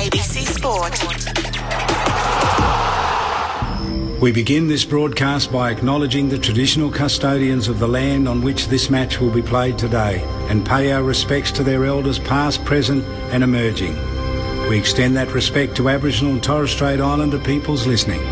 ABC Sport. We begin this broadcast by acknowledging the traditional custodians of the land on which this match will be played today and pay our respects to their elders past, present and emerging. We extend that respect to Aboriginal and Torres Strait Islander peoples listening.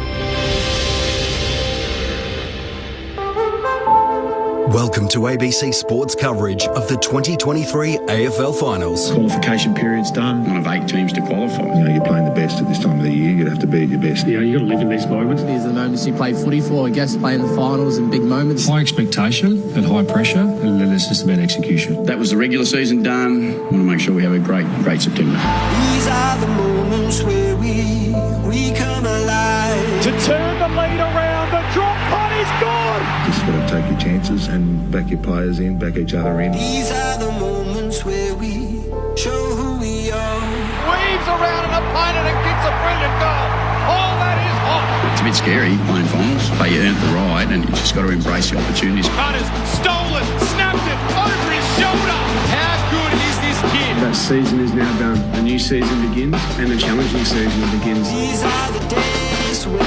Welcome to ABC Sports coverage of the 2023 AFL Finals. Qualification period's done. One of 8 teams to qualify. You know, you're playing the best at this time of the year. You'd have to be at your best. You know, you've got to live in these moments. These are the moments you play footy for, I guess, playing the finals and big moments. High expectation and high pressure, and then it's just about execution. That was the regular season done. I want to make sure we have a great September. These are the moments where we come alive. To turn the lead around, the drop pot is gone. Just got to take your chances and back your players in, back each other in. These are the moments where we show who we are. Weaves around an opponent and gets a brilliant goal. Oh, that is hot. It's a bit scary playing finals, but you earned the right and you just got to embrace the opportunities. Cutters, stolen, snapped it over his shoulder. How good is this kid? That season is now done. A new season begins, and a challenging season begins. These are the days when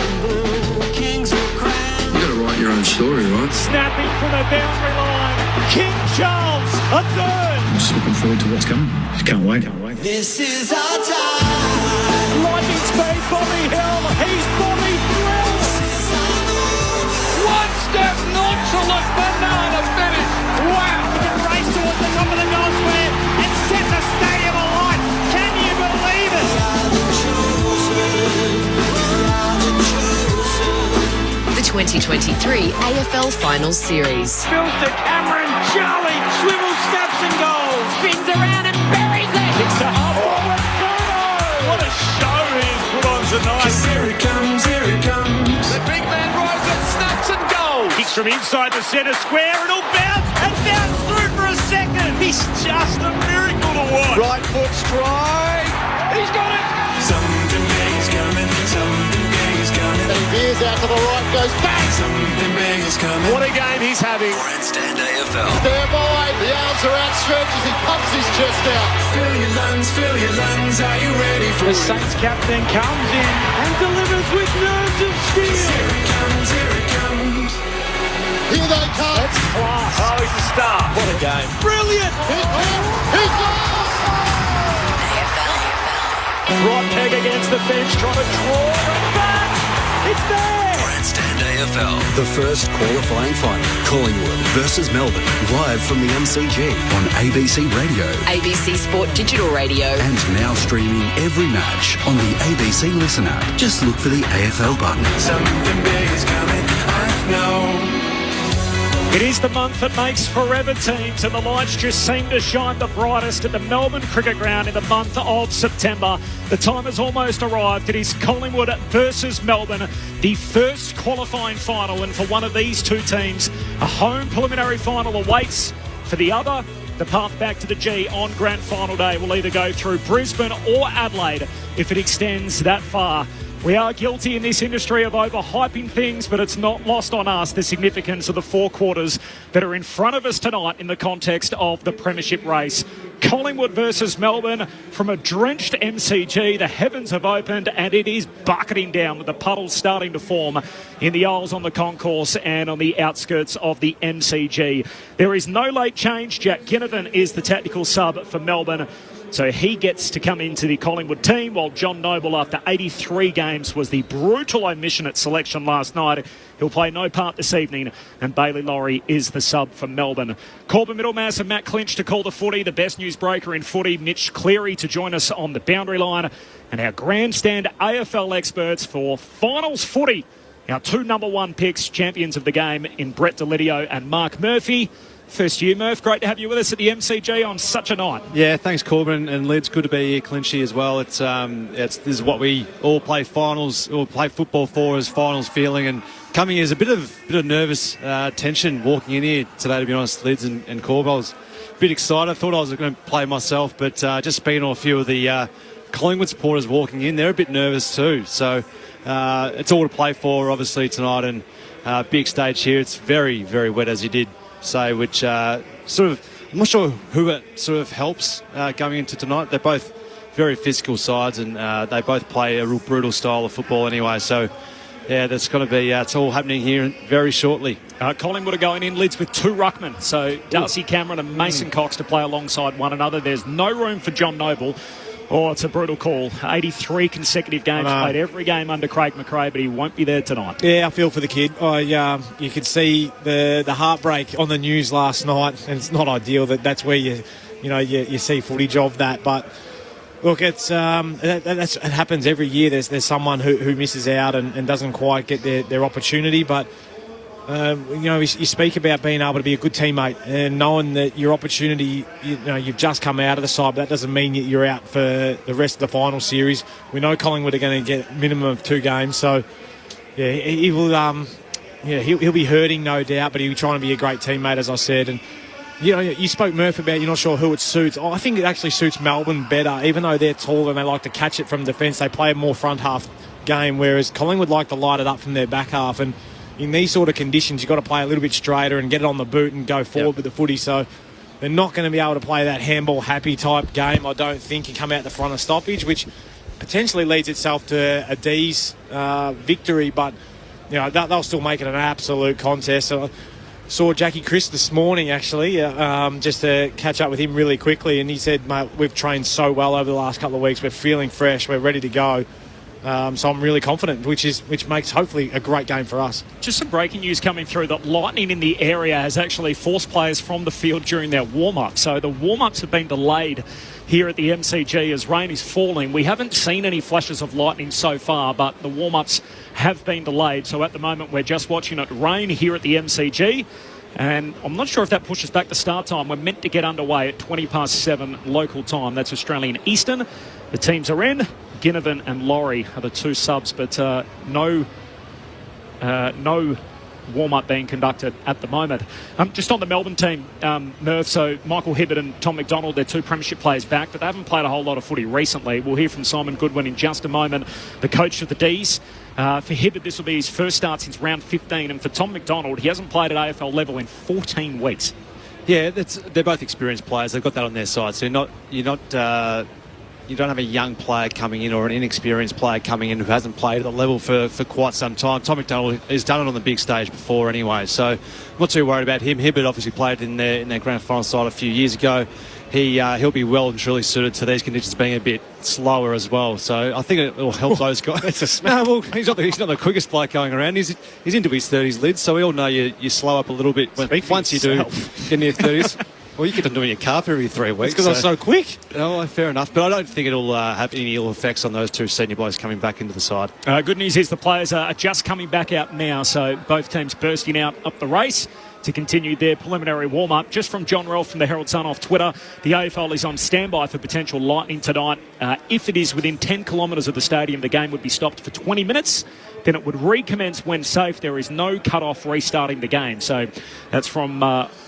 the kings will crown. You got to write your own story, right? Snapping from the boundary line. King Charles, a third. I'm just looking forward to what's coming. Just can't wait. This is our time. Lightning speed, Bobby Hill. He's Bobby Thrill. One step nonchalant banana finish. Wow. He can race towards the top of the goal square and set the stadium alight. Can you believe it? The 2023 AFL Finals Series. Spills to Cameron. Charlie swivel snaps and goals. Spins around and buries it. Kicks to forward. What a show he's put on tonight. Here it comes, here it comes. The big man rises, snaps and goals. Kicks from inside the centre square and it'll bounce and bounce through for a second. It's just a miracle to watch. Right foot strike. He's got it. Something big is coming, something big is coming. And veers out to the right, goes back. Something big is coming. What a game he's having. Grandstand AFL. There by, the arms are outstretched as he pumps his chest out. Fill your lungs, are you ready for The it? Saints captain comes in and delivers with nerves of steel. Here it comes, here it comes. Here they come. That's class. Oh, he's a star. What a game. Brilliant. He's gone. Right peg against the bench, trying to draw it back. It's there. Grandstand AFL. The first qualifying final. Collingwood versus Melbourne. Live from the MCG on ABC Radio. ABC Sport Digital Radio. And now streaming every match on the ABC Listen app. Just look for the AFL button. Something big is coming, I know. It is the month that makes forever teams, and the lights just seem to shine the brightest at the Melbourne Cricket Ground in the month of September. The time has almost arrived. It is Collingwood versus Melbourne, the first qualifying final, and for one of these two teams, a home preliminary final awaits. For the other, the path back to the G on grand final day will either go through Brisbane or Adelaide if it extends that far. We are guilty in this industry of overhyping things, but it's not lost on us the significance of the 4 quarters that are in front of us tonight in the context of the premiership race. Collingwood versus Melbourne. From a drenched MCG, the heavens have opened and it is bucketing down with the puddles starting to form in the aisles on the concourse and on the outskirts of the MCG. There is no late change. Jack Ginnivan is the tactical sub for Melbourne. So he gets to come into the Collingwood team, while John Noble, after 83 games, was the brutal omission at selection last night. He'll play no part this evening, and Bailey Laurie is the sub for Melbourne. Corbin Middlemass and Matt Clinch to call the footy. The best newsbreaker in footy, Mitch Cleary, to join us on the boundary line. And our grandstand AFL experts for finals footy. Our 2 number 1 picks, champions of the game, in Brett Delidio and Mark Murphy. First year, Murph. Great to have you with us at the MCG on such a night. Yeah, thanks, Corbin and Lids. Good to be here, Clinchy, as well. This is what we all play finals, or play football for, is finals feeling. And coming here is a bit of nervous tension walking in here today, to be honest, Lids and Corbin. I was a bit excited. I thought I was going to play myself, but just speaking to a few of the Collingwood supporters walking in, they're a bit nervous too. So it's all to play for, obviously, tonight. And big stage here. It's very, very wet, as you did say, which sort of, I'm not sure who it sort of helps going into tonight. They're both very physical sides, and they both play a real brutal style of football anyway. So, yeah, that's going to be, it's all happening here very shortly. Collingwood are going in Lids with 2 ruckmen, so Darcy Cameron and Mason Cox to play alongside one another. There's no room for John Noble. Oh, it's a brutal call. 83 consecutive games played, every game under Craig McRae, but he won't be there tonight. Yeah, I feel for the kid. You could see the heartbreak on the news last night, and it's not ideal that's where you see footage of that. But look, it's it happens every year. There's someone who misses out and doesn't quite get their opportunity, but. You speak about being able to be a good teammate and knowing that your opportunity, you've just come out of the side, but that doesn't mean you're out for the rest of the final series. We know Collingwood are going to get a minimum of 2 games, so yeah, he will. He'll be hurting, no doubt, but he'll be trying to be a great teammate, as I said. And you spoke, Murph, about you're not sure who it suits. I think it actually suits Melbourne better, even though they're taller and they like to catch it from defence. They play a more front half game, whereas Collingwood like to light it up from their back half. And in these sort of conditions, you've got to play a little bit straighter and get it on the boot and go forward with the footy. So they're not going to be able to play that handball-happy type game, I don't think, and come out the front of stoppage, which potentially leads itself to a D's victory. But they'll still make it an absolute contest. So I saw Jackie Chris this morning, actually, just to catch up with him really quickly, and he said, mate, we've trained so well over the last couple of weeks. We're feeling fresh. We're ready to go. So I'm really confident, which makes hopefully a great game for us. Just some breaking news coming through that lightning in the area has actually forced players from the field during their warm-up. So the warm-ups have been delayed here at the MCG as rain is falling. We haven't seen any flashes of lightning so far, but the warm-ups have been delayed. So at the moment, we're just watching it rain here at the MCG. And I'm not sure if that pushes back the start time. We're meant to get underway at 7:20 local time. That's Australian Eastern. The teams are in. Ginnivan and Laurie are the 2 subs, but no warm-up being conducted at the moment. Just on the Melbourne team, Murph, so Michael Hibbert and Tom McDonald, they're 2 premiership players back, but they haven't played a whole lot of footy recently. We'll hear from Simon Goodwin in just a moment, the coach of the D's. For Hibbert, this will be his first start since round 15, and for Tom McDonald, he hasn't played at AFL level in 14 weeks. Yeah, they're both experienced players. They've got that on their side, so you don't have a young player coming in or an inexperienced player coming in who hasn't played at the level for quite some time. Tom McDonald has done it on the big stage before anyway, so I'm not too worried about him. Hibbert obviously played in their grand final side a few years ago. He'll be well and truly suited to these conditions being a bit slower as well. So I think it will help those guys. That's a smack. No, well, he's not the quickest bloke going around. He's into his 30s, Lids, so we all know you slow up a little bit once you do get in your 30s. Well, you get on doing your calf every 3 weeks. It's because I'm so quick. Oh, fair enough. But I don't think it'll have any ill effects on those 2 senior blokes coming back into the side. Good news is the players are just coming back out now, so both teams bursting out up the race to continue their preliminary warm-up. Just from John Ralph from the Herald Sun off Twitter, the AFL is on standby for potential lightning tonight. If it is within 10 kilometres of the stadium, the game would be stopped for 20 minutes. Then it would recommence when safe. There is no cut-off restarting the game. So that's from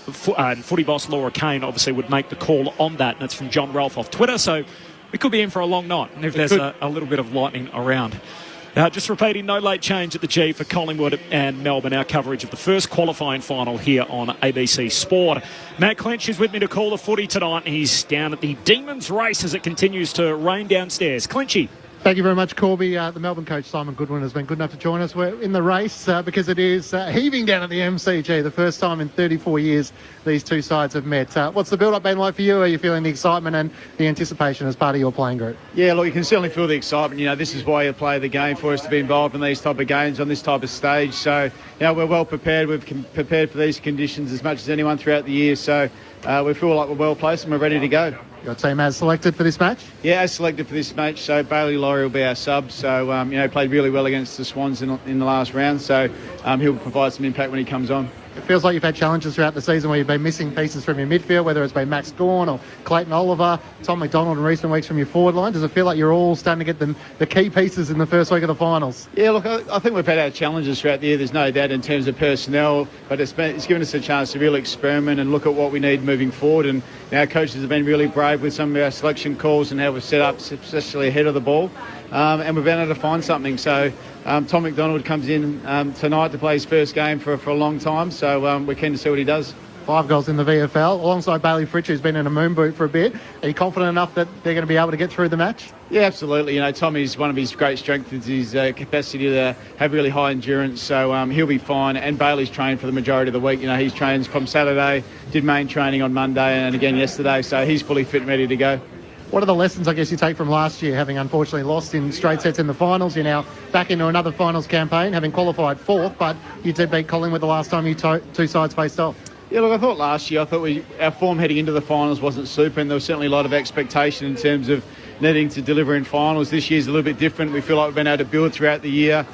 footy boss Laura Kane, obviously would make the call on that. And that's from John Ralph off Twitter. So we could be in for a long night if there's a little bit of lightning around. Just repeating, no late change at the G for Collingwood and Melbourne. Our coverage of the first qualifying final here on ABC Sport. Matt Clinch is with me to call the footy tonight. He's down at the Demons Race as it continues to rain downstairs. Clinchy. Thank you very much, Corby. The Melbourne coach, Simon Goodwin, has been good enough to join us. We're in the race because it is heaving down at the MCG. The first time in 34 years these 2 sides have met. What's the build-up been like for you? Are you feeling the excitement and the anticipation as part of your playing group? Yeah, look, you can certainly feel the excitement. This is why you play the game, for us to be involved in these type of games on this type of stage. So, we're well prepared. We've prepared for these conditions as much as anyone throughout the year. So we feel like we're well placed and we're ready to go. Your team has selected for this match? Yeah, as selected for this match. So Bailey Laurie will be our sub. So, played really well against the Swans in the last round. So he'll provide some impact when he comes on. It feels like you've had challenges throughout the season where you've been missing pieces from your midfield, whether it's been Max Gawn or Clayton Oliver, Tom McDonald in recent weeks from your forward line. Does it feel like you're all starting to get the key pieces in the first week of the finals? Yeah, look, I think we've had our challenges throughout the year. There's no doubt in terms of personnel, but it's given us a chance to really experiment and look at what we need moving forward. And our coaches have been really brave with some of our selection calls and how we've set up, especially ahead of the ball. And we've been able to find something. So Tom McDonald comes in tonight to play his first game for a long time. So we're keen to see what he does. 5 goals in the VFL, alongside Bailey Fritsch, who's been in a moon boot for a bit. Are you confident enough that they're going to be able to get through the match? Yeah, absolutely. Tommy's one of his great strengths is his capacity to have really high endurance, so he'll be fine. And Bailey's trained for the majority of the week. He's trained from Saturday, did main training on Monday and again yesterday, so he's fully fit and ready to go. What are the lessons, I guess, you take from last year, having unfortunately lost in straight sets in the finals? You're now back into another finals campaign, having qualified 4th, but you did beat Collingwood the last time you two sides faced off. Yeah, look, I thought last year, our form heading into the finals wasn't super, and there was certainly a lot of expectation in terms of needing to deliver in finals. This year's a little bit different. We feel like we've been able to build throughout the year.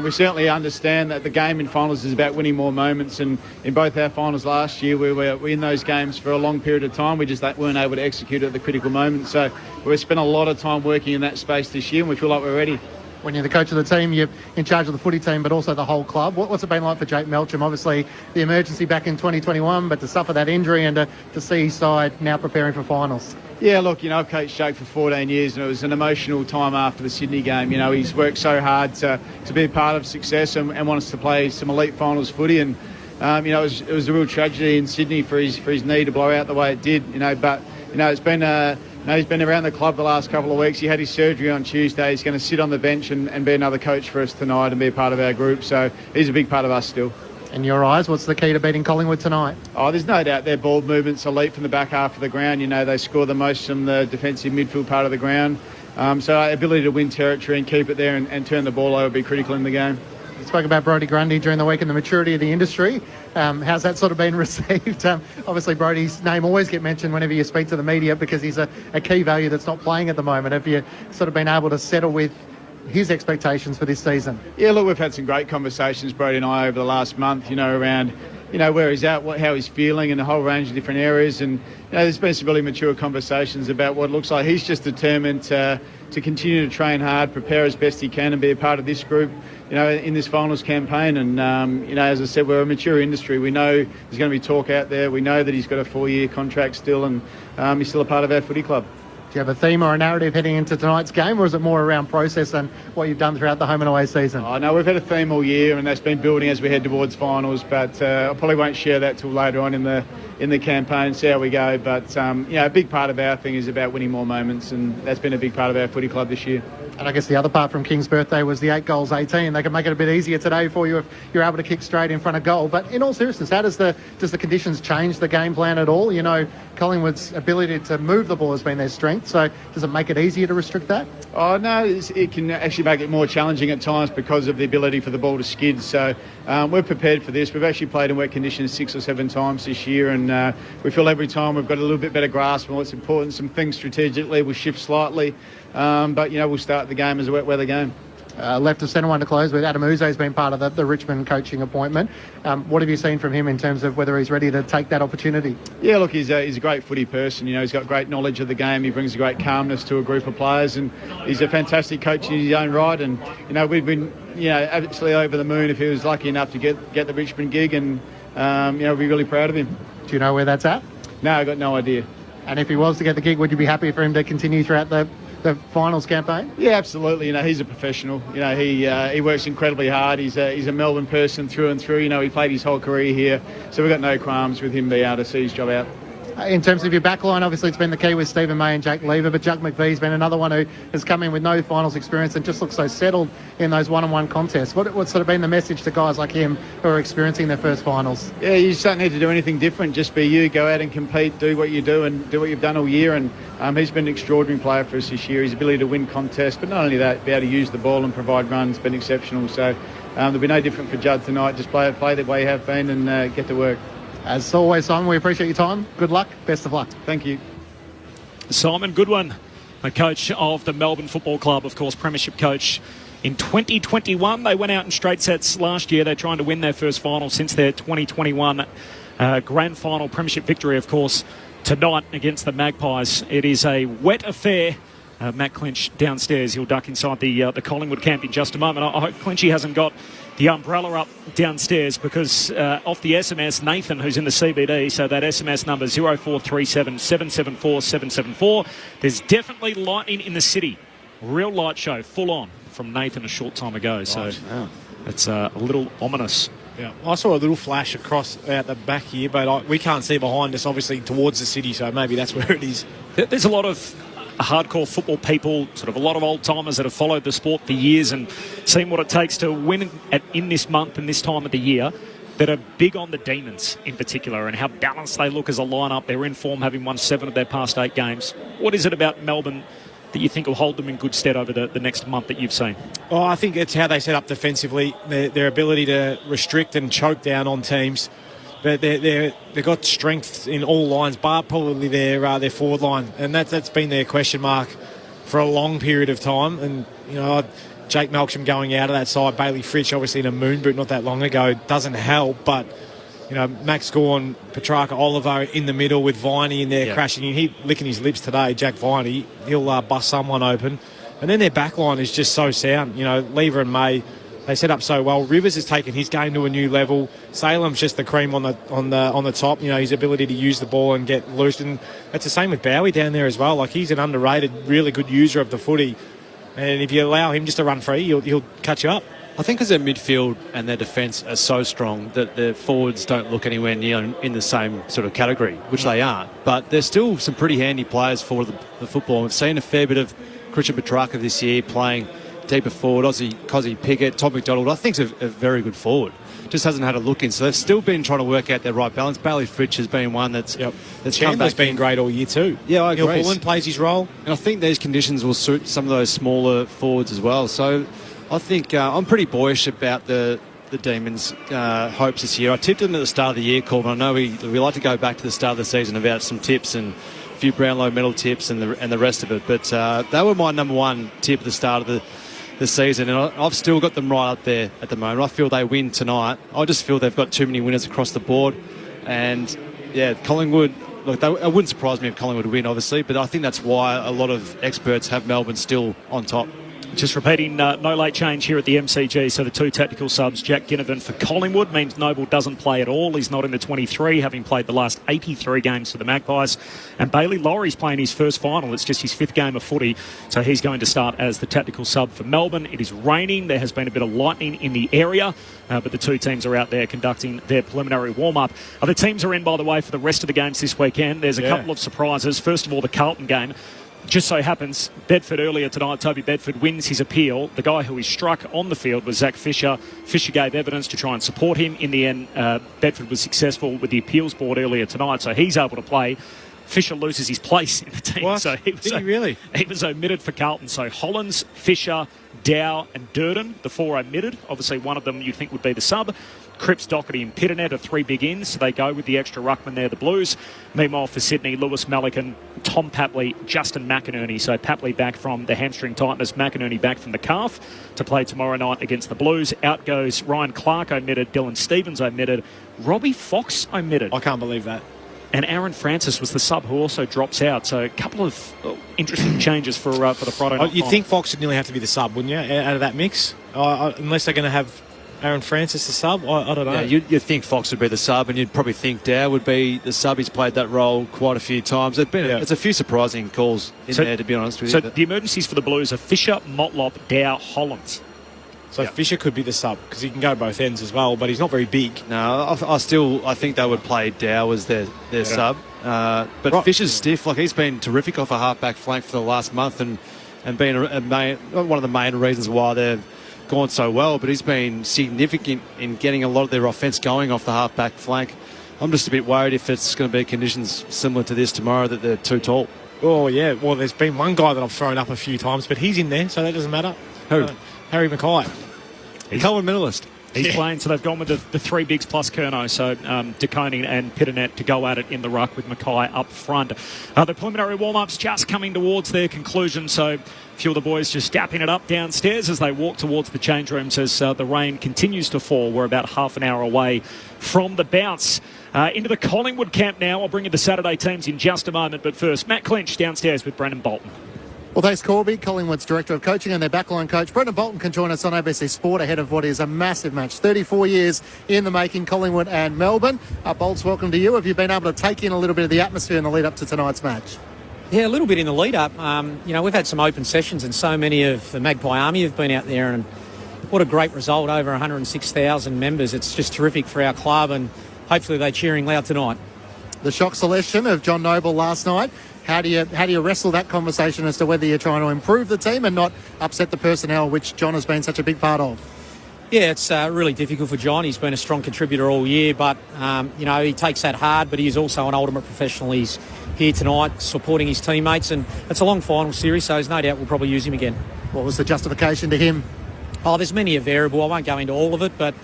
We certainly understand that the game in finals is about winning more moments, and in both our finals last year we were in those games for a long period of time. We just weren't able to execute at the critical moment, so we've spent a lot of time working in that space this year and we feel like we're ready. When you're the coach of the team, you're in charge of the footy team, but also the whole club. What's it been like for Jake Melcham? Obviously, the emergency back in 2021, but to suffer that injury and to see his side now preparing for finals. Yeah, look, I've coached Jake for 14 years and it was an emotional time after the Sydney game. He's worked so hard to be a part of success and want us to play some elite finals footy. And, it was a real tragedy in Sydney for his knee to blow out the way it did, but, it's been he's been around the club the last couple of weeks. He had his surgery on Tuesday. He's going to sit on the bench and be another coach for us tonight and be a part of our group. So he's a big part of us still. In your eyes, what's the key to beating Collingwood tonight? Oh, there's no doubt their ball movement's elite from the back half of the ground. They score the most from the defensive midfield part of the ground. So our ability to win territory and keep it there and turn the ball over will be critical in the game. You spoke about Brodie Grundy during the week and the maturity of the industry. How's that sort of been received? Obviously, Brodie's name always gets mentioned whenever you speak to the media because he's a key value that's not playing at the moment. Have you sort of been able to settle with his expectations for this season? Yeah, look, we've had some great conversations, Brodie and I, over the last month, around where he's at, how he's feeling in a whole range of different areas. And there's been some really mature conversations about what it looks like. He's just determined to continue to train hard, prepare as best he can and be a part of this group, in this finals campaign. And, as I said, we're a mature industry. We know there's going to be talk out there. We know that he's got a 4-year contract still and he's still a part of our footy club. Do you have a theme or a narrative heading into tonight's game, or is it more around process and what you've done throughout the home and away season? Oh, no, we've had a theme all year, and that's been building as we head towards finals. But I probably won't share that till later on in the campaign. See how we go. But a big part of our thing is about winning more moments, and that's been a big part of our footy club this year. And I guess the other part from King's birthday was the 8 goals, 18. They can make it a bit easier today for you if you're able to kick straight in front of goal. But in all seriousness, how does the conditions change the game plan at all? Collingwood's ability to move the ball has been their strength. So does it make it easier to restrict that? Oh, no, it can actually make it more challenging at times because of the ability for the ball to skid. So we're prepared for this. We've actually played in wet conditions 6 or 7 times this year, and we feel every time we've got a little bit better grasp on what's important. Some things strategically will shift slightly, but we'll start the game as a wet weather game. Left of centre one to close with Adam Uzo's been part of the Richmond coaching appointment. What have you seen from him in terms of whether he's ready to take that opportunity? Yeah, look, he's a great footy person. He's got great knowledge of the game. He brings a great calmness to a group of players, and he's a fantastic coach in his own right. And we've been absolutely over the moon if he was lucky enough to get the Richmond gig, and we'll be really proud of him. Do you know where that's at? No, I've got no idea. And if he was to get the gig, would you be happy for him to continue throughout the finals campaign? Yeah, absolutely. He's a professional. He works incredibly hard. He's a Melbourne person through and through. He played his whole career here, so we've got no qualms with him being able to see his job out. In terms of your backline, obviously it's been the key with Stephen May and Jake Lever, but Jug McVee's been another one who has come in with no finals experience and just looks so settled in those one-on-one contests. What's sort of been the message to guys like him who are experiencing their first finals? Yeah, you just don't need to do anything different. Just be you, go out and compete, do what you do and do what you've done all year. And he's been an extraordinary player for us this year. His ability to win contests, but not only that, be able to use the ball and provide runs, has been exceptional. So there'll be no different for Judd tonight. Just play the way you have been and get to work. As always, Simon, we appreciate your time. Good luck. Best of luck. Thank you. Simon Goodwin, the coach of the Melbourne Football Club, of course, premiership coach in 2021. They went out in straight sets last year. They're trying to win their first final since their 2021 grand final premiership victory, of course, tonight against the Magpies. It is a wet affair. Matt Clinch downstairs. He'll duck inside the Collingwood camp in just a moment. I hope Clinchy hasn't got the umbrella up downstairs because off the SMS, Nathan, who's in the CBD, so that SMS number 0437 774 774. There's definitely lightning in the city. Real light show, full on, from Nathan a short time ago. So it's a little ominous Yeah, I saw a little flash across out the back here, but we can't see behind us, obviously, towards the city, so maybe that's where it is. There's a lot of hardcore football people, sort of a lot of old-timers that have followed the sport for years and seen what it takes to win in this month and this time of the year, that are big on the Demons in particular and how balanced they look as a lineup. They're in form, having won 7 of their past 8 games. What is it about Melbourne that you think will hold them in good stead over the next month that you've seen? Oh, I think it's how they set up defensively, their ability to restrict and choke down on teams. But they've got strength in all lines, bar probably their forward line, and that's been their question mark for a long period of time. And Jake Melksham going out of that side, Bailey Fritsch obviously in a moon boot not that long ago doesn't help, but Max Gawn, Petrarca, Oliver in the middle with Viney in there crashing in. He licking his lips today, Jack Viney. He'll bust someone open. And then their back line is just so sound. Lever and May, they set up so well. Rivers has taken his game to a new level. Salem's just the cream on the top. His ability to use the ball and get loose. And it's the same with Bowie down there as well. Like, he's an underrated, really good user of the footy. And if you allow him just to run free, he'll catch you up. I think because their midfield and their defence are so strong that their forwards don't look anywhere near in the same sort of category, which they aren't. But there's still some pretty handy players for the football. We've seen a fair bit of Christian Petrarca this year playing deeper forward. Cozzy Pickett, Tom McDonald, I think is a very good forward. Just hasn't had a look in. So they've still been trying to work out their right balance. Bailey Fritsch has been one that's come back. Been great all year too. Yeah, I agree. Neil Bullen plays his role. And I think these conditions will suit some of those smaller forwards as well. So I think I'm pretty boyish about the Demons' hopes this year. I tipped them at the start of the year, Colin. I know we like to go back to the start of the season about some tips and a few Brownlow medal tips and the rest of it. But they were my number one tip at the start of the season, and I've still got them right up there at the moment. I feel they win tonight. I just feel they've got too many winners across the board. And, Collingwood, look, it wouldn't surprise me if Collingwood win, obviously, but I think that's why a lot of experts have Melbourne still on top. Just repeating, no late change here at the MCG. So the 2 tactical subs, Jack Ginnivan for Collingwood, means Noble doesn't play at all. He's not in the 23, having played the last 83 games for the Magpies. And Bailey Laurie's playing his first final. It's just his 5th game of footy. So he's going to start as the tactical sub for Melbourne. It is raining. There has been a bit of lightning in the area. But the 2 teams are out there conducting their preliminary warm-up. Other teams are in, by the way, for the rest of the games this weekend. There's a couple of surprises. First of all, the Carlton game. Just so happens, Bedford earlier tonight, Toby Bedford wins his appeal. The guy who he struck on the field was Zach Fisher. Fisher gave evidence to try and support him. In the end, Bedford was successful with the appeals board earlier tonight, so he's able to play. Fisher loses his place in the team. What? So he was omitted for Carlton. So Hollands, Fisher, Dow and Durden, the 4 omitted. Obviously, one of them you'd think would be the sub. Cripps, Doherty and Pitternet are 3 big ins, so they go with the extra ruckman there, the Blues. Meanwhile, for Sydney, Lewis Melican, Tom Papley, Justin McInerney. So Papley back from the hamstring tightness, McInerney back from the calf to play tomorrow night against the Blues. Out goes Ryan Clark omitted, Dylan Stevens omitted, Robbie Fox omitted. I can't believe that. And Aaron Francis was the sub who also drops out. So a couple of interesting changes for the Friday night. You'd think Fox would nearly have to be the sub, wouldn't you, out of that mix? Unless they're going to have Aaron Francis the sub? I don't know. Yeah, you'd think Fox would be the sub, and you'd probably think Dow would be the sub. He's played that role quite a few times. There's a few surprising calls in there, to be honest with you. So the emergencies for the Blues are Fisher, Motlop, Dow, Hollands. So Fisher could be the sub, because he can go both ends as well, but he's not very big. No, I think they would play Dow as their sub. But Fisher's stiff. Like, he's been terrific off a half-back flank for the last month and been one of the main reasons why they've gone so well, but he's been significant in getting a lot of their offence going off the half-back flank. I'm just a bit worried if it's going to be conditions similar to this tomorrow, that they're too tall. Oh, yeah. Well, there's been one guy that I've thrown up a few times, but he's in there, so that doesn't matter. Who? Harry Mackay. He's Coleman medalist. He's playing, so they've gone with the 3 bigs plus Curnow, so DeConing and Pitternet to go at it in the ruck with Mackay up front. The preliminary warm-ups just coming towards their conclusion, so a few of the boys just dapping it up downstairs as they walk towards the change rooms as the rain continues to fall. We're about half an hour away from the bounce. Into the Collingwood camp now. I'll bring you the Saturday teams in just a moment, but first, Matt Clinch downstairs with Brendan Bolton. Well, thanks, Corby. Collingwood's Director of Coaching and their backline coach, Brendan Bolton, can join us on ABC Sport ahead of what is a massive match. 34 years in the making, Collingwood and Melbourne. Bolts, welcome to you. Have you been able to take in a little bit of the atmosphere in the lead-up to tonight's match? Yeah, a little bit in the lead-up. We've had some open sessions and so many of the Magpie Army have been out there and what a great result, over 106,000 members. It's just terrific for our club, and hopefully they're cheering loud tonight. The shock selection of John Noble last night. How do you wrestle that conversation as to whether you're trying to improve the team and not upset the personnel, which John has been such a big part of? Yeah, it's really difficult for John. He's been a strong contributor all year, but, he takes that hard, but he's also an ultimate professional. He's here tonight supporting his teammates, and it's a long final series, so there's no doubt we'll probably use him again. What was the justification to him? Oh, there's many a variable. I won't go into all of it, but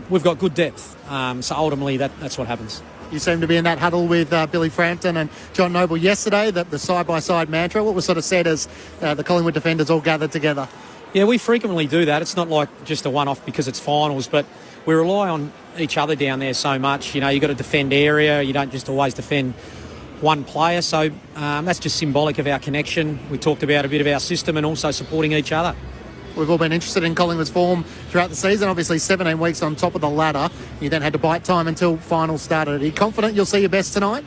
we've got good depth. So ultimately, that's what happens. You seem to be in that huddle with Billy Frampton and John Noble yesterday, the side-by-side mantra. What was sort of said as the Collingwood defenders all gathered together? Yeah, we frequently do that. It's not like just a one-off because it's finals, but we rely on each other down there so much. You've got to defend area. You don't just always defend one player. So that's just symbolic of our connection. We talked about a bit of our system and also supporting each other. We've all been interested in Collingwood's form throughout the season. Obviously, 17 weeks on top of the ladder. You then had to bite time until finals started. Are you confident you'll see your best tonight?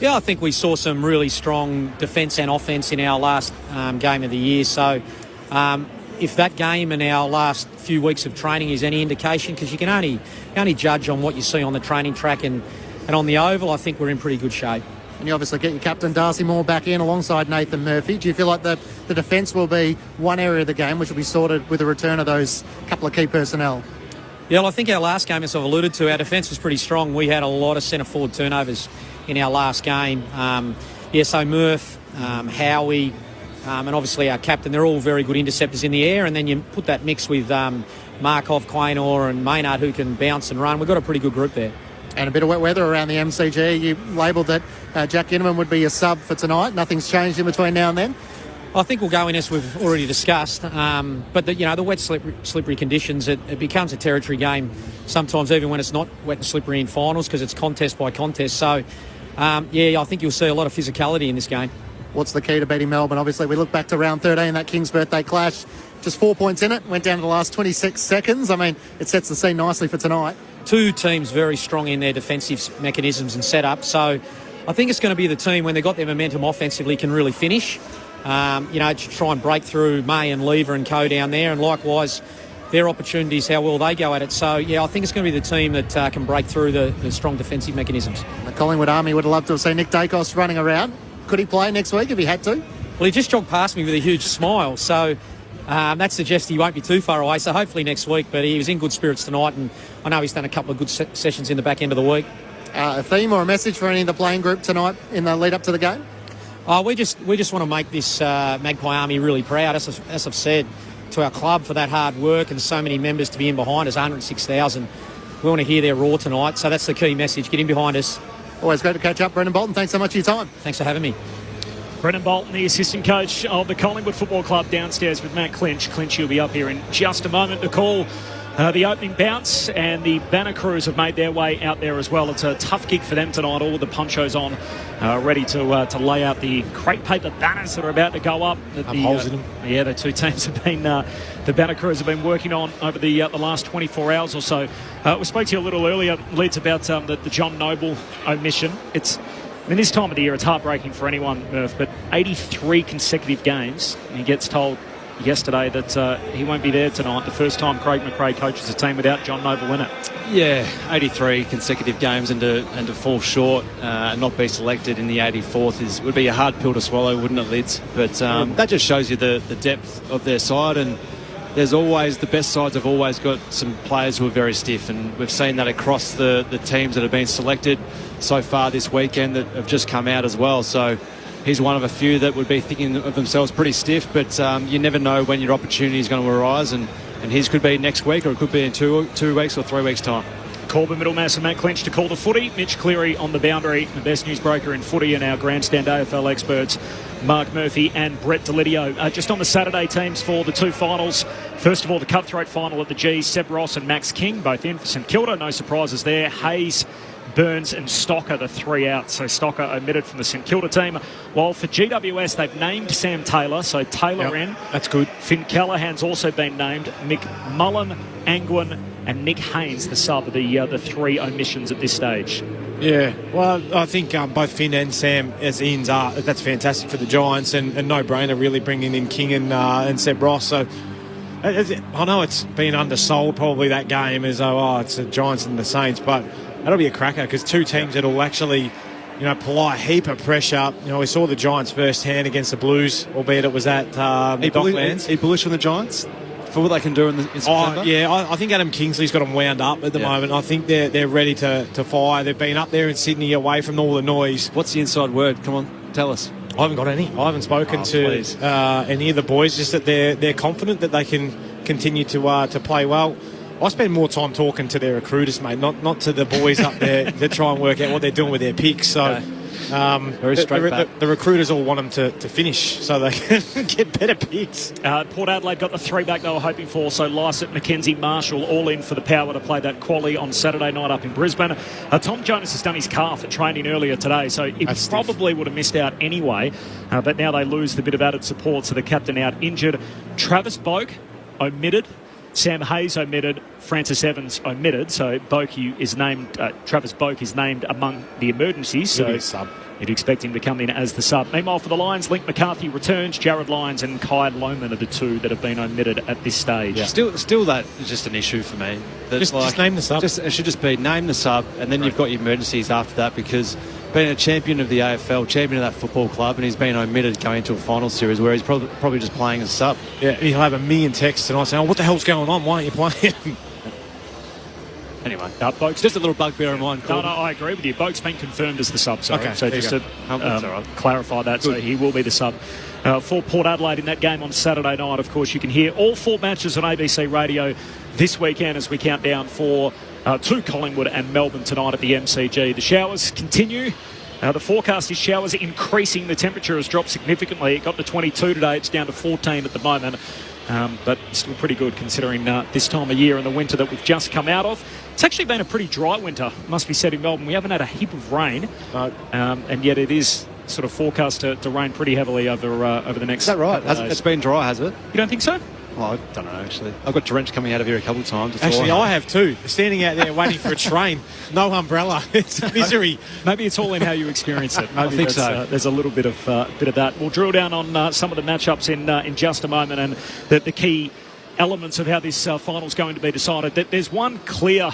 Yeah, I think we saw some really strong defence and offence in our last game of the year. So if that game and our last few weeks of training is any indication, because you can only judge on what you see on the training track and on the oval, I think we're in pretty good shape. And you obviously get your captain Darcy Moore back in alongside Nathan Murphy. Do you feel like the defence will be one area of the game which will be sorted with the return of those couple of key personnel? Yeah, well, I think our last game, as I've alluded to, our defence was pretty strong. We had a lot of centre-forward turnovers in our last game. So Murph, Howie, and obviously our captain, they're all very good interceptors in the air. And then you put that mix with Markov, Quaynor and Maynard, who can bounce and run. We've got a pretty good group there. And a bit of wet weather around the MCG. You labelled that Jack Inman would be a sub for tonight. Nothing's changed in between now and then? I think we'll go in as we've already discussed. But the wet, slippery conditions, it becomes a territory game sometimes, even when it's not wet and slippery in finals, because it's contest by contest. So, I think you'll see a lot of physicality in this game. What's the key to beating Melbourne? Obviously, we look back to round 13, that King's birthday clash. Just 4 points in it. Went down to the last 26 seconds. I mean, it sets the scene nicely for tonight. Two teams very strong in their defensive mechanisms and setup. So I think it's going to be the team, when they've got their momentum offensively, can really finish. To try and break through May and Lever and co down there. And likewise, their opportunities, how well they go at it. So, I think it's going to be the team that can break through the strong defensive mechanisms. The Collingwood Army would have loved to have seen Nick Dacos running around. Could he play next week if he had to? Well, he just jogged past me with a huge smile. So that suggests he won't be too far away. So hopefully next week. But he was in good spirits tonight, and I know he's done a couple of good sessions in the back end of the week. A theme or a message for any of the playing group tonight in the lead up to the game? We just want to make this Magpie Army really proud, as I've said, to our club for that hard work and so many members to be in behind us, 106,000. We want to hear their roar tonight, so that's the key message. Get in behind us. Always great to catch up, Brendan Bolton. Thanks so much for your time. Thanks for having me. Brendan Bolton, the assistant coach of the Collingwood Football Club, downstairs with Matt Clinch. Clinch, you'll be up here in just a moment to call the opening bounce, and the banner crews have made their way out there as well. It's a tough gig for them tonight, all with the ponchos on, ready to lay out the crepe paper banners that are about to go up. Holes in them. Yeah, the two teams have been, the banner crews have been working on over the last 24 hours or so. We spoke to you a little earlier, Leeds, about the John Noble omission. This time of the year, it's heartbreaking for anyone, Murph, but 83 consecutive games, and he gets told yesterday that he won't be there tonight. The first time Craig McRae coaches a team without John Noble in it. Yeah, 83 consecutive games and to fall short and not be selected in the 84th would be a hard pill to swallow, wouldn't it, Lids? But that just shows you the depth of their side, and there's always, the best sides have always got some players who are very stiff, and we've seen that across the teams that have been selected so far this weekend that have just come out as well. So he's one of a few that would be thinking of themselves pretty stiff, but you never know when your opportunity is going to arise, and his could be next week, or it could be in two weeks or 3 weeks' time. Corbin Middlemass and Matt Clinch to call the footy. Mitch Cleary on the boundary, the best newsbreaker in footy, and our grandstand AFL experts, Mark Murphy and Brett Delidio. Just on the Saturday teams for the two finals. First of all, the cutthroat final at the G, Seb Ross and Max King, both in for St Kilda. No surprises there. Hayes, Burns and Stocker, the three out. So Stocker omitted from the St Kilda team. While for GWS, they've named Sam Taylor. So Taylor in. That's good. Finn Callahan's also been named. Mick Mullen, Angwin and Nick Haynes, the sub, the three omissions at this stage. Yeah, well, I think both Finn and Sam as ins are. That's fantastic for the Giants, and no-brainer really bringing in King and Seb Ross. So I know it's been undersold probably, that game, as it's the Giants and the Saints, but that'll be a cracker because two teams that will actually, apply a heap of pressure. We saw the Giants firsthand against the Blues, albeit it was at Docklands. Are you bullish on the Giants for what they can do in September? I think Adam Kingsley's got them wound up at the moment. I think they're ready to fire. They've been up there in Sydney away from all the noise. What's the inside word? Come on, tell us. I haven't got any. I haven't spoken to any of the boys, just that they're confident that they can continue to play well. I spend more time talking to their recruiters, mate, not to the boys up there that try and work out what they're doing with their picks. So very straight back. The recruiters all want them to finish so they can get better picks. Port Adelaide got the three-back they were hoping for, so Lysett, Mackenzie, Marshall all in for the Power to play that quali on Saturday night up in Brisbane. Tom Jonas has done his calf at training earlier today, so he probably would have missed out anyway, but now they lose the bit of added support, so the captain out injured. Travis Boak omitted. Sam Hayes omitted, Francis Evans omitted, so Travis Boak is named among the emergencies. So you'd expect him to come in as the sub. Meanwhile, for the Lions, Link McCarthy returns. Jared Lyons and Kai Lohman are the two that have been omitted at this stage. Yeah. Still that is just an issue for me. Just name the sub. It should just be name the sub, and then you've got your emergencies after that, because being a champion of the AFL, champion of that football club, and he's been omitted going into a final series where he's probably just playing as a sub. Yeah, he'll have a million texts tonight saying, what the hell's going on? Why aren't you playing? Anyway, Boak's just a little bugbear of mine. No, I agree with you. Boak's been confirmed as the sub, so just to clarify that, Good. So he will be the sub for Port Adelaide in that game on Saturday night. Of course, you can hear all four matches on ABC Radio this weekend as we count down to Collingwood and Melbourne tonight at the MCG. The showers continue. The forecast is showers increasing. The temperature has dropped significantly. It got to 22 today. It's down to 14 at the moment. But still pretty good considering this time of year and the winter that we've just come out of. It's actually been a pretty dry winter, must be said, in Melbourne. We haven't had a heap of rain, and yet it is sort of forecast to rain pretty heavily over the next... Is that right? It's been dry, has it? You don't think so? Oh, I don't know, actually. I've got drenched coming out of here a couple of times. Actually, I have too. Standing out there waiting for a train. No umbrella. It's misery. Maybe it's all in how you experience it. Maybe I think so. There's a little bit of that. We'll drill down on some of the matchups in just a moment, and the key elements of how this final's going to be decided. There's one clear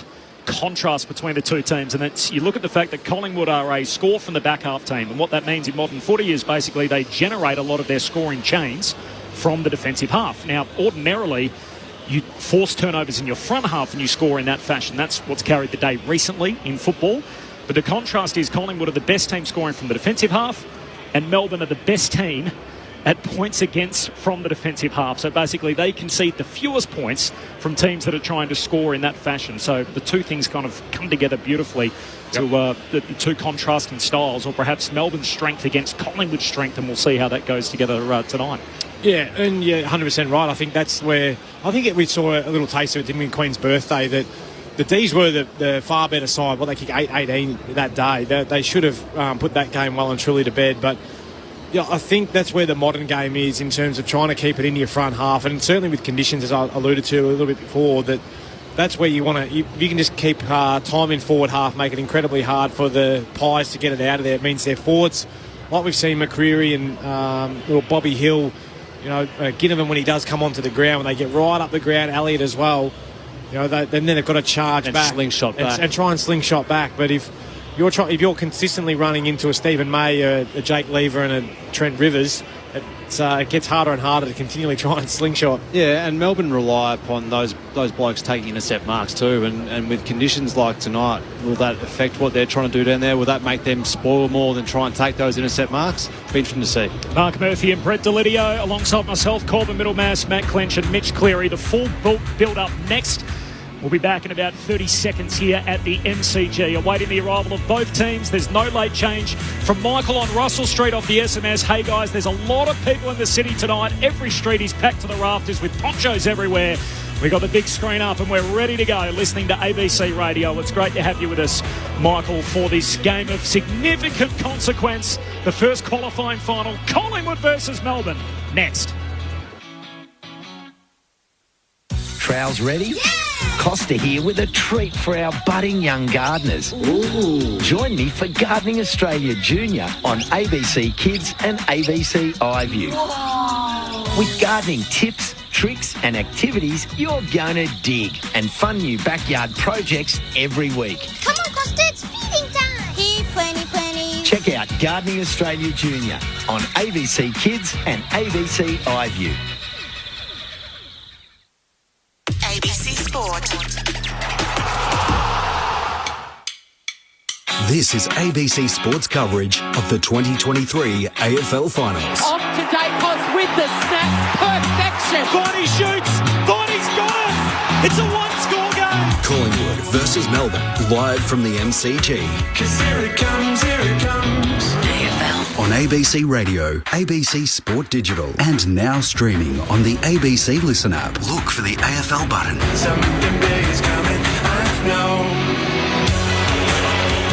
contrast between the two teams, and that's, you look at the fact that Collingwood are a score from the back half team, and what that means in modern footy is basically they generate a lot of their scoring chains from the defensive half. Now, ordinarily, you force turnovers in your front half and you score in that fashion. That's what's carried the day recently in football. But the contrast is Collingwood are the best team scoring from the defensive half, and Melbourne are the best team at points against from the defensive half. So basically they concede the fewest points from teams that are trying to score in that fashion. So the two things kind of come together beautifully to the two contrasting styles, or perhaps Melbourne's strength against Collingwood's strength, and we'll see how that goes together tonight. Yeah, and you're 100% right. I think that's where... we saw a little taste of it in Queen's birthday, that the D's were the far better side. They kicked 8-18 that day. They should have put that game well and truly to bed. But yeah, I think that's where the modern game is in terms of trying to keep it into your front half. And certainly with conditions, as I alluded to a little bit before, that's where you want to... You can just keep time in forward half, make it incredibly hard for the Pies to get it out of there. It means their forwards, like we've seen McCreary and little Bobby Hill... Ginnivan, when he does come onto the ground, when they get right up the ground, Elliott as well, then they've got to charge and back. Slingshot back. And try and slingshot back. But if you're consistently running into a Stephen May, a Jake Lever and a Trent Rivers, it gets harder and harder to continually try and slingshot. Yeah, and Melbourne rely upon those blokes taking intercept marks too, and with conditions like tonight, will that affect what they're trying to do down there? Will that make them spoil more than try and take those intercept marks? Be interesting to see. Mark Murphy and Brett Delidio alongside myself, Corbin Middlemass, Matt Clench and Mitch Cleary. The full build up next. We'll be back in about 30 seconds here at the MCG. Awaiting the arrival of both teams. There's no late change from Michael on Russell Street off the SMS. Hey guys, there's a lot of people in the city tonight. Every street is packed to the rafters with ponchos everywhere. We got the big screen up and we're ready to go listening to ABC Radio. It's great to have you with us, Michael, for this game of significant consequence. The first qualifying final, Collingwood versus Melbourne. Next. Trowels ready? Yeah! Costa here with a treat for our budding young gardeners. Ooh. Join me for Gardening Australia Junior on ABC Kids and ABC iView. Whoa. With gardening tips, tricks and activities you're gonna dig, and fun new backyard projects every week. Come on, Costa, it's feeding time. Here, plenty. Check out Gardening Australia Junior on ABC Kids and ABC iView. ABC Sport. This is ABC Sports coverage of the 2023 AFL Finals. Off to Dacos with the snap. Perfection. Viney shoots. Viney's got it. It's a one-score game. Collingwood versus Melbourne, live from the MCG. 'Cause here it comes. On ABC Radio, ABC Sport Digital, and now streaming on the ABC Listen app. Look for the AFL button. Something big is coming, I know.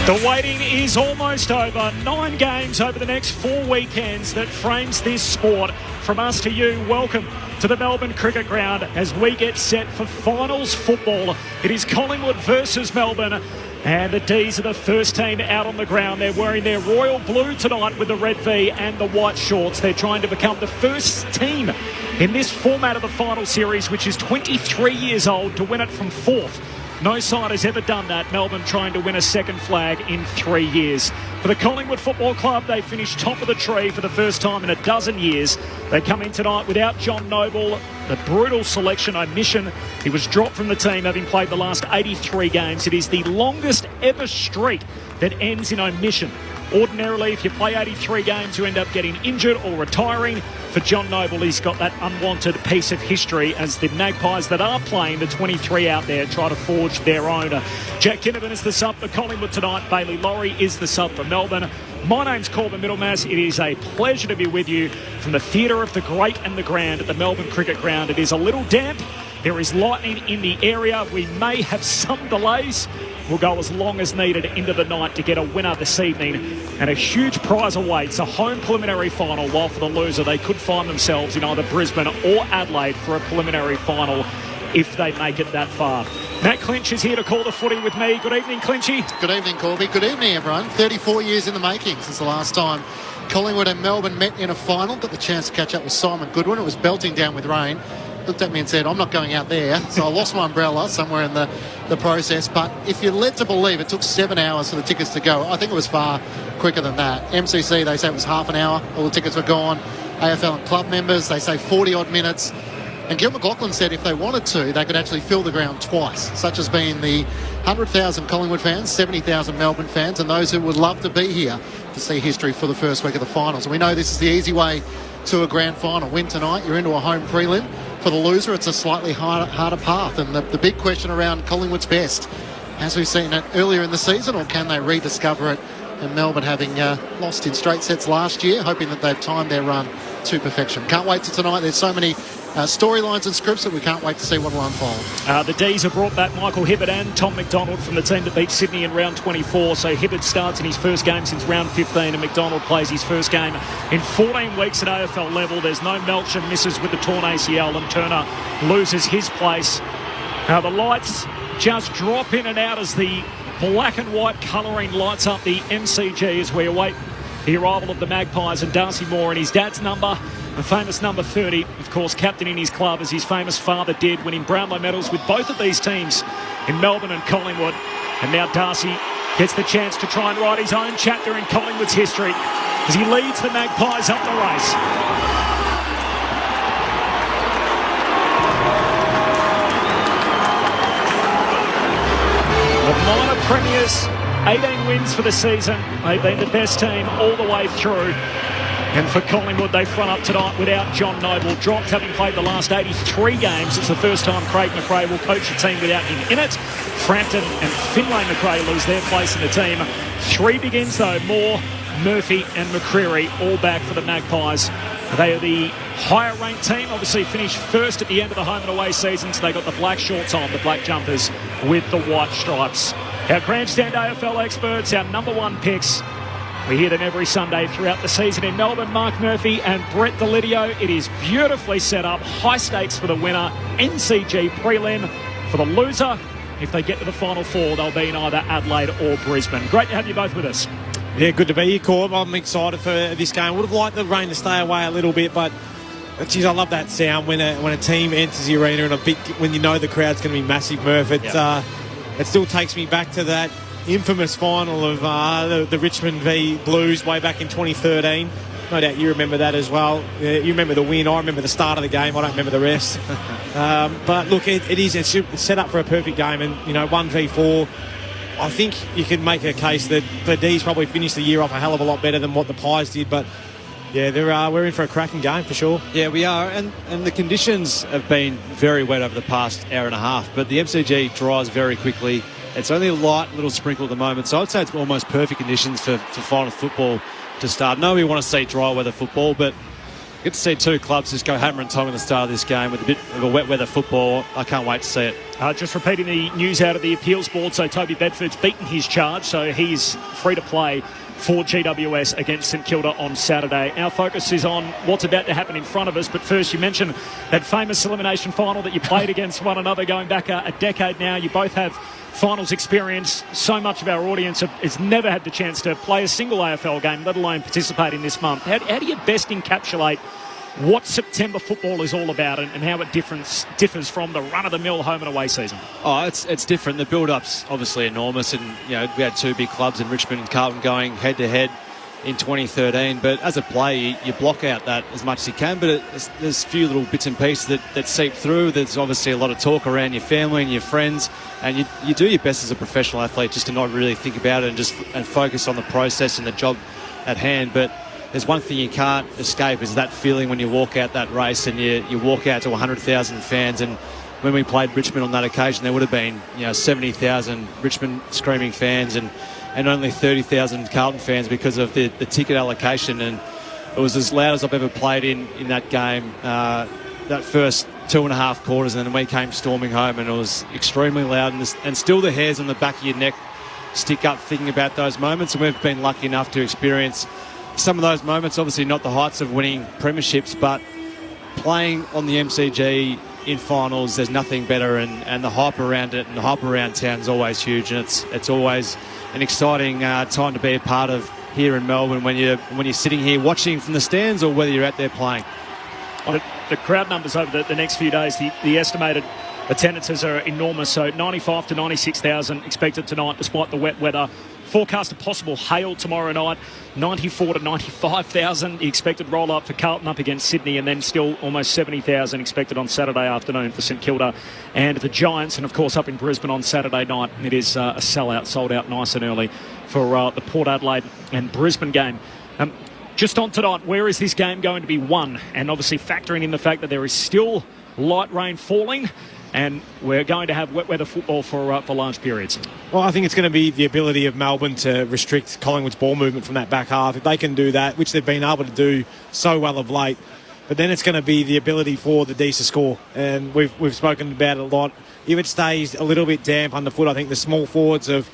The waiting is almost over. 9 games over the next 4 weekends that frames this sport. From us to you, welcome to the Melbourne Cricket Ground as we get set for finals football. It is Collingwood versus Melbourne. And the D's are the first team out on the ground. They're wearing their royal blue tonight with the red V and the white shorts. They're trying to become the first team in this format of the final series, which is 23 years old, to win it from 4th. No side has ever done that. Melbourne trying to win a second flag in 3 years. For the Collingwood Football Club, they finished top of the tree for the first time in a dozen years. They come in tonight without John Noble. The brutal selection omission. He was dropped from the team having played the last 83 games. It is the longest ever streak that ends in omission. Ordinarily, if you play 83 games, you end up getting injured or retiring. For John Noble, he's got that unwanted piece of history as the Magpies that are playing, the 23 out there, try to forge their own. Jack Kinnavan is the sub for Collingwood tonight. Bailey Laurie is the sub for Melbourne. My name's Corbin Middlemass. It is a pleasure to be with you from the Theatre of the Great and the Grand at the Melbourne Cricket Ground. It is a little damp. There is lightning in the area. We may have some delays. We'll go as long as needed into the night to get a winner this evening. And a huge prize awaits, a home preliminary final, while for the loser they could find themselves in either Brisbane or Adelaide for a preliminary final if they make it that far. Matt Clinch is here to call the footy with me. Good evening, Clinchy. Good evening, Corby. Good evening, everyone. 34 years in the making since the last time Collingwood and Melbourne met in a final. Got the chance to catch up with Simon Goodwin. It was belting down with rain. Looked at me and said, I'm not going out there. So I lost my umbrella somewhere in the process. But if you're led to believe it took 7 hours for the tickets to go, I think it was far quicker than that. MCC, they say it was half an hour. All the tickets were gone. AFL and club members, they say 40-odd minutes. And Gil McLachlan said if they wanted to, they could actually fill the ground twice, such as being the 100,000 Collingwood fans, 70,000 Melbourne fans, and those who would love to be here to see history for the first week of the finals. And we know this is the easy way to a grand final. Win tonight, you're into a home prelim. For the loser, it's a slightly harder path. And the big question around Collingwood's best, as we've seen it earlier in the season, or can they rediscover it? And Melbourne having lost in straight sets last year, hoping that they've timed their run to perfection. Can't wait to tonight. There's so many storylines and scripts that we can't wait to see what will unfold. The D's have brought back Michael Hibbert and Tom McDonald from the team that beat Sydney in round 24. So Hibbert starts in his first game since round 15 and McDonald plays his first game in 14 weeks at AFL level. There's no Melcher misses with the torn ACL and Turner loses his place. Now the lights just drop in and out as the black and white colouring lights up the MCG as we await the arrival of the Magpies and Darcy Moore in his dad's number, the famous number 30, of course, captaining his club as his famous father did, winning Brownlow medals with both of these teams in Melbourne and Collingwood. And now Darcy gets the chance to try and write his own chapter in Collingwood's history as he leads the Magpies up the race. The minor premiers, 18 wins for the season. They've been the best team all the way through. And for Collingwood, they front up tonight without John Noble. Dropped, having played the last 83 games. It's the first time Craig McRae will coach a team without him in it. Frampton and Finlay McRae lose their place in the team. 3 begins, though. Moore, Murphy and McCreery all back for the Magpies. They are the higher-ranked team. Obviously finished first at the end of the home and away season, so they got the black shorts on, the black jumpers with the white stripes. Our grandstand AFL experts, our number 1 picks. We hear them every Sunday throughout the season in Melbourne. Mark Murphy and Brett Delidio. It is beautifully set up. High stakes for the winner. MCG prelim. For the loser, if they get to the Final Four, they'll be in either Adelaide or Brisbane. Great to have you both with us. Yeah, good to be here, Corb. I'm excited for this game. Would have liked the rain to stay away a little bit, but Geez, I love that sound when a team enters the arena and when you know the crowd's going to be massive, Murph. It still takes me back to that infamous final of the Richmond v Blues way back in 2013. No doubt you remember that as well. You remember the win. I remember the start of the game. I don't remember the rest. But look, it's set up for a perfect game, and 1v4. I think you can make a case that the D's probably finished the year off a hell of a lot better than what the Pies did, but. Yeah, we're in for a cracking game for sure. Yeah, we are, and the conditions have been very wet over the past hour and a half, but the MCG dries very quickly. It's only a light little sprinkle at the moment, so I'd say it's almost perfect conditions for final football to start. No, we want to see dry weather football, but get to see two clubs just go hammer and tong at the start of this game with a bit of a wet weather football. I can't wait to see it. Just repeating the news out of the appeals board, so Toby Bedford's beaten his charge, so he's free to play for GWS against St Kilda on Saturday. Our focus is on what's about to happen in front of us, but first you mentioned that famous elimination final that you played against one another going back a decade now. You both have finals experience. So much of our audience has never had the chance to play a single AFL game, let alone participate in this month. How do you best encapsulate what September football is all about and how it differs from the run-of-the-mill home and away season? Oh, it's different. The build-up's obviously enormous, and we had two big clubs in Richmond and Carlton going head-to-head in 2013. But as a player, you block out that as much as you can. But there's a few little bits and pieces that seep through. There's obviously a lot of talk around your family and your friends, and you do your best as a professional athlete just to not really think about it and focus on the process and the job at hand. But there's one thing you can't escape is that feeling when you walk out that race and you walk out to 100,000 fans. And when we played Richmond on that occasion, there would have been 70,000 Richmond screaming fans and only 30,000 Carlton fans because of the ticket allocation. And it was as loud as I've ever played in that game, that first 2.5 quarters, and then we came storming home and it was extremely loud. And still the hairs on the back of your neck stick up thinking about those moments. And we've been lucky enough to experience some of those moments, obviously not the heights of winning premierships, but playing on the MCG in finals, there's nothing better, and the hype around it and the hype around town is always huge, and it's always an exciting time to be a part of here in Melbourne when you're sitting here watching from the stands or whether you're out there playing. The crowd numbers over the next few days, the estimated attendances are enormous, so 95 to 96,000 expected tonight despite the wet weather. Forecast of possible hail tomorrow night, 94 to 95,000. The expected roll-up for Carlton up against Sydney, and then still almost 70,000 expected on Saturday afternoon for St Kilda and the Giants, and of course up in Brisbane on Saturday night. It is a sellout, sold out nice and early for the Port Adelaide and Brisbane game. Just on tonight, where is this game going to be won? And obviously factoring in the fact that there is still light rain falling, and we're going to have wet weather football for large periods. Well, I think it's going to be the ability of Melbourne to restrict Collingwood's ball movement from that back half. If they can do that, which they've been able to do so well of late, but then it's going to be the ability for the D's to score. And we've spoken about it a lot. If it stays a little bit damp underfoot, I think the small forwards of,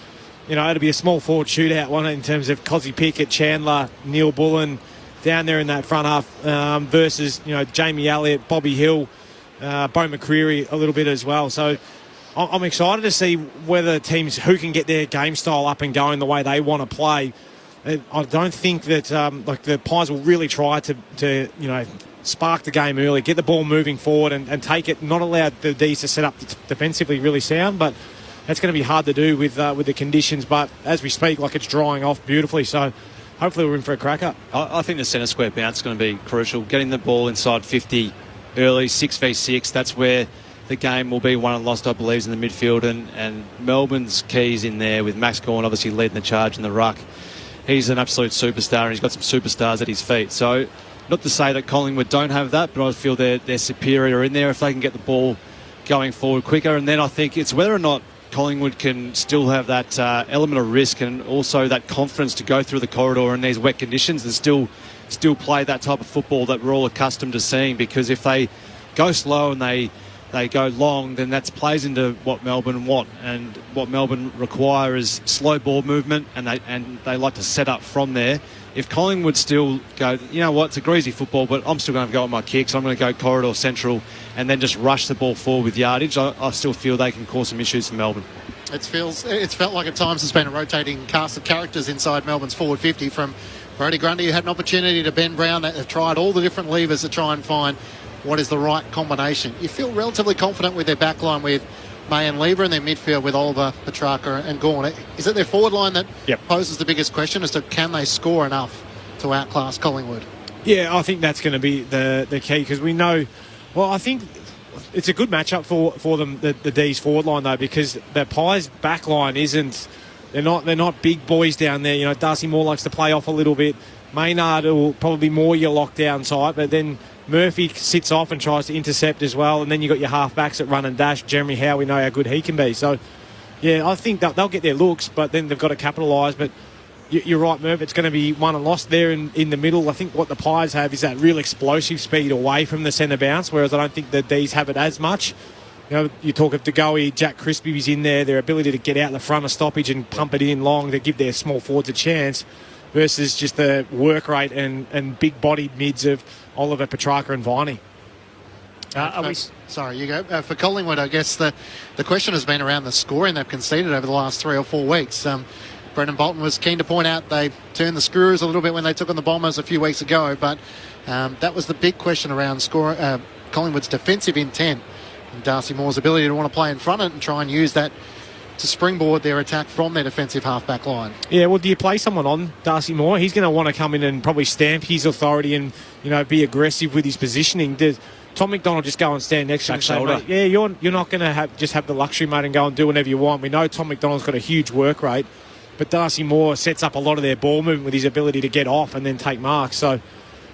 it'll be a small forward shootout one in terms of Cozzy Pickett, Chandler, Neil Bullen down there in that front half versus, Jamie Elliott, Bobby Hill, Bo McCreary a little bit as well. So I'm excited to see whether teams who can get their game style up and going the way they want to play. I don't think that the Pies will really try to spark the game early, get the ball moving forward and take it, not allow the D's to set up defensively really sound, but that's going to be hard to do with the conditions. But as we speak, it's drying off beautifully, so hopefully we're in for a cracker. I think the centre square bounce is going to be crucial. Getting the ball inside 50 early, 6v6, that's where the game will be won and lost, I believe, in the midfield. And Melbourne's keys in there with Max Gawn obviously leading the charge in the ruck. He's an absolute superstar, and he's got some superstars at his feet. So not to say that Collingwood don't have that, but I feel they're superior in there if they can get the ball going forward quicker. And then I think it's whether or not Collingwood can still have that element of risk and also that confidence to go through the corridor in these wet conditions and still play that type of football that we're all accustomed to seeing. Because if they go slow and they go long, then that plays into what Melbourne want, and what Melbourne require is slow ball movement, and they like to set up from there. If Collingwood still go, it's a greasy football, but I'm still going to go on my kicks, I'm going to go corridor central and then just rush the ball forward with yardage, I still feel they can cause some issues for Melbourne. It's felt like at times there's been a rotating cast of characters inside Melbourne's forward 50, from Brodie Grundy, you had an opportunity to Ben Brown that have tried all the different levers to try and find what is the right combination. You feel relatively confident with their back line with May and Lever, and their midfield with Oliver, Petrarca and Gawn. Is it their forward line that poses the biggest question as to can they score enough to outclass Collingwood? Yeah, I think that's going to be the key, because we know... Well, I think it's a good matchup for them, the D's forward line, though, because the Pies back line isn't... They're not big boys down there. You know, Darcy Moore likes to play off a little bit. Maynard will probably be more your lockdown side, but then Murphy sits off and tries to intercept as well, and then you've got your half-backs that run and dash. Jeremy Howe, we know how good he can be. So, yeah, I think they'll get their looks, but then they've got to capitalise. But you're right, Murph, it's going to be won and lost there in the middle. I think what the Pies have is that real explosive speed away from the centre bounce, whereas I don't think the D's have it as much. You know, you talk of DeGoey, Jack Crispy's in there, their ability to get out the front of stoppage and pump it in long to give their small forwards a chance, versus just the work rate and big-bodied mids of Oliver, Petrarca and Viney. Sorry, you go. For Collingwood, I guess the question has been around the scoring they've conceded over the last 3 or 4 weeks. Brendan Bolton was keen to point out they turned the screws a little bit when they took on the Bombers a few weeks ago, but that was the big question around Collingwood's defensive intent and Darcy Moore's ability to want to play in front of it and try and use that to springboard their attack from their defensive half-back line. Yeah, well, do you play someone on Darcy Moore? He's going to want to come in and probably stamp his authority and, you know, be aggressive with his positioning. Does Tom McDonald just go and stand next to him and say, mate, yeah, you're not going to have the luxury, mate, and go and do whatever you want. We know Tom McDonald's got a huge work rate, but Darcy Moore sets up a lot of their ball movement with his ability to get off and then take marks. So,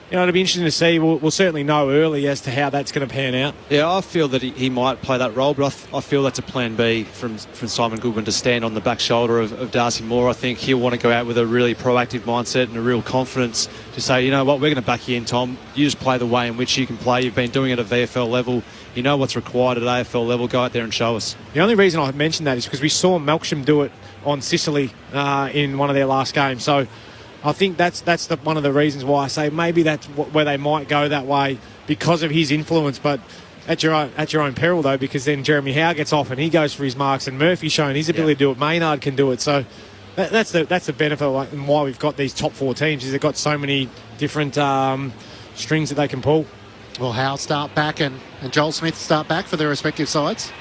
you know, it'll be interesting to see. We'll certainly know early as to how that's going to pan out. Yeah, I feel that he might play that role, but I feel that's a plan B from Simon Goodwin to stand on the back shoulder of Darcy Moore. I think he'll want to go out with a really proactive mindset and a real confidence to say, you know what, we're going to back you in, Tom. You just play the way in which you can play. You've been doing it at VFL level. You know what's required at AFL level. Go out there and show us. The only reason I mentioned that is because we saw Melksham do it on Sicily in one of their last games. So I think that's one of the reasons why I say maybe that's where they might go that way because of his influence, but at your own peril though, because then Jeremy Howe gets off and he goes for his marks, and Murphy's shown his ability to do it. Maynard can do it. So that's the benefit and why we've got these top 4 teams, is they've got so many different strings that they can pull. Will Howe start back and Joel Smith start back for their respective sides?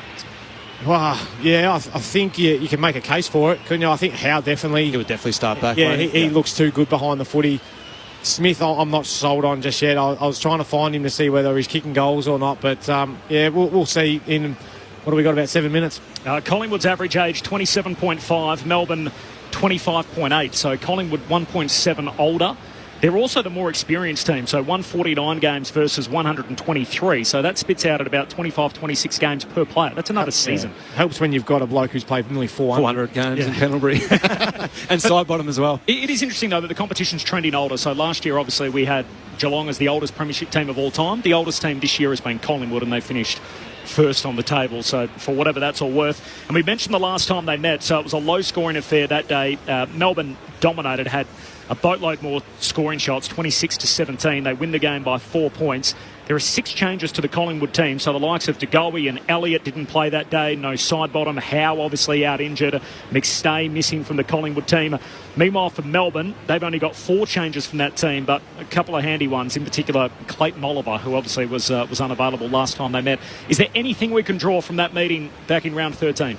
Well, yeah, I think you can make a case for it, couldn't you? I think Howe definitely... He would definitely start back. Yeah, he looks too good behind the footy. Smith, I'm not sold on just yet. I was trying to find him to see whether he's kicking goals or not, but yeah, we'll see in... What have we got, about 7 minutes? Collingwood's average age 27.5, Melbourne 25.8, so Collingwood 1.7 older. They're also the more experienced team, so 149 games versus 123. So that spits out at about 25, 26 games per player. That's another season. Helps when you've got a bloke who's played nearly 400 games in Pendlebury. And side bottom as well. It is interesting, though, that the competition's trending older. So last year, obviously, we had Geelong as the oldest premiership team of all time. The oldest team this year has been Collingwood, and they finished first on the table, so for whatever that's all worth. And we mentioned the last time they met, so it was a low-scoring affair that day. Melbourne dominated, had a boatload more scoring shots, 26-17. They win the game by 4 points. There are 6 changes to the Collingwood team, so the likes of DeGoey and Elliott didn't play that day. No side bottom. Howe obviously out injured. McStay missing from the Collingwood team. Meanwhile, for Melbourne, they've only got 4 changes from that team, but a couple of handy ones, in particular Clayton Oliver, who obviously was unavailable last time they met. Is there anything we can draw from that meeting back in round 13?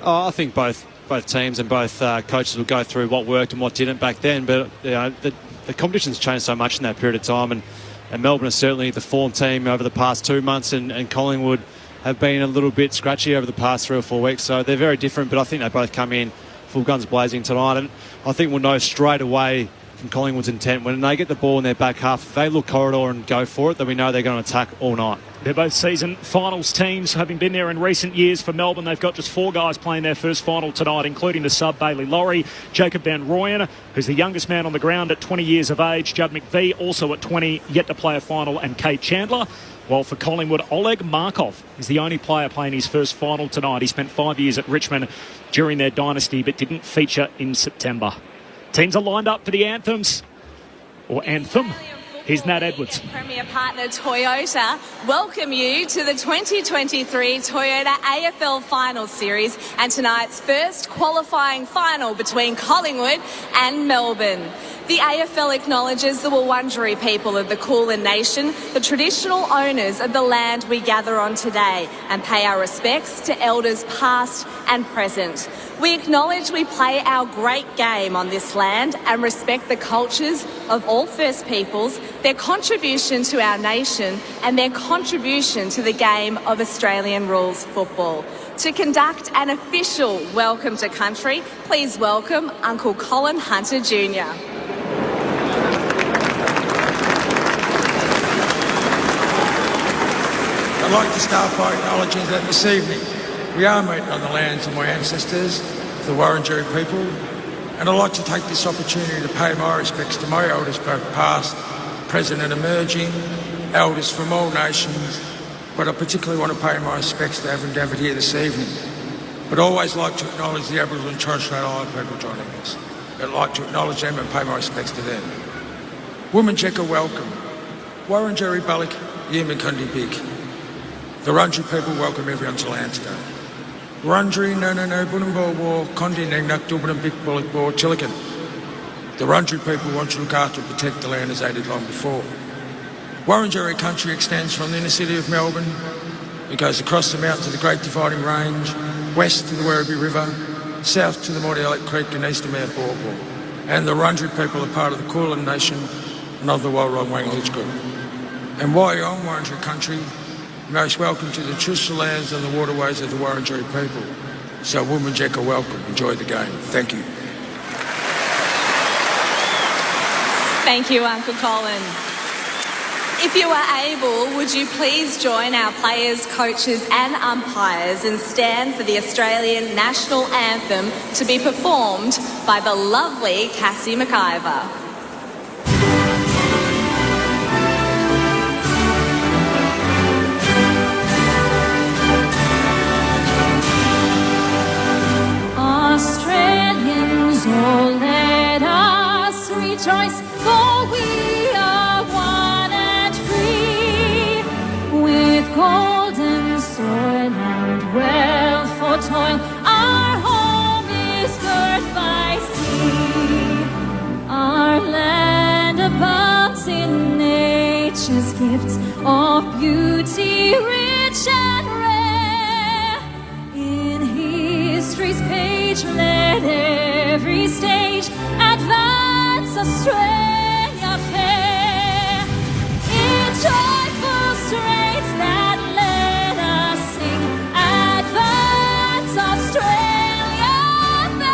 I think both teams and both coaches will go through what worked and what didn't back then, but you know, the competition's changed so much in that period of time, and Melbourne is certainly the form team over the past 2 months, and Collingwood have been a little bit scratchy over the past 3 or 4 weeks, so they're very different, but I think they both come in full guns blazing tonight, and I think we'll know straight away from Collingwood's intent when they get the ball in their back half. If they look corridor and go for it, then we know they're going to attack all night. They're both season finals teams, having been there in recent years. For Melbourne, they've got just 4 guys playing their first final tonight, including the sub Bailey Laurie, Jacob Van Rooyen, who's the youngest man on the ground at 20 years of age, Judd McVie, also at 20, yet to play a final, and Kate Chandler. While for Collingwood, Oleg Markov is the only player playing his first final tonight. He spent 5 years at Richmond during their dynasty, but didn't feature in September. Teams are lined up for the anthems, or anthem. Here's Nat Edwards. Premier partner Toyota welcome you to the 2023 Toyota AFL Finals Series and tonight's first qualifying final between Collingwood and Melbourne. The AFL acknowledges the Wurundjeri people of the Kulin Nation, the traditional owners of the land we gather on today, and pay our respects to elders past and present. We acknowledge we play our great game on this land and respect the cultures of all First Peoples, their contribution to our nation and their contribution to the game of Australian rules football. To conduct an official welcome to country, please welcome Uncle Colin Hunter Jr. I'd like to start by acknowledging that this evening we are meeting on the lands of my ancestors, the Wurundjeri people, and I'd like to take this opportunity to pay my respects to my elders, both past, present and emerging, elders from all nations, but I particularly want to pay my respects to everyone gathered here this evening. But I always like to acknowledge the Aboriginal and Torres Strait Islander people joining us. I'd like to acknowledge them and pay my respects to them. Wominjeka, welcome. Wurundjeri Balak, Yimikundi Big. The Wurundjeri people welcome everyone to land today. Wurundjeri no Bunumbo War, Kondi Ningnak Dubban Big Bullock War, Chilikan. The Wurundjeri people want to look after and protect the land as they did long before. Wurundjeri country extends from the inner city of Melbourne. It goes across the mountains of the Great Dividing Range, west to the Werribee River, south to the Mordialloc Creek and east to Mount Bawbor. And the Wurundjeri people are part of the Kulin Nation and of the Walrong Wanganich group. And while you're on Wurundjeri country, most welcome to the traditional lands and the waterways of the Wurundjeri people. So Wominjeka, welcome. Enjoy the game. Thank you. Thank you, Uncle Colin. If you are able, would you please join our players, coaches and umpires and stand for the Australian National Anthem to be performed by the lovely Cassie McIver. Australians, oh let us rejoice, for we are one and free, with golden soil and wealth for toil. Our home is girt by sea, our land abounds in nature's gifts of beauty rich and rare. In history's page, let every stage advance Australia fair. In joyful strains that let us sing, advance Australia fair.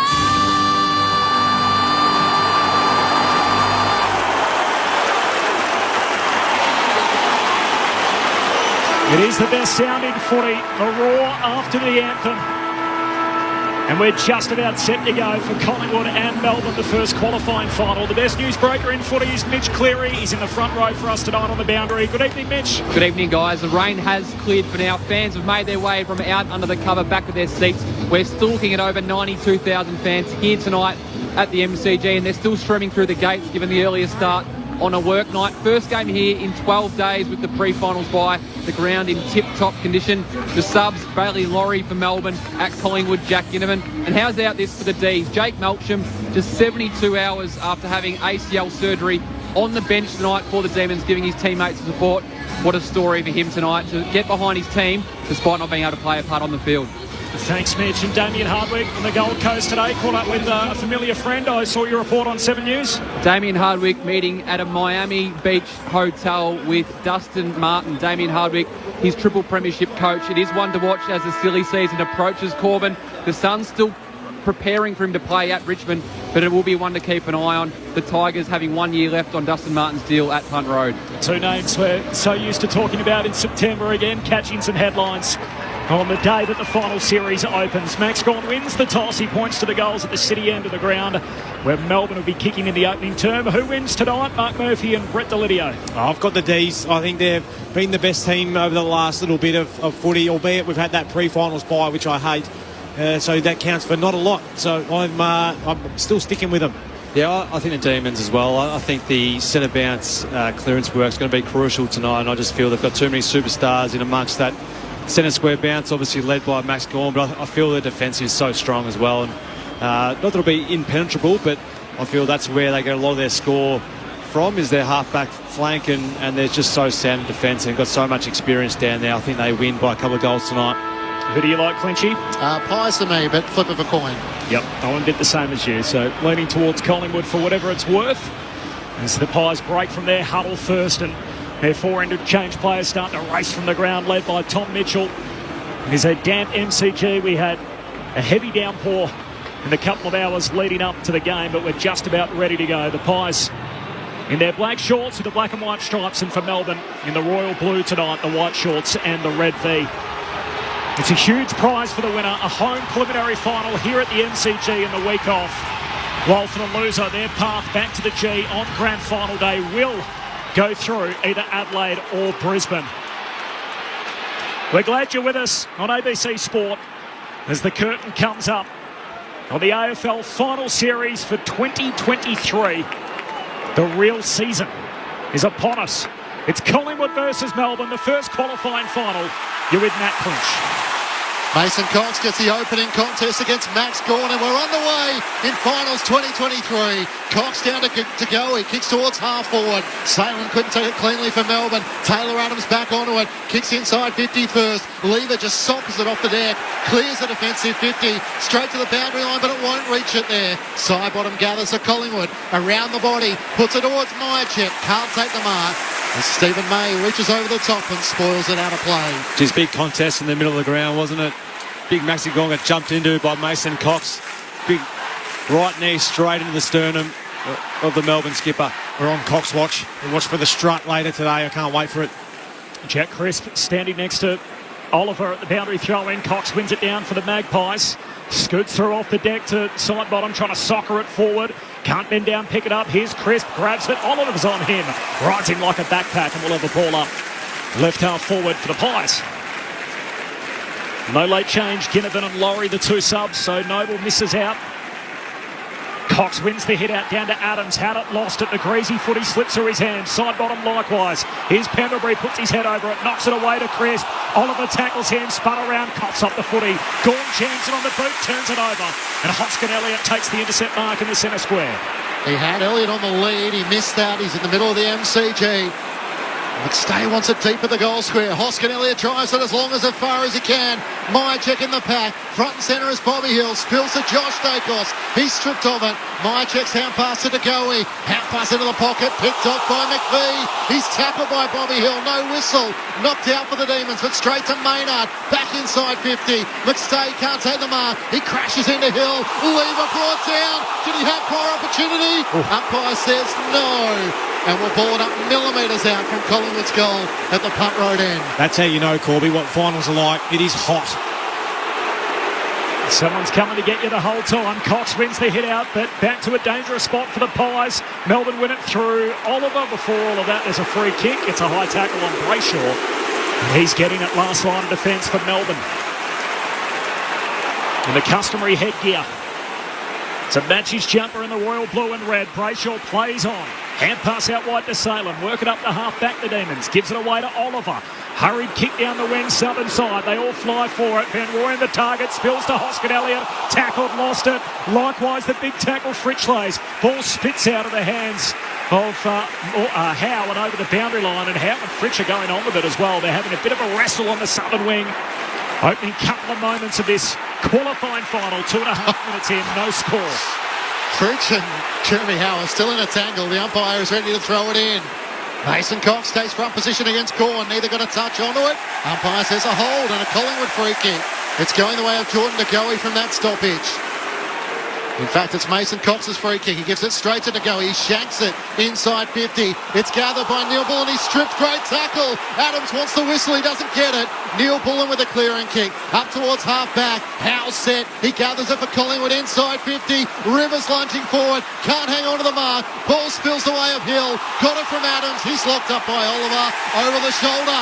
It is the best sounding footy, the roar after the anthem. And we're just about set to go for Collingwood and Melbourne, the first qualifying final. The best newsbreaker in footy is Mitch Cleary. He's in the front row for us tonight on the boundary. Good evening, Mitch. Good evening, guys. The rain has cleared for now. Fans have made their way from out under the cover back to their seats. We're still looking at over 92,000 fans here tonight at the MCG, and they're still streaming through the gates given the earlier start on a work night. First game here in 12 days with the pre-finals bye. The ground in tip-top condition. The subs, Bailey Laurie for Melbourne, at Collingwood, Jack Ginnivan. And how's out this for the D's? Jake Melksham, just 72 hours after having ACL surgery, on the bench tonight for the Demons, giving his teammates support. What a story for him tonight to get behind his team despite not being able to play a part on the field. Thanks, Mitch. And Damien Hardwick on the Gold Coast today. Caught up with a familiar friend. I saw your report on 7 News. Damien Hardwick meeting at a Miami Beach hotel with Dustin Martin. Damien Hardwick, his triple premiership coach. It is one to watch as the silly season approaches, Corbin. The Suns still preparing for him to play at Richmond, but it will be one to keep an eye on. The Tigers having 1 year left on Dustin Martin's deal at Punt Road. Two names we're so used to talking about in September again, catching some headlines on the day that the final series opens. Max Gawn wins the toss. He points to the goals at the city end of the ground where Melbourne will be kicking in the opening term. Who wins tonight? Mark Murphy and Brett Delidio. I've got the D's. I think they've been the best team over the last little bit of footy, albeit we've had that pre-finals bye, which I hate. So that counts for not a lot. So I'm still sticking with them. Yeah, I think the Demons as well. I think the centre bounce clearance work is going to be crucial tonight, and I just feel they've got too many superstars in amongst that centre square bounce, obviously led by Max Gawn, but I feel the defence is so strong as well. And not that it'll be impenetrable, but I feel that's where they get a lot of their score from, is their half-back flank, and they're just so sound in defence and got so much experience down there. I think they win by a couple of goals tonight. Who do you like, Clinchy? Pies to me, but flip of a coin. Yep, I want a bit the same as you. So leaning towards Collingwood for whatever it's worth. As the Pies break from their huddle first, and their 4 interchange players starting to race from the ground, led by Tom Mitchell. It is a damp MCG. We had a heavy downpour in the couple of hours leading up to the game, but we're just about ready to go. The Pies in their black shorts with the black and white stripes, and for Melbourne in the royal blue tonight, the white shorts and the red V. It's a huge prize for the winner, a home preliminary final here at the MCG in the week off. While for the loser, their path back to the G on grand final day will go through either Adelaide or Brisbane. We're glad you're with us on ABC Sport as the curtain comes up on the AFL final series for 2023. The real season is upon us. It's Collingwood versus Melbourne, the first qualifying final. You're with Matt Clinch. Mason Cox gets the opening contest against Max Gawn, and we're on the way in finals 2023. Cox down to go. He kicks towards half forward. Salem couldn't take it cleanly for Melbourne. Taylor Adams back onto it. Kicks inside 50 first. Lever just sops it off the deck. Clears the defensive 50. Straight to the boundary line, but it won't reach it there. Side bottom gathers for Collingwood. Around the body. Puts it towards Myercheck. Can't take the mark. And Stephen May reaches over the top and spoils it out of play. Just big contest in the middle of the ground, wasn't it? Big Maxi Gawn got jumped into by Mason Cox. Big right knee straight into the sternum of the Melbourne skipper. We're on Cox watch. We'll watch for the strut later today. I can't wait for it. Jack Crisp standing next to Oliver at the boundary throw-in. Cox wins it down for the Magpies. Scoots through off the deck to side bottom, trying to soccer it forward. Can't bend down, pick it up. Here's Crisp, grabs it. Oliver's on him. Rides him like a backpack, and we'll have the ball up. Left half forward for the Pies. No late change. Ginnivan and Laurie, the two subs, so Noble misses out. Cox wins the hit out down to Adams. Had it, lost it. The greasy footy slips through his hand. Side bottom likewise. Here's Pendlebury, puts his head over it, knocks it away to Crisp. Oliver tackles him, spun around, coughs up the footy. Gawn jams it on the boot, turns it over. And Hoskin Elliott takes the intercept mark in the centre square. He had Elliott on the lead. He missed that. He's in the middle of the MCG. McStay wants it deep at the goal square. Hoskin Elliott drives it as far as he can. Myercheck in the pack. Front and centre is Bobby Hill. Spills to Josh Dacos. He's stripped of it. Myercheck's hand pass to DeGoey. Hand pass into the pocket. Picked off by McVee. He's tackled by Bobby Hill. No whistle. Knocked out for the Demons, but straight to Maynard. Back inside 50. McStay can't take the mark. He crashes into Hill. Lever brought down. Did he have poor opportunity? Umpire says no. And we'll ball it up millimetres out from Collingwood's goal at the punt road end. That's how you know, Corby, what finals are like. It is hot. Someone's coming to get you the whole time. Cox wins the hit out, but back to a dangerous spot for the Pies. Melbourne win it through Oliver. Before all of that, there's a free kick. It's a high tackle on Brayshaw. He's getting it last line of defence for Melbourne. In the customary headgear. To match his jumper in the royal blue and red. Brayshaw plays on. Hand pass out wide to Salem. Work it up the half back to Demons. Gives it away to Oliver. Hurried kick down the wing, southern side. They all fly for it. Van Rooyen the target. Spills to Hoskin Elliott. Tackled, lost it. Likewise, the big tackle, Fritchlays. Ball spits out of the hands of Howe and over the boundary line. And Howe and Fritch are going on with it as well. They're having a bit of a wrestle on the southern wing. Opening couple of moments of this qualifying final. 2.5 minutes in, no score. Fritch and Jeremy Howe are still in a tangle. The umpire is ready to throw it in. Mason Cox takes front position against Gawn. Neither got a touch onto it. Umpire says a hold and a Collingwood free kick. It's going the way of Jordan DeGoey from that stoppage. In fact, it's Mason Cox's free kick. He gives it straight to DeGoey. He shanks it inside 50. It's gathered by Neil Bullen. He's stripped. Great tackle. Adams wants the whistle. He doesn't get it. Neil Bullen with a clearing kick. Up towards half back. Howe set. He gathers it for Collingwood inside 50. Rivers lunging forward. Can't hang on to the mark. Ball spills the way of Hill. Got it from Adams. He's locked up by Oliver. Over the shoulder.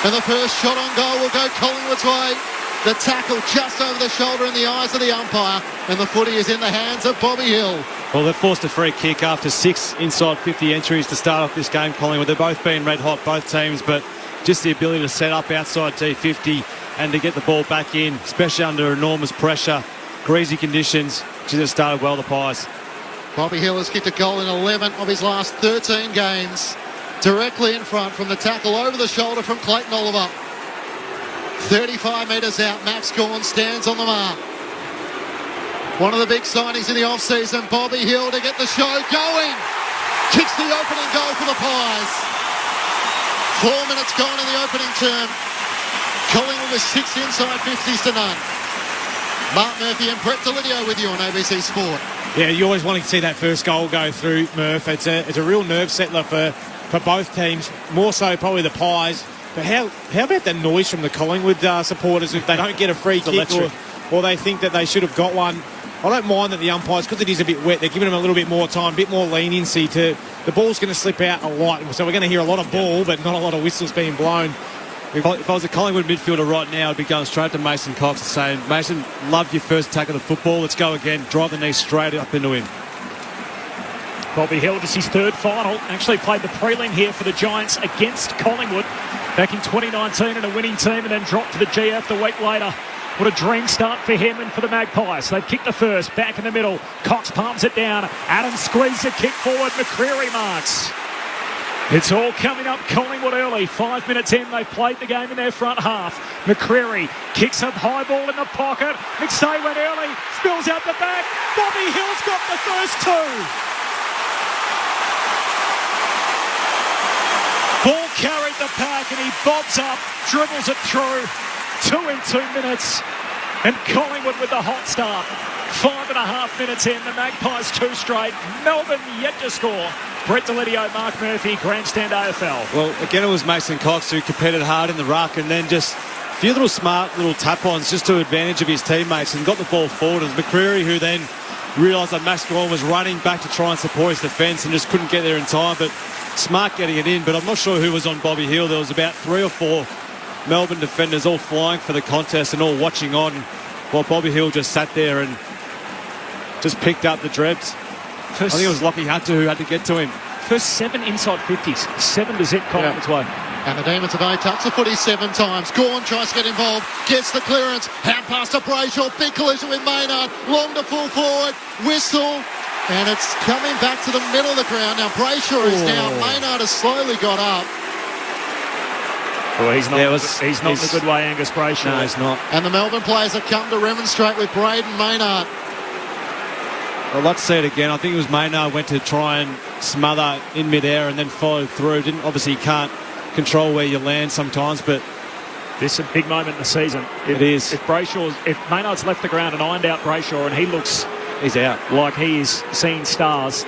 And the first shot on goal will go Collingwood's way. The tackle just over the shoulder in the eyes of the umpire, and the footy is in the hands of Bobby Hill. Well, they've forced a free kick after 6 inside 50 entries to start off this game, Collingwood. They've both been red hot, both teams, but just the ability to set up outside T50 and to get the ball back in, especially under enormous pressure, greasy conditions, just started well, the Pies. Bobby Hill has kicked a goal in 11 of his last 13 games. Directly in front from the tackle over the shoulder from Clayton Oliver. 35 metres out, Max Gawn stands on the mark. One of the big signings in the off-season, Bobby Hill to get the show going. Kicks the opening goal for the Pies. 4 minutes gone in the opening term. Collingwood with 6 inside 50s to none. Mark Murphy and Brett Delidio with you on ABC Sport. Yeah, you always want to see that first goal go through, Murph. It's a real nerve settler for both teams, more so probably the Pies. But how about the noise from the Collingwood supporters if they don't get a free kick or they think that they should have got one? I don't mind that the umpires, because it is a bit wet, they're giving them a little bit more time, a bit more leniency. The ball's going to slip out a lot, so we're going to hear a lot of ball, but not a lot of whistles being blown. If I was a Collingwood midfielder right now, I'd be going straight to Mason Cox and saying, Mason, loved your first attack of the football. Let's go again. Drive the knee straight up into him. Bobby Hill, just his third final. Actually played the prelim here for the Giants against Collingwood back in 2019 in a winning team, and then dropped to the GF the week later. What a dream start for him and for the Magpies. They've kicked the first, back in the middle. Cox palms it down. Adams squeezes a kick forward. McCreary marks. It's all coming up Collingwood early. 5 minutes in, they've played the game in their front half. McCreary kicks a high ball in the pocket. McStay went early, spills out the back. Bobby Hill's got the first two. Ball carried the pack and he bobs up, dribbles it through. 2 in 2 minutes. And Collingwood with the hot start. 5.5 minutes in, the Magpies 2 straight. Melbourne yet to score. Brett Delidio, Mark Murphy, Grandstand AFL. Well, again, it was Mason Cox who competed hard in the ruck and then just a few little smart little tap-ons just to advantage of his teammates and got the ball forward. It was McCreary who then realised that Max Gawn was running back to try and support his defence and just couldn't get there in time. But smart getting it in. But I'm not sure who was on Bobby Hill. There was about 3 or 4 Melbourne defenders all flying for the contest and all watching on while Bobby Hill just sat there and just picked up the drebs. I think it was Lockie Hunter who had to get to him. First 7 inside 50s, 7 to zip Collingwood's way. And the Demons today touch the footy 7 times. Gawn tries to get involved, gets the clearance, hand pass to Brayshaw, big collision with Maynard, long to full forward, whistle, and it's coming back to the middle of the ground. Now Brayshaw is down, Maynard has slowly got up. Well, he's not in a good way, Angus Brayshaw. No, he's not. And the Melbourne players have come to remonstrate with Braden Maynard. I'd like to see it again. I think it was Maynard went to try and smother in midair and then followed through. Obviously, you can't control where you land sometimes, but this is a big moment in the season. It is. If Maynard's left the ground and ironed out Brayshaw and he's out like he's seen stars,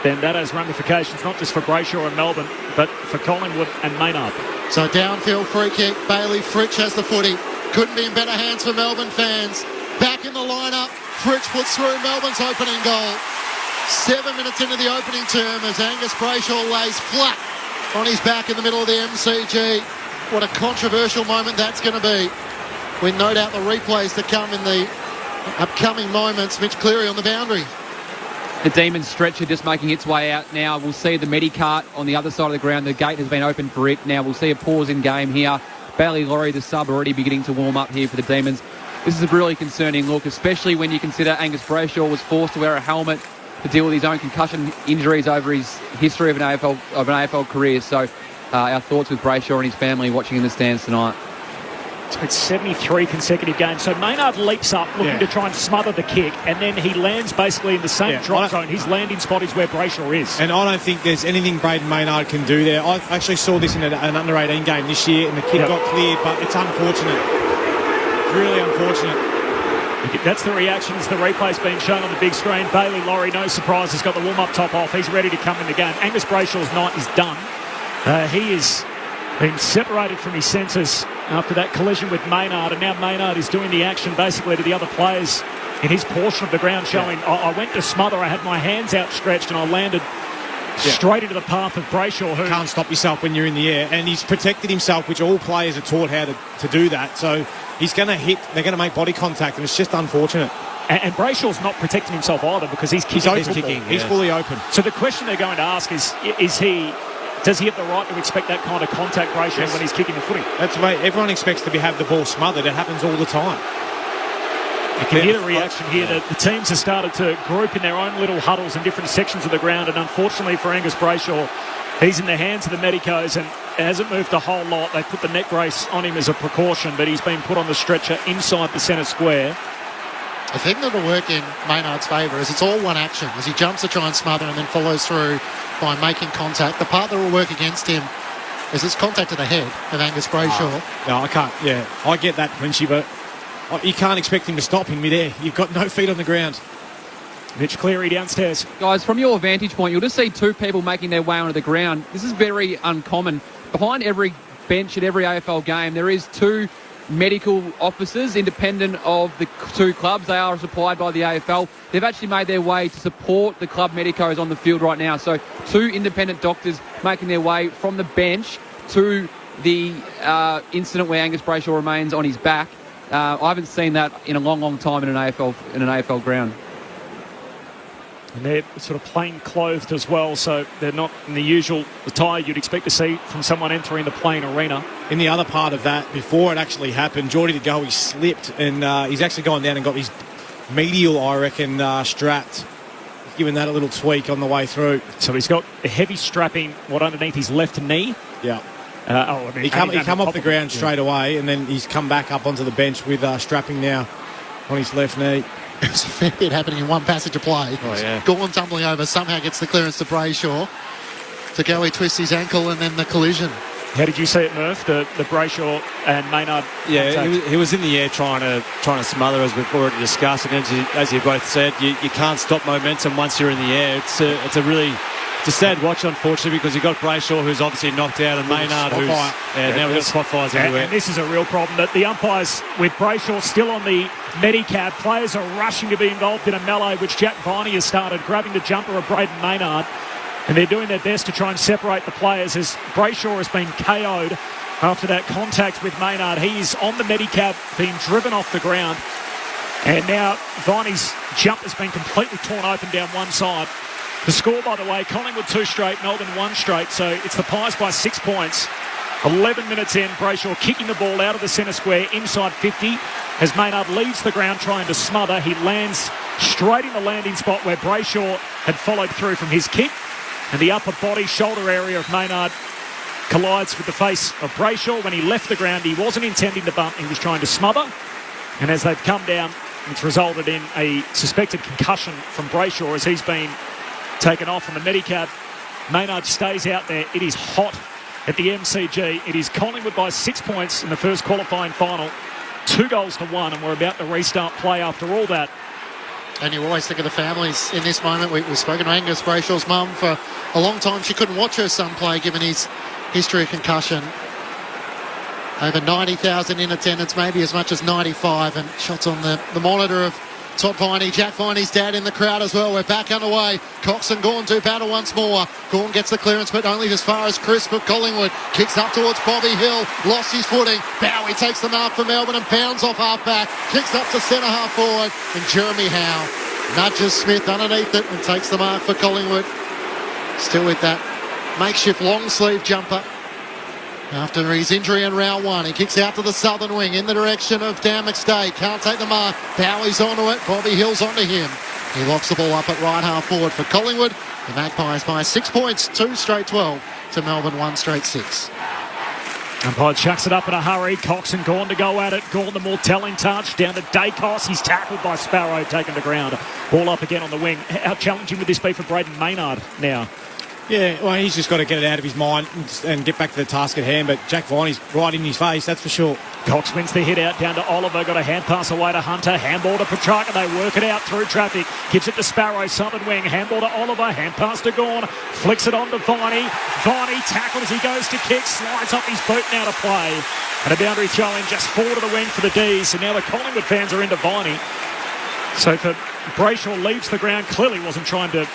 then that has ramifications not just for Brayshaw and Melbourne, but for Collingwood and Maynard. So downfield free kick. Bailey Fritsch has the footy. Couldn't be in better hands for Melbourne fans. Back in the lineup. Fritsch puts through Melbourne's opening goal. 7 minutes into the opening term as Angus Brayshaw lays flat on his back in the middle of the MCG. What a controversial moment that's going to be. With no doubt the replays to come in the upcoming moments. Mitch Cleary on the boundary. The Demons stretcher just making its way out now. We'll see the Medicart on the other side of the ground. The gate has been opened for it. Now we'll see a pause in game here. Bailey Laurie, the sub, already beginning to warm up here for the Demons. This is a really concerning look, especially when you consider Angus Brayshaw was forced to wear a helmet to deal with his own concussion injuries over his history of an AFL career. So our thoughts with Brayshaw and his family watching in the stands tonight. It's 73 consecutive games. So Maynard leaps up looking to try and smother the kick, and then he lands basically in the same drop zone. His landing spot is where Brayshaw is. And I don't think there's anything Braden Maynard can do there. I actually saw this in an under-18 game this year, and the kid got cleared, but it's unfortunate. Really unfortunate. That's the reactions. The replay's been shown on the big screen. Bailey Laurie, no surprise, has got the warm-up top off. He's ready to come in the game. Angus Brayshaw's night is done. He is been separated from his senses after that collision with Maynard, and now Maynard is doing the action basically to the other players in his portion of the ground, showing I went to smother, I had my hands outstretched and I landed straight into the path of Brayshaw, who can't stop yourself when you're in the air, and he's protected himself, which all players are taught how to do that. So he's going to hit, they're going to make body contact, and it's just unfortunate. And Brayshaw's not protecting himself either because he's kicking. He's open kicking. He's fully open. So the question they're going to ask is does he have the right to expect that kind of contact, Brayshaw, when he's kicking the footy? That's right. Everyone expects to have the ball smothered. It happens all the time. You can hear the reaction here. The teams have started to group in their own little huddles in different sections of the ground, and unfortunately for Angus Brayshaw, he's in the hands of the medicos and hasn't moved a whole lot. They put the neck brace on him as a precaution, but he's been put on the stretcher inside the centre square. The thing that will work in Maynard's favour is it's all one action as he jumps to try and smother and then follows through by making contact. The part that will work against him is it's contact to the head of Angus Brayshaw. No, I can't. Yeah, I get that, Clinchy, but you can't expect him to stop in midair. You've got no feet on the ground. Mitch Cleary downstairs. Guys, from your vantage point, you'll just see two people making their way onto the ground. This is very uncommon. Behind every bench at every AFL game, there is two medical officers independent of the two clubs. They are supplied by the AFL. They've actually made their way to support the club medicos on the field right now. So two independent doctors making their way from the bench to the incident where Angus Brayshaw remains on his back. I haven't seen that in a long, long time in an AFL ground. And they're sort of plain clothed as well, so they're not in the usual attire you'd expect to see from someone entering the playing arena. In the other part of that, before it actually happened, Geordie De Goey slipped and he's actually gone down and got his medial, I reckon, strapped. Giving that a little tweak on the way through. So he's got a heavy strapping, underneath his left knee? Yeah. He come off the ground straight away, and then he's come back up onto the bench with strapping now on his left knee. There's a fair bit happening in one passage of play. Oh, yeah. Gorn tumbling over, somehow gets the clearance to Brayshaw. De Goey twists his ankle and then the collision. How did you see it, Murph, the Brayshaw and Maynard? Yeah, he was in the air trying to smother, as we've already discussed. And as you both said, you can't stop momentum once you're in the air. It's a sad watch, unfortunately, because you've got Brayshaw, who's obviously knocked out, and Maynard, who's... now we've got spot fires everywhere. And this is a real problem, that the umpires, with Brayshaw still on the Medicab, players are rushing to be involved in a melee, which Jack Viney has started, grabbing the jumper of Braden Maynard. And they're doing their best to try and separate the players as Brayshaw has been KO'd after that contact with Maynard. He's on the Medicab, being driven off the ground. And now Viney's jump has been completely torn open down one side. The score, by the way, Collingwood 2 straight, Melbourne 1 straight. So it's the Pies by 6 points. 11 minutes in, Brayshaw kicking the ball out of the centre square inside 50. As Maynard leaves the ground trying to smother, he lands straight in the landing spot where Brayshaw had followed through from his kick. And the upper body, shoulder area of Maynard collides with the face of Brayshaw. When he left the ground, he wasn't intending to bump, he was trying to smother. And as they've come down, it's resulted in a suspected concussion from Brayshaw as he's been taken off on the Medicab. Maynard stays out there. It is hot at the MCG. It is Collingwood by 6 points in the first qualifying final. 2-1, and we're about to restart play after all that. And you always think of the families in this moment. We've spoken to Angus Brayshaw's mum for a long time. She couldn't watch her son play given his history of concussion. Over 90,000 in attendance, maybe as much as 95. And shots on the monitor of Todd Viney. Jack Viney's dad in the crowd as well. We're back underway. Cox and Gawn do battle once more. Gawn gets the clearance, but only as far as Crisp of Collingwood. Kicks up towards Bobby Hill. Lost his footing. Bowie takes the mark for Melbourne and pounds off half-back. Kicks up to centre-half forward. And Jeremy Howe nudges Smith underneath it and takes the mark for Collingwood. Still with that makeshift long-sleeve jumper. After his injury in round one, he kicks out to the southern wing in the direction of Dan McStay. Can't take the mark. Bowie's onto it. Bobby Hill's onto him. He locks the ball up at right half forward for Collingwood. The Magpies by 6 points, 2 straight 12 to Melbourne 1 straight 6. Umpire chucks it up in a hurry. Cox and Gawn to go at it. Gawn the more telling touch. Down to Dacos. He's tackled by Sparrow, taken to ground. Ball up again on the wing. How challenging would this be for Braden Maynard now? Yeah, well, he's just got to get it out of his mind and get back to the task at hand. But Jack Viney's right in his face, that's for sure. Cox wins the hit out down to Oliver. Got a hand pass away to Hunter. Handball to Petrarca. They work it out through traffic. Gives it to Sparrow, southern wing. Handball to Oliver. Hand pass to Gawn. Flicks it on to Viney. Viney tackled as he goes to kick. Slides up his boot now to play. And a boundary throw in just forward to the wing for the D's. And now the Collingwood fans are into Viney. So for Brayshaw leaves the ground. Clearly wasn't trying to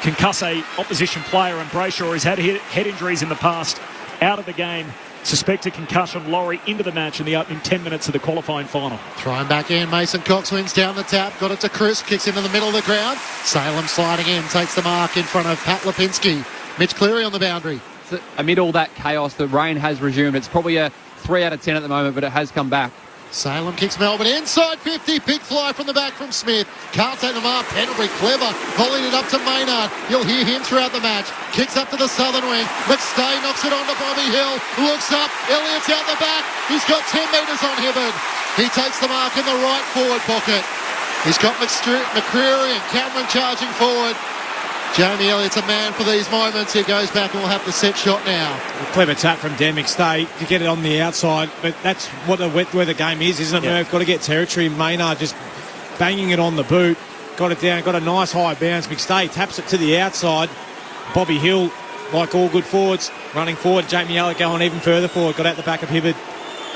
concuss a opposition player, and Brayshaw has had head injuries in the past. Out of the game, suspected concussion. Laurie into the match in the opening 10 minutes of the qualifying final. Thrown back in, Mason Cox wins down the tap, got it to Chris, kicks into the middle of the ground. Salem sliding in, takes the mark in front of Pat Lipinski. Mitch Cleary on the boundary. So amid all that chaos, the rain has resumed. It's probably a 3 out of 10 at the moment, but it has come back. Salem kicks Melbourne inside 50. Big fly from the back from Smith. Can't take them up. Pendlebury clever. Volleyed it up to Maynard. You'll hear him throughout the match. Kicks up to the southern wing. McStay knocks it on to Bobby Hill. Looks up. Elliott's out the back. He's got 10 metres on Hibbard. He takes the mark in the right forward pocket. He's got McCreary and Cameron charging forward. Jamie Elliott's a man for these moments. He goes back and will have the set shot now. A clever tap from Dan McStay to get it on the outside, but that's what where the game is, isn't it, Murph? Got to get territory. Maynard just banging it on the boot. Got it down, got a nice high bounce. McStay taps it to the outside. Bobby Hill, like all good forwards, running forward. Jamie Elliott going even further forward. Got out the back of Hibbard.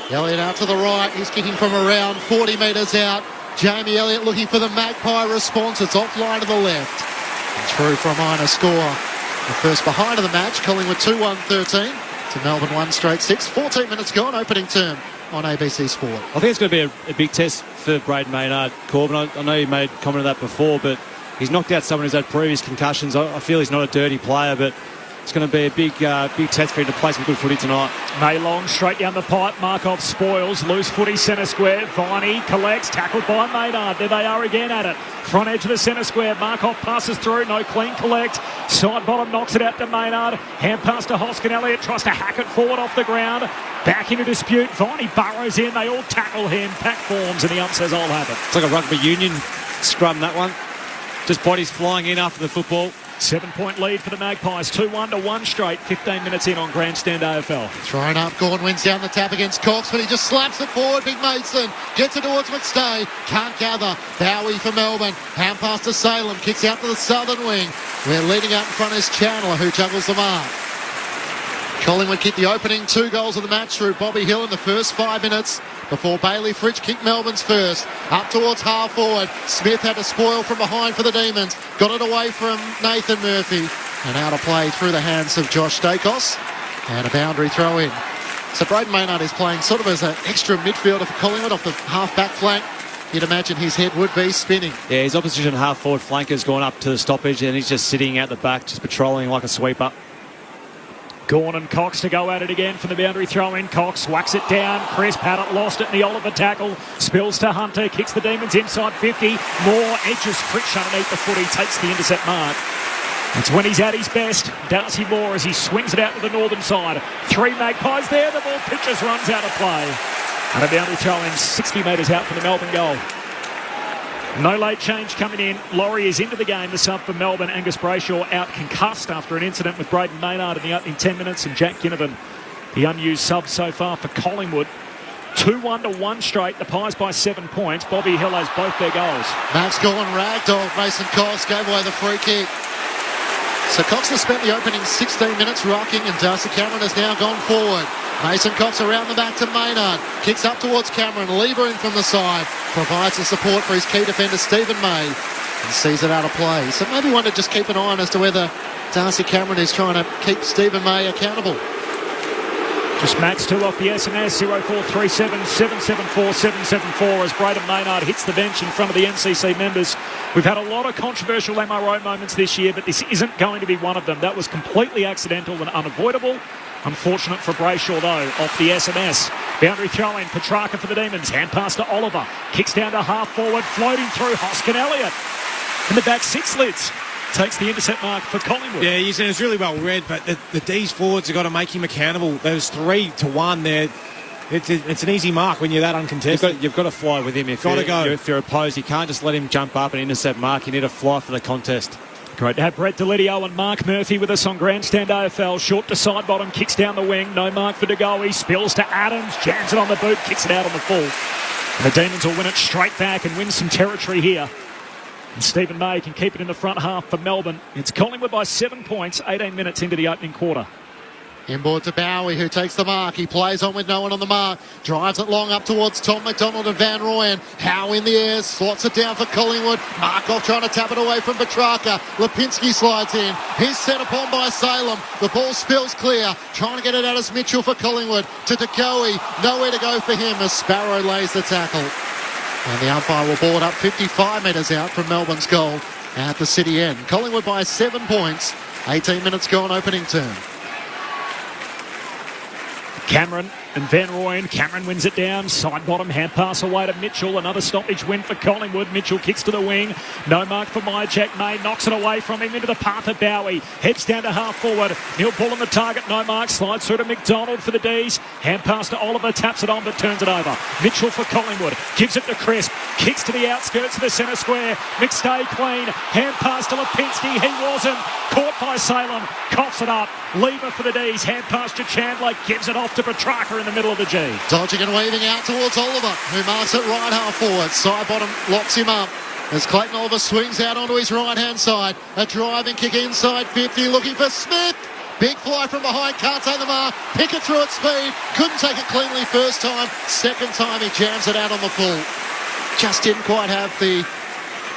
Elliott out to the right. He's kicking from around 40 metres out. Jamie Elliott looking for the Magpie response. It's offline to the left. And through for a minor score. The first behind of the match. Collingwood 2-1-13 to Melbourne 1 straight 6. 14 minutes gone. Opening term on ABC Sport. I think it's going to be a big test for Braden Maynard, Corbin. I know you made comment of that before, but he's knocked out someone who's had previous concussions. I feel he's not a dirty player, but it's going to be a big test for him to play some good footy tonight. Maylong straight down the pipe. Markov spoils. Loose footy centre square. Viney collects. Tackled by Maynard. There they are again at it. Front edge of the centre square. Markov passes through. No clean collect. Side bottom knocks it out to Maynard. Hand pass to Hoskin. Elliott tries to hack it forward off the ground. Back into dispute. Viney burrows in. They all tackle him. Pack forms and the ump says I'll have it. It's like a rugby union scrum, that one. Just bodies flying in after the football. 7-point lead for the Magpies. 2-1 to 1 straight. 15 minutes in on Grandstand AFL. Thrown up. Gordon wins down the tap against Cox, but he just slaps it forward. Big Mason gets it towards McStay. Can't gather. Bowie for Melbourne. Hand pass to Salem. Kicks out to the southern wing. We're leading out in front is Chandler, who juggles the mark. Collingwood kicked the opening 2 goals of the match through Bobby Hill in the first 5 minutes before Bailey Fritsch kicked Melbourne's first. Up towards half forward. Smith had to spoil from behind for the Demons. Got it away from Nathan Murphy. And out of play through the hands of Josh Stakos. And a boundary throw in. So Braden Maynard is playing sort of as an extra midfielder for Collingwood off the half-back flank. You'd imagine his head would be spinning. Yeah, his opposition half-forward flanker's gone up to the stoppage and he's just sitting out the back, just patrolling like a sweeper. Gorn and Cox to go at it again from the boundary throw in. Cox whacks it down. Chris Paddock lost it in the Oliver tackle. Spills to Hunter. Kicks the Demons inside 50. Moore edges Fritsch underneath the footy. Takes the intercept mark. It's when he's at his best. Darcy Moore as he swings it out to the northern side. 3 Magpies there. The ball pitches, runs out of play. And a boundary throw in 60 metres out from the Melbourne goal. No late change coming in. Laurie is into the game, the sub for Melbourne. Angus Brayshaw out concussed after an incident with Braden Maynard in the opening 10 minutes, and Jack Ginnivan, the unused sub so far for Collingwood. 2-1 to 1 straight. The Pies by 7 points. Bobby Hill has both their goals. Max Gorn ragdolled Mason Cox, gave away the free kick. So Cox has spent the opening 16 minutes rocking, and Darcy Cameron has now gone forward. Mason Cox around the back to Maynard. Kicks up towards Cameron. Lever in from the side. Provides the support for his key defender, Stephen May. And sees it out of play. So maybe one to just keep an eye on as to whether Darcy Cameron is trying to keep Stephen May accountable. Just Max 2 off the SMS, 0437 774 774 as Braden Maynard hits the bench in front of the NCC members. We've had a lot of controversial MRO moments this year, but this isn't going to be one of them. That was completely accidental and unavoidable. Unfortunate for Brayshaw, though, off the SMS. Boundary throw-in, Petrarca for the Demons. Hand pass to Oliver. Kicks down to half-forward, floating through Hoskin Elliott. And the back 6 lids takes the intercept mark for Collingwood. Yeah, it was really well read, but the D's forwards have got to make him accountable. There was 3 to 1 there. It's an easy mark when you're that uncontested. You've got to fly with him. If you're opposed, you can't just let him jump up and intercept mark. You need to fly for the contest. Great to have Brett Delidio and Mark Murphy with us on Grandstand AFL. Short to side bottom, kicks down the wing. No mark for De Goey. Spills to Adams. Jams it on the boot. Kicks it out on the full. And the Demons will win it straight back and win some territory here. And Stephen May can keep it in the front half for Melbourne. It's Collingwood by 7 points, 18 minutes into the opening quarter. Inboard to Bowie, who takes the mark. He plays on with no one on the mark. Drives it long up towards Tom McDonald and Van Rooyen. Howe in the air, slots it down for Collingwood. Markov trying to tap it away from Petrarca. Lipinski slides in. He's set upon by Salem. The ball spills clear. Trying to get it out as Mitchell for Collingwood. To De Goey. Nowhere to go for him as Sparrow lays the tackle. And the umpire will board up 55 metres out from Melbourne's goal at the city end. Collingwood by 7 points. 18 minutes gone, opening term. Cameron and Van Rooyen. Cameron wins it down. Side bottom, hand pass away to Mitchell. Another stoppage win for Collingwood. Mitchell kicks to the wing. No mark for Myerjack. May knocks it away from him into the path of Bowie. Heads down to half forward. Neil Bull on the target. No mark. Slides through to McDonald for the D's. Hand pass to Oliver. Taps it on but turns it over. Mitchell for Collingwood. Gives it to Crisp. Kicks to the outskirts of the centre square. McStay clean. Hand pass to Lipinski. He wasn't. Caught by Salem. Coughs it up. Lever for the D's. Hand pass to Chandler. Gives it off to Petrarca in the middle of the G. Dodging and weaving out towards Oliver, who marks it right half forward. Side bottom locks him up as Clayton Oliver swings out onto his right-hand side. A driving kick inside 50, looking for Smith. Big fly from behind, can't take the mark. Pickett through at speed, couldn't take it cleanly first time. Second time he jams it out on the full. Just didn't quite have the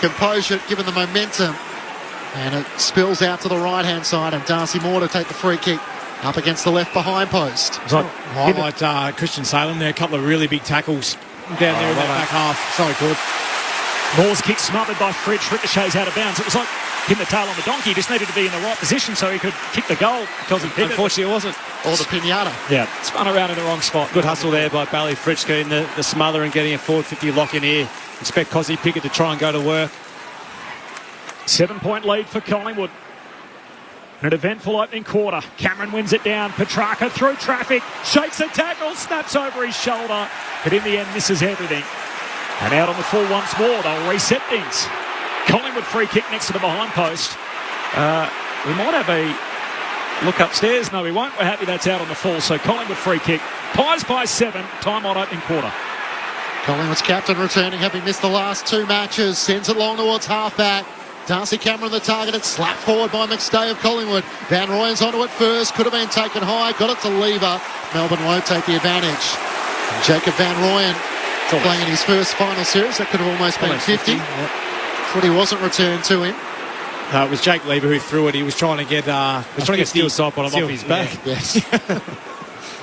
composure given the momentum. And it spills out to the right-hand side, and Darcy Moore to take the free kick up against the left behind post. Highlight Christian Salem there, a couple of really big tackles down there in that back half. So good. Moore's kick smothered by Fridge, ricochets out of bounds. It was like hitting the tail on the donkey. He just needed to be in the right position so he could kick the goal because he picked Unfortunately, it wasn't. Or the pinata. Yeah. Spun around in the wrong spot. Good hustle there by Bally Fritschke in the smother and getting a forward 50 lock in here. Expect Cozzy Pickett to try and go to work. 7-point lead for Collingwood. An eventful opening quarter. Cameron wins it down. Petrarca through traffic. Shakes a tackle. Snaps over his shoulder. But in the end, misses everything. And out on the full once more. They'll reset things. Collingwood free kick next to the behind post. We might have a look upstairs. No, we won't. We're happy that's out on the full. So Collingwood free kick. Pies by 7. Time on opening quarter. Collingwood's captain returning, having missed the last 2 matches. Sends it long towards half-back. Darcy Cameron the target, it's slapped forward by McStay of Collingwood. Van Rooyen's onto it first, could have been taken high, got it to Lever. Melbourne won't take the advantage. And Jacob Van Rooyen playing in his first final series, that could have almost been 50. Footy wasn't returned to him. It was Jake Lever who threw it. He was trying to get steel side bottom off his back. Yeah. Yes.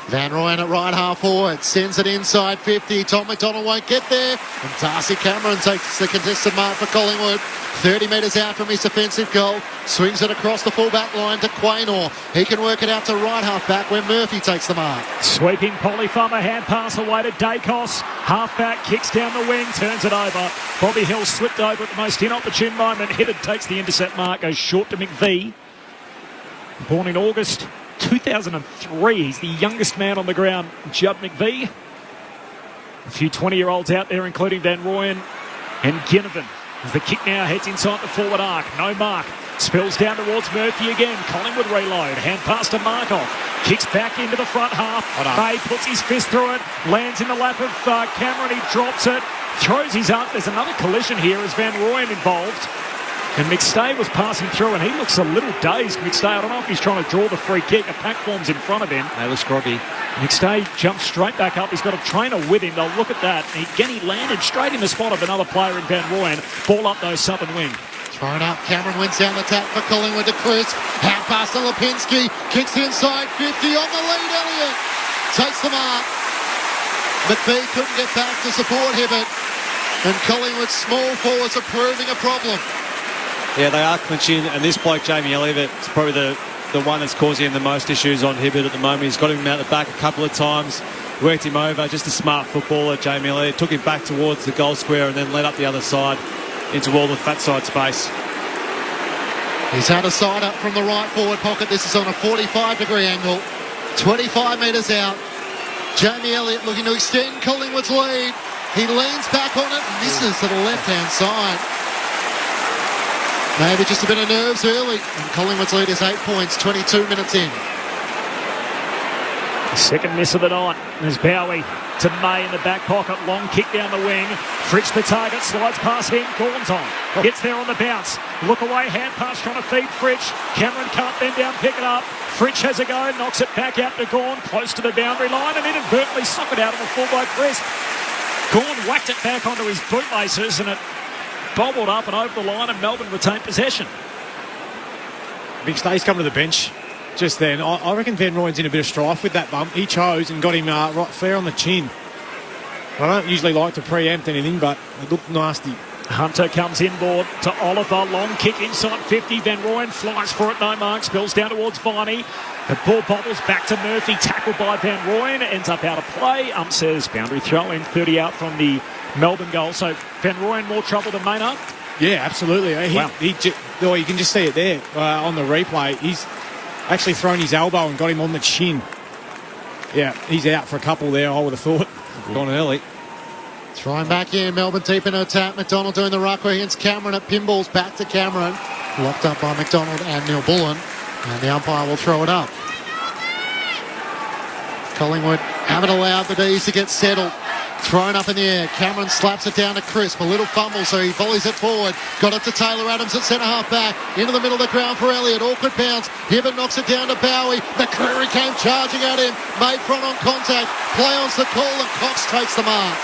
Van Rooyen at right half forward, sends it inside 50. Tom McDonald won't get there, and Darcy Cameron takes the contested mark for Collingwood. 30 metres out from his defensive goal, swings it across the full-back line to Quaynor. He can work it out to right half-back where Murphy takes the mark. Sweeping Polyfarmer, hand pass away to Dacos. Half-back, kicks down the wing, turns it over. Bobby Hill slipped over at the most inopportune moment. Hibberd takes the intercept mark, goes short to McVie. Born in August 2003, he's the youngest man on the ground, Judd McVie. A few 20-year-olds out there, including Van Rooyen and Ginnivan. As the kick now heads inside the forward arc. No mark. Spills down towards Murphy again. Collingwood reload. Hand pass to Markov. Kicks back into the front half. May puts his fist through it. Lands in the lap of Cameron. He drops it. Throws his up. There's another collision here as Van Rooyen involved. And McStay was passing through and he looks a little dazed, McStay. I don't know if he's trying to draw the free kick. A pack form's in front of him. He looks groggy. McStay jumps straight back up. He's got a trainer with him. They'll look at that. Again, he landed straight in the spot of another player in Van Rooyen. Ball up those southern wing. Thrown up. Cameron wins down the tap for Collingwood to Chris. Hand pass to Lipinski. Kicks inside 50 on the lead. Elliott takes the mark. McVie couldn't get back to support Hibbert. And Collingwood's small forwards are proving a problem. Yeah, they are clinching, and this bloke, Jamie Elliott, is probably the one that's causing him the most issues on Hibbert at the moment. He's got him out the back a couple of times, worked him over. Just a smart footballer, Jamie Elliott. Took him back towards the goal square and then led up the other side into all the fat side space. He's had a side up from the right forward pocket. This is on a 45-degree angle. 25 metres out. Jamie Elliott looking to extend Collingwood's lead. He leans back on it, misses to the left-hand side. Maybe just a bit of nerves early. And Collingwood's lead is 8 points, 22 minutes in. Second miss of the night. There's Bowie to May in the back pocket. Long kick down the wing. Fritsch the target, slides past him. Gawn's on. Gets there on the bounce. Look away, hand pass trying to feed Fritsch. Cameron can't bend down, pick it up. Fritsch has a go, knocks it back out to Gawn, close to the boundary line, and inadvertently suck it out on the full by Crisp. Gawn whacked it back onto his bootlaces, and it bobbled up and over the line, and Melbourne retained possession. Big Stay's come to the bench just then. I reckon Van Rooyen's in a bit of strife with that bump. He chose and got him right fair on the chin. I don't usually like to preempt anything, but it looked nasty. Hunter comes inboard to Oliver. Long kick inside 50. Van Rooyen flies for it. No mark. Spills down towards Viney. The ball bobbles back to Murphy, tackled by Van Rooyen, ends up out of play. Says boundary throw in, 30 out from the Melbourne goal. So Van Rooyen more trouble than Maynard? Yeah, absolutely. Wow. You can just see it there on the replay. He's actually thrown his elbow and got him on the chin. Yeah, he's out for a couple there, I would have thought. Gone early. Throwing back in, Melbourne deep in attack. McDonald doing the ruck against Cameron at pinballs, back to Cameron. Locked up by McDonald and Neil Bullen. And the umpire will throw it up. Collingwood haven't allowed the D's to get settled. Thrown up in the air. Cameron slaps it down to Crisp. A little fumble, so he volleys it forward. Got it to Taylor Adams at centre-half back. Into the middle of the ground for Elliott. Awkward bounce. Hibbert knocks it down to Bowie. McCreary came charging at him. Made front on contact. Play on's the call, and Cox takes the mark.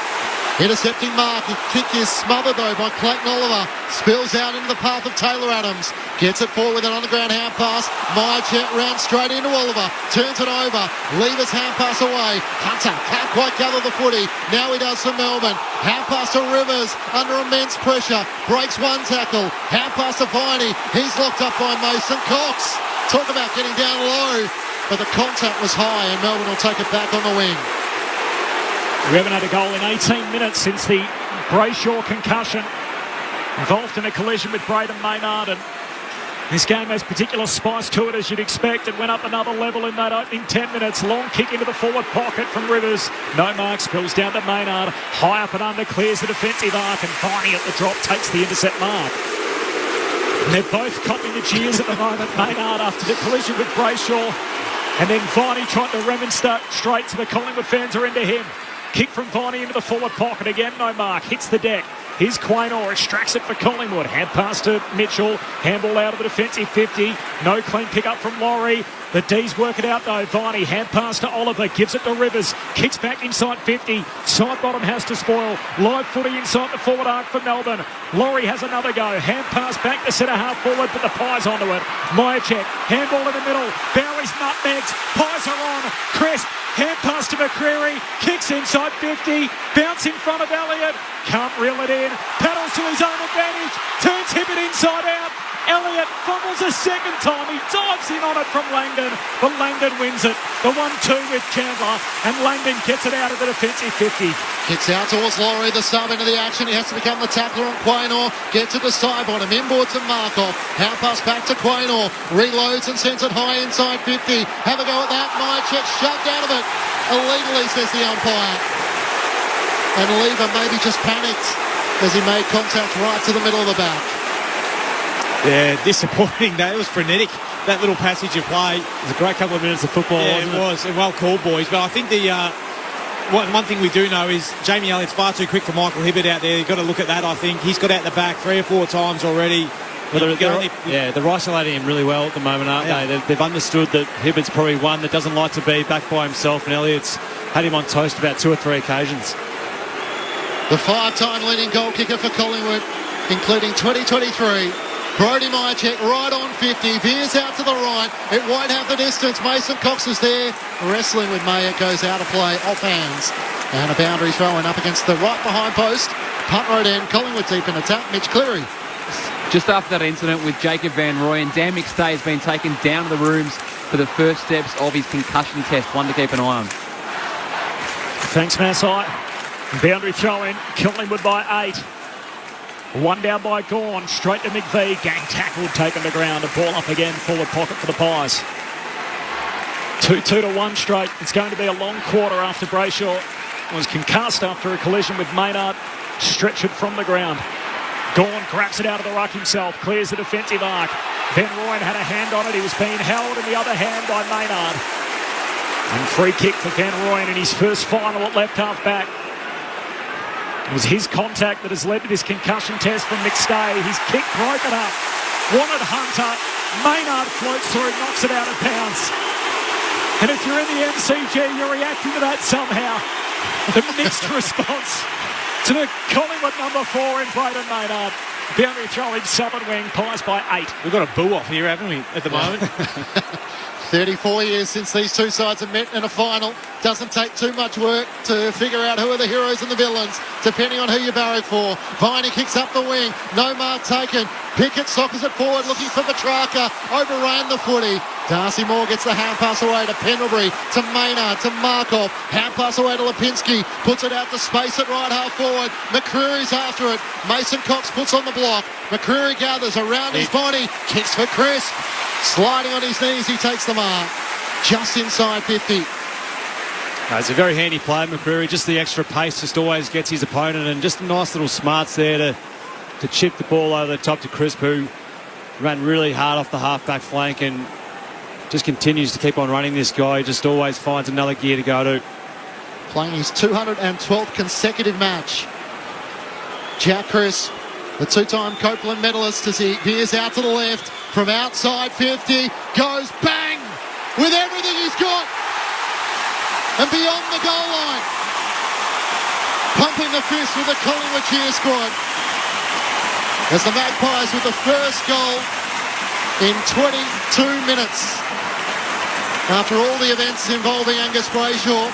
Intercepting mark. His kick is smothered, though, by Clayton Oliver. Spills out into the path of Taylor Adams. Gets it forward with an on-the-ground hand pass. Myercheck round straight into Oliver. Turns it over. Lever's hand pass away. Hunter can't quite gather the footy. Now he does for Melbourne. Hand pass to Rivers. Under immense pressure. Breaks one tackle. Hand pass to Viney. He's locked up by Mason Cox. Talk about getting down low. But the contact was high, and Melbourne will take it back on the wing. We haven't had a goal in 18 minutes since the Brayshaw concussion. Involved in a collision with Braden Maynard, and this game has particular spice to it, as you'd expect. It went up another level in that opening 10 minutes. Long kick into the forward pocket from Rivers. No mark, spills down to Maynard. High up and under, clears the defensive arc, and Viney at the drop takes the intercept mark. And they're both copying the cheers at the moment. Maynard after the collision with Brayshaw, and then Viney trying to remonstrate straight to the Collingwood fans are into him. Kick from Viney into the forward pocket. Again, no mark. Hits the deck. Here's Quaynor. Extracts it for Collingwood. Hand pass to Mitchell. Handball out of the defensive 50. No clean pick up from Laurie. The D's work it out though. Viney, hand pass to Oliver. Gives it to Rivers. Kicks back inside 50. Side bottom has to spoil. Live footy inside the forward arc for Melbourne. Laurie has another go. Hand pass back to centre half forward, but the Pies onto it. Myercheck. Handball in the middle. Bowie's nutmegs. Pies are on. Crisp. Hand pass to McCreary. Kicks inside 50. Bounce in front of Elliott. Can't reel it in. Paddles to his own advantage. Turns Hibbert inside out. Elliott fumbles a second time. He dives in on it from Langdon, but Langdon wins it. The 1-2 with Chandler, and Langdon gets it out of the defensive 50. Kicks out towards Laurie, the sub into the action. He has to become the tackler on Quaynor. Gets it to side bottom. Inboard to Markov. Hand pass back to Quaynor. Reloads and sends it high inside 50. Have a go at that. Myercheck shoved out of it. Illegally, says the umpire. And Lever maybe just panicked as he made contact right to the middle of the back. Yeah, disappointing. That was frenetic, that little passage of play. It was a great couple of minutes of football, wasn't it? It was. Well called, boys. But I think the one thing we do know is Jamie Elliott's far too quick for Michael Hibbert out there. You've got to look at that, I think. He's got out the back 3 or 4 times already. They're isolating him really well at the moment, aren't they? They've understood that Hibbert's probably one that doesn't like to be back by himself, and Elliott's had him on toast about 2 or 3 occasions. The 5-time leading goal kicker for Collingwood, including 2023. Brodie Myercheck right on 50, veers out to the right. It won't have the distance. Mason Cox is there. Wrestling with May. It goes out of play, off hands. And a boundary throw-in up against the right behind post. Punt road end. Collingwood deep in attack. Mitch Cleary. Just after that incident with Jacob Van Rooyen, Dan McStay has been taken down to the rooms for the first steps of his concussion test. One to keep an eye on. Thanks, Massai. Boundary throw-in. Collingwood by 8. One down by Gawn, straight to McVee, gang tackled, taken to ground, a ball up again, forward pocket for the Pies. 2-2 to 1 straight. It's going to be a long quarter after Brayshaw was concussed after a collision with Maynard, stretched it from the ground. Gawn grabs it out of the ruck himself, clears the defensive arc. Van Rooyen had a hand on it, he was being held in the other hand by Maynard. And free kick for Van Rooyen in his first final at left half back. It was his contact that has led to this concussion test from McStay. His kick broken up. Wanted Hunter. Maynard floats through, knocks it out of bounds. And if you're in the MCG, you're reacting to that somehow. The mixed response to the Collingwood number 4 in Braden Maynard. Boundary throwing southern wing, Pies by 8. We've got a boo off here, haven't we, at the moment? 34 years since these two sides have met in a final. Doesn't take too much work to figure out who are the heroes and the villains, depending on who you barrack for. Viney kicks up the wing. No mark taken. Pickett sockers it forward, looking for Petrarca. Overran the footy. Darcy Moore gets the hand pass away to Pendlebury, to Maynard, to Markov. Hand pass away to Lipinski. Puts it out to space at right half forward. McCreary's after it. Mason Cox puts on the block. McCreary gathers around his body. Kicks for Crisp. Sliding on his knees, he takes the mark. Just inside 50. It's a very handy play, McCreary. Just the extra pace just always gets his opponent, and just a nice little smarts there to chip the ball over the top to Crisp, who ran really hard off the half-back flank and just continues to keep on running. This guy just always finds another gear to go to. Playing his 212th consecutive match. Jack Crisp, the two-time Copeland medalist, as he veers out to the left from outside 50, goes bang with everything he's got and beyond the goal line. Pumping the fist with the Collingwood cheer squad as the Magpies with the first goal in 22 minutes. After all the events involving Angus Brayshaw,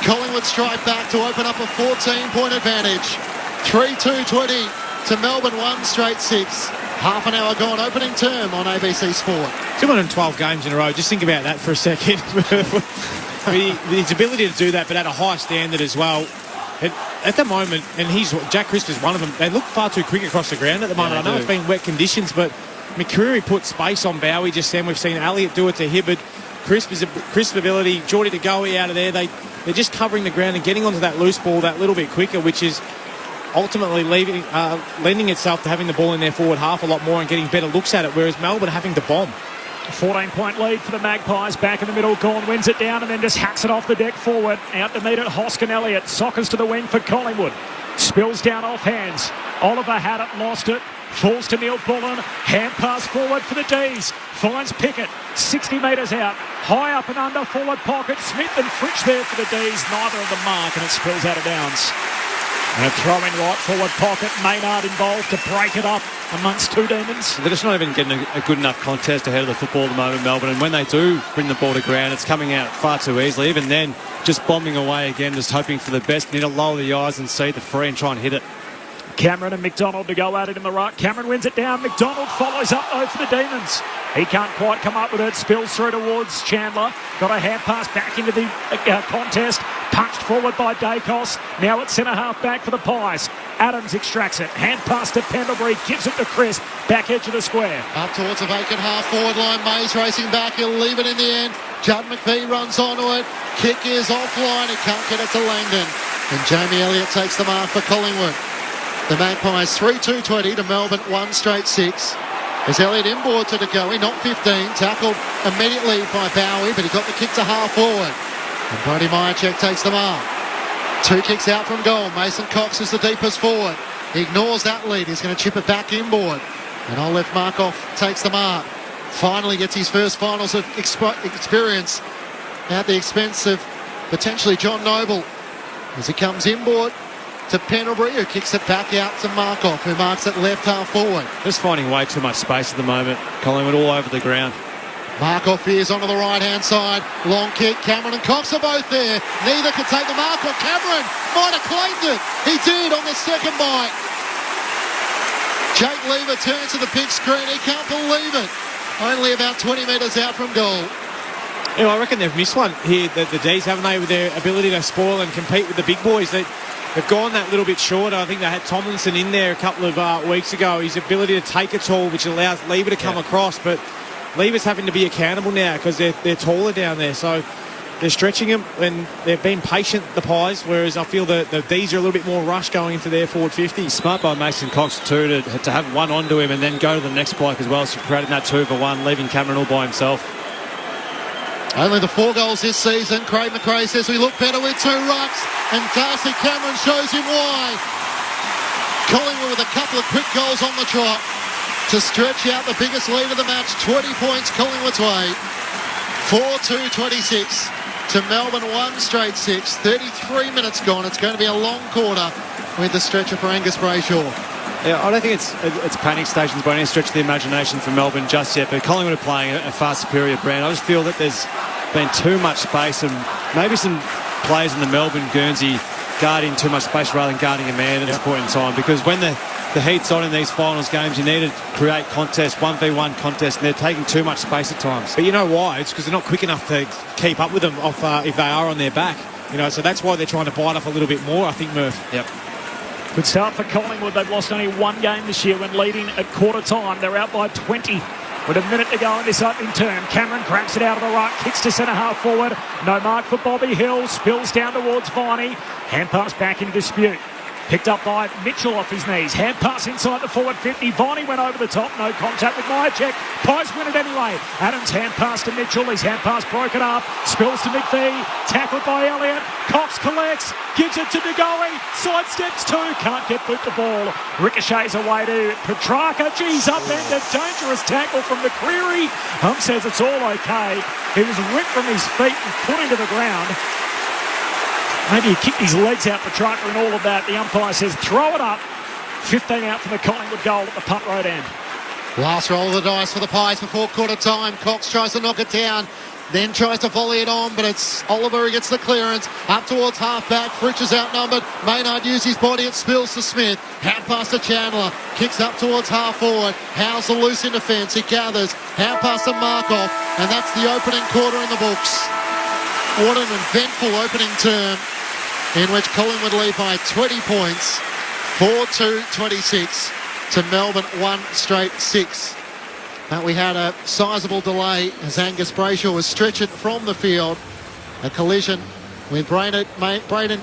Collingwood strike back to open up a 14-point advantage. 3-2-20 to Melbourne, 1 straight 6. Half an hour gone, opening term on ABC Sport. 212 games in a row. Just think about that for a second. His ability to do that, but at a high standard as well. At the moment, and Jack Crisp is one of them, they look far too quick across the ground at the moment. I know it's been wet conditions, but McCreary put space on Bowie just then. We've seen Elliott do it to Hibberd. Crisp ability, Geordie to go out of there. They're just covering the ground and getting onto that loose ball that little bit quicker, which is ultimately lending itself to having the ball in their forward half a lot more and getting better looks at it, whereas Melbourne having to bomb. 14-point lead for the Magpies. Back in the middle, Gawn wins it down and then just hacks it off the deck forward. Out to meet it, Hoskin Elliott. Sockers to the wing for Collingwood. Spills down off hands. Oliver had it, lost it. Falls to Neil Bullen. Hand pass forward for the D's. Finds Pickett. 60 metres out. High up and under, forward pocket. Smith and Fritsch there for the D's. Neither of them mark, and it spills out of bounds. And a throw in right forward pocket. Maynard involved to break it up amongst two demons. They're just not even getting a good enough contest ahead of the football at the moment, Melbourne. And when they do bring the ball to ground, it's coming out far too easily. Even then, just bombing away again, just hoping for the best. Need to lower the eyes and see the free and try and hit it. Cameron and McDonald to go at it in the ruck. Cameron wins it down. McDonald follows up though for the Demons. He can't quite come up with it. Spills through towards Chandler. Got a hand pass back into the contest. Punched forward by Dacos. Now it's centre half back for the Pies. Adams extracts it. Hand pass to Pendlebury. Gives it to Crisp. Back edge of the square. Up towards the vacant half forward line. Mays racing back. He'll leave it in the end. Judd McPhee runs onto it. Kick is offline. He can't get it to Langdon. And Jamie Elliott takes the mark for Collingwood. The Magpies 3-2-20 to Melbourne, 1 straight 6. As Elliott inboard to DeGoey, not 15. Tackled immediately by Bowie, but he got the kick to half forward. And Brody Myercheck takes the mark. 2 kicks out from goal. Mason Cox is the deepest forward. He ignores that lead. He's going to chip it back inboard. And Olaf Markov takes the mark. Finally gets his first finals of experience at the expense of potentially John Noble. As he comes inboard to Pendlebury, who kicks it back out to Markov, who marks it left half forward. Just finding way too much space at the moment. Collingwood all over the ground. Markov veers onto the right-hand side. Long kick. Cameron and Cox are both there. Neither can take the mark. Or Cameron might have claimed it. He did on the second bite. Jake Lever turns to the big screen. He can't believe it. Only about 20 metres out from goal. Yeah, I reckon they've missed one here, the D's, haven't they, with their ability to spoil and compete with the big boys. They've gone that little bit shorter. I think they had Tomlinson in there a couple of weeks ago. His ability to take a tall, which allows Lever to come across, but Lever's having to be accountable now because they're taller down there. So they're stretching him and they've been patient, the Pies, whereas I feel the D's are a little bit more rushed going into their forward 50. Smart by Mason Cox too to have one onto him and then go to the next bloke as well, so creating that 2-for-1, leaving Cameron all by himself. Only the 4 goals this season. Craig McRae says we look better with 2 rucks, and Darcy Cameron shows him why. Collingwood with a couple of quick goals on the trot to stretch out the biggest lead of the match. 20 points Collingwood's way. 4-2-26 to Melbourne, 1 straight 6. 33 minutes gone. It's going to be a long quarter with the stretcher for Angus Brayshaw. Yeah, I don't think it's panic stations by any stretch of the imagination for Melbourne just yet, but Collingwood are playing a far superior brand. I just feel that there's been too much space and maybe some players in the Melbourne Guernsey guarding too much space rather than guarding a man at this point in time, because when the heat's on in these finals games, you need to create contests, 1v1 contests, and they're taking too much space at times. But you know why? It's because they're not quick enough to keep up with them if they are on their back. So that's why they're trying to bite off a little bit more, I think, Murph. Yep. Good start for Collingwood. They've lost only one game this year when leading at quarter time. They're out by 20 with a minute to go in this opening term. Cameron grabs it out of the ruck, kicks to centre half forward. No mark for Bobby Hill. Spills down towards Viney. Hand pass back into dispute. Picked up by Mitchell off his knees. Hand pass inside the forward 50. Viney went over the top. No contact with Myercheck. Pies win it anyway. Adams hand pass to Mitchell. His hand pass broken up. Spills to McVie. Tackled by Elliott. Cox collects. Gives it to Ngoe. Sidesteps two. Can't get boot the ball. Ricochets away to Petrarca. Geez, upended. Dangerous tackle from McCreary. Says it's all okay. He was ripped from his feet and put into the ground. Maybe he kicked his legs out, Petrarca, and all of that. The umpire says throw it up. 15 out for the Collingwood goal at the punt road end. Last roll of the dice for the Pies before quarter time. Cox tries to knock it down, then tries to volley it on, but it's Oliver who gets the clearance. Up towards half-back. Fritsch is outnumbered. Maynard used his body. It spills to Smith. Hand pass to Chandler. Kicks up towards half-forward. Howes the loose in defence. He gathers. Hand pass to Markov. And that's the opening quarter in the books. What an eventful opening term, in which Collingwood lead by 20 points, 4-2-26 to Melbourne, 1 straight 6. But we had a sizable delay as Angus Brayshaw was stretchered from the field. A collision with Braden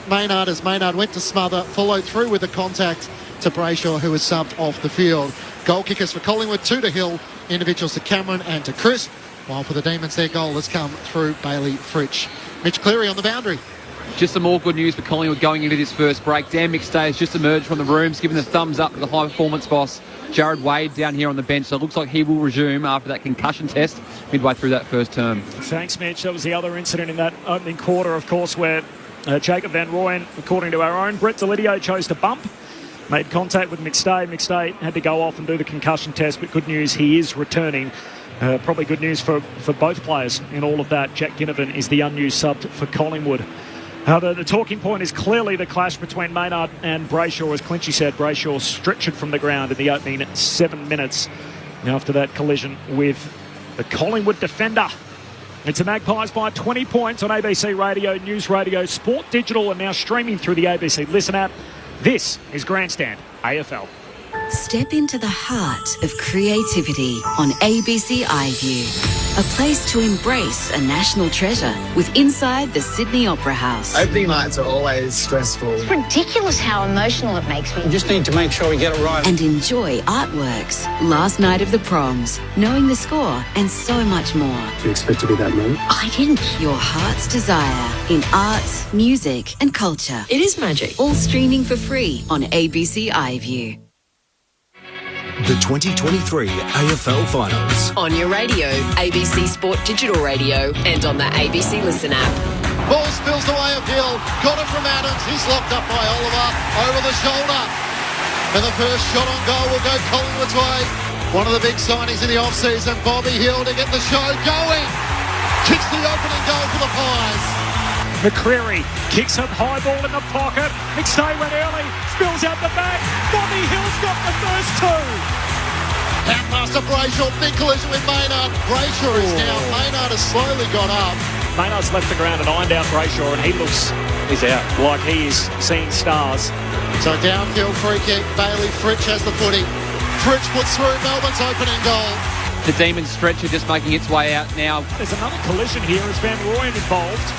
Maynard as Maynard went to smother, followed through with the contact to Brayshaw, who was subbed off the field. Goal kickers for Collingwood, 2 to Hill, individuals to Cameron and to Crisp, while for the Demons their goal has come through Bailey Fritsch. Mitch Cleary on the boundary. Just some more good news for Collingwood going into this first break. Dan McStay has just emerged from the rooms, giving the thumbs up to the high-performance boss, Jared Wade, down here on the bench. So it looks like he will resume after that concussion test midway through that first term. Thanks, Mitch. That was the other incident in that opening quarter, of course, where Jacob Van Rooyen, according to our own, Brett Delidio chose to bump. Made contact with McStay. McStay had to go off and do the concussion test, but good news, he is returning. Probably good news for both players in all of that. Jack Ginnivan is the unused sub for Collingwood. The talking point is clearly the clash between Maynard and Brayshaw. As Clinchy said, Brayshaw stretchered from the ground in the opening 7 minutes after that collision with the Collingwood defender. It's the Magpies by 20 points on ABC Radio, News Radio, Sport Digital, and now streaming through the ABC Listen app. This is Grandstand AFL. Step into the heart of creativity on ABC iView. A place to embrace a national treasure with Inside the Sydney Opera House. Opening nights are always stressful. It's ridiculous how emotional it makes me. You just need to make sure we get it right. And enjoy artworks, Last Night of the Proms, Knowing the Score, and so much more. Do you expect to be that moment? I didn't. Your heart's desire in arts, music, and culture. It is magic. All streaming for free on ABC iView. The 2023 AFL Finals. On your radio, ABC Sport Digital Radio, and on the ABC Listen app. Ball spills away of Hill. Got it from Adams. He's locked up by Oliver. Over the shoulder. And the first shot on goal will go Collingwood's way. One of the big signings in the off-season, Bobby Hill, to get the show going. Kicks the opening goal for the Pies. McCreary kicks up high ball in the pocket. McStay went early, spills out the back. Bobby Hill's got the first two. Hand pass to Brayshaw, big collision with Maynard. Brayshaw is down. Maynard has slowly got up. Maynard's left the ground and ironed out Brayshaw, and he looks He's out. like he is seeing stars. So downfield free kick. Bailey Fritsch has the footy. Fritsch puts through Melbourne's opening goal. The Demons stretcher just making its way out now. There's another collision here as Van Rooyen involved.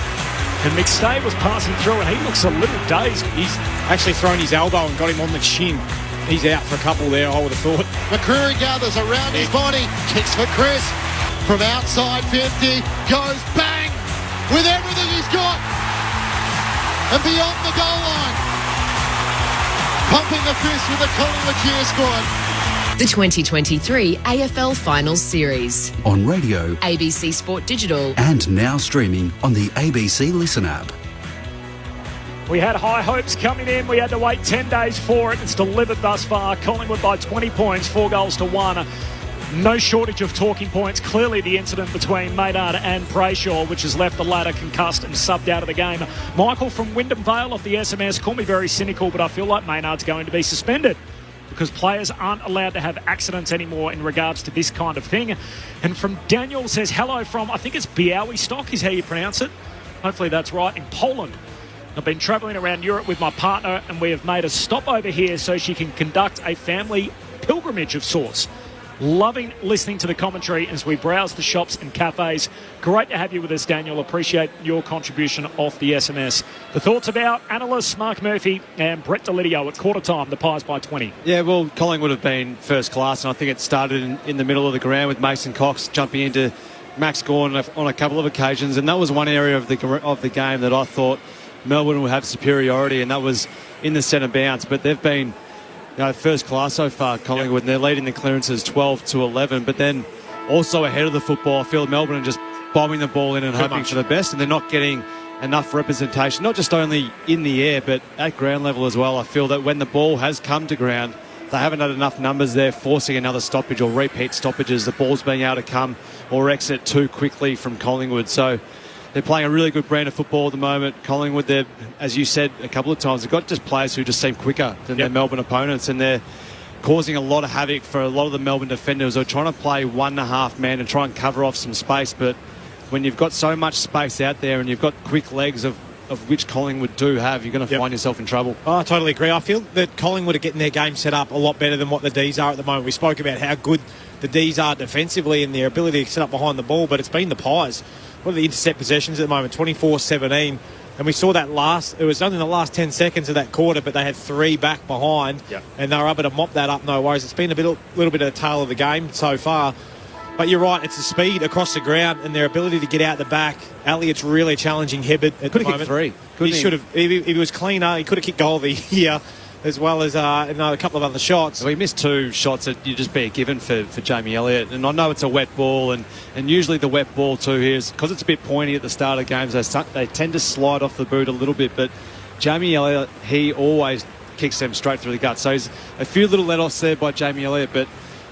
And McStay was passing through and he looks a little dazed. He's actually thrown his elbow and got him on the chin. He's out for a couple there, I would have thought. McCreary gathers around his body, kicks for Chris. From outside 50, goes bang with everything he's got. And beyond the goal line. Pumping the fist with the Collingwood cheer squad. The 2023 AFL Finals Series. On radio, ABC Sport Digital. and now streaming on the ABC Listen app. We had high hopes coming in. We had to wait 10 days for it. It's delivered thus far. Collingwood by 20 points, 4 goals to 1. No shortage of talking points. Clearly the incident between Maynard and Brayshaw, which has left the latter concussed and subbed out of the game. Michael from Wyndham Vale off the SMS, call me very cynical, but I feel like Maynard's going to be suspended because players aren't allowed to have accidents anymore in regards to this kind of thing. And from Daniel says, hello from, I think it's Białystok is how you pronounce it. Hopefully that's right, in Poland. I've been travelling around Europe with my partner and we have made a stop over here so she can conduct a family pilgrimage of sorts. Loving listening to the commentary as we browse the shops and cafes. Great to have you with us, Daniel. Appreciate your contribution off the SMS. The thoughts about analysts Mark Murphy and Brett Delidio at quarter time, the Pies by 20. Yeah, well, Collingwood have been first class, and I think it started in the middle of the ground with Mason Cox jumping into Max Gawn on a couple of occasions, and that was one area of the game that I thought Melbourne would have superiority, and that was in the centre bounce. But they've been first class so far, Collingwood, and they're leading the clearances 12-11, but then also ahead of the football. I feel Melbourne are just bombing the ball in and hoping for the best, and they're not getting enough representation, not just only in the air, but at ground level as well. I feel that when the ball has come to ground, they haven't had enough numbers there forcing another stoppage or repeat stoppages. The ball's being able to come or exit too quickly from Collingwood. So they're playing a really good brand of football at the moment. Collingwood, they're, as you said a couple of times, they've got just players who just seem quicker than their Melbourne opponents, and they're causing a lot of havoc for a lot of the Melbourne defenders who are trying to play 1.5 man and try and cover off some space. But when you've got so much space out there and you've got quick legs of which Collingwood do have, you're going to find yourself in trouble. Oh, I totally agree. I feel that Collingwood are getting their game set up a lot better than what the Ds are at the moment. We spoke about how good the Ds are defensively and their ability to set up behind the ball, but it's been the Pies. What are the intercept possessions at the moment? 24-17. And we saw that it was only in the last 10 seconds of that quarter, but they had 3 back behind, and they were able to mop that up, no worries. It's been a little bit of the tail of the game so far. But you're right, it's the speed across the ground and their ability to get out the back. Elliott's really challenging Hibbert at the moment. Could have kicked 3. He should have, if he was cleaner, he could have kicked goal of the year, as well as a couple of other shots. Well, he missed 2 shots that you'd just be a given for Jamie Elliott. And I know it's a wet ball, and usually the wet ball too here is because it's a bit pointy at the start of games, they tend to slide off the boot a little bit. But Jamie Elliott, he always kicks them straight through the gut. So he's a few little let-offs there by Jamie Elliott, but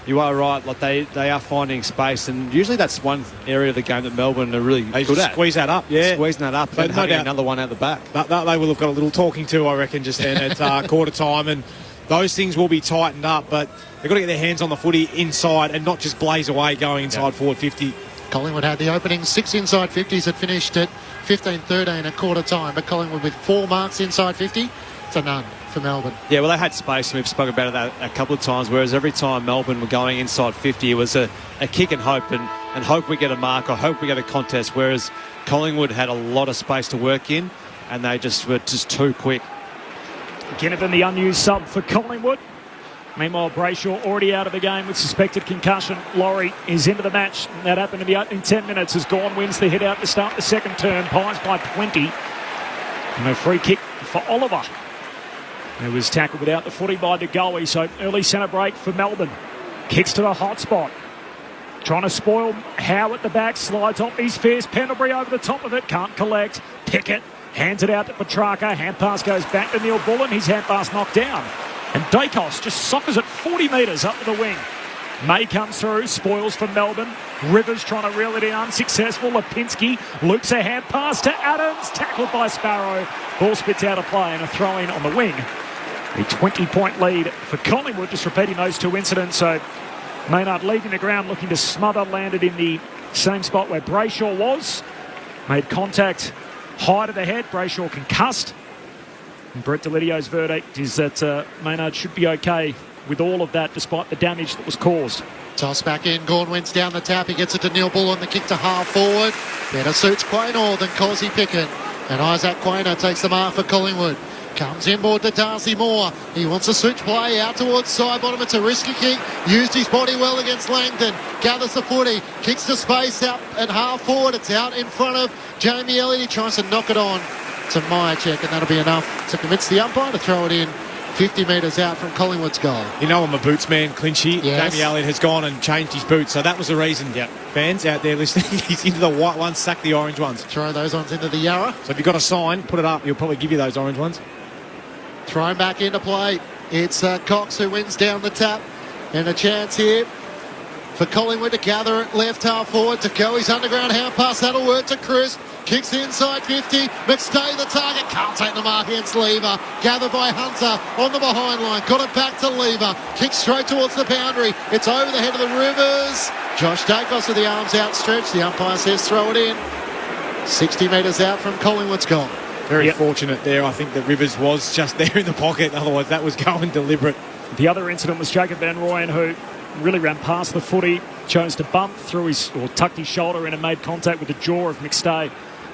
you are right, like they are finding space, and usually that's one area of the game that Melbourne are really good at. Squeeze that up, squeezing that up, and having another one out the back. They will have got a little talking to, I reckon, just then at quarter time, and those things will be tightened up, but they've got to get their hands on the footy inside and not just blaze away going inside forward 50. Collingwood had the opening 6 inside 50s that finished at 15-13 at quarter time, but Collingwood with 4 marks inside 50 to none for Melbourne. Yeah, well, they had space, and we've spoken about that a couple of times, whereas every time Melbourne were going inside 50, it was a kick and hope, and hope we get a mark or hope we get a contest, whereas Collingwood had a lot of space to work in, and they just were too quick. Ginnivan, the unused sub for Collingwood. Meanwhile, Brayshaw already out of the game with suspected concussion. Laurie is into the match. That happened in the opening 10 minutes as Gawn wins the hit out to start the second term. Pies by 20. And a free kick for Oliver. It was tackled without the footy by De Goey, so early centre break for Melbourne. Kicks to the hot spot. Trying to spoil Howe at the back. Slides off his fierce. Pendlebury over the top of it. Can't collect. Pickett hands it out to Petrarca. Hand pass goes back to Neil Bullen. His hand pass knocked down. And Dacos just soccers it 40 metres up to the wing. May comes through, spoils for Melbourne. Rivers trying to reel it in, unsuccessful. Lipinski loops a hand pass to Adams, tackled by Sparrow. Ball spits out of play and a throw in on the wing. A 20-point lead for Collingwood, just repeating those 2 incidents. So Maynard leaving the ground, looking to smother, landed in the same spot where Brayshaw was. Made contact high to the head. Brayshaw concussed. And Brett Delidio's verdict is that Maynard should be okay with all of that, despite the damage that was caused. Toss back in. Gawn wins down the tap. He gets it to Neil Bullen. The kick to half forward. Better suits Quaynor than Cosy Pickett. And Isaac Quaynor takes the mark for Collingwood. Comes inboard to Darcy Moore. He wants a switch play out towards side bottom. It's a risky kick. Used his body well against Langdon. Gathers the footy. Kicks to space out at half forward. It's out in front of Jamie Elliott. He tries to knock it on to Myercheck, and that'll be enough to convince the umpire to throw it in 50 metres out from Collingwood's goal. You know I'm a boots man, Clinchy. Yes. Jamie Elliott has gone and changed his boots, so that was the reason. Fans out there listening, he's into the white ones, sack the orange ones. Throw those ones into the Yarra. So if you've got a sign, put it up. He'll probably give you those orange ones. Thrown back into play. It's Cox who wins down the tap. And a chance here for Collingwood to gather it left half forward to go. His underground hand pass, that'll work to Chris. Kicks inside 50. McStay the target. Can't take the mark against Lever. Gathered by Hunter on the behind line. Got it back to Lever. Kicks straight towards the boundary. It's over the head of the Rivers. Josh Dacos with the arms outstretched. The umpire says throw it in. 60 metres out from Collingwood's goal. Very fortunate there. I think that Rivers was just there in the pocket. Otherwise, that was going deliberate. The other incident was Jacob Van Rooyen, who really ran past the footy, chose to bump through or tucked his shoulder in and made contact with the jaw of McStay.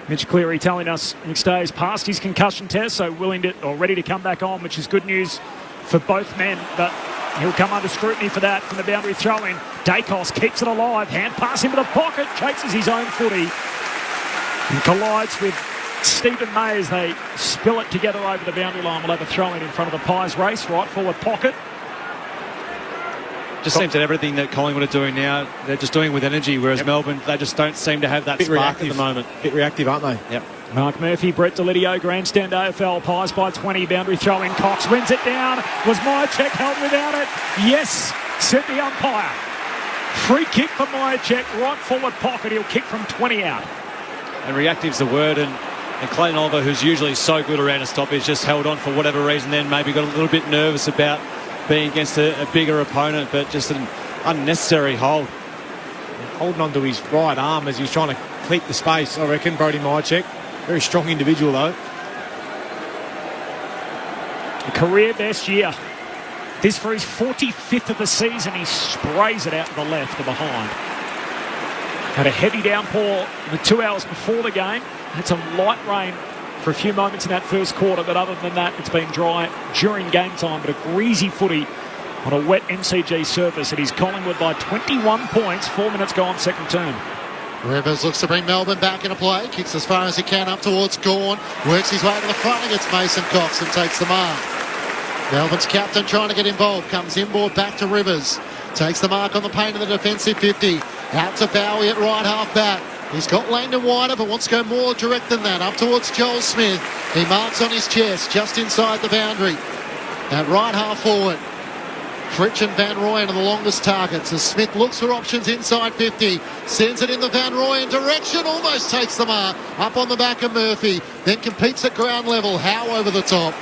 Mitch Cleary telling us McStay's passed his concussion test, so ready to come back on, which is good news for both men. But he'll come under scrutiny for that from the boundary throw-in. Dacos keeps it alive. Hand pass into the pocket. Chases his own footy. And collides with Stephen May as they spill it together over the boundary line. We'll have a throw-in front of the Pies race. Right forward pocket. Just seems that everything that Collingwood are doing now, they're just doing it with energy, whereas Melbourne, they just don't seem to have that spark at the moment. Bit reactive, aren't they? Yep. Mark Murphy, Brett Delidio, grandstand AFL, Pies by 20, boundary throw-in. Cox wins it down. Was Myercheck held without it? Yes, said the umpire. Free kick for Myercheck, right forward pocket. He'll kick from 20 out. And reactive's the word, and Clayton Oliver, who's usually so good around a stoppage, just held on for whatever reason, then maybe got a little bit nervous about being against a bigger opponent, but just an unnecessary hold. Holding on to his right arm as he's trying to keep the space, I reckon, Brodie Myercheck. Very strong individual, though. A career best year. This for his 45th of the season. He sprays it out to the left to behind. Had a heavy downpour the 2 hours before the game. Had some light rain for a few moments in that first quarter, but other than that, it's been dry during game time. But a greasy footy on a wet MCG surface. It is Collingwood by 21 points. 4 minutes gone, second term. Rivers looks to bring Melbourne back into play. Kicks as far as he can up towards Gawn. Works his way to the front against Mason Cox and takes the mark. Melbourne's captain trying to get involved. Comes inboard back to Rivers. Takes the mark on the paint of the defensive 50. Out to Bowie at right half back. He's got Langdon wider, but wants to go more direct than that. Up towards Joel Smith. He marks on his chest, just inside the boundary. At right half forward. Fritsch and Van Rooyen are the longest targets as Smith looks for options inside 50. Sends it in the Van Rooyen direction. Almost takes the mark. Up on the back of Murphy. Then competes at ground level. Howe over the top.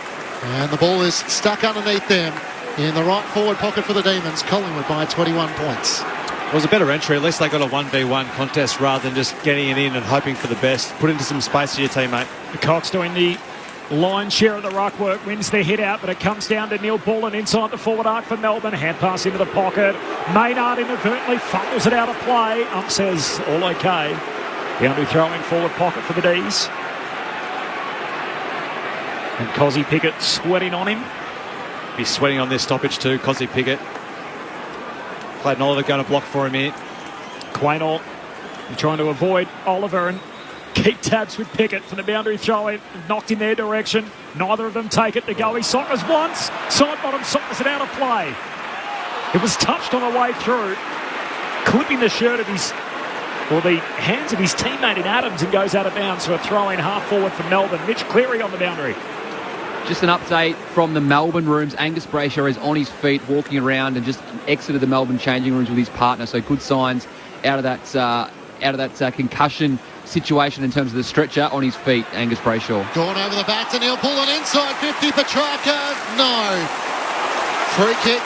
And the ball is stuck underneath them in the right forward pocket for the Demons. Collingwood by 21 points. It was a better entry. At least they got a 1v1 contest rather than just getting it in and hoping for the best. Put into some space to your teammate. Cox doing the line share of the ruck work, wins the hit out, but it comes down to Neil Bullen inside the forward arc for Melbourne. Hand pass into the pocket. Maynard inadvertently fumbles it out of play. Ump says all okay. Boundary throwing forward pocket for the D's. And Cozzy Pickett sweating on him. He's sweating on this stoppage too, Cozzy Pickett. Clayton Oliver going to block for him here. Quaynor trying to avoid Oliver and keep tabs with Pickett for the boundary throw. Knocked in their direction. Neither of them take it to go. He sockers once. Side bottom sockers it out of play. It was touched on the way through, clipping the shirt of the hands of his teammate in Adams, and goes out of bounds. So a throw in half forward for Melbourne. Mitch Cleary on the boundary. Just an update from the Melbourne rooms. Angus Brayshaw is on his feet, walking around, and just exited the Melbourne changing rooms with his partner. So good signs out of that concussion situation in terms of the stretcher on his feet. Angus Brayshaw. Gone over the back to Neil Bullen inside 50. Petrarca, no. Free kick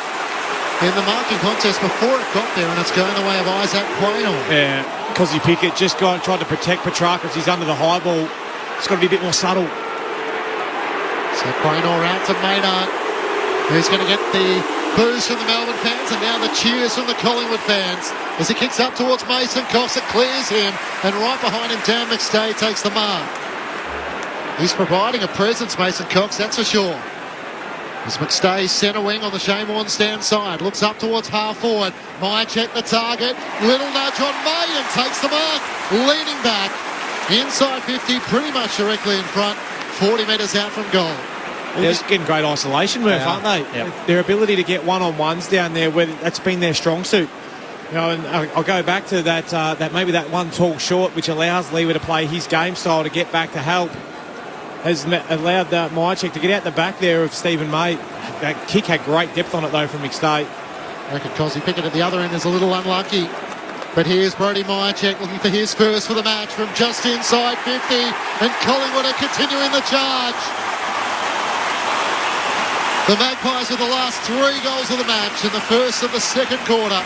in the marking contest before it got there, and it's going the way of Isaac Quaynor. Yeah, Cozzy Pickett just tried to protect Petrarca as he's under the high ball. It's got to be a bit more subtle. So Quaynor out to Maynard, who's going to get the boos from the Melbourne fans and now the cheers from the Collingwood fans as he kicks up towards Mason Cox. It clears him, and right behind him Dan McStay takes the mark. He's providing a presence, Mason Cox, that's for sure. As McStay centre wing on the Shane Warne stand side, looks up towards half forward. Myercheck the target, little nudge on May and takes the mark. Leaning back inside 50, pretty much directly in front, 40 metres out from goal. They're just getting great isolation, Murph, aren't they? Yep. Their ability to get one-on-ones down there, where that's been their strong suit. You know, and I'll go back to that maybe that one tall short, which allows Lever to play his game style to get back to help, has allowed Myercheck to get out the back there of Stephen May. That kick had great depth on it, though, from McStay. I reckon Cosy Pickett at the other end is a little unlucky. But here's Brody Myercheck looking for his first for the match from just inside 50. And Collingwood are continuing the charge. The Magpies with the last 3 goals of the match in the first of the second quarter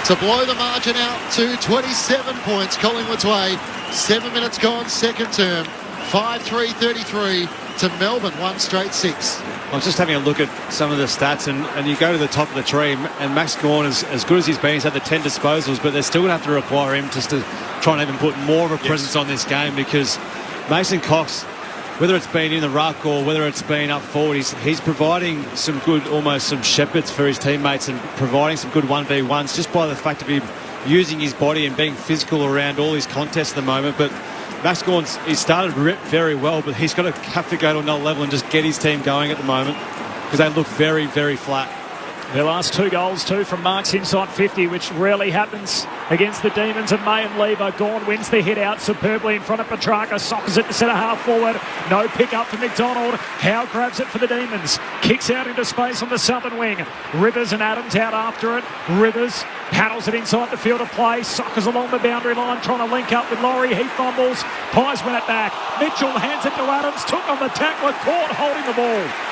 to blow the margin out to 27 points Collingwood's way. 7 minutes gone, second term. 5-3-33 to Melbourne, 1 straight 6. I was just having a look at some of the stats, and you go to the top of the tree, and Max Gawn, as good as he's been, he's had the 10 disposals, but they're still going to have to require him just to try and even put more of a presence on this game, because Mason Cox, whether it's been in the ruck or whether it's been up forward, he's providing some good, almost some shepherds for his teammates and providing some good 1v1s just by the fact of him using his body and being physical around all his contests at the moment. But Max Gawn's, he started very well, but he's got to have to go to another level and just get his team going at the moment because they look very, very flat. Their last 2 goals too from marks inside 50, which rarely happens against the Demons of May and Lever. Gawn wins the hit out superbly in front of Petrarca, sockers it to centre half forward. No pick up for McDonald. Howe grabs it for the Demons. Kicks out into space on the southern wing. Rivers and Adams out after it. Rivers paddles it inside the field of play. Sockers along the boundary line trying to link up with Laurie. He fumbles. Pies win it back. Mitchell hands it to Adams. Took on the tackler. Caught holding the ball.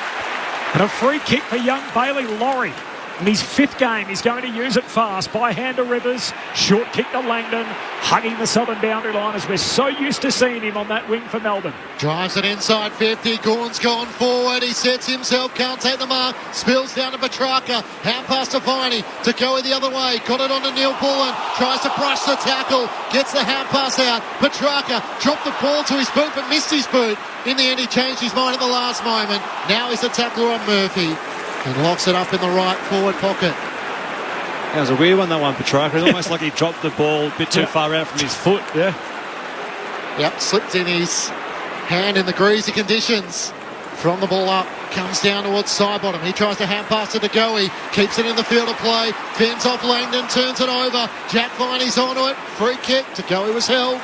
And a free kick for young Bailey Laurie. In his 5th game, he's going to use it fast. By hand to Rivers. Short kick to Langdon. Hugging the southern boundary line as we're so used to seeing him on that wing for Melbourne. Drives it inside 50. Gawn's gone forward. He sets himself. Can't take the mark. Spills down to Petrarca. Hand pass to Viney to go the other way. Got it on to Neil Bullen. Tries to brush the tackle. Gets the hand pass out. Petrarca dropped the ball to his boot but missed his boot. In the end, he changed his mind at the last moment. Now he's the tackler on Murphy. And locks it up in the right forward pocket. That was a weird one, that one, Petrarca. It's almost like he dropped the ball a bit too far out from his foot. Yep, slipped in his hand in the greasy conditions. From the ball up, comes down towards side bottom. He tries to hand pass it to Goey. Keeps it in the field of play. Fends off Langdon, turns it over. Jack Viney's onto it. Free kick to Goey was held.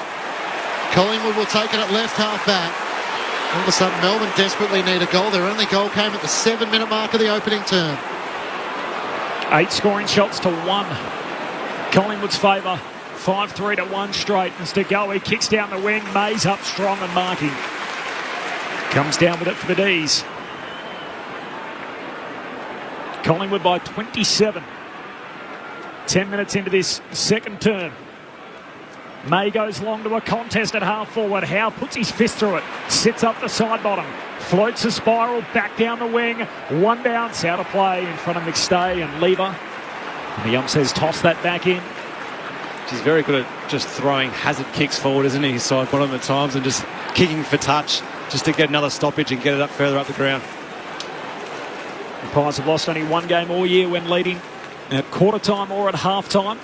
Collingwood will take it at left half back. All of a sudden, Melbourne desperately need a goal. Their only goal came at the 7-minute mark of the opening term. 8 scoring shots to 1. Collingwood's favour. 5-3 to 1 straight. As Goey kicks down the wing. May's up strong and marking. Comes down with it for the D's. Collingwood by 27. 10 minutes into this second term. May goes long to a contest at half forward. Howe puts his fist through it. Sits up the side bottom. Floats a spiral back down the wing. One bounce out of play in front of McStay and Lever. And the ump says toss that back in. He's very good at just throwing hazard kicks forward, isn't he? Side bottom at times and just kicking for touch just to get another stoppage and get it up further up the ground. The Pies have lost only 1 game all year when leading at quarter time or at half time.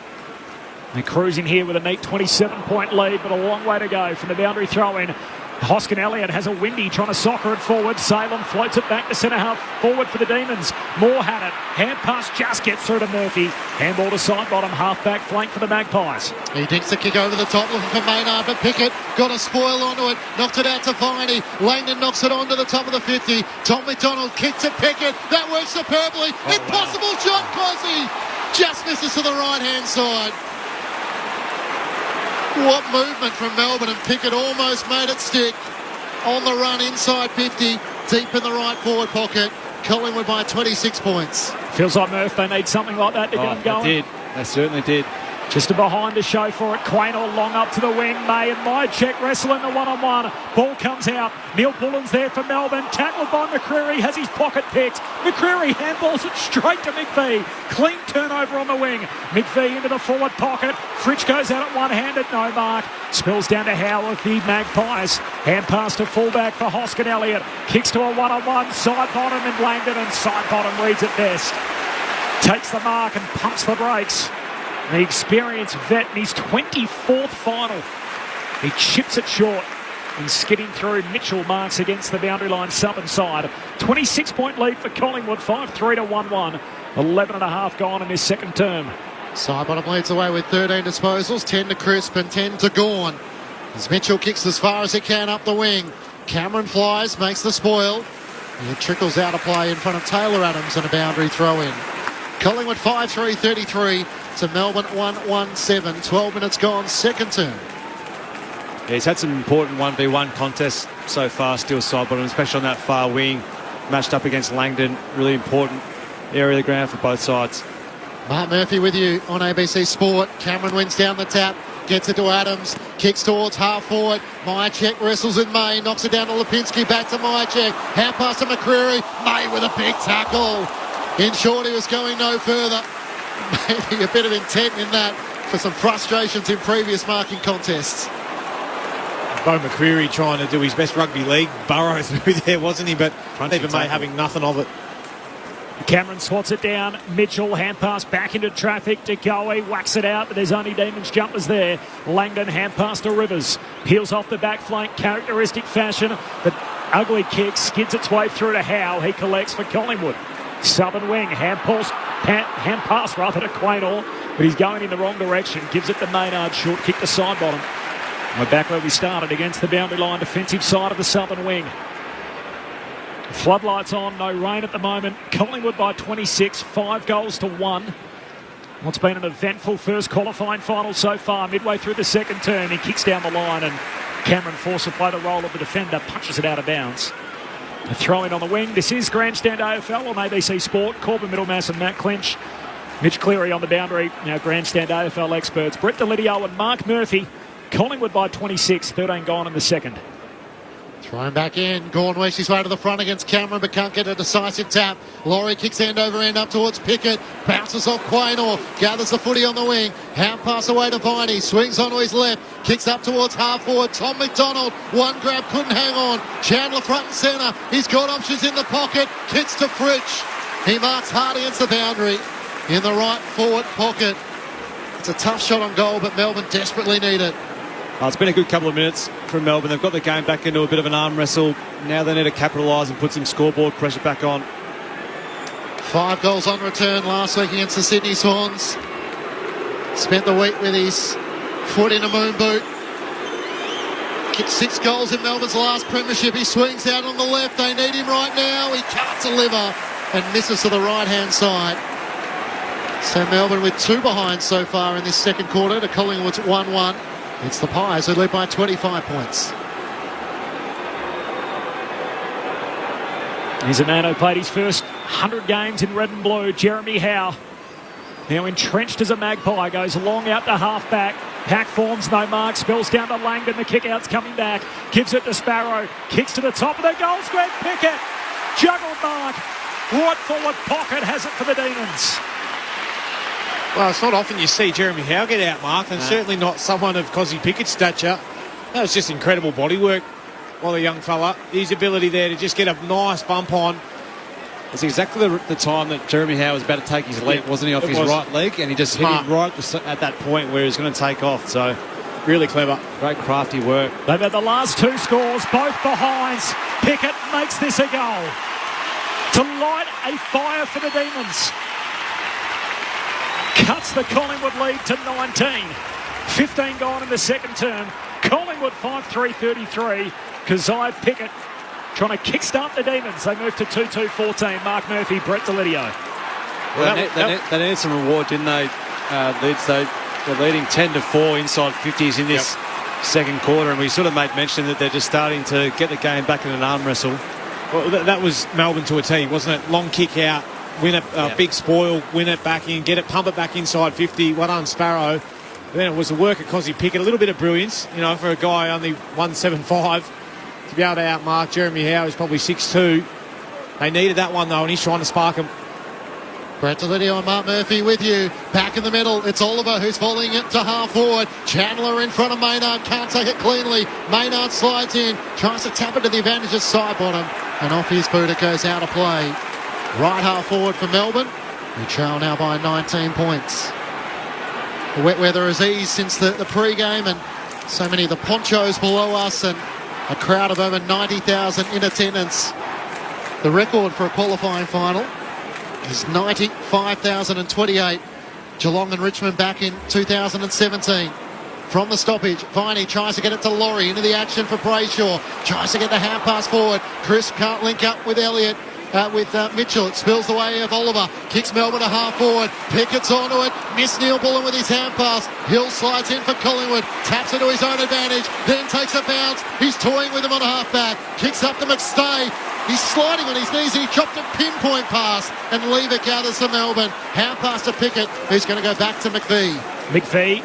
They're cruising here with a neat 27-point lead, but a long way to go from the boundary throw-in. Hoskin Elliott has a windy trying to soccer it forward. Salem floats it back to centre half forward for the Demons. Moore had it. Hand pass just gets through to Murphy. Handball to side bottom, half back flank for the Magpies. He dinks the kick over the top looking for Maynard, but Pickett got a spoil onto it. Knocked it out to Viney. Langdon knocks it onto the top of the 50. Tom McDonald kicks to Pickett. That works superbly. Impossible shot, Cosy. Just misses to the right-hand side. What movement from Melbourne, and Pickett almost made it stick on the run inside 50, deep in the right forward pocket. Collingwood by 26 points. Feels like Murph, they need something like that to get them going. They did. They certainly did. Just a behind to show for it. Quaynor long up to the wing. May and Myercheck wrestling the one-on-one. Ball comes out. Neil Bullen's there for Melbourne. Tackled by McCreary. Has his pocket picked. McCreary handballs it straight to McVie. Clean turnover on the wing. McVie into the forward pocket. Fritsch goes out at one-handed. No mark. Spills down to Howe of the Magpies. Hand pass to fullback for Hoskin Elliott. Kicks to a one-on-one. Side bottom and Langdon, and side bottom reads it best. Takes the mark and pumps the brakes. The experienced vet in his 24th final. He chips it short and skidding through. Mitchell marks against the boundary line southern side. 26-point lead for Collingwood, 5-3 to 1-1. 11.5 gone in his second term. Side bottom leads away with 13 disposals, 10 to Crisp and 10 to Gawn. As Mitchell kicks as far as he can up the wing. Cameron flies, makes the spoil. It trickles out of play in front of Taylor Adams and a boundary throw in. Collingwood 5-3-33 to Melbourne 1-1-7. 12 minutes gone, second term. Yeah, he's had some important 1v1 contests so far, still side bottom, especially on that far wing. Matched up against Langdon. Really important area of the ground for both sides. Mark Murphy with you on ABC Sport. Cameron wins down the tap. Gets it to Adams. Kicks towards half forward. Myercheck wrestles in May. Knocks it down to Lipinski. Back to Myercheck. Hand pass to McCreary. May with a big tackle. In short, he was going no further. Maybe a bit of intent in that for some frustrations in previous marking contests. Bo McCreary trying to do his best rugby league burrow through there, wasn't he? But Stephen May having nothing of it. Cameron swats it down. Mitchell, hand pass back into traffic to Goey. Whacks it out, but there's only Demons jumpers there. Langdon, hand pass to Rivers. Peels off the back flank, characteristic fashion. The ugly kick skids its way through to Howe. He collects for Collingwood. Southern wing, hand pass rather to Quaynor, but he's going in the wrong direction. Gives it to Maynard, short kick to side bottom. We're back where we started, against the boundary line, defensive side of the southern wing. Floodlights on, no rain at the moment. Collingwood by 26, 5-1. What's been an eventful first qualifying final so far, midway through the second term. He kicks down the line and Cameron forced to play the role of the defender, punches it out of bounds. A throw in on the wing. This is Grandstand AFL on ABC Sport. Corbin Middlemass and Matt Clinch. Mitch Cleary on the boundary. Now Grandstand AFL experts. Brett Delidio and Mark Murphy. Collingwood by 26, 13 gone in the second. Thrown back in. Gawn works his way to the front against Cameron, but can't get a decisive tap. Laurie kicks end over end up towards Pickett. Bounces off Quaynor. Gathers the footy on the wing. Hand pass away to Viney. Swings onto his left. Kicks up towards half forward. Tom McDonald. One grab, couldn't hang on. Chandler front and centre. He's got options in the pocket. Kicks to Fritsch. He marks hard against the boundary in the right forward pocket. It's a tough shot on goal, but Melbourne desperately need it. It's been a good couple of minutes from Melbourne. They've got the game back into a bit of an arm wrestle. Now they need to capitalise and put some scoreboard pressure back on. 5 goals on return last week against the Sydney Swans. Spent the week with his foot in a moon boot. Kicked 6 goals in Melbourne's last premiership. He swings out on the left. They need him right now. He can't deliver and misses to the right-hand side. So Melbourne with 2 behind so far in this second quarter to Collingwood's 1-1. It's the Pies who lead by 25 points. He's a man who played his first 100 games in red and blue, Jeremy Howe. Now entrenched as a Magpie, goes long out to half-back. Pack forms, no mark, spills down to Langdon. The kick-out's coming back. Gives it to Sparrow. Kicks to the top of the goal square. Pickett. Juggled mark. Right forward pocket has it for the Demons. Well, it's not often you see Jeremy Howe get outmarked, and certainly not someone of Cozzy Pickett's stature. That was just incredible bodywork by the young fella. His ability there to just get a nice bump on. It's exactly the time that Jeremy Howe was about to take his leg, wasn't he, off his right leg, and he just hit him right at that point where he was going to take off. So really clever. Great crafty work. They've had the last 2 scores, both behinds. Pickett makes this a goal to light a fire for the Demons. Cuts the Collingwood lead to 19. 15 gone in the second term. Collingwood 5-3-33. Keziah Pickett trying to kickstart the Demons. They move to 2-2-14. Mark Murphy, Brett Delidio. Well, they needed some reward, didn't they? They're leading 10-4 inside 50s in this second quarter, and we sort of made mention that they're just starting to get the game back in an arm wrestle. Well, that was Melbourne to a T, wasn't it? Long kick out. Win it, big spoil, win it back in, get it, pump it back inside 50. Well done, Sparrow. Then it was the work of Cozzy Pickett. A little bit of brilliance, for a guy only 175 to be able to outmark Jeremy Howe. Is probably 6'2". They needed that one though, and he's trying to spark him. Brett Delidio and Mark Murphy with you. Back in the middle, it's Oliver who's volleying it to half forward. Chandler in front of Maynard, can't take it cleanly. Maynard slides in, tries to tap it to the advantage of side bottom, and off his boot it goes out of play. Right half forward for Melbourne, who trail now by 19 points. The wet weather has eased since the pre-game, and so many of the ponchos below us, and a crowd of over 90,000 in attendance. The record for a qualifying final is 95,028. Geelong and Richmond back in 2017. From the stoppage, Viney tries to get it to Laurie, into the action for Brayshaw. Tries to get the hand pass forward. Chris can't link up with Elliott. with Mitchell. It spills the way of Oliver. Kicks Melbourne a half forward. Pickett's onto it. Miss Neil Bullen with his hand pass. Hill slides in for Collingwood. Taps it to his own advantage. Then takes a bounce. He's toying with him on a half-back. Kicks up to McStay. He's sliding on his knees. He chopped a pinpoint pass. And Lever gathers to Melbourne. Hand pass to Pickett, who's going to go back to McVie. McVie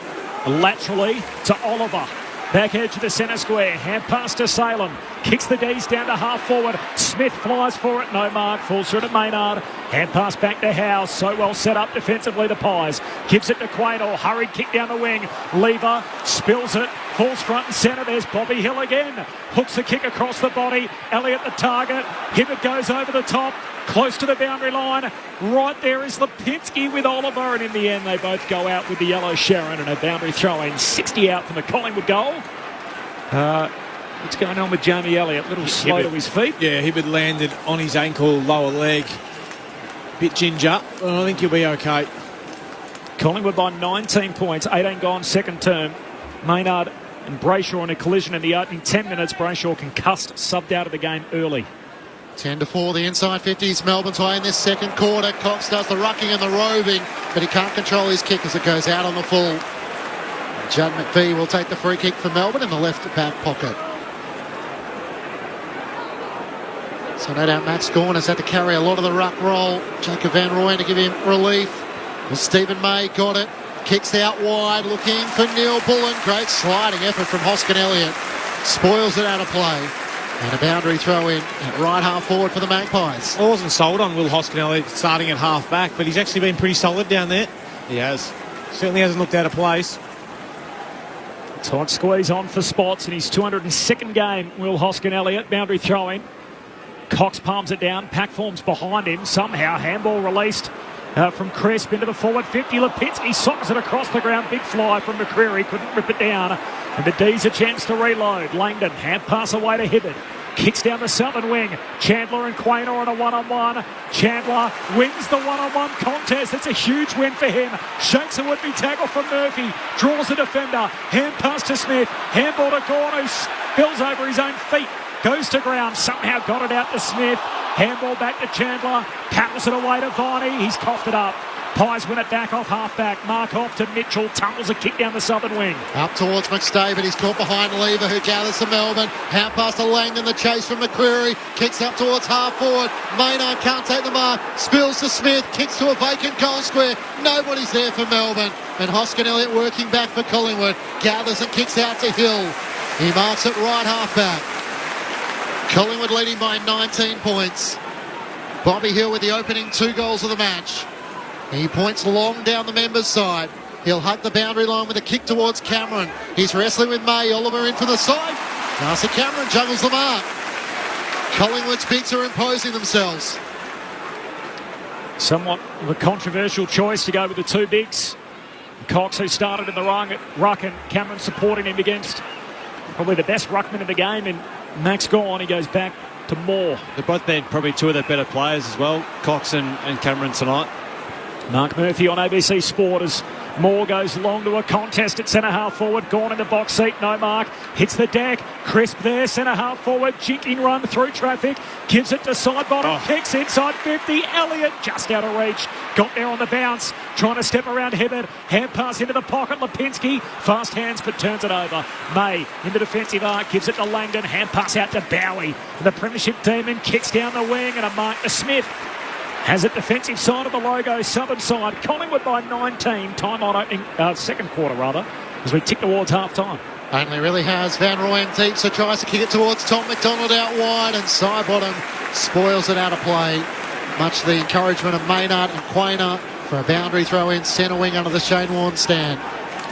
laterally to Oliver. Back edge of the centre square. Hand pass to Salem. Kicks the D's down to half forward. Smith flies for it. No mark. Falls through to Maynard. Hand pass back to Howe. So well set up defensively, the Pies. Gives it to Quaynor. Hurried kick down the wing. Lever spills it. Falls front and centre. There's Bobby Hill again. Hooks the kick across the body. Elliott the target. Hibbert goes over the top. Close to the boundary line. Right there is Lipinski with Oliver. And in the end, they both go out with the yellow Sharon and a boundary throw-in. 60 out from the Collingwood goal. What's going on with Jamie Elliott? Little slow to his feet. Yeah, Hibbert landed on his ankle, lower leg. Bit ginger, but I think he'll be okay. Collingwood by 19 points. 18 gone second term. Maynard and Brayshaw in a collision in the opening 10 minutes. Brayshaw concussed, subbed out of the game early. 10-4, the inside 50s Melbourne's way in this second quarter. Cox does the rucking and the roving, but he can't control his kick as it goes out on the full. Judd McVie will take the free kick for Melbourne in the left back pocket. So no doubt Max Gawn has had to carry a lot of the ruck roll. Jacob Van Rooyen to give him relief. Well, Stephen May got it. Kicks out wide, looking for Neil Bullen. Great sliding effort from Hoskin Elliott. Spoils it out of play. And a boundary throw in at right half forward for the Magpies. I wasn't sold on Will Hoskin Elliott starting at half back, but he's actually been pretty solid down there. He has. Certainly hasn't looked out of place. Tight squeeze on for spots in his 202nd game. Will Hoskin Elliott, boundary throwing. Cox palms it down. Pack forms behind him. Somehow handball released from Crisp into the forward 50. Lipinski sockets it across the ground. Big fly from McCreary. Couldn't rip it down. And the D's a chance to reload. Langdon, hand pass away to Hibbert. Kicks down the southern wing. Chandler and Quaynor on a one-on-one. Chandler wins the one-on-one contest. It's a huge win for him. Shakes a would-be tackle from Murphy. Draws the defender. Hand pass to Smith. Handball to Gawn, who spills over his own feet. Goes to ground. Somehow got it out to Smith. Handball back to Chandler. Paddles it away to Viney. He's coughed it up. Pies win it back off half-back. Mark off to Mitchell. Tumbles a kick down the southern wing. Up towards McStay, but he's caught behind Lever, who gathers to Melbourne. Hand pass to Langdon, the chase from McCreary. Kicks up towards half-forward. Maynard can't take the mark. Spills to Smith. Kicks to a vacant goal square. Nobody's there for Melbourne. And Hoskin Elliott working back for Collingwood. Gathers and kicks out to Hill. He marks it right half-back. Collingwood leading by 19 points. Bobby Hill with the opening 2 goals of the match. He points long down the members' side. He'll hug the boundary line with a kick towards Cameron. He's wrestling with May. Oliver in for the side. Darcy Cameron juggles the mark. Collingwood's bigs are imposing themselves. Somewhat of a controversial choice to go with the 2 bigs. Cox, who started in the ruck, and Cameron supporting him against probably the best ruckman in the game, and Max Gawn. He goes back to Moore. They've both been probably 2 of their better players as well, Cox and Cameron tonight. Mark Murphy on ABC Sport as Moore goes long to a contest at centre half forward. Gawn in the box seat, no mark. Hits the deck. Crisp there, centre half forward. Jinking run through traffic. Gives it to side bottom. Kicks inside 50. Elliott just out of reach. Got there on the bounce. Trying to step around Hibbert. Hand pass into the pocket. Lipinski. Fast hands but turns it over. May in the defensive arc. Gives it to Langdon. Hand pass out to Bowie. The Premiership Demon kicks down the wing and a mark to Smith. Has it defensive side of the logo, southern side. Collingwood by 19. Time on opening, second quarter rather, as we tick towards half time. Only really has. Van Rooyen deep, so tries to kick it towards Tom McDonald out wide, and Sidebottom spoils it out of play. Much to the encouragement of Maynard and Quaynor for a boundary throw in centre wing under the Shane Warne stand.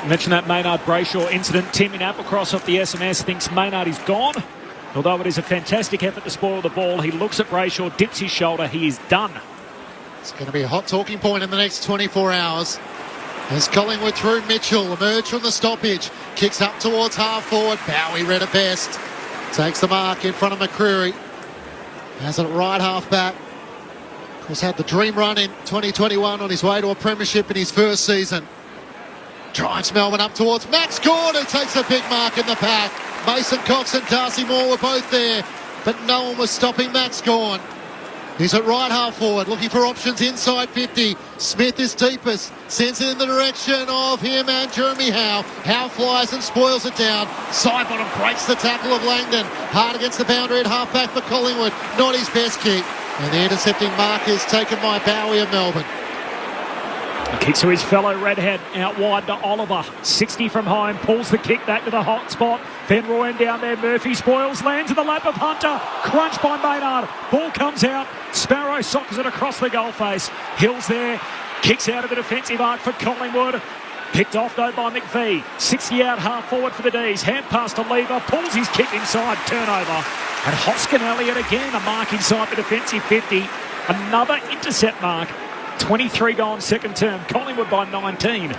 Mention that Maynard Brayshaw incident. Tim in Applecross off the SMS thinks Maynard is gone. Although it is a fantastic effort to spoil the ball, he looks at Brayshaw, dips his shoulder, he is done. It's going to be a hot talking point in the next 24 hours. As Collingwood through Mitchell, emerge from the stoppage, kicks up towards half forward. Bowie read it best. Takes the mark in front of McCreary. Has it right half back. Of course, had the dream run in 2021 on his way to a premiership in his first season. Drives Melbourne up towards Max Gawn, who takes a big mark in the pack. Mason Cox and Darcy Moore were both there, but no one was stopping Max Gawn. He's at right half forward, looking for options inside 50. Smith is deepest, sends it in the direction of him and Jeremy Howe. Howe flies and spoils it down. Side bottom breaks the tackle of Langdon. Hard against the boundary at half back for Collingwood. Not his best kick. And the intercepting mark is taken by Bowie of Melbourne. Kicks to his fellow redhead, out wide to Oliver. 60 from home, pulls the kick back to the hot spot. Van Rooyen down there, Murphy spoils, lands in the lap of Hunter. Crunch by Maynard. Ball comes out. Sparrow sockers it across the goal face. Hill's there, kicks out of the defensive arc for Collingwood. Picked off though by McVie. 60 out, half forward for the D's. Hand pass to Lever, pulls his kick inside, turnover. And Hoskin Elliott again, a mark inside the defensive 50. Another intercept mark. 23 gone second term. Collingwood by 19.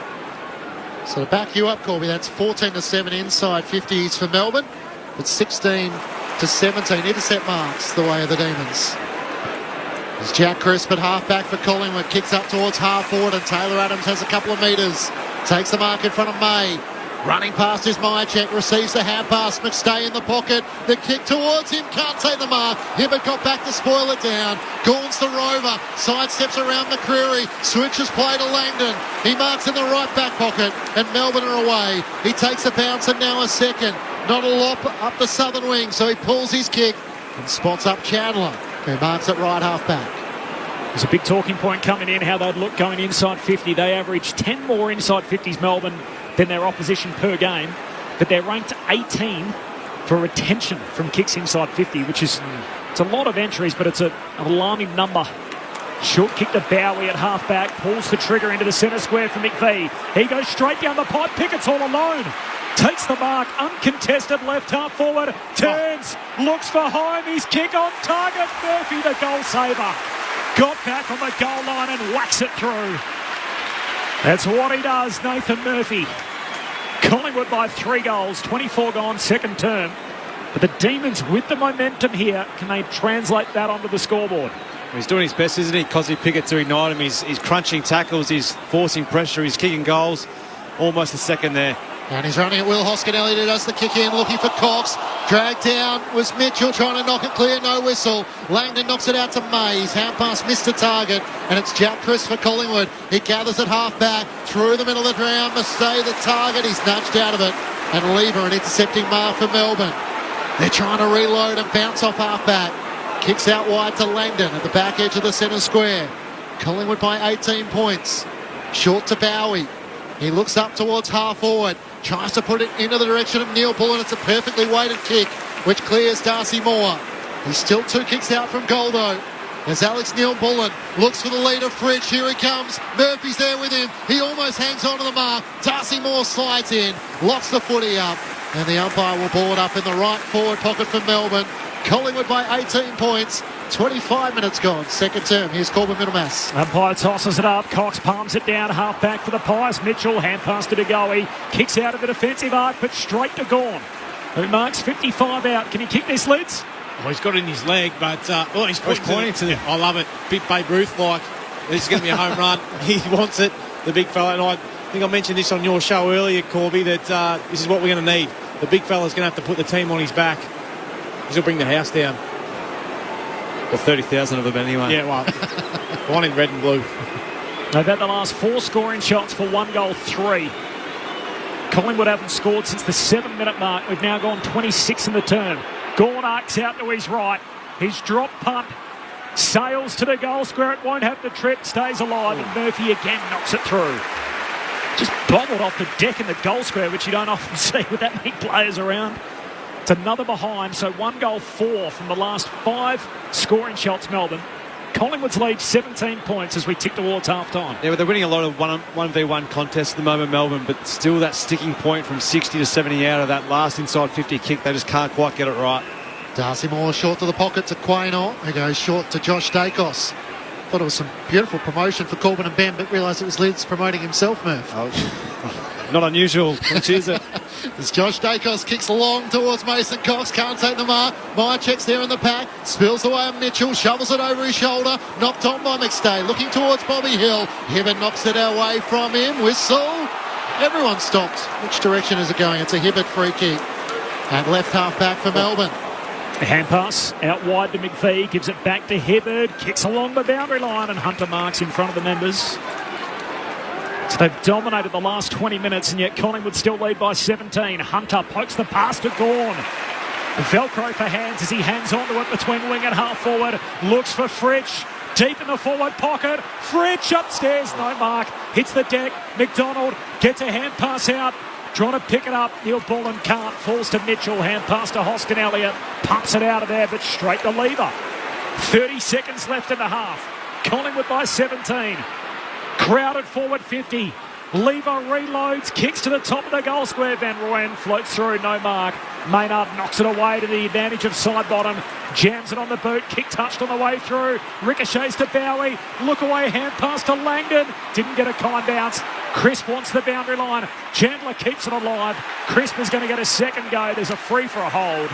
So to back you up, Corby, that's 14-7 inside 50s for Melbourne. But 16-17 intercept marks the way of the Demons. As Jack Crisp at half back for Collingwood, kicks up towards half forward, and Taylor Adams has a couple of metres. Takes the mark in front of May. Running past is Myercheck, receives the hand pass. McStay in the pocket. The kick towards him, can't take the mark. Hibbert got back to spoil it down. Gaunts the rover, sidesteps around McCreary, switches play to Langdon. He marks in the right back pocket, and Melbourne are away. He takes a bounce and now a second. Not a lop up the southern wing, so he pulls his kick and spots up Chandler, who marks at right half back. There's a big talking point coming in, how they'd look going inside 50. They average 10 more inside 50s, Melbourne, than their opposition per game, but they're ranked 18 for retention from kicks inside 50, which is it's a lot of entries, but it's an alarming number. Short kick to Bowie at half back, pulls the trigger into the centre square for McVie. He goes straight down the pipe, Pickett's all alone. Takes the mark, uncontested, left half forward, turns, looks for home, his kick on target, Murphy the goal saver. Got back on the goal line and whacks it through. That's what he does, Nathan Murphy. Collingwood by 3 goals, 24 gone second term. But the Demons with the momentum here, can they translate that onto the scoreboard? He's doing his best, isn't he? Cosy Pickett to ignite him. He's crunching tackles, he's forcing pressure, he's kicking goals. Almost a second there. And he's running at Will Hoskin Elliott, who does the kick in, looking for Cox. Dragged down was Mitchell, trying to knock it clear, no whistle. Langdon knocks it out to Mays. Hand pass missed the target, and it's Jack Crisp for Collingwood. He gathers at half back, through the middle of the ground, Mustay the target. He's nudged out of it, and Lever an intercepting mark for Melbourne. They're trying to reload and bounce off half back. Kicks out wide to Langdon at the back edge of the centre square. Collingwood by 18 points. Short to Bowie. He looks up towards half forward. Tries to put it into the direction of Neil Bullen. It's a perfectly weighted kick, which clears Darcy Moore. He's still 2 kicks out from goal, though. As Alex Neil Bullen looks for the lead of Fridge. Here he comes. Murphy's there with him. He almost hangs on to the mark. Darcy Moore slides in, locks the footy up, and the umpire will ball it up in the right forward pocket for Melbourne. Collingwood by 18 points. 25 minutes gone, second term. Here's Corbin Middlemass. Umpire tosses it up. Cox palms it down, half back for the Pies. Mitchell, hand pass to DeGoey. Kicks out of the defensive arc, but straight to Gawn, who marks 55 out. Can he kick this, Lids? Well, he's got it in his leg, but he's pointing to it. I love it. Bit Babe Ruth-like. This is going to be a home run. He wants it, the big fella. And I think I mentioned this on your show earlier, Corby, that this is what we're going to need. The big fella's going to have to put the team on his back. He'll bring the house down. Well, 30,000 of them anyway. Yeah, well, one in red and blue. They've had the last 4 scoring shots for 1 goal, 3. Collingwood haven't scored since the 7-minute mark. We've now gone 26 in the term. Gawn arcs out to his right. He's dropped punt. Sails to the goal square. It won't have the trip. Stays alive. And Murphy again knocks it through. Just bobbled off the deck in the goal square, which you don't often see with that many players around. It's another behind, so 1 goal, 4 from the last 5 scoring shots, Melbourne. Collingwood's lead 17 points as we tick towards half-time. Yeah, but they're winning a lot of 1v1 contests at the moment, Melbourne, but still that sticking point from 60 to 70 out of that last inside 50 kick, they just can't quite get it right. Darcy Moore short to the pocket to Quaynor, who goes short to Josh Dacos. Thought it was some beautiful promotion for Corbin and Ben, but realised it was Lids promoting himself, Murph. Not unusual, which is it? As Josh Dacos kicks along towards Mason Cox, can't take the mark. Myercheck's there in the pack, spills away on Mitchell, shovels it over his shoulder, knocked on by McStay, looking towards Bobby Hill. Hibbert knocks it away from him, whistle. Everyone stopped. Which direction is it going? It's a Hibbert free kick. And left half back for Melbourne. A hand pass out wide to McVie, gives it back to Hibbard, kicks along the boundary line, and Hunter marks in front of the members. So they've dominated the last 20 minutes, and yet Collingwood still lead by 17. Hunter pokes the pass to Gawn. Velcro for hands as he hangs onto it between wing and half forward. Looks for Fritsch. Deep in the forward pocket. Fritsch upstairs. No mark. Hits the deck. McDonald gets a hand pass out. Trying to pick it up. Neil Bullen can't. Falls to Mitchell. Hand pass to Hoskin Elliott. Pumps it out of there, but straight to Lever. 30 seconds left in the half. Collingwood by 17. Crowded forward 50. Lever reloads. Kicks to the top of the goal square. Van Rooyen floats through. No mark. Maynard knocks it away to the advantage of side bottom. Jams it on the boot. Kick touched on the way through. Ricochets to Bowie. Look away. Hand pass to Langdon. Didn't get a kind bounce. Crisp wants the boundary line. Chandler keeps it alive. Crisp is going to get a second go. There's a free for a hold.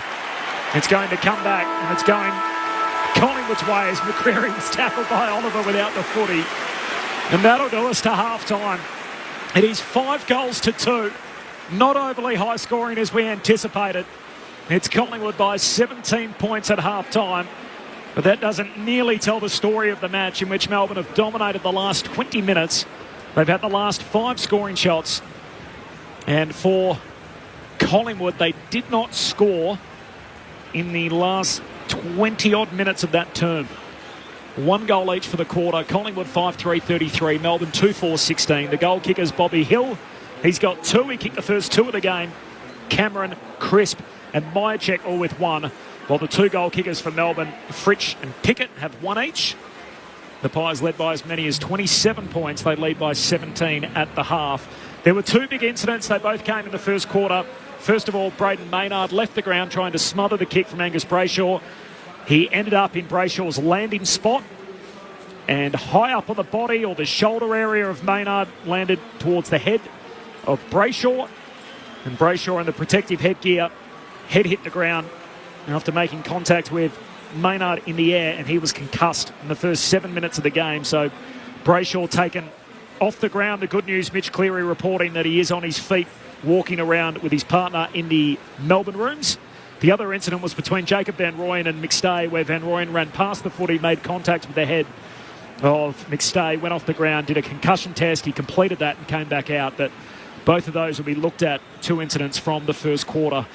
It's going to come back, and it's going Collingwood's way as McCreary was tackled by Oliver without the footy. And that'll do us to half-time. It is 5-2. Not overly high scoring as we anticipated. It's Collingwood by 17 points at half-time. But that doesn't nearly tell the story of the match, in which Melbourne have dominated the last 20 minutes. They've had the last 5 scoring shots. And for Collingwood, they did not score in the last 20-odd minutes of that term. 1 goal each for the quarter. Collingwood 5-3-33. Melbourne 2-4-16. The goal kicker's Bobby Hill. He's got 2. He kicked the first 2 of the game. Cameron, Crisp and Myercheck all with 1. While the 2 goal kickers for Melbourne, Fritsch and Pickett, have 1 each. The Pies led by as many as 27 points. They lead by 17 at the half. There were 2 big incidents. They both came in the first quarter. First of all, Braden Maynard left the ground trying to smother the kick from Angus Brayshaw. He ended up in Brayshaw's landing spot, and high up on the body or the shoulder area of Maynard landed towards the head of Brayshaw. And Brayshaw in the protective headgear, head hit the ground after making contact with Maynard in the air, and he was concussed in the first 7 minutes of the game. So Brayshaw taken off the ground. The good news, Mitch Cleary reporting that he is on his feet walking around with his partner in the Melbourne rooms. The other incident was between Jacob Van Rooyen and McStay, where Van Rooyen ran past the footy, made contact with the head of McStay, went off the ground, did a concussion test. He completed that and came back out. But both of those will be looked at, 2 incidents from the first quarter.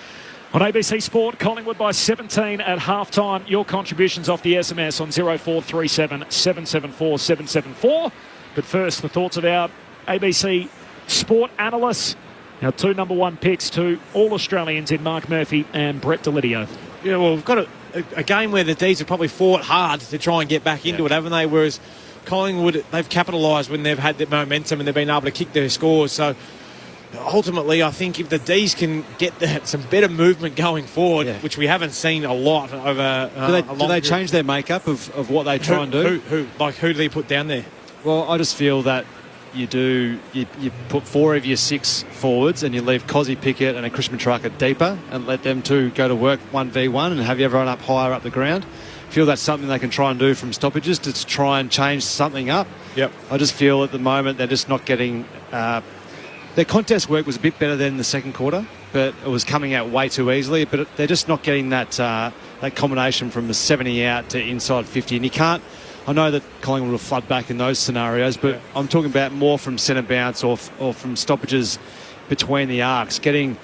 On ABC Sport, Collingwood by 17 at halftime. Your contributions off the SMS on 0437 774 774. But first, the thoughts of our ABC Sport analysts. Our 2 number 1 picks to all Australians in Mark Murphy and Brett Delidio. Yeah, well, we've got a game where the D's have probably fought hard to try and get back into it, haven't they? Whereas Collingwood, they've capitalised when they've had the momentum and they've been able to kick their scores. So ultimately, I think if the D's can get some better movement going forward, which we haven't seen a lot over do they change their makeup of what they try and do? Who do they put down there? Well, I just feel that you put 4 of your 6 forwards and you leave Cozzy Pickett and a Christian Petrarca deeper and let them 2 go to work 1v1 and have everyone up higher up the ground. I feel that's something they can try and do from stoppages to try and change something up. Yep. I just feel at the moment they're just not getting... their contest work was a bit better than the second quarter, but it was coming out way too easily. But they're just not getting that combination from the 70 out to inside 50. And you can't... I know that Collingwood will flood back in those scenarios, but I'm talking about more from centre bounce or from stoppages between the arcs, getting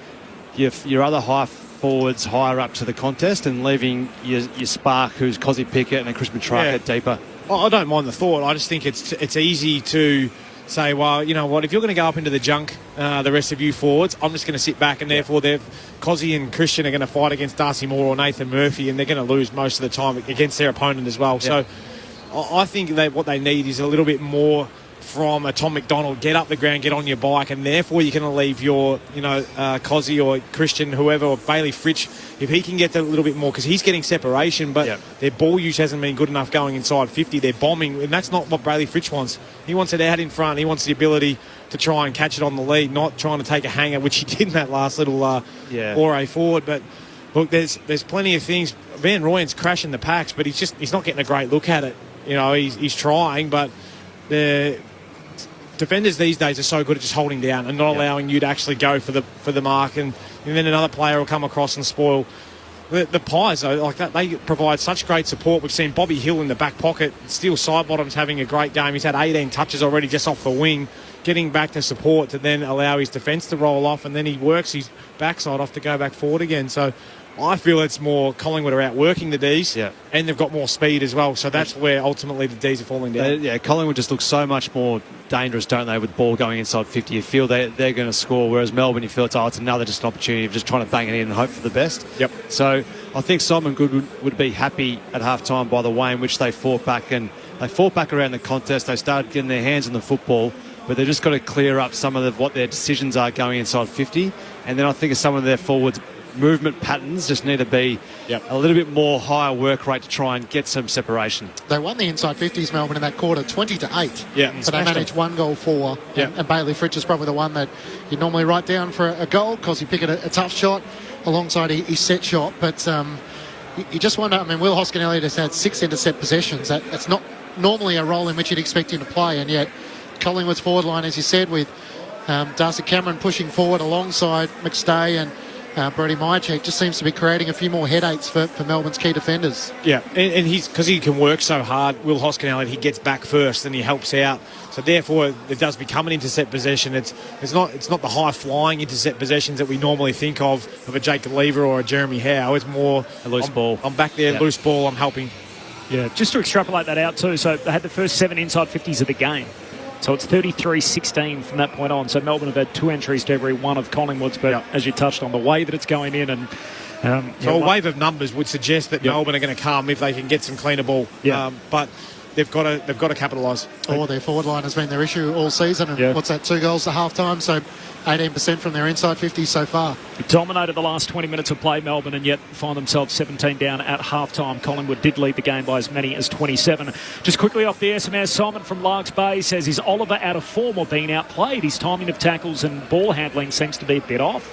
your other high forwards higher up to the contest and leaving your spark, who's Cozzy Pickett and a Christian Petrarca, deeper. I don't mind the thought. I just think it's easy to say, well, you know what, if you're going to go up into the junk, the rest of you forwards, I'm just going to sit back, and therefore Cozzy and Christian are going to fight against Darcy Moore or Nathan Murphy, and they're going to lose most of the time against their opponent as well. So I think what they need is a little bit more from a Tom McDonald. Get up the ground, get on your bike, and therefore you're going to leave your, Cozzy or Christian, whoever, or Bailey Fritsch, if he can get a little bit more, because he's getting separation, but their ball use hasn't been good enough going inside 50. They're bombing, and that's not what Bailey Fritsch wants. He wants it out in front. He wants the ability to try and catch it on the lead, not trying to take a hanger, which he did in that last little Ore forward. But look, there's plenty of things. Van Rooyen's crashing the packs, but he's not getting a great look at it. You know, he's trying, but the defenders these days are so good at just holding down and not allowing you to actually go for the mark, and then another player will come across and spoil The Pies, though, like that, they provide such great support. We've seen Bobby Hill in the back pocket. Steel Sidebottom's having a great game. He's had 18 touches already just off the wing, getting back to support to then allow his defence to roll off, and then he works his backside off to go back forward again. So I feel it's more Collingwood are outworking the Ds, and they've got more speed as well. So that's where ultimately the Ds are falling down. Collingwood just looks so much more dangerous, don't they, with the ball going inside 50. You feel they're going to score, whereas Melbourne, you feel it's another just an opportunity of just trying to bang it in and hope for the best. Yep. So I think Simon Goodwood would be happy at half-time by the way in which they fought back, and they fought back around the contest. They started getting their hands on the football, but they've just got to clear up some of what their decisions are going inside 50. And then I think some of their forwards' movement patterns just need to be a little bit more higher work rate to try and get some separation. They won the inside 50s, Melbourne, in that quarter, 20-8. Yeah. So they managed 1 goal for, and Bailey Fritsch is probably the one that you normally write down for a goal because you pick it a tough shot alongside his set shot. But you just wonder, I mean, Will Hoskin-Elliott has had 6 intercept possessions. That's not normally a role in which you'd expect him to play, and yet Collingwood's forward line, as you said, with Darcy Cameron pushing forward alongside McStay and Brody Mychek, just seems to be creating a few more headaches for Melbourne's key defenders. Yeah, and he's because he can work so hard, Will Hoskin-Elliott, he gets back first and he helps out. So therefore, it does become an intercept possession. It's not the high flying intercept possessions that we normally think of a Jacob Lever or a Jeremy Howe. It's more a loose ball. I'm back there, loose ball. I'm helping. Yeah, just to extrapolate that out too. So they had the first 7 inside 50s of the game. So it's 33-16 from that point on. So Melbourne have had 2 entries to every one of Collingwood's. But as you touched on, the way that it's going in and... so a wave of numbers would suggest that Melbourne are going to come if they can get some cleaner ball. But they've got to capitalise. Their forward line has been their issue all season. And what's that, 2 goals to half-time? So 18% from their inside 50 so far. Dominated the last 20 minutes of play, Melbourne, and yet find themselves 17 down at half-time. Collingwood did lead the game by as many as 27. Just quickly off the SMS, Simon from Larks Bay says, is Oliver out of form or being outplayed? His timing of tackles and ball handling seems to be a bit off.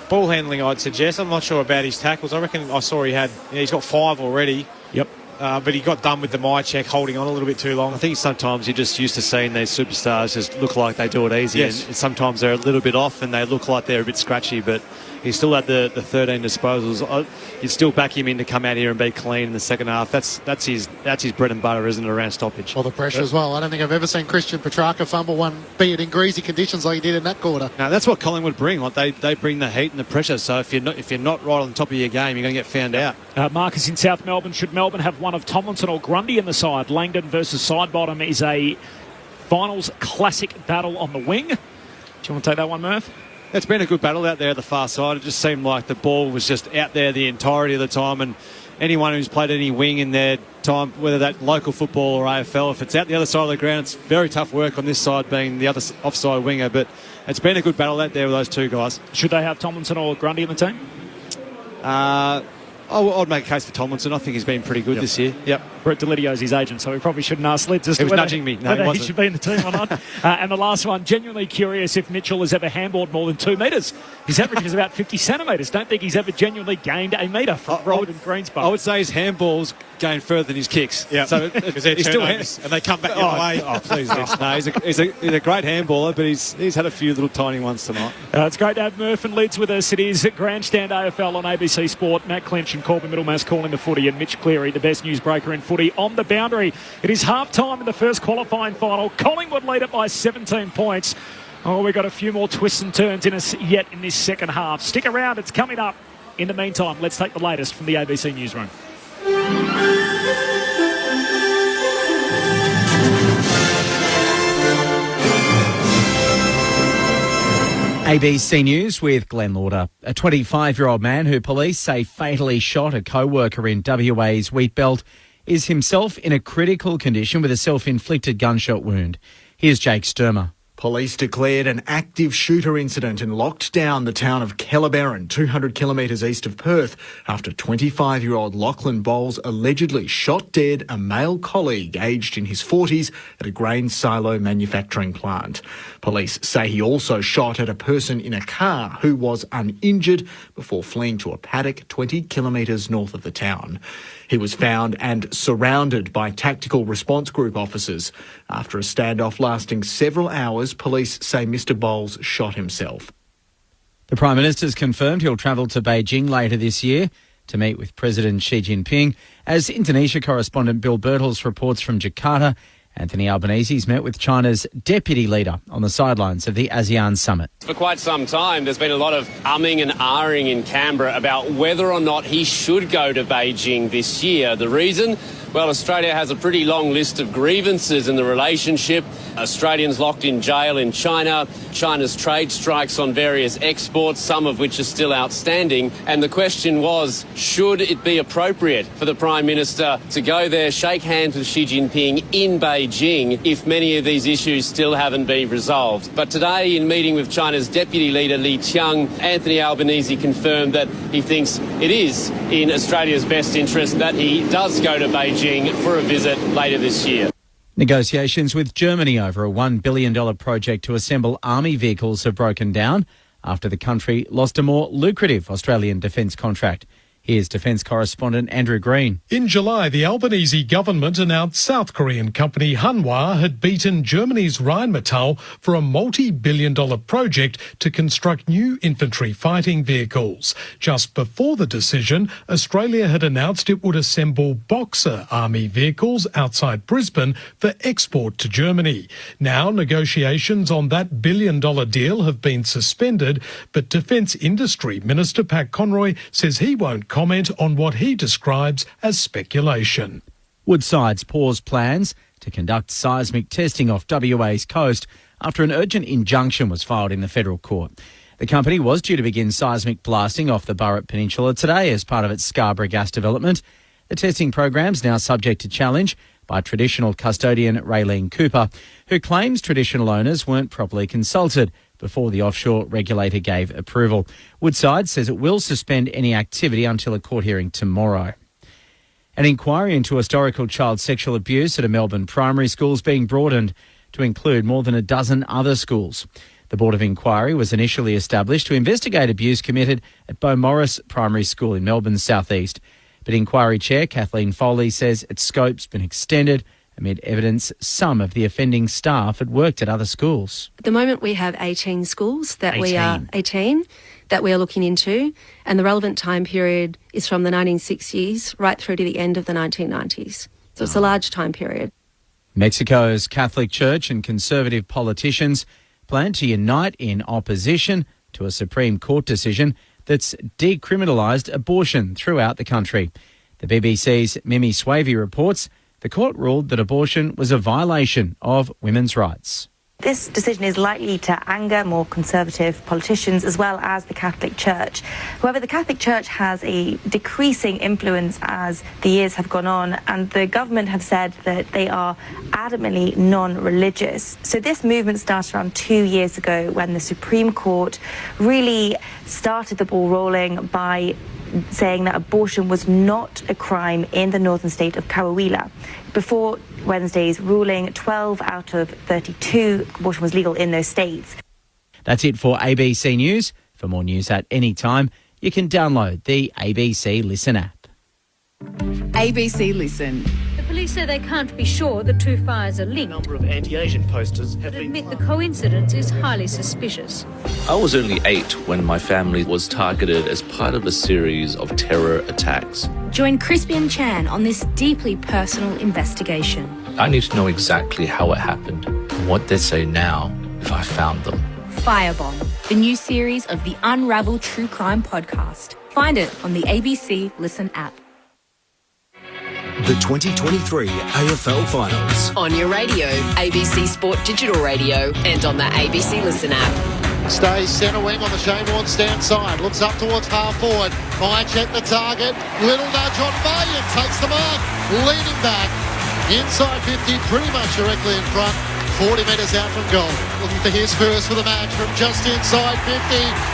Ball handling, I'd suggest. I'm not sure about his tackles. I reckon I saw he's got 5 already. Yep. But he got done with the Mychek holding on a little bit too long. I think sometimes you're just used to seeing these superstars just look like they do it easy. Yes. And sometimes they're a little bit off and they look like they're a bit scratchy, but he still had the 13 disposals. You'd still back him in to come out here and be clean in the second half. That's his bread and butter, isn't it, around stoppage? Well, the pressure as well. I don't think I've ever seen Christian Petrarca fumble one, be it in greasy conditions like he did in that quarter. Now that's what Collingwood bring. Like they bring the heat and the pressure. So if you're not right on the top of your game, you're going to get found out. Marcus in South Melbourne. Should Melbourne have one of Tomlinson or Grundy in the side? Langdon versus Sidebottom is a finals classic battle on the wing. Do you want to take that one, Murph? It's been a good battle out there at the far side. It just seemed like the ball was just out there the entirety of the time, and anyone who's played any wing in their time, whether that local football or AFL, if it's out the other side of the ground, it's very tough work on this side being the other offside winger, but it's been a good battle out there with those 2 guys. Should they have Tomlinson or Grundy in the team? I'd make a case for Tomlinson. I think he's been pretty good this year. Yep. Brett Delidio's his agent, so we probably shouldn't ask Lids as to was nudging me. No, whether he should be in the team or not. And the last one, genuinely curious if Mitchell has ever handballed more than 2 metres. His average is about 50 centimetres. Don't think he's ever genuinely gained a metre from Robert and Greensboro. I would say his handballs gain further than his kicks. Yeah, so because they're turnovers and they come back the other way. Oh, please, no, he's a great handballer, but he's had a few little tiny ones tonight. It's great to have Murph and Lids with us. It is Grandstand AFL on ABC Sport. Matt Clinch and Corbin Middlemass calling the footy, and Mitch Cleary, the best newsbreaker in footy, on the boundary. It is half-time in the first qualifying final. Collingwood lead it by 17 points. Oh, we've got a few more twists and turns in us yet in this second half. Stick around, it's coming up. In the meantime, let's take the latest from the ABC Newsroom. ABC News with Glenn Lauder. A 25-year-old man who police say fatally shot a co-worker in WA's Wheatbelt is himself in a critical condition with a self-inflicted gunshot wound. Here's Jake Sturmer. Police declared an active shooter incident and locked down the town of Kellerberrin, 200 kilometres east of Perth, after 25-year-old Lachlan Bowles allegedly shot dead a male colleague aged in his 40s at a grain silo manufacturing plant. Police say he also shot at a person in a car who was uninjured before fleeing to a paddock 20 kilometres north of the town. He was found and surrounded by tactical response group officers. After a standoff lasting several hours, police say Mr Bowles shot himself. The Prime Minister's confirmed he'll travel to Beijing later this year to meet with President Xi Jinping. As Indonesia correspondent Bill Birtles reports from Jakarta, Anthony Albanese's met with China's deputy leader on the sidelines of the ASEAN summit. For quite some time, there's been a lot of umming and ahhing in Canberra about whether or not he should go to Beijing this year. The reason? Well, Australia has a pretty long list of grievances in the relationship. Australians locked in jail in China, China's trade strikes on various exports, some of which are still outstanding. And the question was, should it be appropriate for the Prime Minister to go there, shake hands with Xi Jinping in Beijing if many of these issues still haven't been resolved? But today, in meeting with China's Deputy Leader Li Qiang, Anthony Albanese confirmed that he thinks it is in Australia's best interest that he does go to Beijing for a visit later this year. Negotiations with Germany over a $1 billion project to assemble army vehicles have broken down after the country lost a more lucrative Australian defence contract. Here's Defence correspondent Andrew Green. In July, the Albanese government announced South Korean company Hanwha had beaten Germany's Rheinmetall for a multi-billion-dollar project to construct new infantry fighting vehicles. Just before the decision, Australia had announced it would assemble Boxer army vehicles outside Brisbane for export to Germany. Now, negotiations on that billion-dollar deal have been suspended, but Defence Industry Minister Pat Conroy says he won't comment on what he describes as speculation. Woodside's paused plans to conduct seismic testing off WA's coast after an urgent injunction was filed in the federal court. The company was due to begin seismic blasting off the Burrup Peninsula today as part of its Scarborough gas development. The testing program's now subject to challenge by traditional custodian Raylene Cooper, who claims traditional owners weren't properly consulted before the offshore regulator gave approval. Woodside says it will suspend any activity until a court hearing tomorrow. An inquiry into historical child sexual abuse at a Melbourne primary school is being broadened to include more than a dozen other schools. The Board of Inquiry was initially established to investigate abuse committed at Beaumaris Primary School in Melbourne's southeast. But Inquiry Chair Kathleen Foley says its scope's been extended amid evidence some of the offending staff had worked at other schools. At the moment we have 18 schools that we are looking into, and the relevant time period is from the 1960s right through to the end of the 1990s. So it's a large time period. Mexico's Catholic Church and conservative politicians plan to unite in opposition to a Supreme Court decision that's decriminalised abortion throughout the country. The BBC's Mimi Swavey reports the court ruled that abortion was a violation of women's rights. This decision is likely to anger more conservative politicians as well as the Catholic Church. However, the Catholic Church has a decreasing influence as the years have gone on, and the government have said that they are adamantly non-religious. So this movement started around 2 years ago when the Supreme Court really started the ball rolling by saying that abortion was not a crime in the northern state of Coahuila. Before Wednesday's ruling, 12 out of 32 abortion was legal in those states. That's it for ABC News. For more news at any time, you can download the ABC Listen app. ABC Listen. The police say they can't be sure the two fires are linked. A number of anti-Asian posters have but admit the coincidence is highly suspicious. I was only 8 when my family was targeted as part of a series of terror attacks. Join Crispian Chan on this deeply personal investigation. I need to know exactly how it happened and what they'd say now if I found them. Firebomb, the new series of the Unravel True Crime podcast. Find it on the ABC Listen app. The 2023 AFL Finals. On your radio, ABC Sport Digital Radio, and on the ABC Listen app. Stays centre wing on the Shane Warne stand side. Looks up towards half forward. Might check the target. Little nudge on Valiant. Takes the mark. Leaning back. Inside 50, pretty much directly in front. 40 metres out from goal. Looking for his first for the match from just inside 50.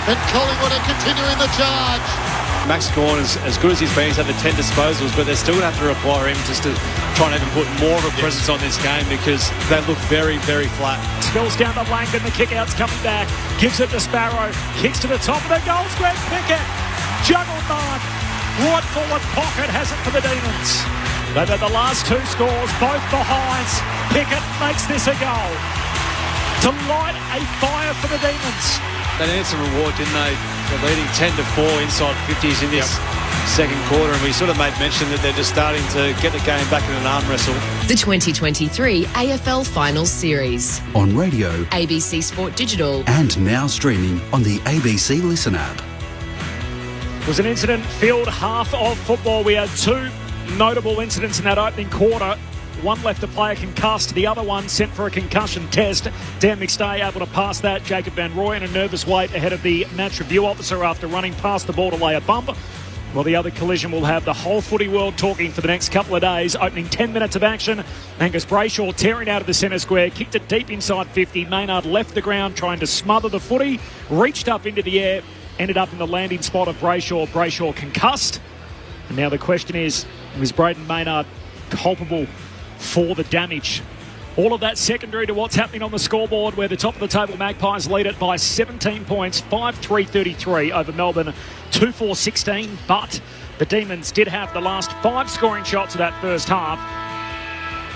And Collingwood are continuing the charge. Max Gawn, as good as he's been, he's had the 10 disposals, but they're still going to have to require him just to try and even put more of a presence on this game because they look very, very flat. Spills down the flank and the kick-out's coming back. Gives it to Sparrow. Kicks to the top of the goal square. Pickett. Juggled mark. Right forward pocket has it for the Demons. They've had the last two scores, both behinds. Pickett makes this a goal to light a fire for the Demons. They needed some reward, didn't they? They're leading 10-4 inside 50s in this second quarter, and we sort of made mention that they're just starting to get the game back in an arm wrestle. The 2023 AFL Finals Series. On radio ABC Sport Digital. and now streaming on the ABC Listen app. It was an incident-filled half of football. We had two notable incidents in that opening quarter. One left a player concussed, the other one sent for a concussion test. Dan McStay able to pass that. Jacob Van Roy in a nervous wait ahead of the match review officer after running past the ball to lay a bump. Well, the other collision will have the whole footy world talking for the next couple of days. Opening 10 minutes of action. Angus Brayshaw tearing out of the centre square, kicked it deep inside 50. Maynard left the ground trying to smother the footy, reached up into the air, ended up in the landing spot of Brayshaw. Brayshaw concussed. And now the question is, was Braden Maynard culpable for the damage? All of that secondary to what's happening on the scoreboard, where the top of the table Magpies lead it by 17 points, 5-3-33 over Melbourne, 2-4-16. But the Demons did have the last 5 scoring shots of that first half,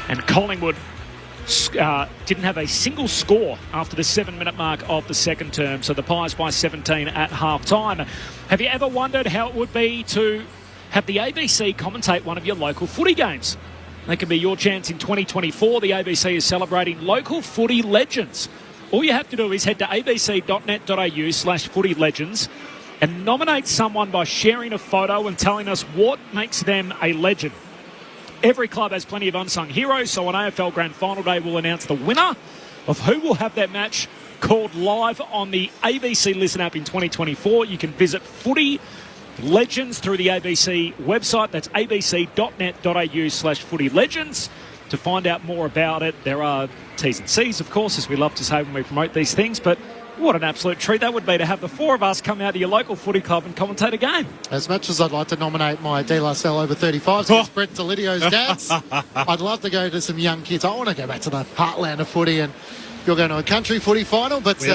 and Collingwood didn't have a single score after the 7-minute mark of the second term. So the Pies by 17 at half-time. Have you ever wondered how it would be to have the ABC commentate one of your local footy games? That could be your chance in 2024. The ABC is celebrating local footy legends. All you have to do is head to abc.net.au/footy legends and nominate someone by sharing a photo and telling us what makes them a legend. Every club has plenty of unsung heroes, so on AFL Grand Final Day we'll announce the winner of who will have their match called live on the ABC Listen app in 2024. You can visit Footy Legends through the ABC website. That's abc.net.au/footy legends to find out more about it. There are T's and C's, of course, as we love to say when we promote these things, but what an absolute treat that would be to have the 4 of us come out to your local footy club and commentate a game. As much as I'd like to nominate my De La Salle over 35s against Brett Delidio's dads, I'd love to go to some young kids. I want to go back to the heartland of footy, and you're going to a country footy final, but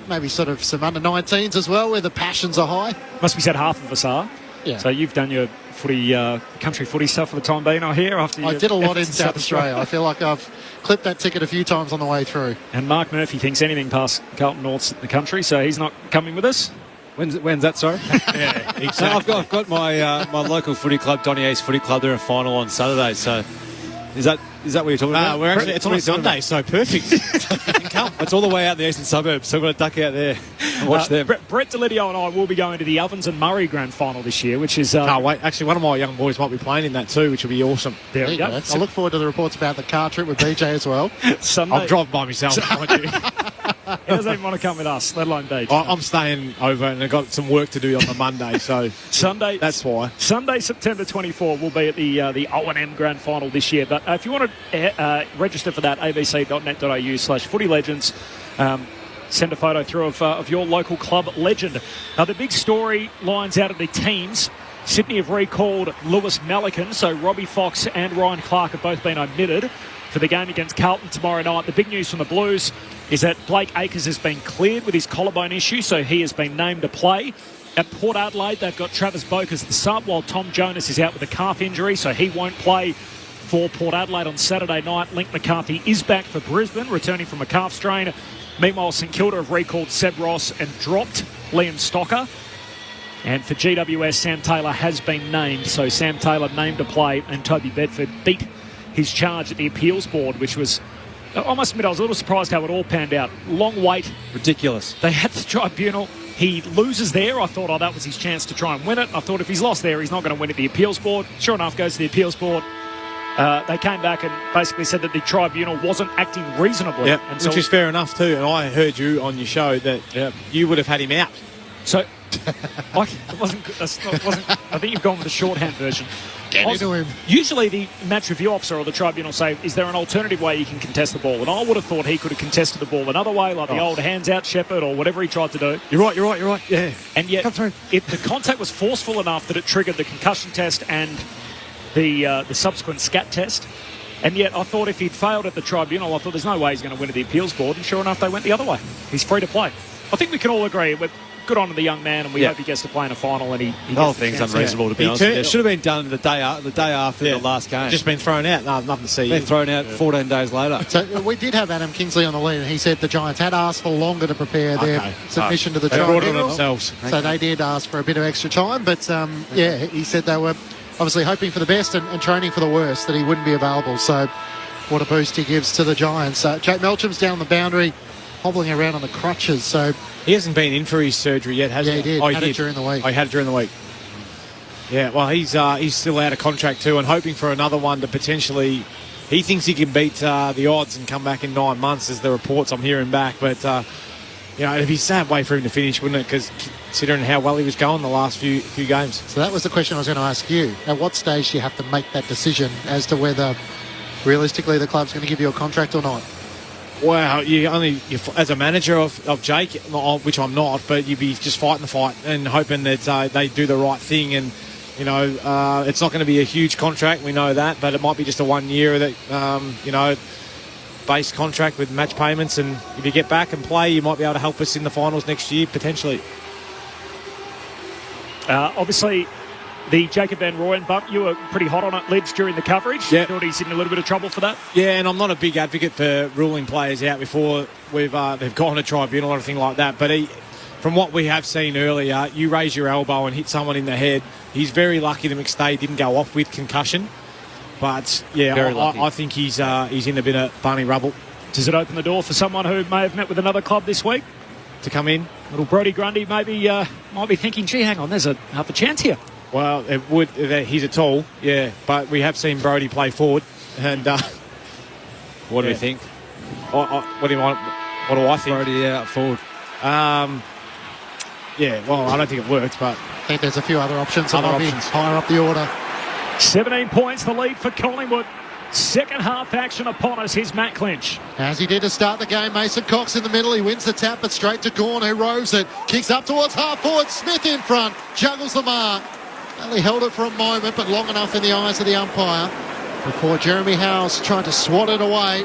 maybe sort of some under-19s as well, where the passions are high. Must be said half of us are. Yeah. So you've done your footy, country footy stuff for the time being, I hear. After I did a lot in South Australia. I feel like I've clipped that ticket a few times on the way through. And Mark Murphy thinks anything past Carlton North's the country, so he's not coming with us. When's that, sorry? Yeah, exactly. I've got my my local footy club, Donny East Footy Club. They're a final on Saturday, so is that what you're talking about? We're actually, it's on a Sunday, so perfect. You can come. It's all the way out in the eastern suburbs, so I've got to duck out there and watch them. Brett Delidio and I will be going to the Ovens and Murray Grand Final this year, which is... Can't wait. Actually, one of my young boys might be playing in that too, which will be awesome. There you go. I look forward to the reports about the car trip with BJ as well. Sunday. I'll drive by myself, mind you. He doesn't even want to come with us, let alone BJ. I'm staying over and I've got some work to do on the Monday, so Sunday. That's why. Sunday, September 24, will be at the O&M Grand Final this year. But if you want to register for that, abc.net.au/footy legends. Send a photo through of your local club legend. Now, the big story lines out of the teams. Sydney have recalled Lewis Melican, so Robbie Fox and Ryan Clark have both been omitted for the game against Carlton tomorrow night. The big news from the Blues is that Blake Acres has been cleared with his collarbone issue, so he has been named to play. At Port Adelaide, they've got Travis Boak as the sub, while Tom Jonas is out with a calf injury, so he won't play for Port Adelaide on Saturday night. Link McCarthy is back for Brisbane, returning from a calf strain. Meanwhile, St Kilda have recalled Seb Ross and dropped Liam Stocker. And for GWS, Sam Taylor has been named. So Sam Taylor named to play, and Toby Bedford beat his charge at the appeals board, which was, I must admit, I was a little surprised how it all panned out. Long wait. Ridiculous. They had the tribunal. He loses there. I thought, that was his chance to try and win it. I thought if he's lost there, he's not going to win at the appeals board. Sure enough, goes to the appeals board. They came back and basically said that the tribunal wasn't acting reasonably. Yep, and which is fair enough too. And I heard you on your show that you would have had him out. So, I think you've gone with the shorthand version. Get into him. Usually the match review officer or the tribunal say, is there an alternative way you can contest the ball? And I would have thought he could have contested the ball another way, like the old hands out shepherd or whatever he tried to do. You're right. Yeah. And yet, the contact was forceful enough that it triggered the concussion test and the subsequent scat test. And yet I thought if he'd failed at the tribunal, I thought there's no way he's going to win at the appeals board. And sure enough, they went the other way. He's free to play. I think we can all agree with good on the young man, and we hope he gets to play in a final. And he the whole thing's unreasonable, to be honest. It should have been done the day after the last game. Just been thrown out. No, nothing to see. Been thrown out 14 days later. So we did have Adam Kingsley on the lead, and he said the Giants had asked for longer to prepare their submission to the tribunal. They brought it themselves. So they did ask for a bit of extra time, but he said they were obviously hoping for the best and training for the worst, that he wouldn't be available. So what a boost he gives to the Giants. Jake Melcham's down the boundary, hobbling around on the crutches. So he hasn't been in for his surgery yet, has he? Yeah, he did. Had it during the week. Oh, he had it during the week. Yeah, well, he's still out of contract too, and hoping for another one to potentially. He thinks he can beat the odds and come back in 9 months, as the reports I'm hearing back. But it'd be a sad way for him to finish, wouldn't it? Because considering how well he was going the last few games. So that was the question I was going to ask you. At what stage do you have to make that decision as to whether realistically the club's going to give you a contract or not? Well, as a manager of Jake, which I'm not, but you'd be just fighting the fight and hoping that they do the right thing. And it's not going to be a huge contract, we know that, but it might be just a 1 year that base contract with match payments. And if you get back and play, you might be able to help us in the finals next year potentially. Obviously, the Jacob Van Rooyen bump, you were pretty hot on it, Lids, during the coverage. Yeah. Thought he's in a little bit of trouble for that. Yeah, and I'm not a big advocate for ruling players out before they've gone to tribunal or anything like that. But from what we have seen earlier, you raise your elbow and hit someone in the head. He's very lucky that McStay didn't go off with concussion. But, yeah, I think he's in a bit of bunny rubble. Does it open the door for someone who may have met with another club this week to come in? Little Brodie Grundy maybe might be thinking, gee, hang on, there's half a chance here. Well, it would. He's a tall, but we have seen Brodie play forward. And what do we think? What do you want? What do I think? Brodie out forward. Well, I don't think it works, but I think there's a few other options. Higher up the order. 17 points, the lead for Collingwood. Second half action upon us. Here's Matt Clinch. As he did to start the game, Mason Cox in the middle. He wins the tap, but straight to Gawn, who roves it. Kicks up towards half forward. Smith in front. Juggles the mark. Only held it for a moment, but long enough in the eyes of the umpire before Jeremy House tried to swat it away.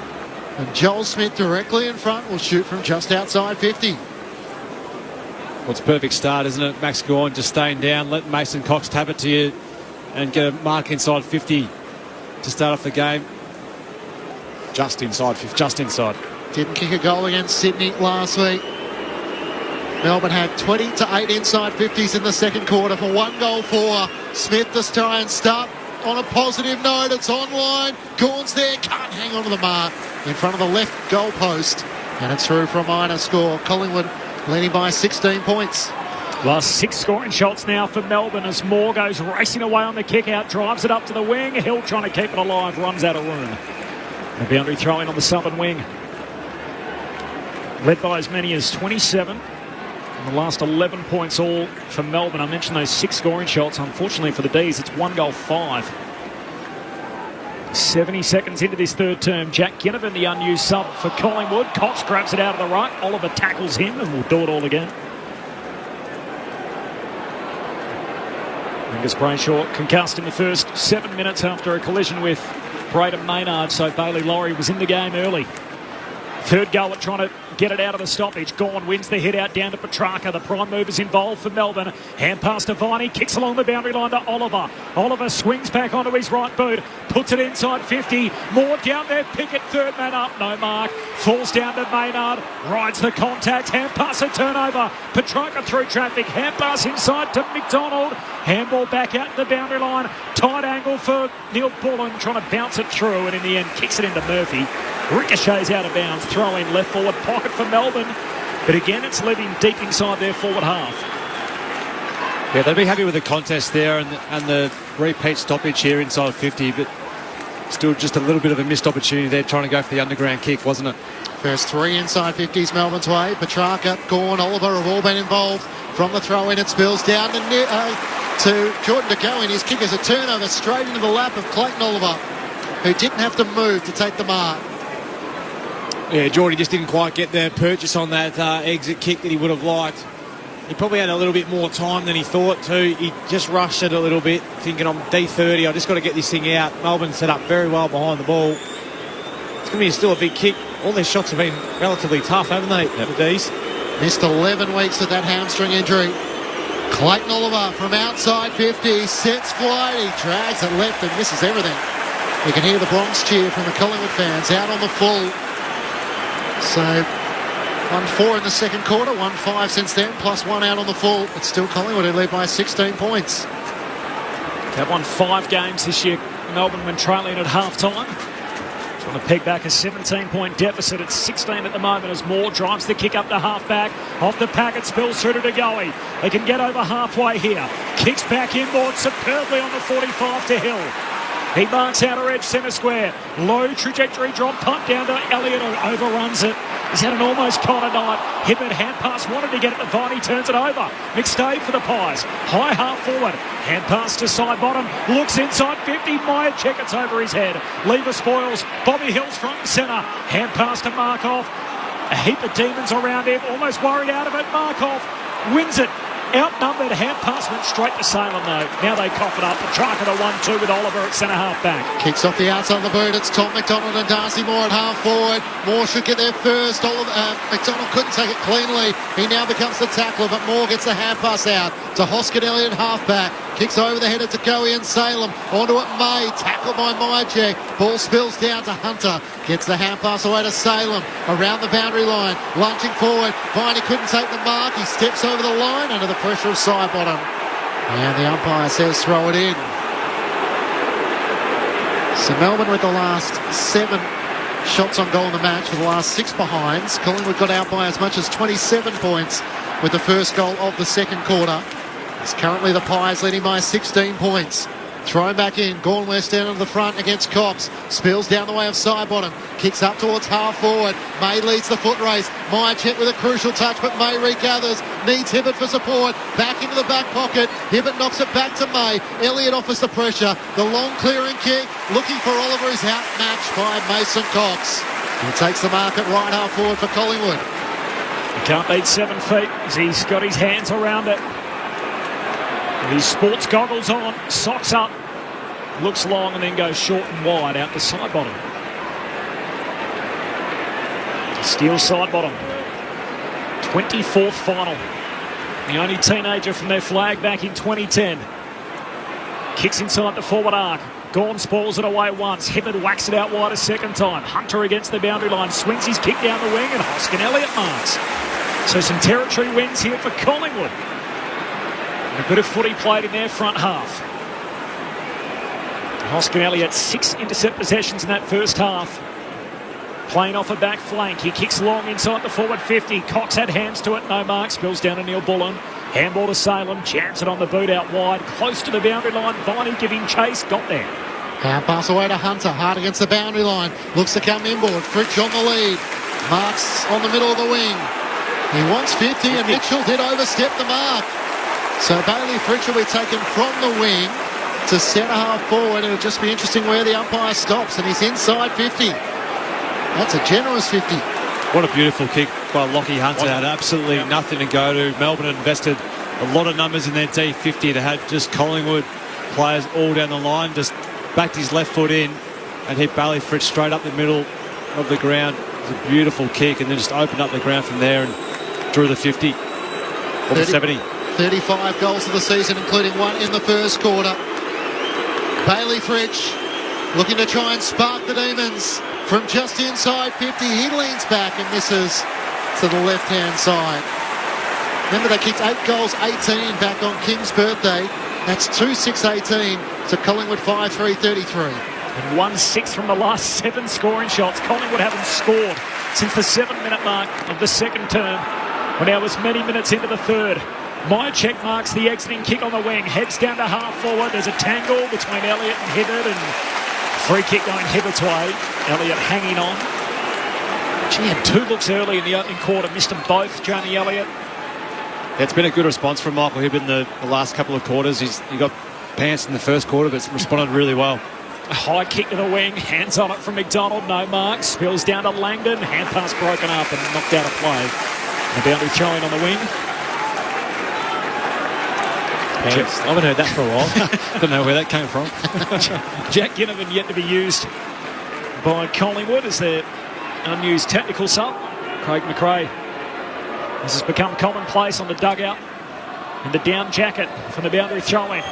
And Joel Smith directly in front will shoot from just outside 50. Well, it's a perfect start, isn't it? Max Gawn just staying down, let Mason Cox tap it to you and get a mark inside 50 to start off the game. Just inside 50. Just inside. Didn't kick a goal against Sydney last week. Melbourne had 20 to 8 inside 50s in the second quarter for 1 goal for Smith to try and start on a positive note. It's online. Gawn's there. Can't hang on to the mark in front of the left goal post. And it's through for a minor score. Collingwood leading by 16 points. Last 6 scoring shots now for Melbourne as Moore goes racing away on the kick out, drives it up to the wing. Hill trying to keep it alive, runs out of room. The boundary throwing on the southern wing. Led by as many as 27. And the last 11 points all for Melbourne. I mentioned those 6 scoring shots. Unfortunately for the D's, it's 1 goal 5. 70 seconds into this third term. Jack Ginnivan, the unused sub for Collingwood. Cox grabs it out of the ruck. Oliver tackles him and will do it all again. Angus Brayshaw concussed in the first 7 minutes after a collision with Braden Maynard, so Bailey Laurie was in the game early. Third goal at trying to get it out of the stoppage. Gawn wins the hit out down to Petrarca. The prime movers involved for Melbourne. Hand pass to Viney. Kicks along the boundary line to Oliver. Oliver swings back onto his right boot. Puts it inside 50. More down there. Pickett third man up. No mark. Falls down to Maynard. Rides the contact. Hand pass a turnover. Petrarca through traffic. Hand pass inside to McDonald. Handball back out the boundary line. Tight angle for Neil Bullen trying to bounce it through, and in the end kicks it into Murphy. Ricochets out of bounds. Throw in left forward pocket for Melbourne. But again, it's living deep inside their forward half. Yeah, they'd be happy with the contest there and the repeat stoppage here inside 50, but still just a little bit of a missed opportunity there trying to go for the underground kick, wasn't it? First 3 inside 50s Melbourne's way. Petrarca, Gawn, Oliver have all been involved. From the throw in, it spills down to Jordan De Goey. His kick is a turnover straight into the lap of Clayton Oliver, who didn't have to move to take the mark. Yeah, Geordie just didn't quite get the purchase on that exit kick that he would have liked. He probably had a little bit more time than he thought too. He just rushed it a little bit, thinking I'm D30, I just got to get this thing out. Melbourne set up very well behind the ball. It's going to be still a big kick. All their shots have been relatively tough, haven't they, the D's? Missed 11 weeks with that hamstring injury. Clayton Oliver from outside 50, sets flight, he drags it left and misses everything. You can hear the Bronx cheer from the Collingwood fans out on the full. So 1-4 in the second quarter, 1-5 since then, plus 1 out on the full. It's still Collingwood who lead by 16 points. They've won 5 games this year, Melbourne, when trailing at half-time. Trying to peg back a 17-point deficit at 16 at the moment as Moore drives the kick up the half-back. Off the packet, spills through to Degoe. They can get over halfway here. Kicks back inboard superbly on the 45 to Hill. He marks outer edge centre square. Low trajectory drop punt down to Elliott, who overruns it. He's had an almost Connor night. Hibbert hand pass, wanted to get it to Vine, he turns it over. McStave for the Pies. High half forward. Hand pass to side bottom. Looks inside 50. Meyer check, it's over his head. Lever spoils. Bobby Hill's front and centre. Hand pass to Markov. A heap of demons around him. Almost worried out of it. Markov wins it. Outnumbered, hand pass went straight to Salem though. Now they cough it up. Petrarca to 1-2 with Oliver at centre half back. Kicks off the outside of the boot. It's Tom McDonald and Darcy Moore at half forward. Moore should get there first. McDonald couldn't take it cleanly. He now becomes the tackler, but Moore gets the hand pass out to Hoskin Elliott half back. Kicks over the head of Degoe and Salem. Onto it May. Tackled by Myjek. Ball spills down to Hunter. Gets the hand pass away to Salem. Around the boundary line. Lunging forward. Viney couldn't take the mark. He steps over the line under the pressure of side bottom. And the umpire says throw it in. So Melbourne with the last 7 shots on goal in the match for the last 6 behinds. Collingwood got out by as much as 27 points with the first goal of the second quarter. It's currently the Pies leading by 16 points. Thrown back in, Gone West down to the front against Cox. Spills down the way of side bottom. Kicks up towards half forward. May leads the foot race. Myjek with a crucial touch, but May regathers. Needs Hibbert for support. Back into the back pocket. Hibbert knocks it back to May. Elliott offers the pressure. The long clearing kick. Looking for Oliver is outmatched by Mason Cox. He takes the mark at right half forward for Collingwood. He can't beat 7 feet as he's got his hands around it. With his sports goggles on, socks up, looks long and then goes short and wide out the side bottom. Steele side bottom. 24th final. The only teenager from their flag back in 2010. Kicks inside the forward arc. Gawn spoils it away once. Hibbert whacks it out wide a second time. Hunter against the boundary line. Swings his kick down the wing and Hoskin Elliott marks. So some territory wins here for Collingwood. And a bit of footy played in their front half. Hoskin Elliott 6 intercept possessions in that first half. Playing off a back flank. He kicks long inside the forward 50. Cox had hands to it. No mark. Spills down to Neil Bullen. Handball to Salem. Jams it on the boot out wide. Close to the boundary line. Viney giving chase. Got there. Hand pass away to Hunter. Hard against the boundary line. Looks to come inboard. Fritsch on the lead. Marks on the middle of the wing. He wants 50 and Mitchell did overstep the mark. So Bailey Fritsch will be taken from the wing to centre half forward. It'll just be interesting where the umpire stops, and he's inside 50. That's a generous 50. What a beautiful kick by Lockie Hunter. Had absolutely nothing to go to. Melbourne invested a lot of numbers in their D50. They had just Collingwood players all down the line. Just backed his left foot in and hit Bailey Fritsch straight up the middle of the ground. It was a beautiful kick, and then just opened up the ground from there and drew the 50 or the 70. 35 goals of the season, including 1 in the first quarter. Bailey Fritsch looking to try and spark the Demons from just inside 50. He leans back and misses to the left-hand side. Remember, they kicked 8 goals, 18 back on King's birthday. That's 2-6-18 to Collingwood 5-3-33. And 1-6 from the last 7 scoring shots. Collingwood haven't scored since the 7-minute mark of the second term. We're now as many minutes into the third. Myjek marks the exiting kick on the wing. Heads down to half forward. There's a tangle between Elliott and Hibbert, and free kick going Hibbert's way. Elliott hanging on. He had 2 looks early in the opening quarter. Missed them both, Jamie Elliott. It's been a good response from Michael Hibbert in the last couple of quarters. He got pants in the first quarter, but responded really well. A high kick to the wing. Hands on it from McDonald. No mark. Spills down to Langdon. Hand pass broken up and knocked out of play. The boundary throwing on the wing. I haven't heard that for a while. Don't know where that came from. Jack Ginnivan yet to be used by Collingwood as their unused technical sub. Craig McRae This has become commonplace on the dugout. And the down jacket from the boundary throw-in.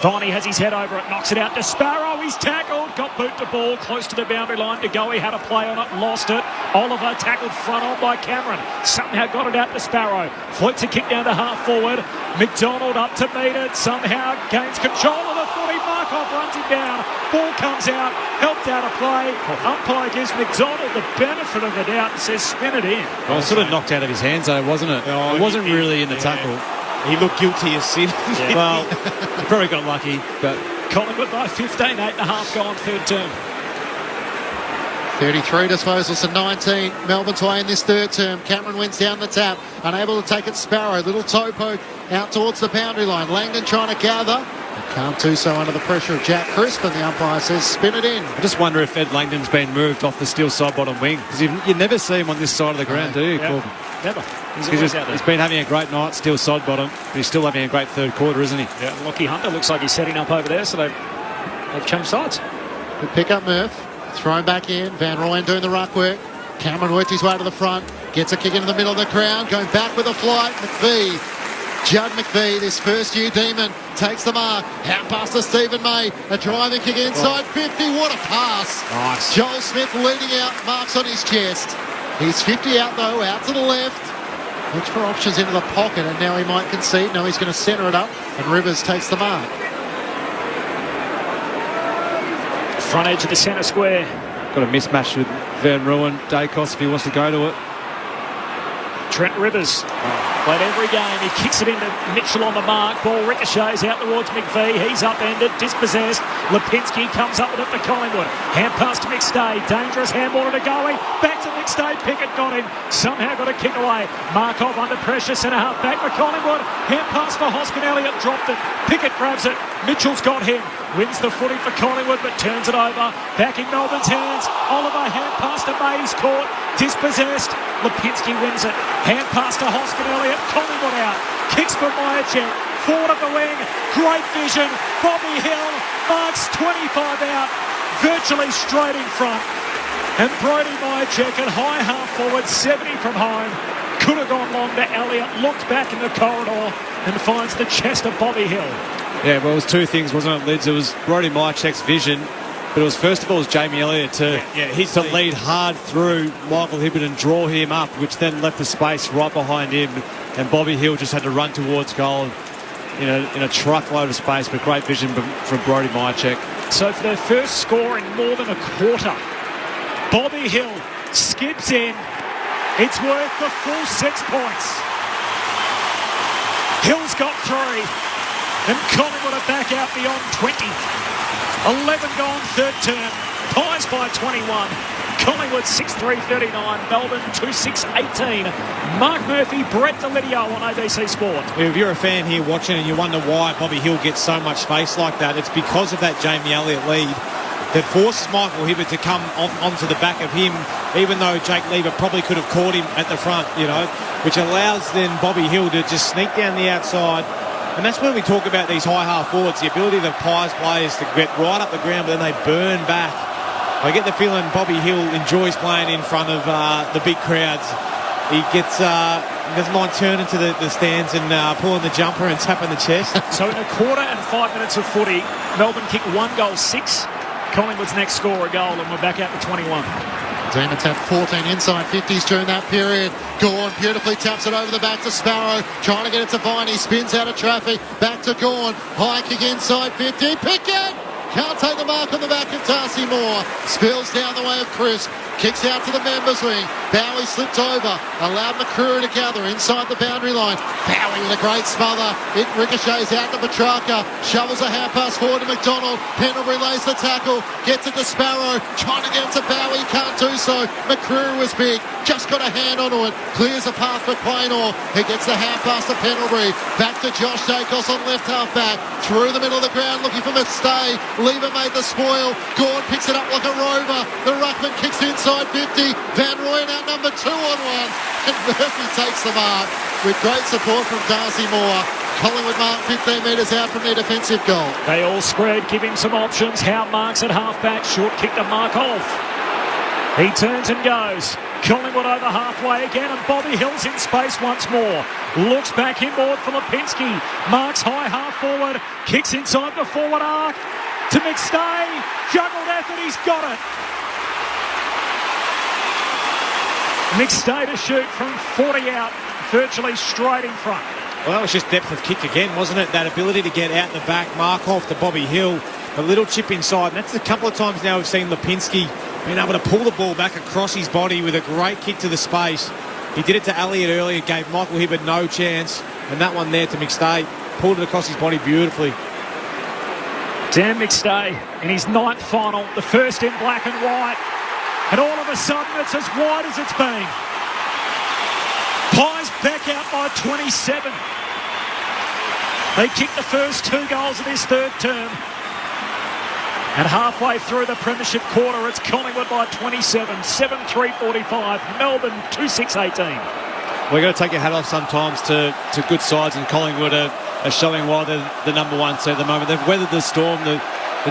Viney has his head over it, knocks it out to Sparrow. He's tackled, got boot to ball, close to the boundary line. De Goey had a play on it, lost it. Oliver tackled front on by Cameron. Somehow got it out to Sparrow. Floats a kick down to half forward. McDonald up to meet it. Somehow gains control of the footy. Markov runs him down. Ball comes out, helped out a play. Umpire gives McDonald the benefit of the doubt and says spin it in. Well, sort of knocked out of his hands though, wasn't it? Oh, it wasn't really in the tackle. He looked guilty as sin. Yeah. Well, he probably got lucky, but Collingwood by 15, 8.5 gone third term. 33 disposals to 19. Melbourne's way in this third term. Cameron wins down the tap, unable to take it. Sparrow, little toe poke out towards the boundary line. Langdon trying to gather. Can't do so under the pressure of Jack Crisp, and the umpire says spin it in. I just wonder if Ed Langdon's been moved off the steel side bottom wing, because you never see him on this side of the ground, do you, Corbin? Never. He's been having a great night, steel side bottom, but he's still having a great third quarter, isn't he? Yeah, Lockie Hunter looks like he's setting up over there, so they've changed sides. Good pick up, Murph. Thrown back in. Van Rooyen doing the ruck work. Cameron worked his way to the front. Gets a kick into the middle of the ground. Going back with a flight. Judd McVie, this first-year demon, takes the mark. Out past to Stephen May. A driving kick inside 50. What a pass. Nice. Joel Smith leading out. Marks on his chest. He's 50 out, though. Out to the left. Looks for options into the pocket, and now he might concede. No, he's going to centre it up, and Rivers takes the mark. Front edge of the centre square. Got a mismatch with Van Rooyen. Dacos, if he wants to go to it. Trent Rivers played every game. He kicks it into Mitchell on the mark. Ball ricochets out towards McVie. He's upended, dispossessed. Lipinski comes up with it for Collingwood. Hand pass to McStay. Dangerous handball to Goey. Back to McStay. Pickett got him. Somehow got a kick away. Markov under pressure. Centre half back for Collingwood. Hand pass for Hoskin. Elliott dropped it. Pickett grabs it. Mitchell's got him. Wins the footy for Collingwood, but turns it over. Back in Melbourne's hands. Oliver hand pass to Mays. Caught. Dispossessed. Lipinski wins it. Hand pass to Hoskin Elliott. Collingwood out. Kicks for Myercheck. Forward of the wing. Great vision. Bobby Hill marks 25 out. Virtually straight in front. And Brody Myercheck at high half forward. 70 from home. Could have gone long to Elliott. Looked back in the corridor and finds the chest of Bobby Hill. Yeah, well, it was two things, wasn't it, Lids? It was Brody Myercheck's vision, but it was first of all Jamie Elliott to lead hard through Michael Hibbert and draw him up, which then left the space right behind him, and Bobby Hill just had to run towards goal in a truckload of space, but great vision from Brody Myercheck. So for their first score in more than a quarter, Bobby Hill skips in. It's worth the full 6 points. Hill's got 3. And Collingwood are back out beyond 20. 11 gone third term. Pies by 21. Collingwood 6-3-39. Melbourne 2-6-18. Mark Murphy, Brett Delidio on ABC Sport. If you're a fan here watching and you wonder why Bobby Hill gets so much space like that, it's because of that Jamie Elliott lead that forces Michael Hibbert to come onto the back of him, even though Jake Lever probably could have caught him at the front, which allows then Bobby Hill to just sneak down the outside. And that's when we talk about these high half forwards, the ability of the Pies players to get right up the ground, but then they burn back. I get the feeling Bobby Hill enjoys playing in front of the big crowds. He doesn't mind turning to the stands and pulling the jumper and tapping the chest. So in a quarter and 5 minutes of footy, Melbourne kick 1 goal 6. Collingwood's next score a goal, and we're back out to 21. Demons had 14 inside 50s during that period. Gawn beautifully taps it over the back to Sparrow. Trying to get it to Viney. Spins out of traffic. Back to Gawn. High kick inside 50. Pickett! Can't take the mark on the back of Darcy Moore. Spills down the way of Crisp. Kicks out to the members wing. Bowie slipped over. Allowed McCreary to gather inside the boundary line. Bowie with a great smother. It ricochets out to Petrarca. Shovels a hand pass forward to McDonald. Pendlebury lays the tackle. Gets it to Sparrow. Trying to get it to Bowie. Can't do so. McCreary was big. Just got a hand onto it. Clears a path for Quaynor. He gets the hand pass to Pendlebury. Back to Josh Dacos on left half back. Through the middle of the ground looking for McStay. Lever made the spoil. Gawn picks it up like a rover. The ruckman kicks inside 50. Van Rooyen out number 2 on 1. And Murphy takes the mark with great support from Darcy Moore. Collingwood mark 15 metres out from their defensive goal. They all spread, give him some options. Howe marks at half back. Short kick to Mark off. He turns and goes. Collingwood over halfway again, and Bobby Hill's in space once more. Looks back inboard for Lipinski. Marks high half forward. Kicks inside the forward arc to McStay. Juggled effort, he's got it. McStay to shoot from 40 out, virtually straight in front. Well, that was just depth of kick again, wasn't it? That ability to get out the back, mark off to Bobby Hill, a little chip inside. And that's a couple of times now we've seen Lipinski being able to pull the ball back across his body with a great kick to the space. He did it to Elliott earlier, gave Michael Hibberd no chance. And that one there to McStay, pulled it across his body beautifully. Dan McStay in his 9th final, the first in black and white. And all of a sudden it's as wide as it's been. Pies back out by 27. They kicked the first 2 goals of this third term. And halfway through the premiership quarter, it's Collingwood by 27, 7-3-45. Melbourne 2-6-18. We're going to take your hat off sometimes to good sides, and Collingwood are showing why they're the number 1 seed at the moment. They've weathered the storm. The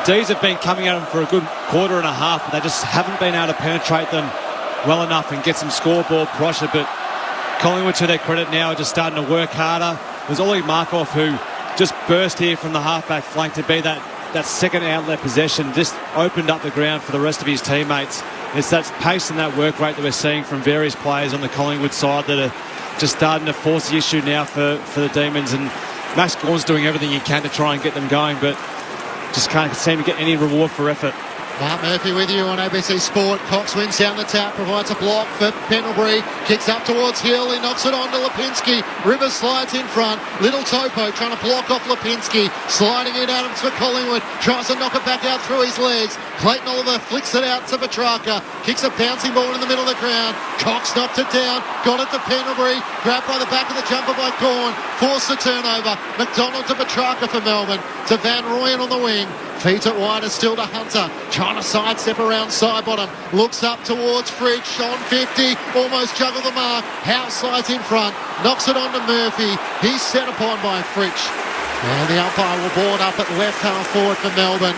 D's have been coming at them for a good quarter and a half, but they just haven't been able to penetrate them well enough and get some scoreboard pressure. But Collingwood, to their credit now, are just starting to work harder. There's Ollie Markov, who just burst here from the halfback flank to be that second outlet possession, just opened up the ground for the rest of his teammates. It's that pace and that work rate that we're seeing from various players on the Collingwood side that are just starting to force the issue now for the Demons. And Max Gawn's doing everything he can to try and get them going, but just can't seem to get any reward for effort. Mark Murphy with you on ABC Sport. Cox wins down the tap, provides a block for Pendlebury, kicks up towards Hill, he knocks it on to Lipinski. Rivers slides in front, Little Topo trying to block off Lipinski, sliding in Adams for Collingwood, tries to knock it back out through his legs. Clayton Oliver flicks it out to Petrarca, kicks a bouncing ball in the middle of the ground. Cox knocked it down, got it to Pendlebury, grabbed by the back of the jumper by Gawn, forced the turnover. McDonald to Petrarca for Melbourne, to Van Rooyen on the wing. Feet it wider still to Hunter, trying to sidestep around side bottom, looks up towards Fridge, on 50, almost juggled the mark. Howe slides in front, knocks it on to Murphy, he's set upon by Fridge. And the umpire will board up at left half forward for Melbourne.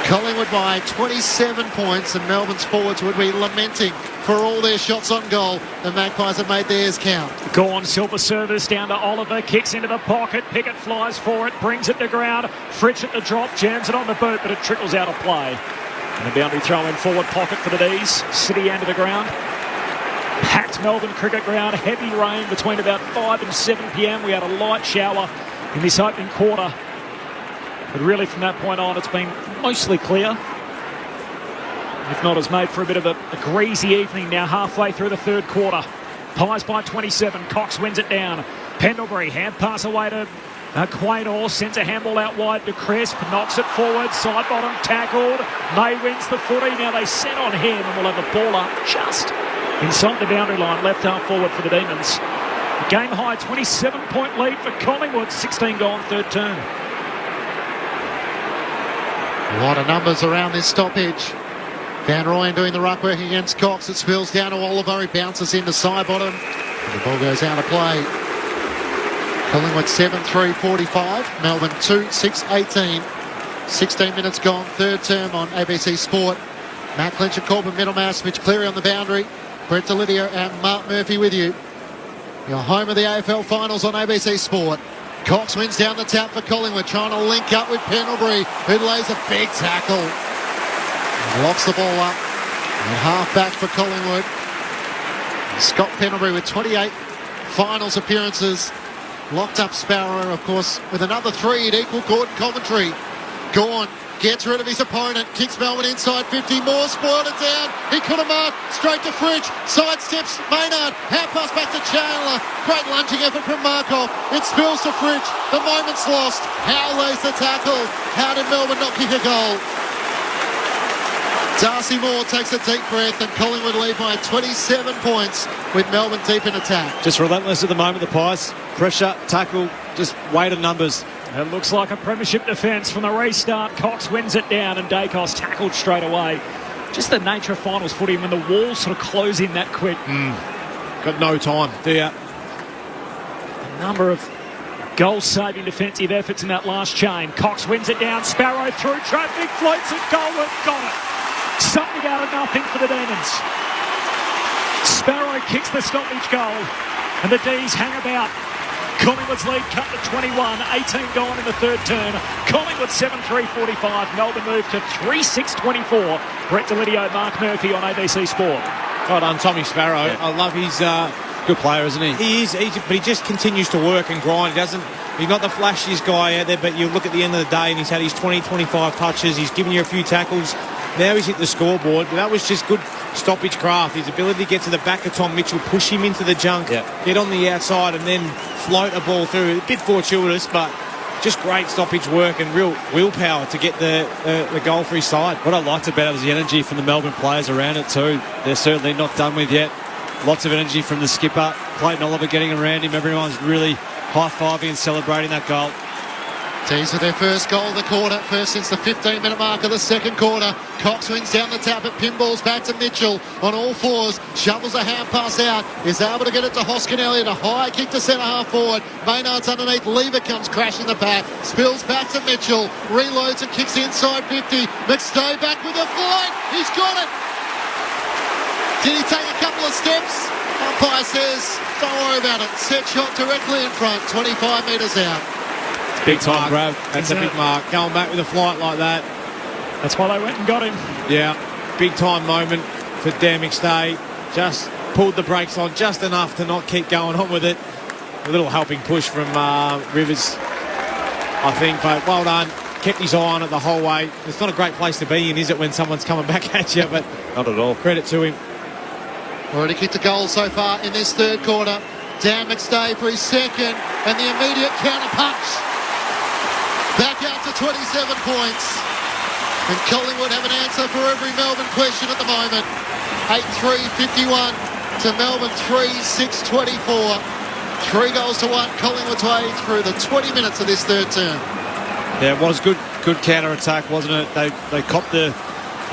Collingwood by 27 points, and Melbourne's forwards would be lamenting for all their shots on goal. The Magpies have made theirs count. Gawn, silver service down to Oliver, kicks into the pocket, Pickett flies for it, brings it to ground, Fritsch at the drop, jams it on the boot, but it trickles out of play. And a boundary throw in forward pocket for the D's. City end of the ground. Packed Melbourne cricket ground, heavy rain between about 5 and 7 p.m. We had a light shower in this opening quarter. But really from that point on, it's been mostly clear. If not, has made for a bit of a greasy evening now halfway through the third quarter. Pies by 27. Cox wins it down. Pendlebury, hand pass away to Quaynor, sends a handball out wide to Crisp, knocks it forward, side bottom tackled. May wins the footy. Now they set on him and will have the ball up just inside the boundary line, left half forward for the Demons. Game high 27-point lead for Collingwood, 16 gone third term. A lot of numbers around this stoppage. Van Rooyen doing the ruck work against Cox. It spills down to Oliver. He bounces into side bottom. And the ball goes out of play. Collingwood 7-3-45. Melbourne 2-6-18. 16 minutes gone. Third term on ABC Sport. Matt Clinch and Corbin Middlemass. Mitch Cleary on the boundary. Brett Delidio and Mark Murphy with you. Your home of the AFL finals on ABC Sport. Cox wins down the tap for Collingwood, trying to link up with Pendlebury, who lays a big tackle. And locks the ball up. And half back for Collingwood. And Scott Pendlebury with 28 finals appearances. Locked up Sparrow, of course, with another 3 at equal court in Coventry. Gawn gets rid of his opponent, kicks Melbourne inside 50, more spoiled it down. He could have marked, straight to Fridge, sidesteps Maynard, hand pass back to Chandler. Great lunging effort from Markov. It spills to Fridge, the moment's lost. Howe lays the tackle. How did Melbourne not kick a goal? Darcy Moore takes a deep breath, and Collingwood lead by 27 points with Melbourne deep in attack. Just relentless at the moment, the Pies. Pressure, tackle, just weight of numbers. It looks like a premiership defence from the restart. Cox wins it down and Dacos tackled straight away. Just the nature of finals footy when the walls sort of close in that quick. Got no time, do you? A number of goal-saving defensive efforts in that last chain. Cox wins it down. Sparrow through traffic, floats it, goal, got it. Something out of nothing for the Demons. Sparrow kicks the stoppage goal, and the D's hang about. Collingwood's lead cut to 21, 18 gone in the third term. Collingwood 7-3-45, Melbourne moved to 3-6-24. Brett Delidio, Mark Murphy on ABC Sport. Well done, Tommy Sparrow. Yeah. I love his... Good player, isn't he? He is, but he just continues to work and grind. He's not the flashiest guy out there, but you look at the end of the day and he's had his 20-25 touches. He's given you a few tackles. Now he's hit the scoreboard, but that was just good stoppage craft. His ability to get to the back of Tom Mitchell, push him into the junk, get on the outside and then float a ball through. A bit fortuitous, but just great stoppage work and real willpower to get the goal for his side. What I liked about it was the energy from the Melbourne players around it too. They're certainly not done with yet. Lots of energy from the skipper, Clayton Oliver getting around him. Everyone's really high-fiving and celebrating that goal. Teams with their first goal of the quarter, first since the 15-minute mark of the second quarter. Cox wins down the tap, it pinballs back to Mitchell on all fours, shovels a hand pass out, is able to get it to Hoskin Elliott, a high kick to centre-half forward. Maynard's underneath, Lever comes crashing the back, spills back to Mitchell, reloads and kicks inside 50. McStay back with a flight, he's got it! Did he take a couple of steps? Umpire says, don't worry about it. Set shot directly in front, 25 metres out. Big time grab. That's a big mark. Going back with a flight like that. That's why they went and got him. Yeah, big time moment for Dan McStay. Just pulled the brakes on just enough to not keep going on with it. A little helping push from Rivers, I think, but well done. Kept his eye on it the whole way. It's not a great place to be in, is it, when someone's coming back at you? But not at all. Credit to him. Already kicked a goal so far in this third quarter. Dan McStay for his second, and the immediate counter punch. Back out to 27 points. And Collingwood have an answer for every Melbourne question at the moment. 8-3-51 to Melbourne 3-6-24. 3 goals to 1. Collingwood's way through the 20 minutes of this third term. Yeah, it was good counter-attack, wasn't it? They copped the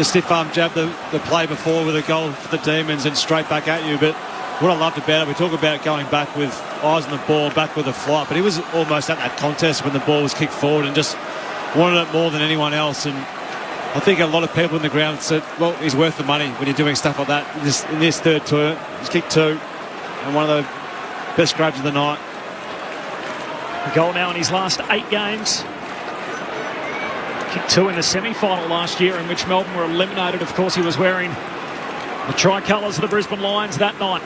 stiff arm jab the play before with a goal for the Demons and straight back at you. But what I loved about it, we talk about going back with eyes on the ball, back with a flight, but he was almost at that contest when the ball was kicked forward and just wanted it more than anyone else. And I think a lot of people in the ground said, well, he's worth the money when you're doing stuff like that. In this third turn, he's kicked 2 and one of the best grabs of the night. A goal now in his last 8 games. Kicked 2 in the semi-final last year in which Melbourne were eliminated. Of course, he was wearing the tricolours of the Brisbane Lions that night.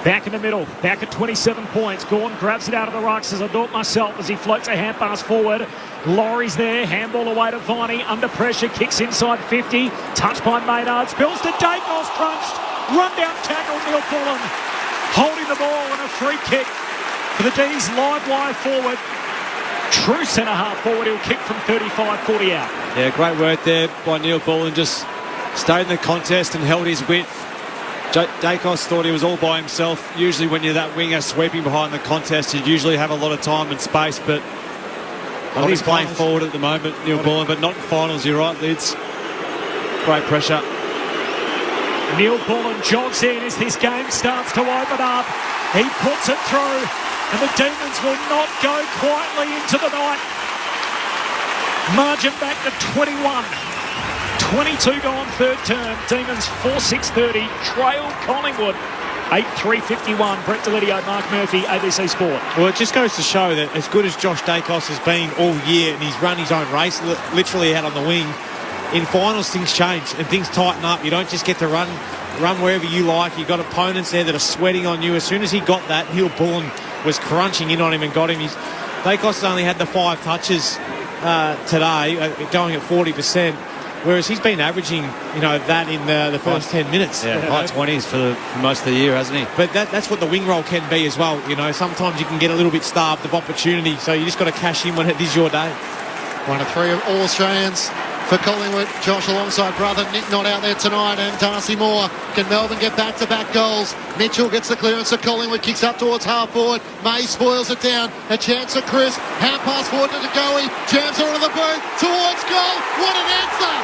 Back in the middle, back at 27 points. Gawn grabs it out of the rucks, as I thought myself, as he floats a hand pass forward. Laurie's there, handball away to Viney, under pressure, kicks inside 50, touched by Maynard, spills to Dacos, crunched, run down tackle, Neil Bullen, holding the ball and a free kick for the D's live wire forward. True centre-half forward, he'll kick from 35-40 out. Yeah, great work there by Neil Bullen, just stayed in the contest and held his width. Dacos thought he was all by himself. Usually when you're that winger sweeping behind the contest, you usually have a lot of time and space, but I think he's playing forward at the moment, Neil Bullen, but not in finals, you're right, Lids. Great pressure. Neil Bullen jogs in as this game starts to open up. He puts it through, and the Demons will not go quietly into the night. Margin back to 21. 22 gone third term. Demons 4-6-30. Trail Collingwood 8-3-51. Brett Delidio, Mark Murphy, ABC Sport. Well, it just goes to show that as good as Josh Dacos has been all year, and he's run his own race literally out on the wing, in finals things change and things tighten up. You don't just get to run wherever you like. You've got opponents there that are sweating on you. As soon as he got that, Neil Bullen was crunching in on him and got him. Dacos has only had the 5 touches today, going at 40%. Whereas he's been averaging, that in the first 10 minutes. Yeah, high 20s for most of the year, hasn't he? But that's what the wing role can be as well. Sometimes you can get a little bit starved of opportunity, so you just got to cash in when it is your day. 1 of 3 All-Australians for Collingwood. Josh alongside brother Nick not out there tonight, and Darcy Moore. Can Melbourne get back-to-back goals? Mitchell gets the clearance at Collingwood, kicks up towards half forward. May spoils it down. A chance for Chris. Hand pass forward to Degoe. Jams her into the boot. Towards goal. What an answer!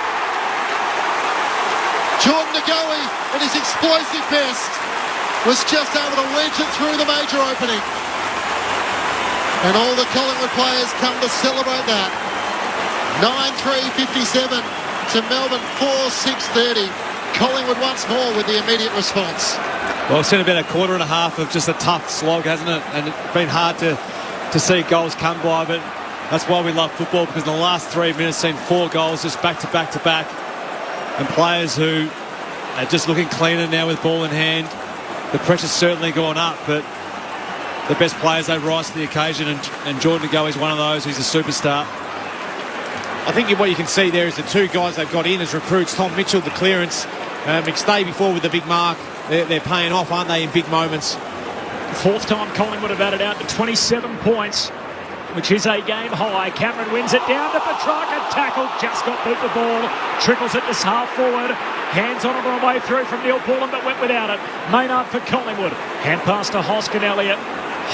Jordan Degoe at his explosive best was just able to wedge it through the major opening. And all the Collingwood players come to celebrate that. 9-3-57 to Melbourne 4-6-30. Collingwood once more with the immediate response. Well, it's been about a quarter and a half of just a tough slog, hasn't it? And it's been hard to see goals come by, but that's why we love football, because in the last 3 minutes, seen 4 goals just back to back to back, and players who are just looking cleaner now with ball in hand. The pressure's certainly gone up, but the best players, they rise to the occasion, and Jordan De Goey is one of those. He's a superstar. I think what you can see there is the 2 guys they've got in as recruits. Tom Mitchell, the clearance. McStay before with the big mark. They're paying off, aren't they, in big moments? Fourth time Collingwood have added out to 27 points, which is a game high. Cameron wins it down to Petrarca. Tackled, just got beat the ball. Trickles it this half forward. Hands on it on the way through from Neil Pullen, but went without it. Maynard for Collingwood. Hand pass to Hoskin Elliott.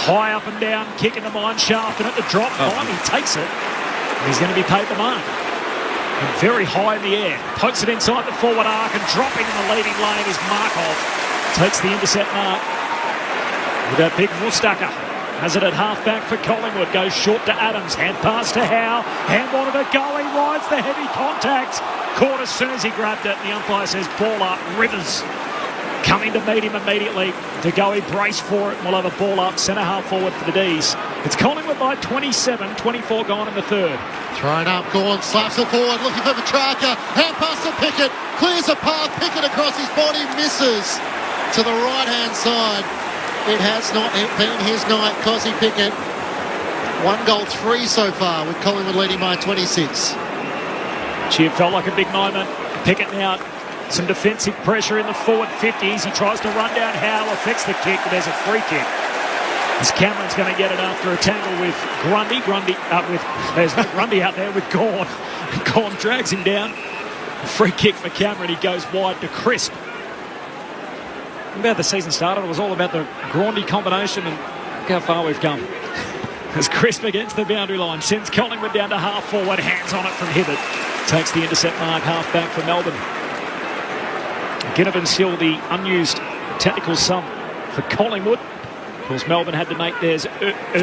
High up and down, kick in the mine shaft, and at the drop time, he takes it. And he's going to be paid the mark. And very high in the air. Pokes it inside the forward arc, and dropping in the leading lane is Markov. Takes the intercept mark with that big Mustacker. Has it at half-back for Collingwood. Goes short to Adams. Hand pass to Howe. Handball to De Goey. Rides the heavy contact. Caught as soon as he grabbed it. And the umpire says ball up. Rivers coming to meet him immediately. De Goey braced for it. We'll have a ball up. Centre half forward for the D's. It's Collingwood by 27. 24 gone in the third. Thrown up, Gawn slaps it forward, looking for Petrarca. Hand pass to Pickett. Clears a path. Pickett across his body. Misses to the right-hand side. It has not been his night, Cosy Pickett. 1 goal, 3 so far, with Collingwood leading by 26. Cheer felt like a big moment. Pickett now, some defensive pressure in the forward 50s. He tries to run down Howe, affects the kick, but there's a free kick. As Cameron's going to get it after a tangle with Grundy. There's no Grundy out there with Gawn. Gawn drags him down. Free kick for Cameron. He goes wide to Crisp. About the season started, it was all about the Grundy combination, and look how far we've come. As Crisp against the boundary line sends Collingwood down to half forward, hands on it from Hibbert. Takes the intercept mark, half back for Melbourne. Ginnivan still the unused technical sub for Collingwood. Of course, Melbourne had to make theirs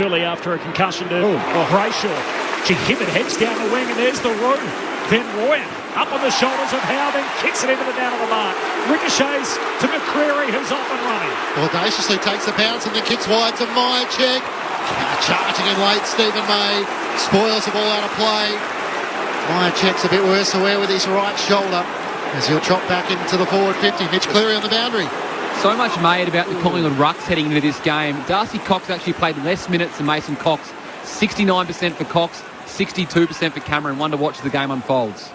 early after a concussion to Brayshaw. Hibbert heads down the wing, and there's the room. Then Royer up on the shoulders of Howe, then kicks it into the down of the mark. Ricochets to McCreary, who's off and running. Audaciously takes a bounce and then kicks wide to Myercheck. Charging in late, Stephen May. Spoils the ball out of play. Myercheck's a bit worse aware with his right shoulder as he'll chop back into the forward 50. Mitch Cleary on the boundary. So much made about the Collingwood rucks heading into this game. Darcy Cox actually played less minutes than Mason Cox. 69% for Cox, 62% for Cameron. One to watch as the game unfolds.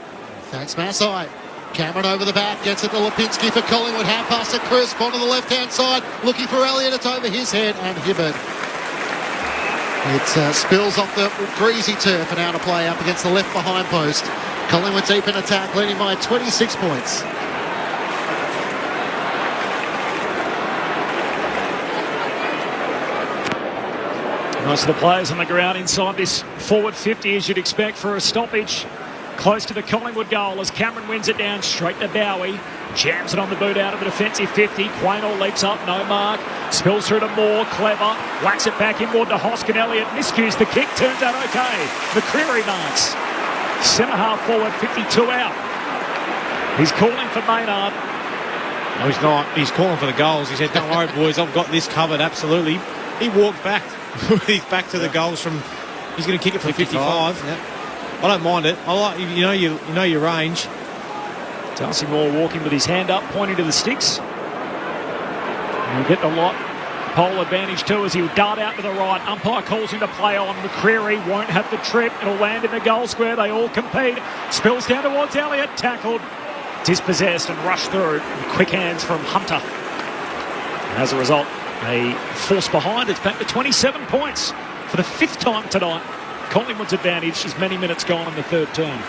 Thanks, Maasai. Cameron over the back, gets it to Lipinski for Collingwood. Half pass to Crisp onto the left-hand side. Looking for Elliott, it's over his head, and Hibbert. It spills off the greasy turf and out of play up against the left behind post. Collingwood deep in attack, leading by 26 points. Most of the players on the ground inside this forward 50, as you'd expect for a stoppage. Close to the Collingwood goal as Cameron wins it down straight to Bowie. Jams it on the boot out of the defensive 50. Quaynor leaps up, no mark. Spills through to Moore, clever. Whacks it back inward to Hoskin Elliott. Miscues the kick, turns out okay. McCreary marks. Centre half forward, 52 out. He's calling for Maynard. No, he's not. He's calling for the goals. He said, don't worry, boys, I've got this covered, absolutely. He walked back. He's back to the goals from... He's going to kick it from 55. Yep. I don't mind it. I like you know your range. Darcy Moore walking with his hand up, pointing to the sticks. He'll get the lot. Pole advantage too as he'll dart out to the right. Umpire calls him to play on. McCreary won't have the trip. It'll land in the goal square. They all compete. Spills down towards Elliott. Tackled. Dispossessed and rushed through. Quick hands from Hunter. And as a result, a force behind. It's back to 27 points for the 5th time tonight. Collingwood's advantage is many minutes gone in the third term.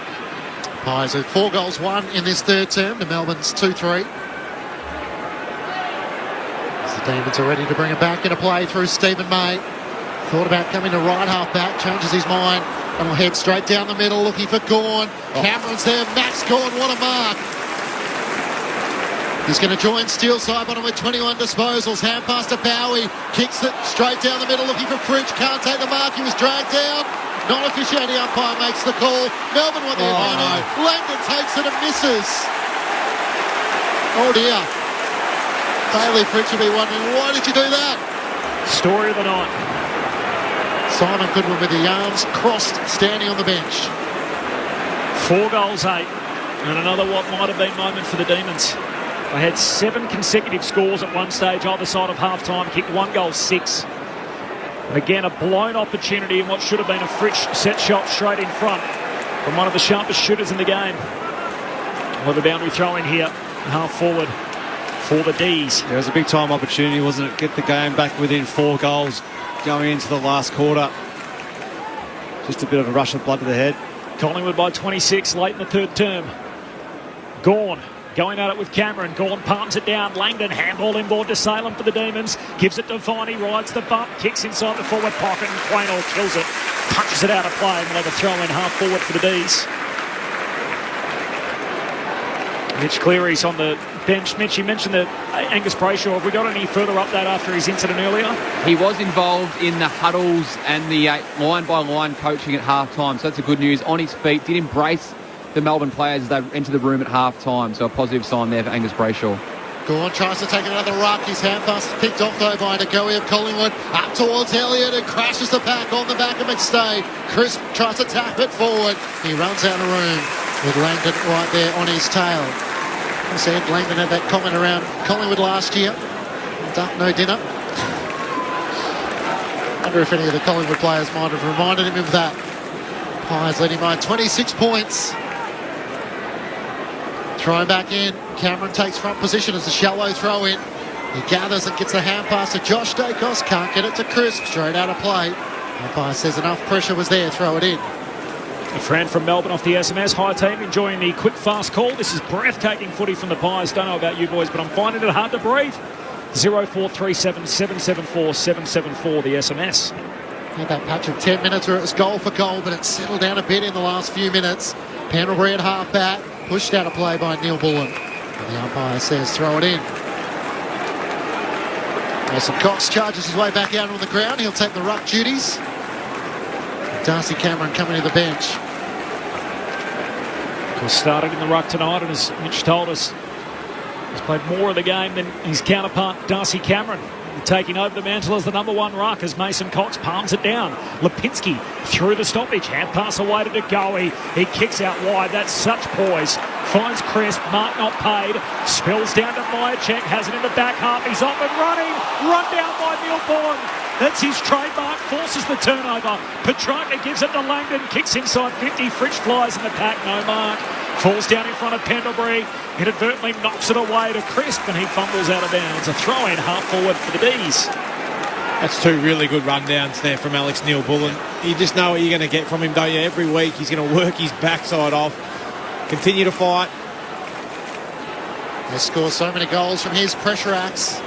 Pies at 4 goals, 1 in this third term to Melbourne's 2-3. As the Demons are ready to bring it back into play through Stephen May. Thought about coming to right half back, changes his mind, and will head straight down the middle looking for Gawn. Cameron's there, Max Gawn, what a mark. He's going to join Steele Sidebottom with 21 disposals. Hand pass to Bowie. Kicks it straight down the middle looking for Fridge. Can't take the mark. He was dragged down. Non-officiating umpire makes the call. Melbourne want the advantage. Langdon takes it and misses. Oh dear. Bailey Fritsch will be wondering, why did you do that? Story of the night. Simon Goodwin with the arms crossed, standing on the bench. 4 goals, 8. And another what might have been moment for the Demons. They had 7 consecutive scores at one stage either side of half-time, kicked 1 goal, 6. And again, a blown opportunity in what should have been a Fritsch set shot straight in front from one of the sharpest shooters in the game. Well, the boundary throw in here, half forward for the D's. It was a big time opportunity, wasn't it? Get the game back within 4 goals going into the last quarter. Just a bit of a rush of blood to the head. Collingwood by 26 late in the third term. Gawn going at it with Cameron. Gawn palms it down. Langdon handball inboard to Salem for the Demons. Gives it to Viney. Rides the bump. Kicks inside the forward pocket and Quaynor kills it. Punches it out of play and we'll have a throw in half forward for the D's. Mitch Cleary's on the bench. Mitch, you mentioned that Angus Brayshaw. Have we got any further update after his incident earlier? He was involved in the huddles and the line-by-line coaching at half-time, so that's a good news. On his feet, did embrace the Melbourne players as they enter the room at half-time, so a positive sign there for Angus Brayshaw. Gawn tries to take another ruck. His hand pass is picked off though by Ngoe of Collingwood. Up towards Elliott and crashes the pack on the back of McStay. Crisp tries to tap it forward. He runs out of room with Langdon right there on his tail. I said Langdon had that comment around Collingwood last year. Duck, no dinner. Wonder if any of the Collingwood players might have reminded him of that. Pies leading by 26 points. Thrown back in. Cameron takes front position as a shallow throw in. He gathers and gets the hand pass to Josh Dacos. Can't get it to Crisp. Straight out of play. Umpire says enough pressure was there. Throw it in. A friend from Melbourne off the SMS. Hi team, enjoying the quick fast call. This is breathtaking footy from the Pies. Don't know about you boys, but I'm finding it hard to breathe. 0437 774 774 the SMS. Had that patch of 10 minutes where it was goal for goal, but it settled down a bit in the last few minutes. Pendlebury at half back, pushed out a play by Neil Bullen. And the umpire says throw it in. Mason Cox charges his way back out on the ground. He'll take the ruck duties. Darcy Cameron coming to the bench. Of course, started in the ruck tonight, and as Mitch told us, he's played more of the game than his counterpart Darcy Cameron. Taking over the mantle as the number 1 ruck as Mason Cox palms it down. Lipinski through the stoppage. Hand pass away to Ngoe. He kicks out wide. That's such poise. Finds Crisp. Mark not paid. Spills down to Myercheck. Has it in the back half. He's off and running. Run down by Neil Bullen. That's his trademark. Forces the turnover. Petrarca gives it to Langdon. Kicks inside 50. Fritsch flies in the pack. No mark. Falls down in front of Pendlebury. Inadvertently knocks it away to Crisp and he fumbles out of bounds. A throw in half forward for the D's. That's 2 really good rundowns there from Alex Neil-Bullen. You just know what you're going to get from him, don't you? Every week he's going to work his backside off. Continue to fight. They score so many goals from his pressure acts.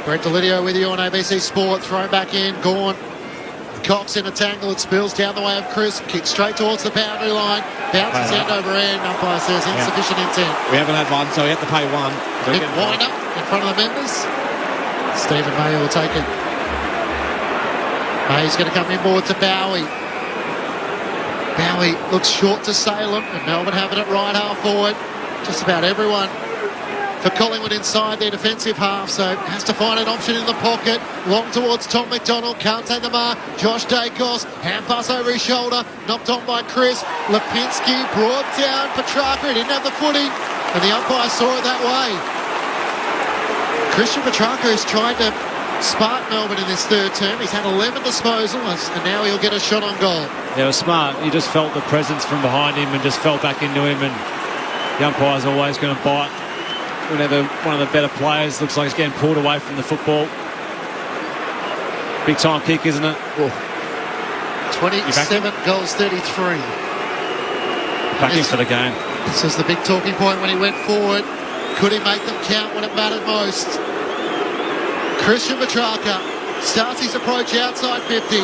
Brett Delidio with you on ABC Sport. Thrown back in. Gawn. Cox in a tangle. It spills down the way of Crisp. Kicks straight towards the boundary line. Bounces end over end. Umpire says insufficient intent. We haven't had one, so we have to pay 1. Big wind up in front of the members. Stephen May will take it. May's going to come inboard to Bowie. Bowie looks short to Salem, and Melbourne having it right half forward. Just about everyone for Collingwood inside their defensive half, so has to find an option in the pocket. Long towards Tom McDonald, can't take the mark. Josh Dacos, hand pass over his shoulder, knocked on by Crisp. Lipinski brought down Petrarca, he didn't have the footing, and the umpire saw it that way. Christian Petrarca has tried to spark Melbourne in this third term. He's had 11 disposals, and now he'll get a shot on goal. Yeah, it was smart. You just felt the presence from behind him and just fell back into him, and the umpire's always going to bite whenever one of the better players looks like he's getting pulled away from the football. Big time kick, isn't it? Whoa. 27 goals, 33. Back in for the game. This is the big talking point when he went forward. Could he make them count when it mattered most? Christian Petrarca starts his approach outside 50.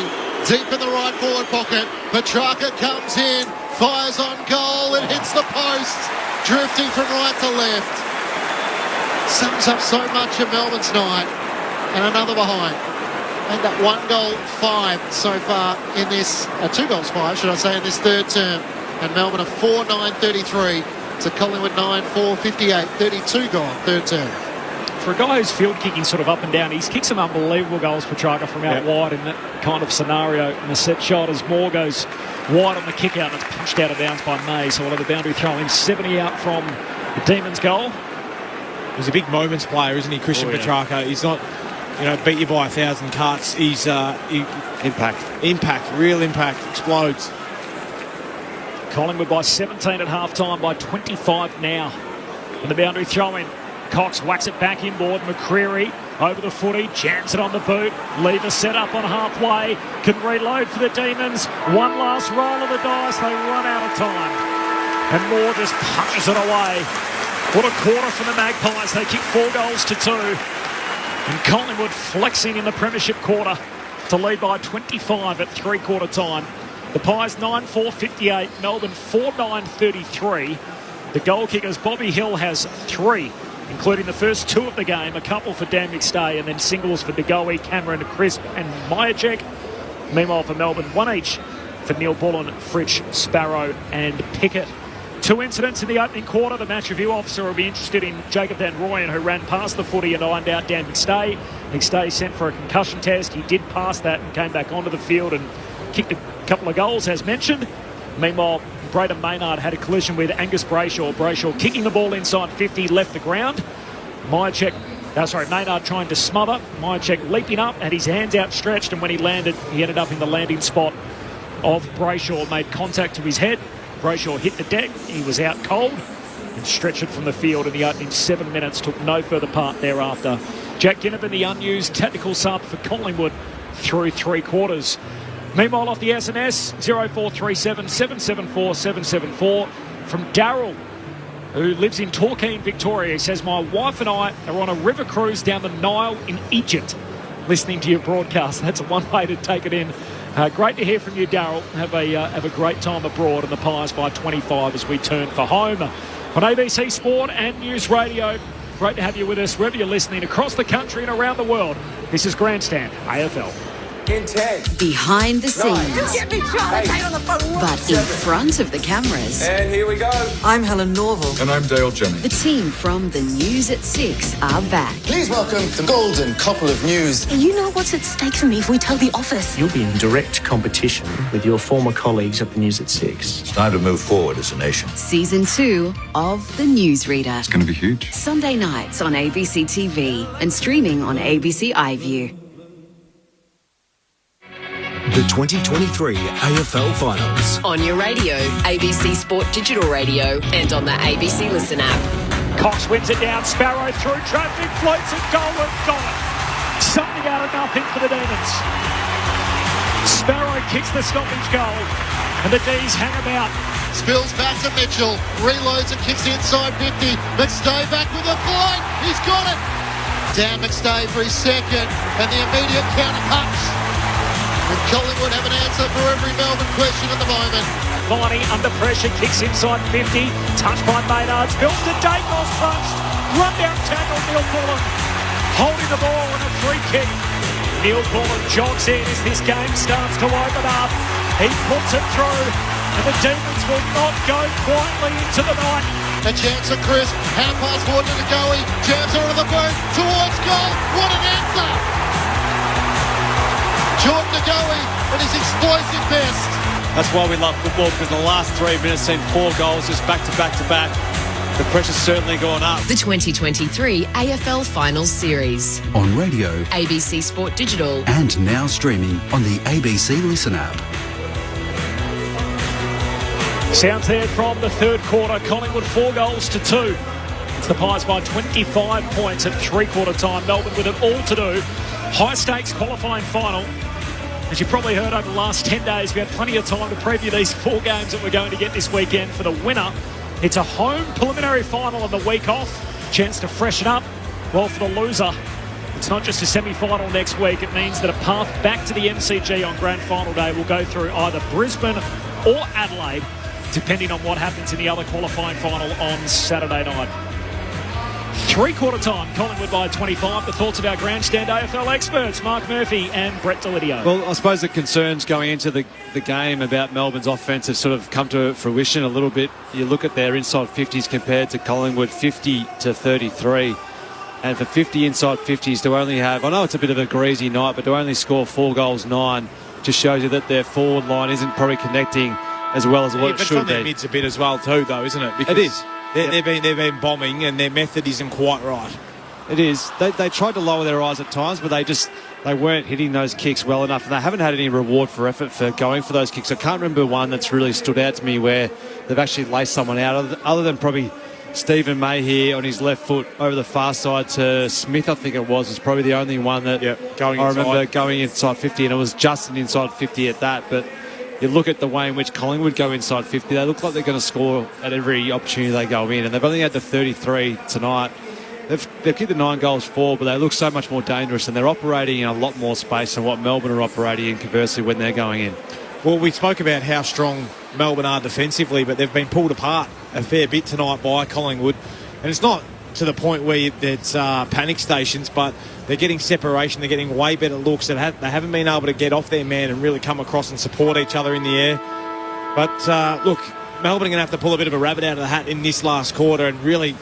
Deep in the right forward pocket. Petrarca comes in, fires on goal and hits the post. Drifting from right to left. Sums up so much of Melbourne's night. And another behind. And that 1 goal 5 so far in this, 2 goals 5 should I say, in this third term. And Melbourne are 4-9-33 to Collingwood 9-4-58. 32 gone, third term. for a guy who's field kicking sort of up and down, he's kicked some unbelievable goals, Petrarca, from out wide in that kind of scenario. And a set shot as Moore goes wide on the kick out and it's punched out of bounds by May. So we'll have a boundary throw in, 70 out from the Demons' goal. He's a big moments player, isn't he, Christian Petrarca? He's not, beat you by 1,000 cuts. He's real impact, explodes. Collingwood by 17 at half-time, by 25 now. And the boundary throw-in. Cox whacks it back inboard. McCreary over the footy, jams it on the boot. Lever set up on halfway. Can reload for the Demons. One last roll of the dice. They run out of time. And Moore just punches it away. What a quarter for the Magpies. They kick 4 goals to 2. And Collingwood flexing in the premiership quarter to lead by 25 at three-quarter time. The Pies 9-4-58, Melbourne 4-9-33. The goal kickers, Bobby Hill has 3, including the first 2 of the game, a couple for Dan McStay and then singles for De Goey, Cameron, Crisp and Myercheck. Meanwhile for Melbourne, 1 each for Neil Bullen, Fritsch, Sparrow and Pickett. 2 incidents in the opening quarter. The match review officer will be interested in Jacob Van Rooyen, who ran past the footy and ironed out Dan McStay. McStay sent for a concussion test. He did pass that and came back onto the field and kicked a couple of goals, as mentioned. Meanwhile, Braden Maynard had a collision with Angus Brayshaw. Brayshaw kicking the ball inside 50, left the ground. Maynard trying to smother. Myercheck leaping up, had his hands outstretched, and when he landed, he ended up in the landing spot of Brayshaw, made contact to his head. Brayshaw hit the deck. He was out cold and stretched it from the field in the opening 7 minutes. Took no further part thereafter. Jack Ginnivan, the unused tactical sub for Collingwood through 3 quarters. Meanwhile, off the SMS, 0437 774 774 from Daryl, who lives in Torquay, Victoria. He says, my wife and I are on a river cruise down the Nile in Egypt, listening to your broadcast. That's one way to take it in. Great to hear from you, Daryl. Have a great time abroad, and the Pies by 25 as we turn for home. On ABC Sport and News Radio, great to have you with us wherever you're listening across the country and around the world. This is Grandstand AFL. In 10. Behind the scenes. Get me on the phone. But in front of the cameras. And here we go. I'm Helen Norval. And I'm Dale Jennings. The team from the News at 6 are back. Please welcome the golden couple of news. You know what's at stake for me if we tell the office. You'll be in direct competition with your former colleagues at the News at 6. It's time to move forward as a nation. Season 2 of The Newsreader. It's going to be huge. Sunday nights on ABC TV and streaming on ABC iView. The 2023 AFL Finals. On your radio, ABC Sport Digital Radio, and on the ABC Listen app. Cox wins it down. Sparrow through traffic, floats it, goal and got it. Something out of nothing for the Demons. Sparrow kicks the stoppage goal, and the D's hang about. Spills back to Mitchell, reloads and kicks inside 50. McStay back with a flight. He's got it. Dan McStay for his second, and the immediate counter punch. And Collingwood have an answer for every Melbourne question at the moment. Viney under pressure, kicks inside 50. Touched by Maynard. Spills to Dacos, punched. Run down tackle, Neil Bullen. Holding the ball and a free kick. Neil Bullen jogs in as this game starts to open up. He puts it through, and the Demons will not go quietly into the night. A chance for Crisp. Hand pass forward to De Goey. Jams onto the boot. Towards goal. What an answer! Jordan De Goey at his explosive best. That's why we love football, because in the last 3 minutes seen 4 goals just back to back to back. The pressure's certainly gone up. The 2023 AFL Finals Series. On radio, ABC Sport Digital. and now streaming on the ABC Listen app. Sounds there from the third quarter. Collingwood 4 goals to 2. It's the Pies by 25 points at three-quarter time. Melbourne with it all to do. High-stakes qualifying final. As you probably heard over the last 10 days, we had plenty of time to preview these 4 games that we're going to get this weekend. For the winner, it's a home preliminary final on the week off. Chance to freshen up. Well, for the loser, it's not just a semi-final next week. It means that a path back to the MCG on Grand Final Day will go through either Brisbane or Adelaide, depending on what happens in the other qualifying final on Saturday night. Three-quarter time, Collingwood by 25. The thoughts of our grandstand AFL experts, Mark Murphy and Brett Delidio. Well, I suppose the concerns going into the game about Melbourne's offense have sort of come to fruition a little bit. You look at their inside 50s compared to Collingwood, 50 to 33. And for 50 inside 50s to only have, I know it's a bit of a greasy night, but to only score 4 goals, 9, just shows you that their forward line isn't probably connecting as well as what it should be. Their mid's a bit as well too, though, isn't it? Because it is. They've been bombing, and their method isn't quite right. It is. They tried to lower their eyes at times, but they weren't hitting those kicks well enough, and they haven't had any reward for effort for going for those kicks. I can't remember one that's really stood out to me where they've actually laced someone out, other than probably Stephen May here on his left foot over the far side to Smith, I think it was probably the only one that I remember going inside 50, and it was just an inside 50 at that. But you look at the way in which Collingwood go inside 50, they look like they're going to score at every opportunity they go in, and they've only had the 33 tonight. They've kicked the 9 goals for, but they look so much more dangerous, and they're operating in a lot more space than what Melbourne are operating in, conversely, when they're going in. Well, we spoke about how strong Melbourne are defensively, but they've been pulled apart a fair bit tonight by Collingwood. And it's not to the point where it's panic stations, but they're getting separation, they're getting way better looks. They haven't been able to get off their man and really come across and support each other in the air. But, look, Melbourne are going to have to pull a bit of a rabbit out of the hat in this last quarter and really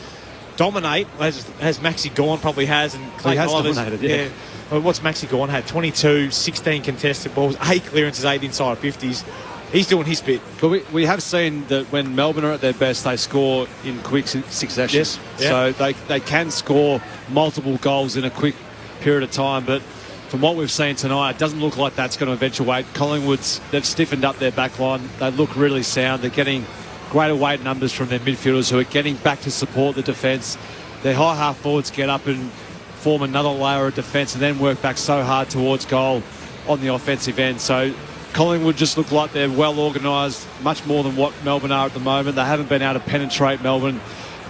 dominate, as Maxi Gawn probably has. And he has dominated, yeah. Well, what's Maxi Gawn had? 22, 16 contested balls, 8 clearances, 8 inside 50s. He's doing his bit. But we have seen that when Melbourne are at their best, they score in quick succession. Yes. So they can score multiple goals in a quick period of time. But from what we've seen tonight, it doesn't look like that's going to eventuate. Collingwood's, they've stiffened up their back line. They look really sound. They're getting greater weight numbers from their midfielders who are getting back to support the defence. Their high half forwards get up and form another layer of defence and then work back so hard towards goal on the offensive end. So Collingwood just look like they're well organised, much more than what Melbourne are at the moment. They haven't been able to penetrate Melbourne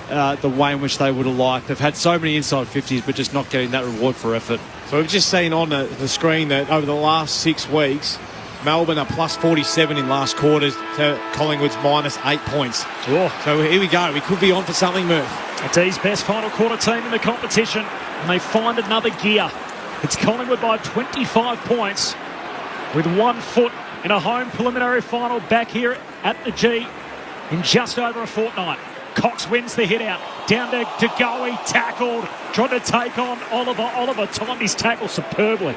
the way in which they would have liked. They've had so many inside 50s, but just not getting that reward for effort. So we've just seen on the screen that over the last 6 weeks, Melbourne are plus 47 in last quarters to Collingwood's minus 8 points. Oh. So here we go. We could be on for something, Murph. D's best final quarter team in the competition, and they find another gear. It's Collingwood by 25 points with 1 foot in a home preliminary final back here at the G in just over a fortnight. Cox wins the hit out. Down to Goey, tackled, trying to take on Oliver. Oliver timed his tackle superbly.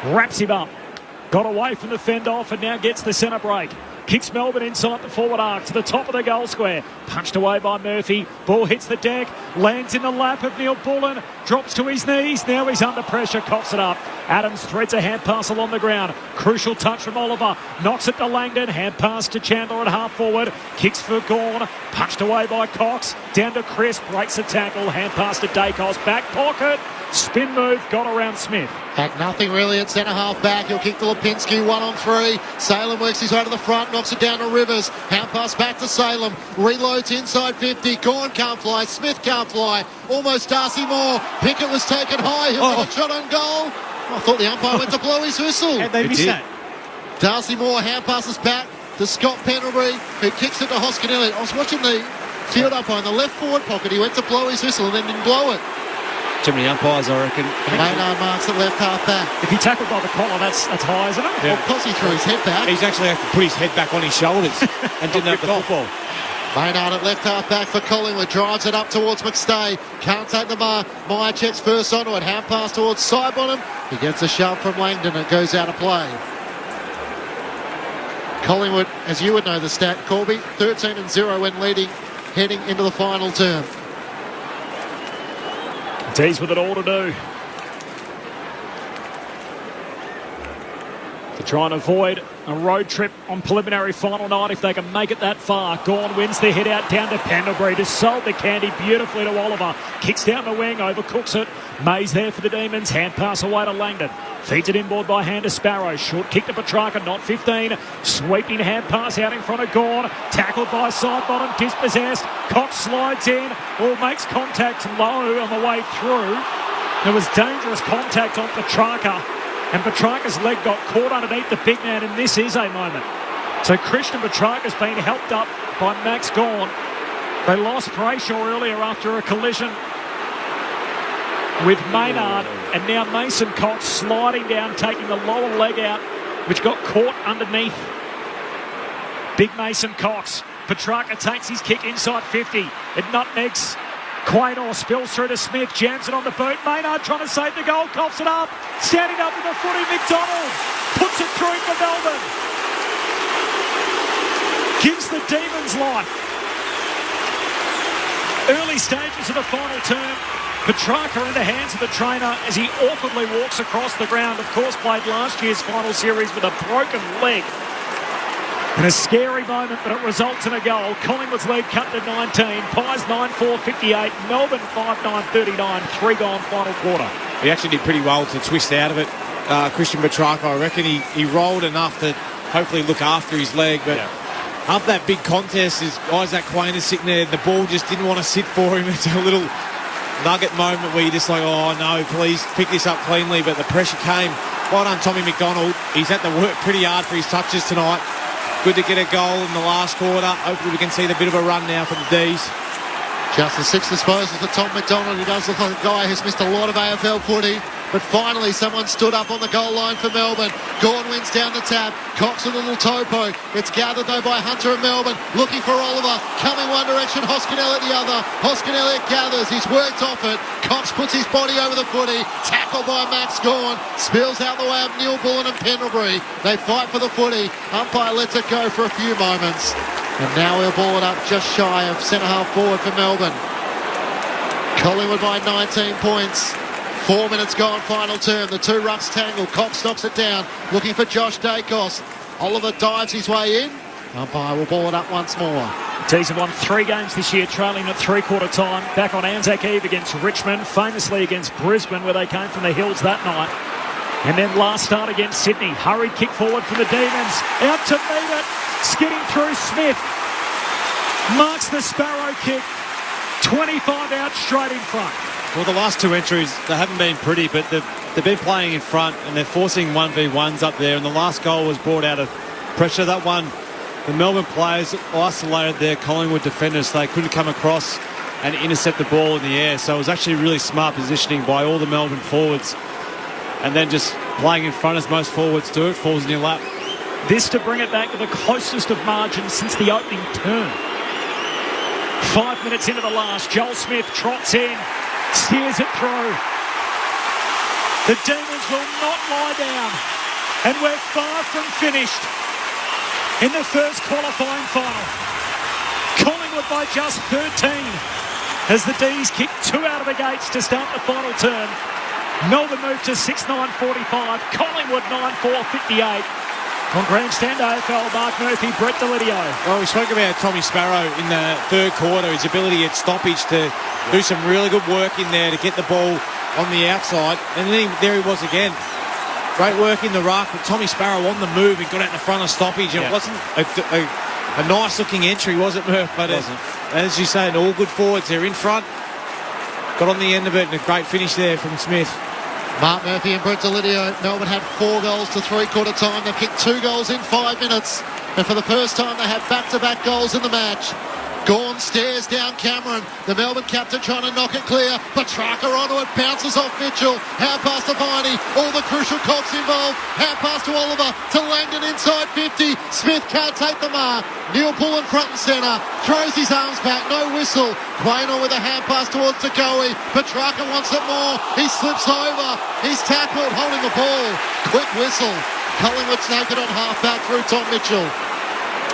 Wraps him up. Got away from the fend off and now gets the centre break. Kicks Melbourne inside the forward arc to the top of the goal square. Punched away by Murphy. Ball hits the deck. Lands in the lap of Neil Bullen. Drops to his knees. Now he's under pressure. Coughs it up. Adams threads a hand pass along the ground. Crucial touch from Oliver. Knocks it to Langdon. Hand pass to Chandler at half forward. Kicks for Gawn. Punched away by Cox. Down to Chris. Breaks the tackle. Hand pass to Dacos. Back pocket. Spin move. Got around Smith. Hack nothing really at centre half back. He'll kick to Lipinski, 1-on-3. Salem works his way to the front, knocks it down to Rivers. Hand pass back to Salem. Reloads inside 50. Gawn can't fly. Smith can't fly. Almost Darcy Moore. Pickett was taken high. He'll get a shot on goal. I thought the umpire went to blow his whistle. How'd they miss that? Darcy Moore hand passes back to Scott Pendlebury, who kicks it to Hoskin-Elliott. I was watching the field umpire in the left forward pocket. He went to blow his whistle and then didn't blow it. Too many umpires, I reckon. Maynard marks at left half back. If he tackled by the collar, that's high, isn't it? Yeah. Well, because he threw his head back. He's actually had to put his head back on his shoulders and didn't have the football. Maynard at left half back for Collingwood. Drives it up towards McStay. Can't take the mark. Meyer checks first onto it. Hand pass towards Sidebottom. He gets a shove from Langdon. It goes out of play. Collingwood, as you would know the stat, Corby, 13-0 when leading, heading into the final term. D's with it all to do. To try and avoid a road trip on preliminary final night if they can make it that far. Gawn wins the hit out down to Pendlebury. Just sold the candy beautifully to Oliver. Kicks down the wing, overcooks it. May's there for the Demons. Hand pass away to Langdon. Feeds it inboard by hand to Sparrow. Short kick to Petrarca, not 15. Sweeping hand pass out in front of Gawn. Tackled by Sidebottom, dispossessed. Cox slides in, or makes contact low on the way through. There was dangerous contact on Petrarca, and Petrarca's leg got caught underneath the big man, and this is a moment. So Christian Petrarca's been helped up by Max Gawn. They lost Brayshaw earlier after a collision with Maynard, and now Mason Cox sliding down, taking the lower leg out, which got caught underneath big Mason Cox. Petrarca takes his kick inside 50. It nutmegs Quaynor spills through to Smith, jams it on the boot. Maynard trying to save the goal, coughs it up. Standing up with the footy, McDonald puts it through for Melbourne. Gives the Demons life. Early stages of the final term. Petrarca in the hands of the trainer as he awkwardly walks across the ground. Of course, played last year's final series with a broken leg. In a scary moment, but it results in a goal. Collingwood's lead cut to 19. Pies 9-4-58. Melbourne 5-9-39. 3-gone final quarter. He actually did pretty well to twist out of it. Christian Petrarca, I reckon he rolled enough to hopefully look after his leg. But after that big contest, Isaac Quaynor sitting there, the ball just didn't want to sit for him. It's a little nugget moment where you're just like, oh no, please pick this up cleanly. But the pressure came. Well done, Tommy McDonald. He's had to work pretty hard for his touches tonight. Good to get a goal in the last quarter. Hopefully we can see the bit of a run now for the D's. Just the six disposals for Tom McDonald, who does look like a guy who's missed a lot of AFL footy. But finally, someone stood up on the goal line for Melbourne. Gawn wins down the tap. Cox a little toe poke. It's gathered, though, by Hunter and Melbourne. Looking for Oliver. Coming one direction, Hoskin Elliott the other. Hoskin Elliott gathers. He's worked off it. Cox puts his body over the footy. Tackled by Max Gawn. Spills out the way of Neil Bullen and Pendlebury. They fight for the footy. Umpire lets it go for a few moments. And now we'll ball it up just shy of centre-half forward for Melbourne. Collingwood by 19 points. 4 minutes gone, final term. The two rucks tangle. Cox knocks it down, looking for Josh Dacos. Oliver dives his way in. Umpire will ball it up once more. Tees have won 3 games this year, trailing at three-quarter time. Back on Anzac Eve against Richmond, famously against Brisbane, where they came from the hills that night. And then last start against Sydney. Hurried kick forward for the Demons. Out to meet it. Skidding through Smith. Marks the Sparrow kick. 25 out straight in front. Well, the last 2 entries, they haven't been pretty, but they've been playing in front and they're forcing 1v1s up there. And the last goal was brought out of pressure. That one, the Melbourne players isolated their Collingwood defenders. They couldn't come across and intercept the ball in the air. So it was actually really smart positioning by all the Melbourne forwards. And then just playing in front as most forwards do, it falls in your lap. This to bring it back to the closest of margins since the opening term. 5 minutes into the last, Joel Smith trots in, steers it through. The Demons will not lie down, and we're far from finished in the first qualifying final. Collingwood by just 13 as the D's kick 2 out of the gates to start the final term. Melbourne moved to 6-9-45, Collingwood 9-4-58. On Grandstand AFL, Mark Murphy, Brett Delidio. Well, we spoke about Tommy Sparrow in the third quarter, his ability at stoppage to do some really good work in there to get the ball on the outside. And then there he was again. Great work in the ruck, but Tommy Sparrow on the move and got out in the front of stoppage. And it wasn't a nice-looking entry, was it, Murph? But as you say, all good forwards, they're in front. Got on the end of it, and a great finish there from Smith. Mark Murphy and Brett Delidio. Melbourne had 4 goals to three-quarter time. They've kicked 2 goals in 5 minutes. And for the first time, they had back-to-back goals in the match. Gawn stares down Cameron. The Melbourne captain trying to knock it clear. Petrarca onto it, bounces off Mitchell. Hand pass to Viney. All the crucial cogs involved. Hand pass to Oliver. To Langdon inside 50. Smith can't take the mark. Neil Bullen front and centre. Throws his arms back. No whistle. Quaynor with a hand pass towards Tagoe. Petrarca wants it more. He slips over. He's tackled, holding the ball. Quick whistle. Collingwood's naked on half-back through Tom Mitchell.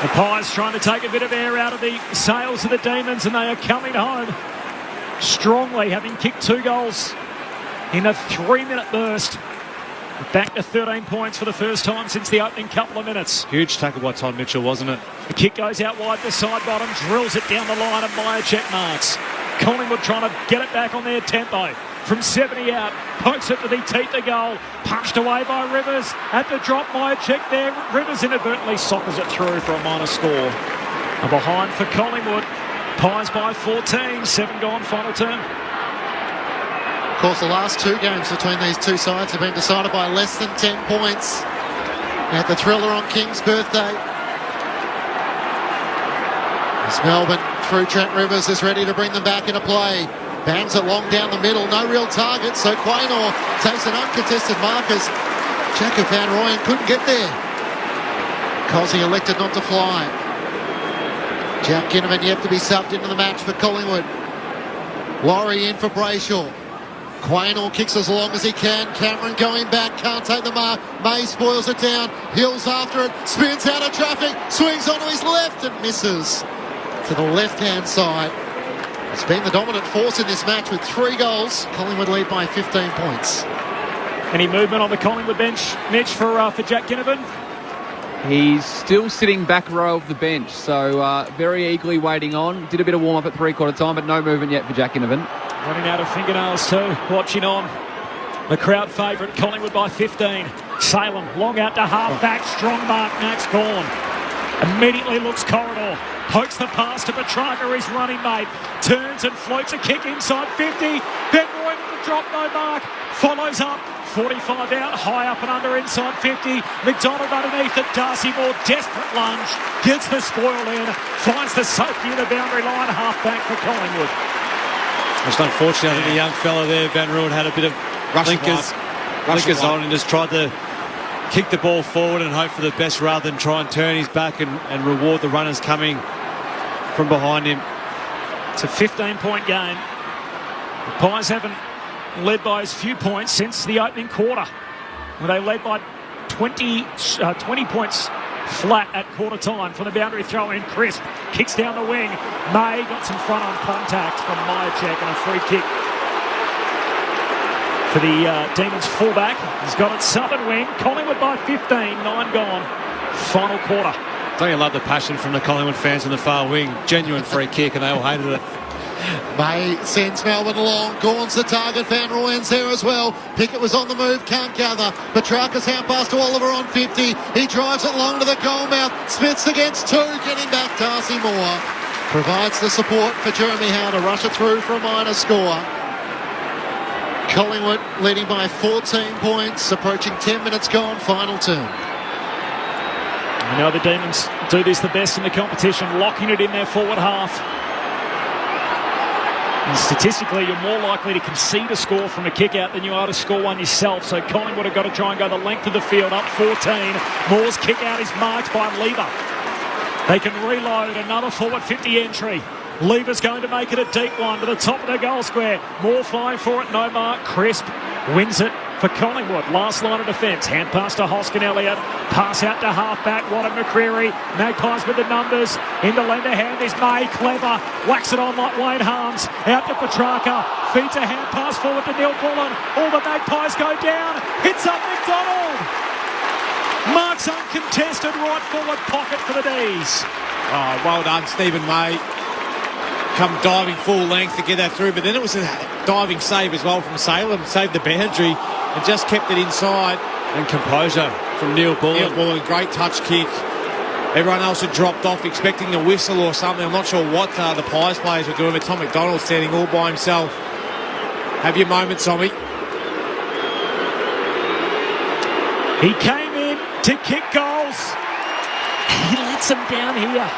The Pies trying to take a bit of air out of the sails of the Demons, and they are coming home strongly, having kicked 2 goals in a 3-minute burst. Back to 13 points for the first time since the opening couple of minutes. Huge tackle by Tom Mitchell, wasn't it? The kick goes out wide to side bottom, drills it down the line, and Myercheck marks. Collingwood trying to get it back on their tempo. From 70 out, pokes it to the teeth to goal. Punched away by Rivers. At the drop, Myercheck there. Rivers inadvertently soccers it through for a minor score. A behind for Collingwood. Pies by 14. 7 gone, final term. Of course, the last 2 games between these two sides have been decided by less than 10 points. At the thriller on King's birthday. As Melbourne, through Trent Rivers, is ready to bring them back into play. Bangs it long down the middle, no real target, so Quaynor takes an uncontested mark as Jacob Van Rooyen couldn't get there. Cosy elected not to fly. Jack Ginnivan yet to be subbed into the match for Collingwood. Laurie in for Brayshaw. Quaynor kicks as long as he can. Cameron going back, can't take the mark. May spoils it down. Hills after it, spins out of traffic, swings onto his left and misses to the left-hand side. It's been the dominant force in this match with 3 goals. Collingwood lead by 15 points. Any movement on the Collingwood bench, Mitch, for Jack Ginnivan? He's still sitting back row of the bench, so very eagerly waiting on. Did a bit of warm-up at three-quarter time, but no movement yet for Jack Ginnivan. Running out of fingernails too, watching on. The crowd favourite, Collingwood by 15. Salem, long out to half-back, strong mark, Max Gawn. Immediately looks corridor, pokes the pass to Petrarca, his running mate. Turns and floats a kick inside 50. Ben Roy with the drop, no mark. Follows up, 45 out, high up and under inside 50. McDonald underneath it, Darcy Moore, desperate lunge. Gets the spoil in, finds the safety of the boundary line, half-back for Collingwood. It's unfortunate. I think the young fella there, Van Ruin, had a bit of blinkers on and just tried to kick the ball forward and hope for the best rather than try and turn his back and reward the runners coming from behind him. It's a 15-point game. The Pies haven't led by as few points since the opening quarter. They led by 20 points flat at quarter time. From the boundary throw in, Crisp kicks down the wing. May got some front on contact from Myercheck and a free kick for the Demons fullback. He's got it southern wing. Collingwood by 15, 9 gone. Final quarter. Don't you love the passion from the Collingwood fans in the far wing? Genuine free kick, and they all hated it. May sends Melbourne along. Gawn's the target. Van Rooyen's there as well. Pickett was on the move, can't gather. Petrarca's hand pass to Oliver on 50. He drives it long to the goal mouth. Smith's against 2, getting back Darcy Moore. Provides the support for Jeremy Howe to rush it through for a minor score. Collingwood leading by 14 points, approaching 10 minutes gone, final turn. I know the Demons do this the best in the competition, locking it in their forward half. And statistically, you're more likely to concede a score from a kick-out than you are to score one yourself. So Collingwood have got to try and go the length of the field, up 14. Moore's kick-out is marked by Lever. They can reload, another forward 50 entry. Lever's going to make it a deep one to the top of the goal square. Moore flying for it, no mark. Crisp wins it for Collingwood. Last line of defence. Hand pass to Hoskin Elliott. Pass out to half-back. Wadden McCreary. Magpies with the numbers. In the lender hand is May. Clever. Whacks it on like Wayne Harms. Out to Petrarca. Feeds a hand pass forward to Neil Bullen. All the Magpies go down. Hits up McDonald. Marks uncontested. Right forward pocket for the D's. Oh, well done, Stephen May. Come diving full length to get that through, but then it was a diving save as well from Salem. Saved the boundary and just kept it inside. And composure from Neil Bullen. Neil Bullen, great touch kick. Everyone else had dropped off expecting a whistle or something. I'm not sure what the Pies players were doing, but Tom McDonald standing all by himself. Have your moment, Tommy. He came in to kick goals. He lets them down here.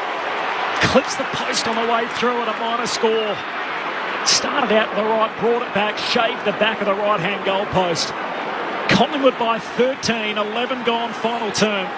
Clips the post on the way through at a minor score. Started out to the right, brought it back, shaved the back of the right-hand goal post. Collingwood by 13, 11 gone, final term.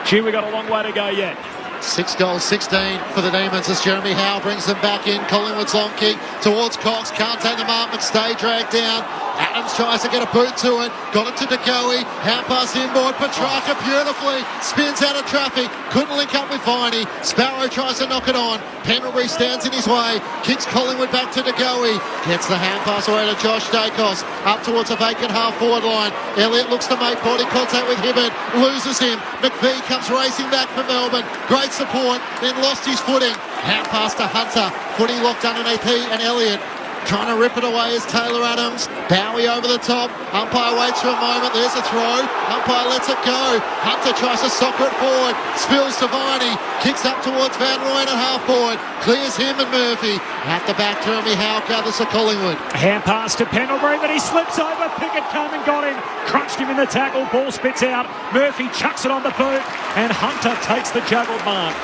Gee, we got a long way to go yet. 6 goals, 16 for the Demons as Jeremy Howe brings them back in. Collingwood's long kick towards Cox. Can't take the mark, McStay dragged down. Adams tries to get a boot to it. Got it to DeGoey. Hand pass inboard. Petrarca beautifully spins out of traffic. Couldn't link up with Viney. Sparrow tries to knock it on. Pendlebury stands in his way. Kicks Collingwood back to DeGoey. Gets the hand pass away to Josh Dacos. Up towards a vacant half-forward line. Elliott looks to make body contact with Hibbert. Loses him. McVie comes racing back for Melbourne. Great support. Then lost his footing. Hand pass to Hunter. Footy locked underneath he and Elliott. Trying to rip it away is Taylor Adams. Bowie over the top. Umpire waits for a moment. There's a throw. Umpire lets it go. Hunter tries to soccer it forward. Spills to Viney. Kicks up towards Van Rooyen at half forward. Clears him and Murphy. At the back, Jeremy Howe gathers for Collingwood. Hand pass to Pendlebury, but he slips over. Pickett came and got him. Crunched him in the tackle. Ball spits out. Murphy chucks it on the boot. And Hunter takes the juggled mark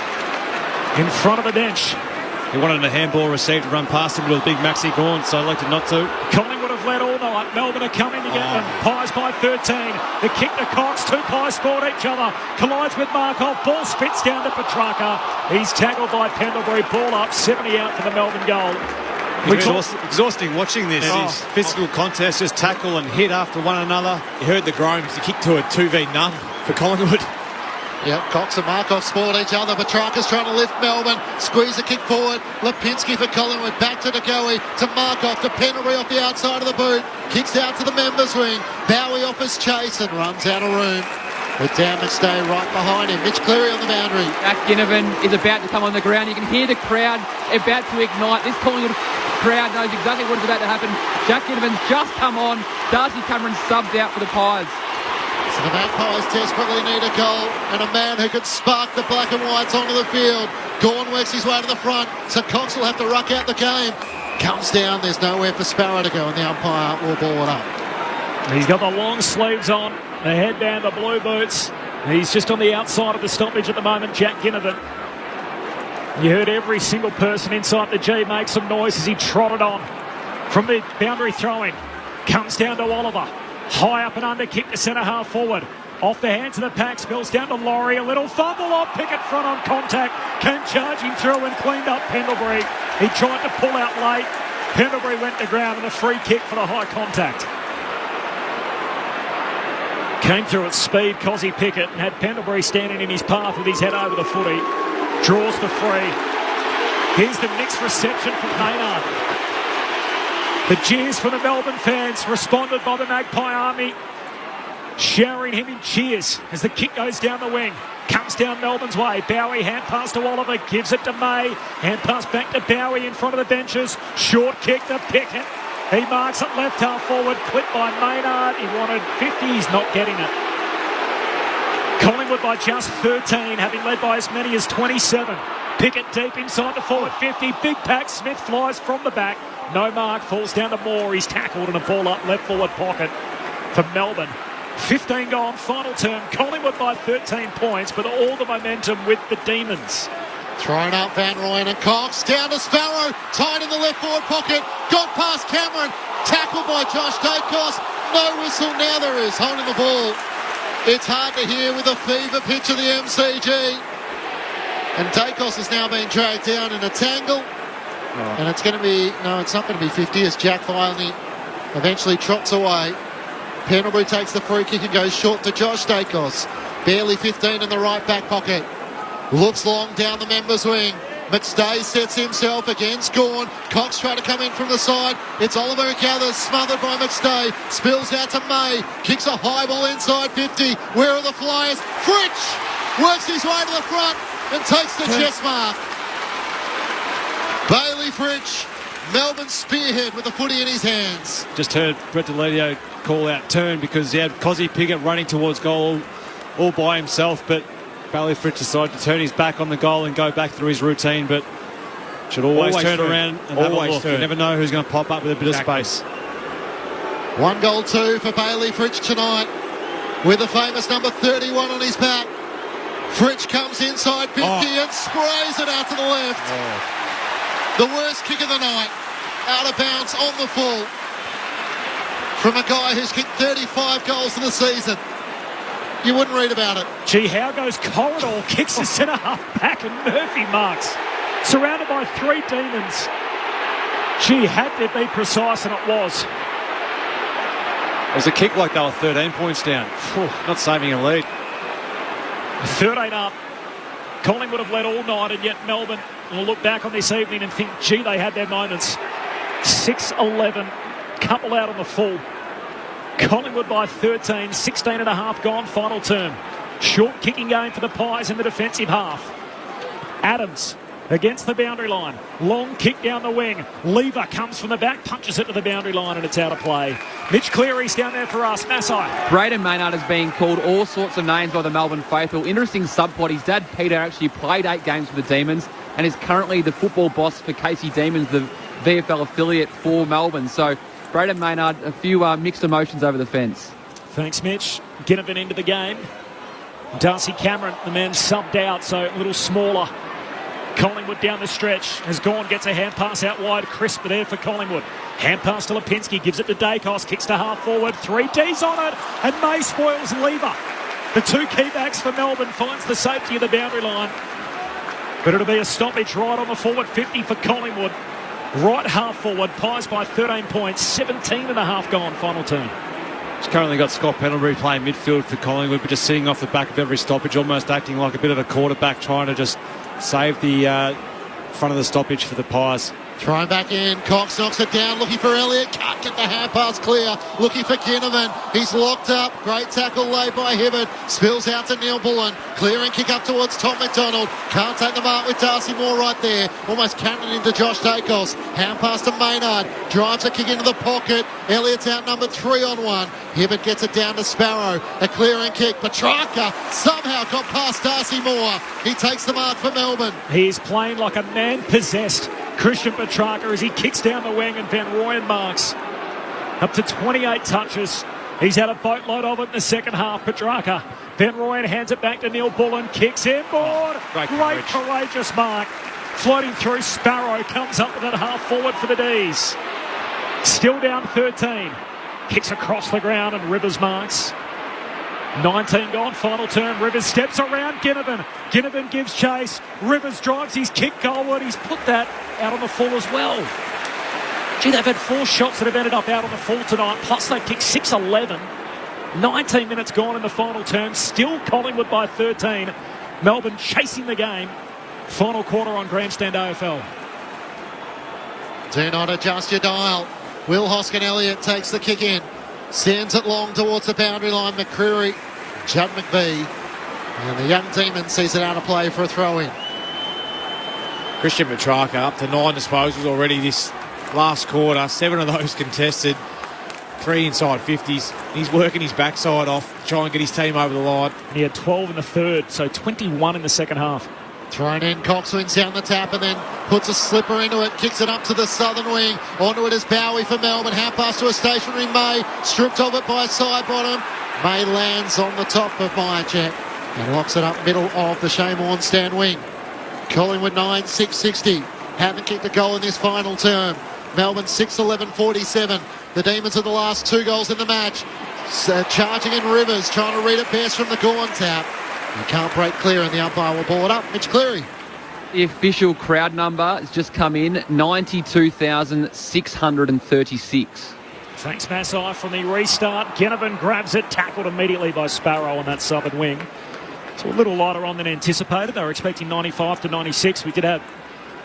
in front of the bench. He wanted a handball received to run past him with a big Maxi Gawn, so elected not to. Collingwood have led all night. Melbourne are coming to get them. Pies by 13. The kick to Cox. 2 Pies sport each other. Collides with Markov. Ball spits down to Petrarca. He's tackled by Pendlebury. Ball up. 70 out for the Melbourne goal. Exhausting watching this. It's physical contest, just tackle and hit after one another. You heard the groans. He kicked to a 2v-none for Collingwood. Yep, Cox and Markov spoiled each other. Petrarca's trying to lift Melbourne. Squeeze a kick forward. Lipinski for Collingwood. Back to DeGoey. To Markov. To Pendlebury off the outside of the boot. Kicks out to the members' wing. Bowie offers chase and runs out of room. With Dan McStay right behind him. Mitch Cleary on the boundary. Jack Ginnivan is about to come on the ground. You can hear the crowd about to ignite. This Collingwood crowd knows exactly what is about to happen. Jack Ginnivan's just come on. Darcy Cameron subbed out for the Pies. So the Magpies desperately need a goal and a man who could spark the black and whites onto the field. Gawn works his way to the front, so Cox will have to ruck out the game. Comes down, there's nowhere for Sparrow to go, and the umpire will ball it up. He's got the long sleeves on, the headband, the blue boots. He's just on the outside of the stoppage at the moment, Jack Ginnivan. You heard every single person inside the G make some noise as he trotted on from the boundary throw-in. Comes down to Oliver. High up and under kick to centre half forward. Off the hands of the pack, spills down to Laurie. A little fumble off Pickett front on contact. Came charging through and cleaned up Pendlebury. He tried to pull out late. Pendlebury went to ground and a free kick for the high contact. Came through at speed, Cozzy Pickett, and had Pendlebury standing in his path with his head over the footy. Draws the free. Here's the mixed reception from Maynard. The cheers from the Melbourne fans responded by the Magpie Army, showering him in cheers as the kick goes down the wing. Comes down Melbourne's way. Bowie hand pass to Oliver, gives it to May. Hand pass back to Bowie in front of the benches. Short kick to Pickett. He marks it left half forward, clipped by Maynard. He wanted 50, he's not getting it. Collingwood by just 13, having led by as many as 27. Pickett deep inside the forward 50. Big pack, Smith flies from the back. No mark, falls down to Moore. He's tackled in a ball up left forward pocket for Melbourne. 15 gone, final term. Collingwood by 13 points, but all the momentum with the Demons. Thrown up Van Rooyen and Cox. Down to Sparrow. Tied in the left forward pocket. Got past Cameron. Tackled by Josh Dacos. No whistle now there is. Holding the ball. It's hard to hear with a fever pitch of the MCG. And Dacos has now been dragged down in a tangle. And it's going to be, no, it's not going to be 50 as Jack finally eventually trots away. Pendlebury takes the free kick and goes short to Josh Dacos. Barely 15 in the right back pocket. Looks long down the members' wing. McStay sets himself against Gawn. Cox trying to come in from the side. It's Oliver who gathers, smothered by McStay. Spills out to May. Kicks a high ball inside 50. Where are the Flyers? Fritsch works his way to the front and takes the chest mark. Bailey Fritsch, Melbourne spearhead with the footy in his hands. Just heard Brett Deledio call out turn because he had Cozzy Pickett running towards goal all by himself, but Bailey Fritsch decided to turn his back on the goal and go back through his routine, but should always turn around and have a look. You never know who's going to pop up with a bit of space. 1 goal 2 for Bailey Fritsch tonight with the famous number 31 on his back. Fritsch comes inside 50 and sprays it out to the left. The worst kick of the night. Out of bounds on the full. From a guy who's kicked 35 goals in the season. You wouldn't read about it. Gee, how goes Corridor? Kicks the centre half back and Murphy marks. Surrounded by 3 Demons. Gee, had to be precise, and it was. It was a kick like they were 13 points down. Not saving a lead. 13 up. Collingwood have led all night, and yet Melbourne will look back on this evening and think, gee, they had their moments. 6-11, couple out on the full. Collingwood by 13, 16 and a half gone, final term. Short kicking game for the Pies in the defensive half. Adams against the boundary line. Long kick down the wing. Lever comes from the back, punches it to the boundary line, and it's out of play. Mitch Cleary's down there for us. Massai. Braden Maynard is being called all sorts of names by the Melbourne faithful. Interesting subplot. His dad, Peter, actually played 8 games for the Demons and is currently the football boss for Casey Demons, the VFL affiliate for Melbourne. So Braden Maynard, a few mixed emotions over the fence. Thanks, Mitch. Ginnivan into the game. Darcy Cameron, the man subbed out, so a little smaller. Collingwood down the stretch. As Gawn gets a hand pass out wide. Crisp there for Collingwood. Hand pass to Lipinski. Gives it to Dacos. Kicks to half forward. 3 Ds on it. And May spoils Lever. The 2 key backs for Melbourne finds the safety of the boundary line. But it'll be a stoppage right on the forward 50 for Collingwood. Right half forward, Pies by 13 points, 17 and a half gone, final turn. He's currently got Scott Pendlebury playing midfield for Collingwood, but just sitting off the back of every stoppage, almost acting like a bit of a quarterback, trying to just save the front of the stoppage for the Pies. Thrown back in, Cox knocks it down, looking for Elliott, can't get the hand pass clear, looking for Ginnivan, he's locked up, great tackle laid by Hibbert, spills out to Neil Bullen, clearing kick up towards Tom McDonald, can't take the mark with Darcy Moore right there, almost cannon into Josh Dacos, hand pass to Maynard, drives a kick into the pocket, Elliott's outnumbered 3-on-1, Hibbert gets it down to Sparrow, a clearing kick, Petrarca somehow got past Darcy Moore, he takes the mark for Melbourne. He's playing like a man possessed. Christian Petrarca as he kicks down the wing and Van Rooyen marks. Up to 28 touches. He's had a boatload of it in the second half, Petrarca. Van Rooyen hands it back to Neil Bullen, kicks inboard. Great courageous mark. Floating through, Sparrow comes up with it half forward for the D's. Still down 13. Kicks across the ground and Rivers marks. 19 gone, final turn. Rivers steps around Ginnivan. Ginnivan gives chase. Rivers drives his kick goalward. He's put that out on the full as well. Gee, they've had 4 shots that have ended up out on the full tonight, plus they've kicked 6-11. 19 minutes gone in the final turn. Still Collingwood by 13. Melbourne chasing the game. Final quarter on Grandstand AFL. Do not adjust your dial. Will Hoskin-Elliott takes the kick in. Sends it long towards the boundary line. McCreary, Judd McBee. And the young demon sees it out of play for a throw-in. Christian Petrarca up to 9 disposals already this last quarter. 7 of those contested. 3 inside 50s. He's working his backside off to try and get his team over the line. He had 12 in the third, so 21 in the second half. Thrown in, Cox wins down the tap and then puts a slipper into it, kicks it up to the southern wing. Onto it is Bowie for Melbourne. Half pass to a stationary May. Stripped of it by side bottom. May lands on the top of Myercheck and locks it up middle of the Shane Warnstand wing. Collingwood 9-6-60. Haven't kicked a goal in this final term. Melbourne 6-11-47. The Demons are the last 2 goals in the match. Charging in Rivers, trying to read it best from the Gorn tap. He can't break clear and the umpire will ball it up. Mitch Cleary. The official crowd number has just come in, 92,636. Thanks, Massai, from the restart. Ginnivan grabs it, tackled immediately by Sparrow on that southern wing. So a little lighter on than anticipated. They were expecting 95 to 96. We did have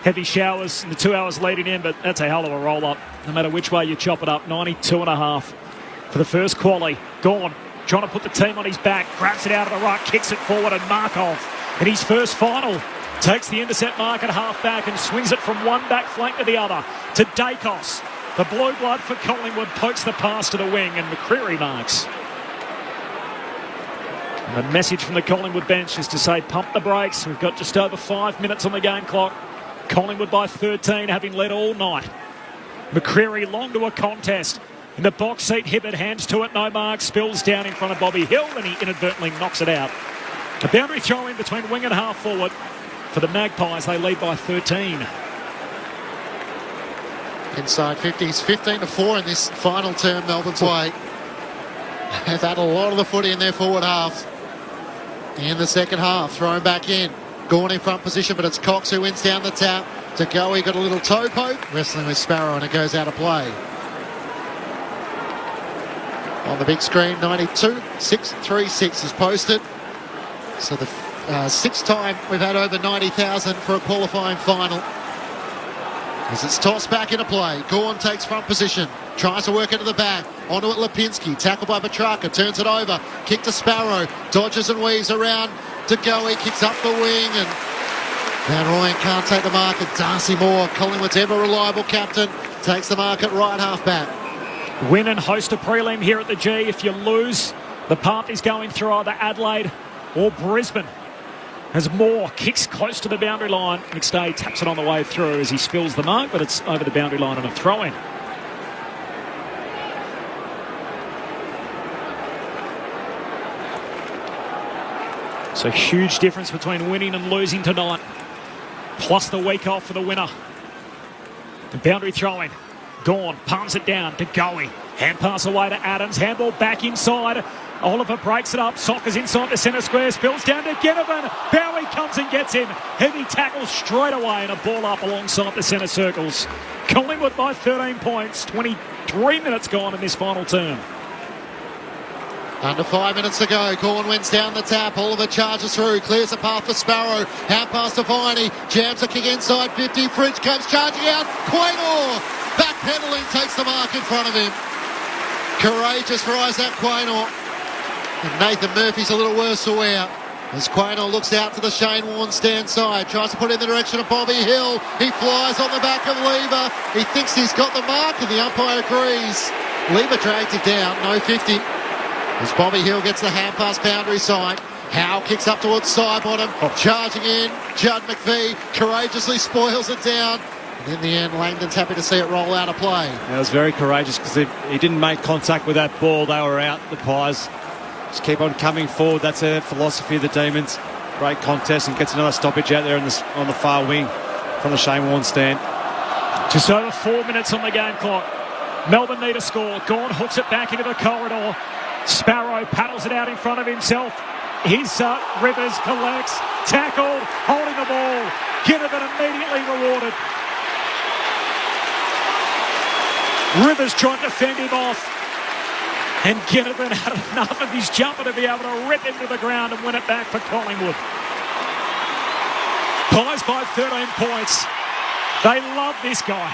heavy showers in the 2 hours leading in, but that's a hell of a roll-up. No matter which way you chop it up, 92.5 for the first quali. Gorn trying to put the team on his back, grabs it out of the ruck, kicks it forward, and Markov in his first final takes the intercept mark at half-back and swings it from one back flank to the other to Dacos. The blue blood for Collingwood pokes the pass to the wing and McCreary marks. And the message from the Collingwood bench is to say pump the brakes. We've got just over 5 minutes on the game clock. Collingwood by 13, having led all night. McCreary long to a contest. In the box seat, Hibbert hands to it, no mark, spills down in front of Bobby Hill, and he inadvertently knocks it out. A boundary throw in between wing and half forward. For the Magpies, they lead by 13. Inside 50s, 15-4 in this final term, Melbourne's way. They've had a lot of the footy in their forward half. In the second half, thrown back in. Gorn in front position, but it's Cox who wins down the tap. To go, he got a little toe poke, wrestling with Sparrow, and it goes out of play. On the big screen, 92.636 is posted. So the 6th time we've had over 90,000 for a qualifying final. As it's tossed back into play, Gorn takes front position, tries to work into the back, onto it Lipinski, tackled by Petrarca, turns it over, kick to Sparrow, dodges and weaves around to Goey, kicks up the wing, and Van Rooyen can't take the mark, and Darcy Moore, Collingwood's ever reliable captain, takes the mark at right half back. Win and host a prelim here at the G. If you lose, the path is going through either Adelaide or Brisbane. As Moore kicks close to the boundary line, McStay taps it on the way through as he spills the mark, but it's over the boundary line and a throw-in. So huge difference between winning and losing tonight. Plus the week off for the winner. The boundary throw-in. Gorn palms it down to Goey. Hand pass away to Adams. Handball back inside. Oliver breaks it up. Soccer's inside the centre square. Spills down to Ginnivan. Bowie comes and gets him. Heavy tackle straight away and a ball up alongside the centre circles. Collingwood by 13 points. 23 minutes gone in this final term. Under 5 minutes to go. Corn wins down the tap. Oliver charges through. Clears a path for Sparrow. Hand pass to Viney. Jams a kick inside 50. Fridge comes charging out. Quaynor backpedaling, takes the mark in front of him. Courageous for Isaac Quaynor. And Nathan Murphy's a little worse for wear. As Quaynor looks out to the Shane Warne stand side. Tries to put it in the direction of Bobby Hill. He flies on the back of Lever. He thinks he's got the mark and the umpire agrees. Lever dragged him down. No 50. As Bobby Hill gets the hand pass boundary side. Howe kicks up towards side bottom. Charging in. Judd McVie courageously spoils it down. And in the end, Langdon's happy to see it roll out of play. It was very courageous because he didn't make contact with that ball. They were out, the Pies. Just keep on coming forward. That's their philosophy of the Demons. Great contest and gets another stoppage out there on the far wing from the Shane Warne stand. Just over 4 minutes on the game clock. Melbourne need a score. Gawn hooks it back into the corridor. Sparrow paddles it out in front of himself. Here's Rivers collects, tackled, holding the ball. Ginnivan immediately rewarded. Rivers tried to fend him off. And Ginnivan had enough of his jumper to be able to rip him to the ground and win it back for Collingwood. Pies by 13 points. They love this guy.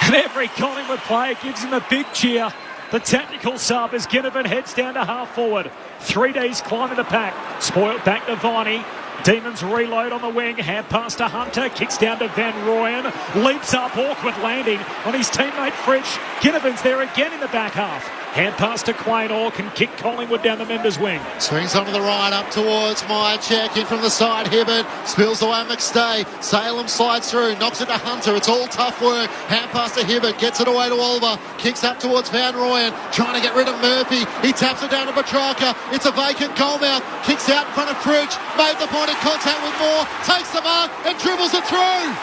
And every Collingwood player gives him a big cheer. The technical sub as Ginnivan heads down to half forward. 3Ds climbing the pack. Spoiled back to Viney. Demons reload on the wing. Hand pass to Hunter. Kicks down to Van Rooyen. Leaps up. Awkward landing on his teammate Fritsch. Ginnivan's there again in the back half. Hand pass to Quaynor. Can kick Collingwood down the members' wing. Swings onto the right up towards Myercheck. In from the side. Hibbert spills away McStay. Salem slides through. Knocks it to Hunter. It's all tough work. Hand pass to Hibbert. Gets it away to Oliver. Kicks up towards Van Rooyen. Trying to get rid of Murphy. He taps it down to Petrarca. It's a vacant goal mouth. Kicks out in front of Fridge. Made the point in contact with Moore. Takes the mark and dribbles it through.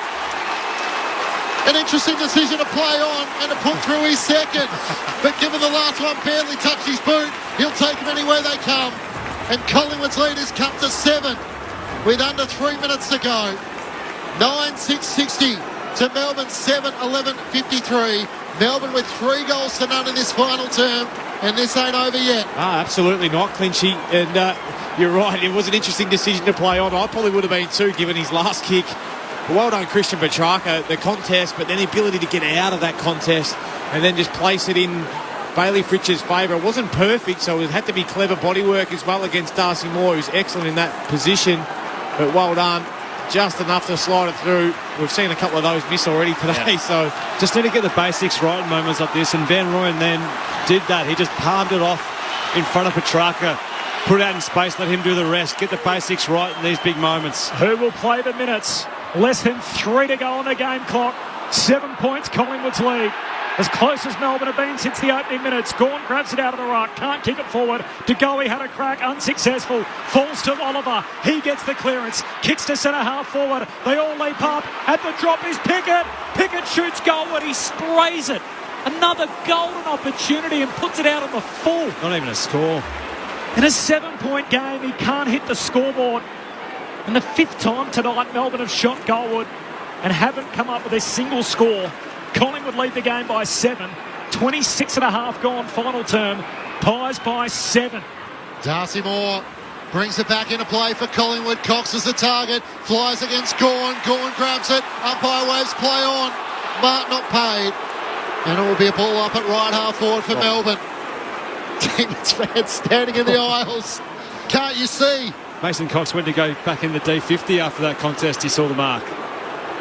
An interesting decision to play on and to put through his second. But given the last one barely touched his boot, he'll take them anywhere they come. And Collingwood's lead is cut to 7 with under 3 minutes to go. 9-6-60 to Melbourne 7-11-53. Melbourne with 3 goals to none in this final term, and this ain't over yet. Absolutely not, Clinchy. And you're right, it was an interesting decision to play on. I probably would have been too, given his last kick. Well done, Christian Petrarca, the contest, but then the ability to get out of that contest and then just place it in Bailey Fritsch's favour. It wasn't perfect, so it had to be clever bodywork as well against Darcy Moore, who's excellent in that position. But well done. Just enough to slide it through. We've seen a couple of those miss already today, so just need to get the basics right in moments like this, and Van Rooyen then did that. He just palmed it off in front of Petrarca, put it out in space, let him do the rest, get the basics right in these big moments. Who will play the minutes? Less than 3 to go on the game clock. 7 points, Collingwood's lead. As close as Melbourne have been since the opening minutes. Gawn grabs it out of the ruck. Can't kick it forward. DeGoey had a crack. Unsuccessful. Falls to Oliver. He gets the clearance. Kicks to centre half forward. They all leap up. At the drop is Pickett. Pickett shoots goalward. He sprays it. Another golden opportunity and puts it out on the full. Not even a score. In a 7-point game, he can't hit the scoreboard. And the 5th time tonight, Melbourne have shot goalward and haven't come up with a single score. Collingwood lead the game by 7. 26 and a half gone final term. Pies by 7. Darcy Moore brings it back into play for Collingwood. Cox is the target. Flies against Gawn. Gawn grabs it. Umpire waves play on. Mark not paid. And it will be a ball up at right half forward for Melbourne. Demons fans standing in the aisles. Can't you see? Mason Cox went to go back in the D50 after that contest. He saw the mark.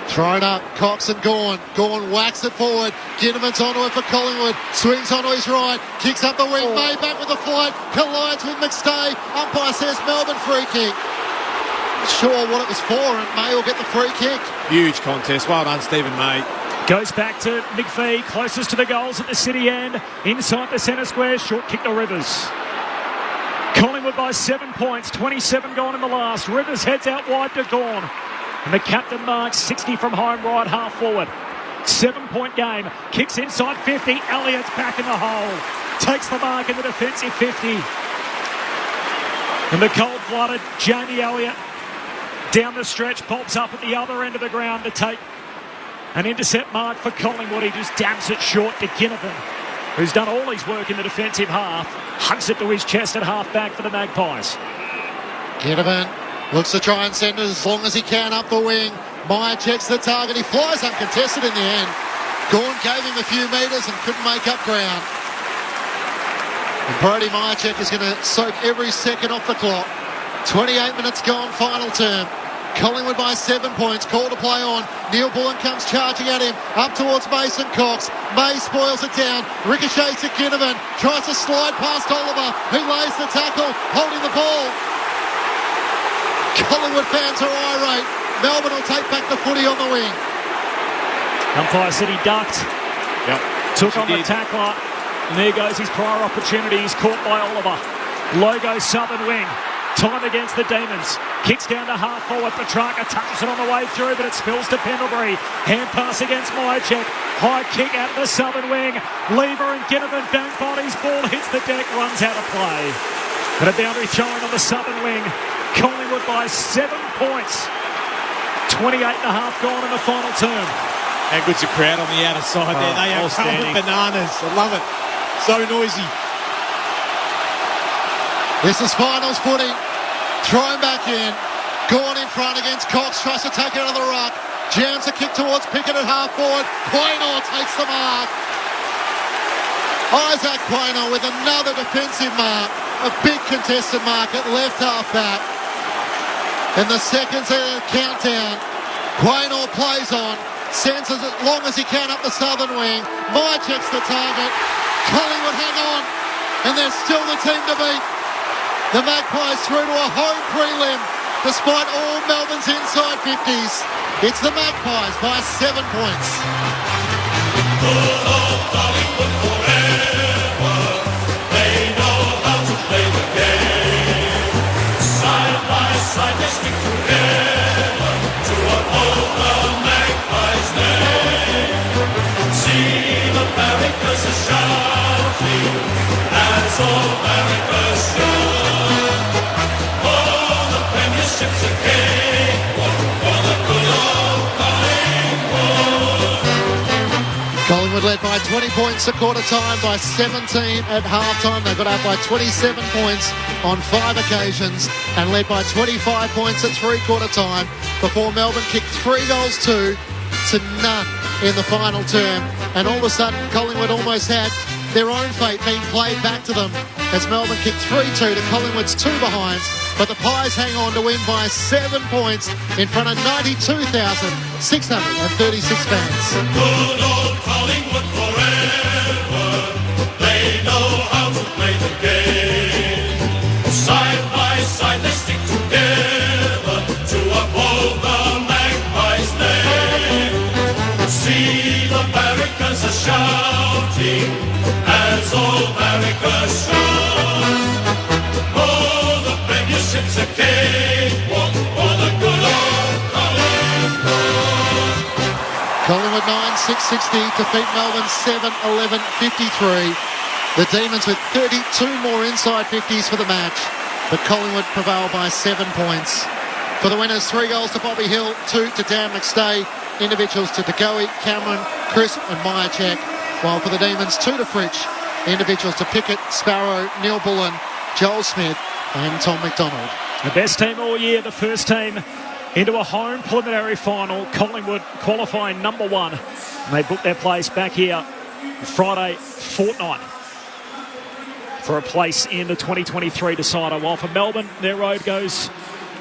Thrown up, Cox and Gawn. Gawn whacks it forward. Ginnivan's onto it for Collingwood. Swings onto his right. Kicks up the wing. May back with the flight. Collides with McStay. Umpire says Melbourne free kick. Not sure what it was for, and May will get the free kick. Huge contest. Well done, Stephen May. Goes back to McVie, closest to the goals at the City end. Inside the centre square, short kick to Rivers. Collingwood by 7 points, 27 gone in the last. Rivers heads out wide to Gawn. And the captain marks 60 from home right half forward. 7-point game. Kicks inside 50. Elliott's back in the hole. takes the mark in the defensive 50. And the cold-blooded Jamie Elliott down the stretch pops up at the other end of the ground to take an intercept mark for Collingwood. He just dabs it short to Ginnivan, who's done all his work in the defensive half. Hugs it to his chest at half-back for the Magpies. Ginnivan looks to try and send it as long as he can up the wing. Meyer checks the target. He flies uncontested in the end. Gawn gave him a few metres and couldn't make up ground. And Brody Myercheck is going to soak every second off the clock. 28 minutes gone, final term. Collingwood by 7 points. Call to play on. Neil Bullen comes charging at him. Up towards Mason Cox. May spoils it down. Ricochets to Ginnivan. Tries to slide past Oliver, who lays the tackle, holding the ball. Collingwood fans are irate. Melbourne will take back the footy on the wing. Umpire said he ducked. Yep. Took on the tackler. And there goes his prior opportunity. He's caught by Oliver. Logo southern wing. Time against the Demons. Kicks down to half forward. Petrarca touches it on the way through, but it spills to Pendlebury. Hand pass against Myercheck. High kick out of the southern wing. Lever and Ginnivan bank bodies. Ball hits the deck. Runs out of play. And a boundary throwing on the southern wing. Collingwood by 7 points. 28 and a half gone in the final term. How good's the crowd on the outer side there? They are going bananas. I love it. So noisy. This is finals footy. Thrown back in. Gawn in front against Cox. Tries to take it out of the ruck. Jams a kick towards Pickett at half forward. Quaynor takes the mark. Isaac Quaynor with another defensive mark. A big contested mark at left half back. In the seconds of the countdown, Quaynor plays on. Sends as long as he can up the southern wing. Meyer checks the target. Collingwood hang on. And they're still the team to beat. The Magpies through to a home prelim. Despite all Melbourne's inside 50s. It's the Magpies by 7 points. Good old Collingwood forever. They know how to play the game. Side by side they stick together to uphold the Magpies' name. See the barricades are shouting as all barricades should. Oh, the premiership's a cakewalk for the good old Collingwood. Collingwood led by 20 points at quarter time, by 17 at half time. They got out by 27 points on 5 occasions and led by 25 points at three-quarter time before Melbourne kicked 3 goals to none in the final term. And all of a sudden, Collingwood almost had their own fate being played back to them as Melbourne kicked 3-2 to Collingwood's 2 behinds. But the Pies hang on to win by 7 points in front of 92,636 fans. Good old Collingwood forever. They know how to play the game. Side by side they stick together to uphold the Magpies' name. See the barricades are shouting as all barricades should. Oh, the premiership's a cakewalk for the good old Collingwood. Collingwood 9-6-60 defeat Melbourne 7-11-53. The Demons with 32 more inside 50s for the match, but Collingwood prevail by 7 points. For the winners, 3 goals to Bobby Hill, 2 to Dan McStay, individuals to DeGoey, Cameron, Crisp and Myercheck, while for the Demons, 2 to Fritsch, individuals to Pickett, Sparrow, Neil Bullen, Joel Smith and Tom McDonald. The best team all year, the first team into a home preliminary final. Collingwood qualifying number 1. And they booked their place back here Friday fortnight for a place in the 2023 decider. While for Melbourne, their road goes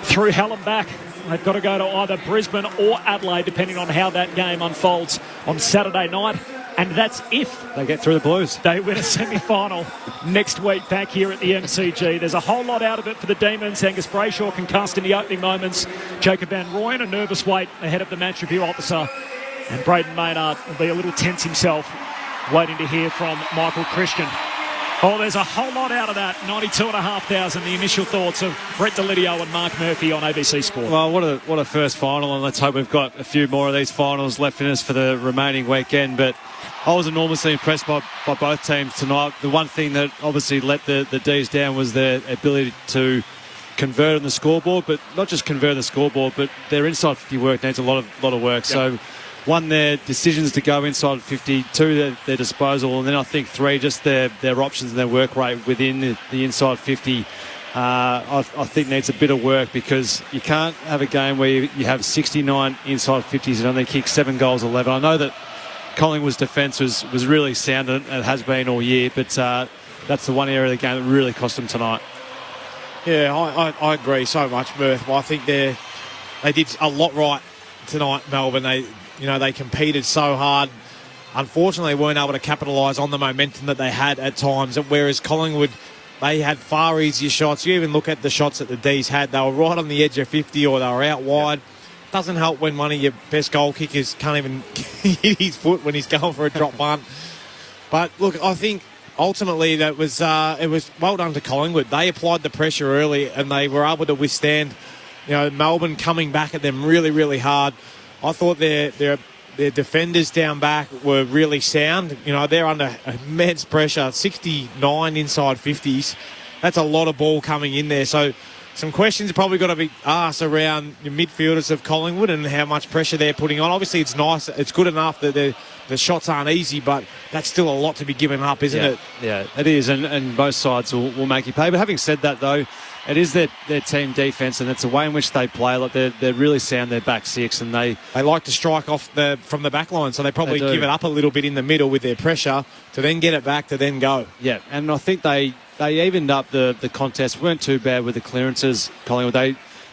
through hell and back. They've got to go to either Brisbane or Adelaide, depending on how that game unfolds on Saturday night. And that's if they get through the Blues. They win a semi-final next week back here at the MCG. There's a whole lot out of it for the Demons. Angus Brayshaw concussed in the opening moments. Jacob Van Rooyen, a nervous wait ahead of the match review officer. And Braden Maynard will be a little tense himself, waiting to hear from Michael Christian. Oh, there's a whole lot out of that. 92,500. The initial thoughts of Brett Delidio and Mark Murphy on ABC Sport. Well, what a first final, and let's hope we've got a few more of these finals left in us for the remaining weekend. But I was enormously impressed by both teams tonight. The one thing that obviously let the D's down was their ability to convert on the scoreboard, but not just convert on the scoreboard, but their inside 50 work needs a lot of work. Yep. So, one, their decisions to go inside 50, two, their disposal, and then I think three, just their options and their work rate within the inside 50. I think needs a bit of work, because you can't have a game where you have 69 inside 50s and only kick 7 goals 11. I know that Collingwood's defence was really sound, and it has been all year, but that's the one area of the game that really cost them tonight. Yeah, I agree so much, Murph. I think they did a lot right tonight, Melbourne. They competed so hard. Unfortunately, weren't able to capitalise on the momentum that they had at times, whereas Collingwood, they had far easier shots. You even look at the shots that the D's had. They were right on the edge of 50, or they were out wide. Yep. Doesn't help when one of your best goal kickers can't even hit his foot when he's going for a drop bunt. But, look, I think ultimately it was well done to Collingwood. They applied the pressure early, and they were able to withstand, Melbourne coming back at them really, really hard. I thought their defenders down back were really sound. They're under immense pressure. 69 inside 50s. That's a lot of ball coming in there. So some questions are probably got to be asked around the midfielders of Collingwood and how much pressure they're putting on. Obviously, it's nice. It's good enough that the shots aren't easy, but that's still a lot to be given up, isn't it? Yeah, it is, and both sides will make you pay. But having said that, though, it is their team defence, and it's the way in which they play. Like they're really sound, their back six, and they like to strike off from the back line, so they probably give it up a little bit in the middle with their pressure to then get it back to then go. Yeah, and I think they evened up the contest. Weren't too bad with the clearances, Collingwood.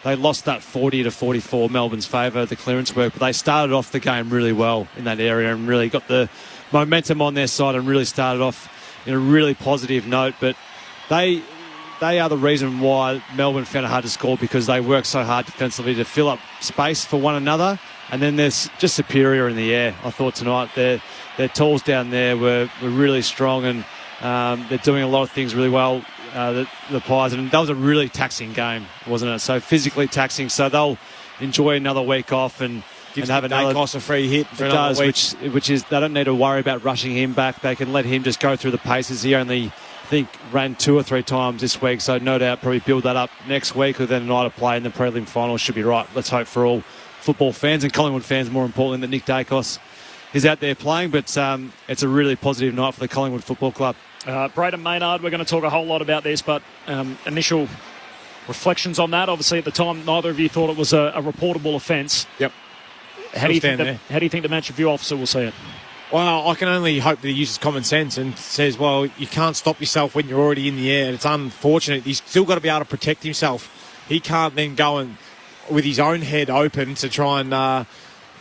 They lost that 40 to 44 Melbourne's favour, the clearance work, but they started off the game really well in that area and really got the momentum on their side and really started off in a really positive note. But they are the reason why Melbourne found it hard to score, because they work so hard defensively to fill up space for one another, and then they're just superior in the air. I thought tonight their tools down there were really strong, and they're doing a lot of things really well, the Pies, and that was a really taxing game, wasn't it? So physically taxing, so they'll enjoy another week off and have another a free hit for another week. which is they don't need to worry about rushing him back. They can let him just go through the paces. He only ran 2 or 3 times this week, so no doubt probably build that up next week with then a night of play in the prelim final. Should be right. Let's hope for all football fans and Collingwood fans, more importantly, that Nick Dacos is out there playing. But it's a really positive night for the Collingwood Football Club. Braden Maynard, we're going to talk a whole lot about this, but initial reflections on that. Obviously, at the time, neither of you thought it was a reportable offence. Yep. How do you think the match review officer will see it? Well, I can only hope that he uses common sense and says, well, you can't stop yourself when you're already in the air. It's unfortunate. He's still got to be able to protect himself. He can't then go and with his own head open to try and,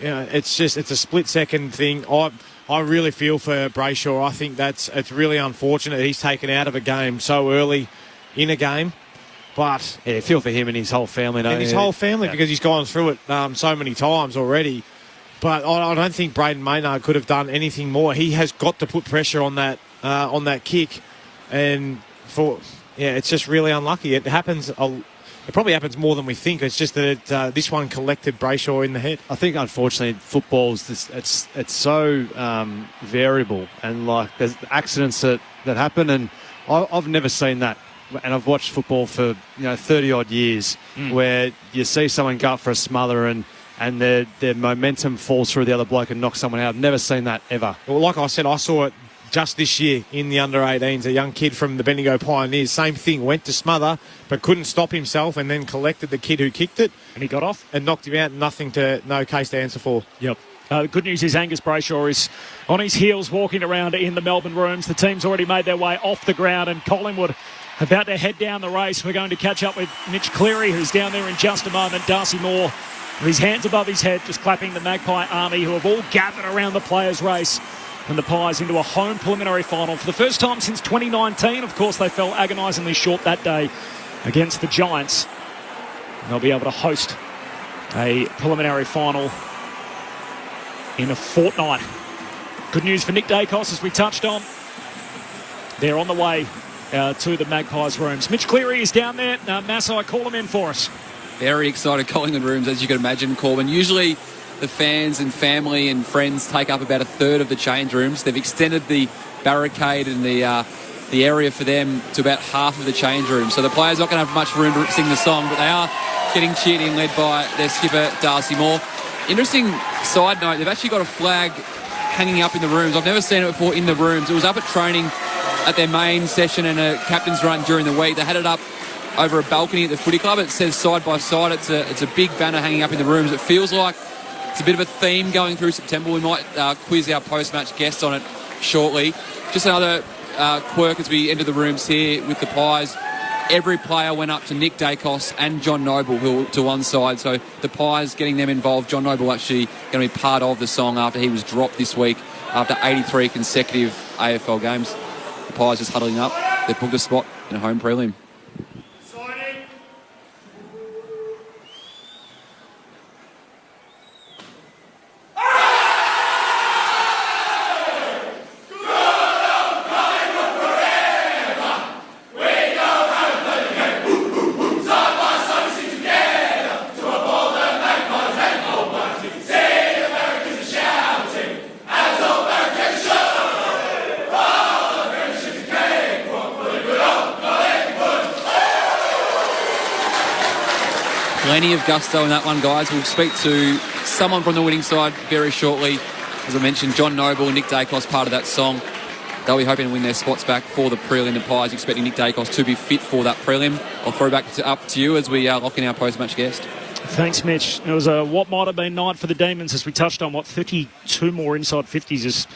it's a split-second thing. I really feel for Brayshaw. I think it's really unfortunate he's taken out of a game so early in a game. But yeah, I feel for him and his whole family. Whole family, because he's gone through it so many times already. But I don't think Braden Maynard could have done anything more. He has got to put pressure on that kick, and it's just really unlucky. It happens. It probably happens more than we think. It's just that this one collected Brayshaw in the head. I think, unfortunately, football's it's so variable, and like there's accidents that happen, and I've never seen that. And I've watched football for 30 odd years, where you see someone go up for a smother and their momentum falls through the other bloke and knocks someone out. I've never seen that ever. Well, like I said, I saw it just this year in the under-18s. A young kid from the Bendigo Pioneers, same thing, went to smother but couldn't stop himself, and then collected the kid who kicked it. And he got off? And knocked him out. No case to answer for. Yep. The good news is Angus Brayshaw is on his heels walking around in the Melbourne rooms. The team's already made their way off the ground, and Collingwood about to head down the race. We're going to catch up with Mitch Cleary, who's down there in just a moment. Darcy Moore, with his hands above his head, just clapping the Magpie Army, who have all gathered around the players' race. And the Pies into a home preliminary final for the first time since 2019. Of course, they fell agonisingly short that day against the Giants. And they'll be able to host a preliminary final in a fortnight. Good news for Nick Dacos, as we touched on. They're on the way to the Magpies rooms. Mitch Cleary is down there. Masai, call him in for us. Very excited Collingwood rooms, as you can imagine, Corbin. Usually the fans and family and friends take up about a third of the change rooms. They've extended the barricade and the area for them to about half of the change room. So the players are not going to have much room to sing the song, but they are getting cheered in, led by their skipper, Darcy Moore. Interesting side note, they've actually got a flag hanging up in the rooms. I've never seen it before in the rooms. It was up at training at their main session and a captain's run during the week. They had it up over a balcony at the footy club. It says side by side. It's a big banner hanging up in the rooms. It feels like it's a bit of a theme going through September. We might quiz our post-match guest on it shortly. Just another quirk as we enter the rooms here with the Pies. Every player went up to Nick Dacos and John Noble, who to one side. So the Pies getting them involved. John Noble actually going to be part of the song after he was dropped this week after 83 consecutive AFL games. The Pies just huddling up. They've booked a spot in a home prelim. Plenty of gusto in that one, guys. We'll speak to someone from the winning side very shortly. As I mentioned, John Noble and Nick Dacos part of that song. They'll be hoping to win their spots back for the prelim. The Pies expecting Nick Dacos to be fit for that prelim. I'll throw back up to you as we lock in our post-match guest. Thanks, Mitch. It was a what might have been night for the Demons, as we touched on. 32 more inside 50s is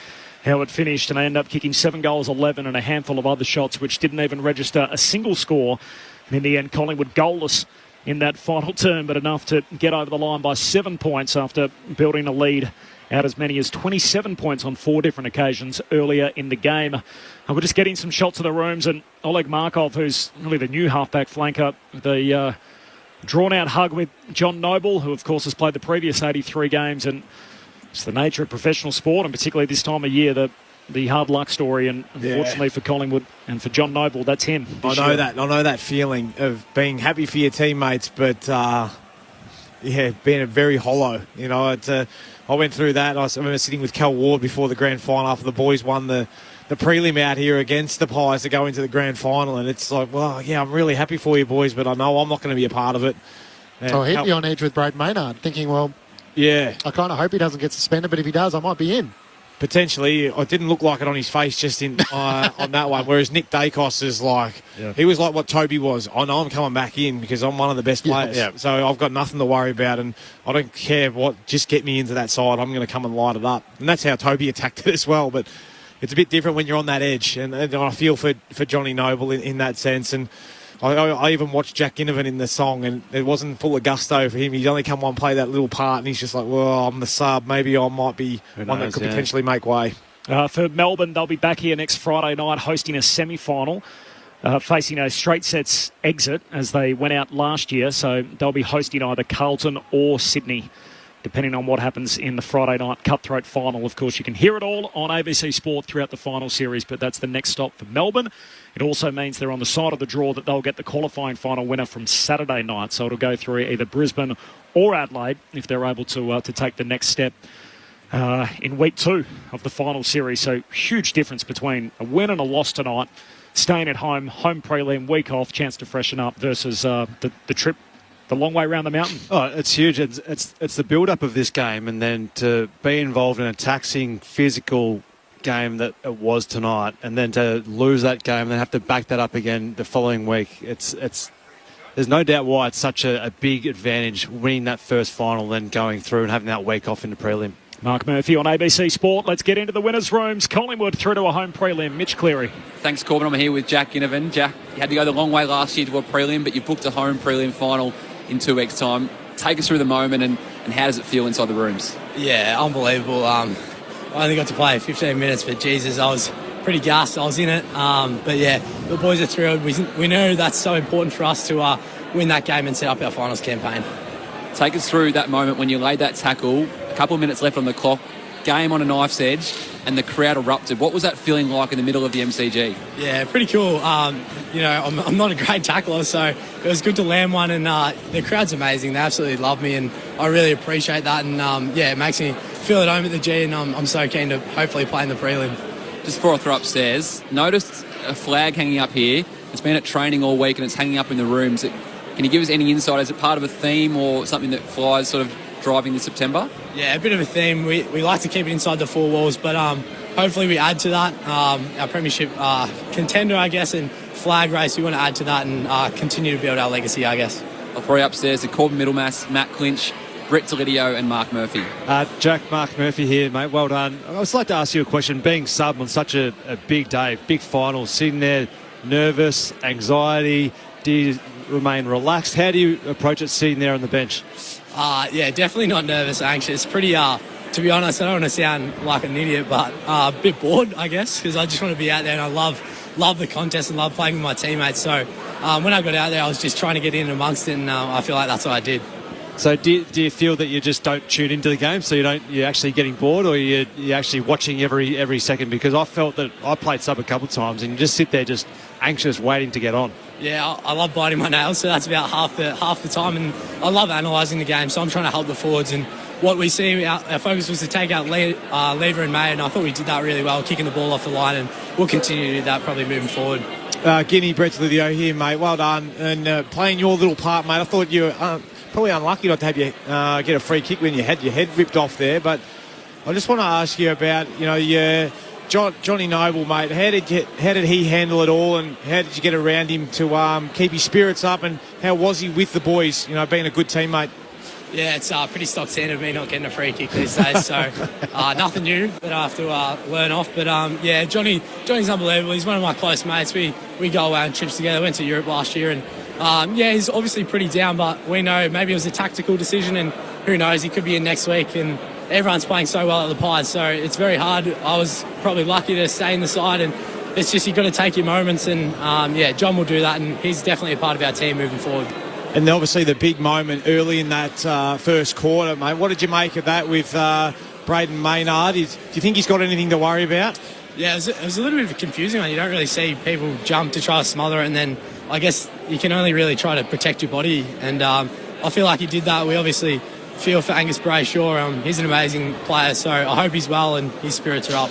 how it finished, and they ended up kicking 7 goals, 11, and a handful of other shots, which didn't even register a single score. And in the end, Collingwood goalless in that final term, but enough to get over the line by 7 points after building a lead out as many as 27 points on 4 different occasions earlier in the game. We're just getting some shots of the rooms, and Oleg Markov, who's really the new halfback flanker, the drawn-out hug with John Noble, who of course has played the previous 83 games, and it's the nature of professional sport, and particularly this time of year, the hard luck story, and unfortunately for Collingwood and for John Noble, that's him. I know that feeling of being happy for your teammates, but being very hollow. You know, I went through that. I remember sitting with Cal Ward before the grand final after the boys won the prelim out here against the Pies to go into the grand final, and it's like, well, yeah, I'm really happy for you boys, but I know I'm not going to be a part of it. And he'd be on edge with Brad Maynard, thinking, well, yeah, I kind of hope he doesn't get suspended, but if he does, I might be in. Potentially, it didn't look like it on his face just in on that one. Whereas Nick Dacos is he was like what Toby was. I know I'm coming back in because I'm one of the best players. Yeah. So I've got nothing to worry about, and I don't care what. Just get me into that side. I'm going to come and light it up, and that's how Toby attacked it as well. But it's a bit different when you're on that edge, and I feel for Johnny Noble in that sense. And I even watched Jack Ginnivan in the song, and it wasn't full of gusto for him. He'd only come on, play that little part, and he's just like, well, I'm the sub. Maybe I might be one that could potentially make way. For Melbourne, they'll be back here next Friday night hosting a semi-final, facing a straight sets exit as they went out last year. So they'll be hosting either Carlton or Sydney, depending on what happens in the Friday night cutthroat final. Of course, you can hear it all on ABC Sport throughout the final series, but that's the next stop for Melbourne. It also means they're on the side of the draw that they'll get the qualifying final winner from Saturday night. So it'll go through either Brisbane or Adelaide if they're able to take the next step in week 2 of the final series. So huge difference between a win and a loss tonight, staying at home prelim, week off, chance to freshen up versus the trip the long way around the mountain. Oh, it's huge. It's the build-up of this game, and then to be involved in a taxing physical game that it was tonight, and then to lose that game and then have to back that up again the following week. There's no doubt why it's such a big advantage winning that first final, then going through and having that week off in the prelim. Mark Murphy on ABC Sport. Let's get into the winners' rooms. Collingwood through to a home prelim. Mitch Cleary. Thanks, Corbin. I'm here with Jack Ginnivan. Jack, you had to go the long way last year to a prelim, but you booked a home prelim final in 2 weeks' time. Take us through the moment and how does it feel inside the rooms? Yeah, unbelievable. I only got to play 15 minutes, but Jesus, I was pretty gassed. I was in it. But yeah, the boys are thrilled. We know that's so important for us to win that game and set up our finals campaign. Take us through that moment when you laid that tackle, a couple of minutes left on the clock, game on a knife's edge. and the crowd erupted. What was that feeling like in the middle of the MCG? Yeah, pretty cool. I'm not a great tackler, so it was good to land one, and the crowd's amazing. They absolutely love me, and I really appreciate that, and it makes me feel at home at the G, and I'm so keen to hopefully play in the prelim. Just before I throw upstairs, noticed a flag hanging up here. It's been at training all week, and it's hanging up in the rooms. Can you give us any insight? Is it part of a theme or something that Fly's sort of driving this September? Yeah, a bit of a theme. We like to keep it inside the four walls, but hopefully we add to that. Our premiership contender, I guess, and flag race, we want to add to that and continue to build our legacy, I guess. I'll throw you upstairs to Corbin Middlemass, Matt Clinch, Brett Delidio and Mark Murphy. Jack, Mark Murphy here, mate. Well done. I'd just like to ask you a question. Being sub on such a big day, big final, sitting there nervous, anxiety, do you remain relaxed? How do you approach it sitting there on the bench? Yeah, definitely not nervous, anxious. Pretty, to be honest, I don't want to sound like an idiot, but a bit bored, I guess, because I just want to be out there and I love the contest and love playing with my teammates. So when I got out there, I was just trying to get in amongst it, and I feel like that's what I did. So do you feel that you just don't tune into the game, so you're actually getting bored, or you're actually watching every second? Because I felt that I played sub a couple of times and you just sit there just anxious, waiting to get on. Yeah, I love biting my nails, so that's about half the time, and I love analysing the game, so I'm trying to help the forwards, and what we see, our focus was to take out Lever and May, and I thought we did that really well, kicking the ball off the line, and we'll continue to do that probably moving forward. Guinea, Brett Delidio here, mate. Well done, and playing your little part, mate. I thought you were probably unlucky not to have you get a free kick when you had your head ripped off there, but I just want to ask you about, Johnny Noble, mate. How did he handle it all, and how did you get around him to keep his spirits up, and how was he with the boys, being a good teammate? Yeah, it's pretty stock standard me not getting a free kick these days, so nothing new that I have to learn off. But Johnny's unbelievable. He's one of my close mates. We go away on trips together. Went to Europe last year, and he's obviously pretty down, but we know maybe it was a tactical decision, and who knows, he could be in next week, and everyone's playing so well at the Pies, so it's very hard. I was probably lucky to stay in the side, and it's just you've got to take your moments, and John will do that, and he's definitely a part of our team moving forward. And obviously the big moment early in that first quarter, mate. What did you make of that with Braden Maynard? Do you think he's got anything to worry about? Yeah, it was a little bit of a confusing one. You don't really see people jump to try to smother it, and then I guess you can only really try to protect your body, and I feel like he did that. We obviously feel for Angus Brayshaw. He's an amazing player, so I hope he's well and his spirits are up.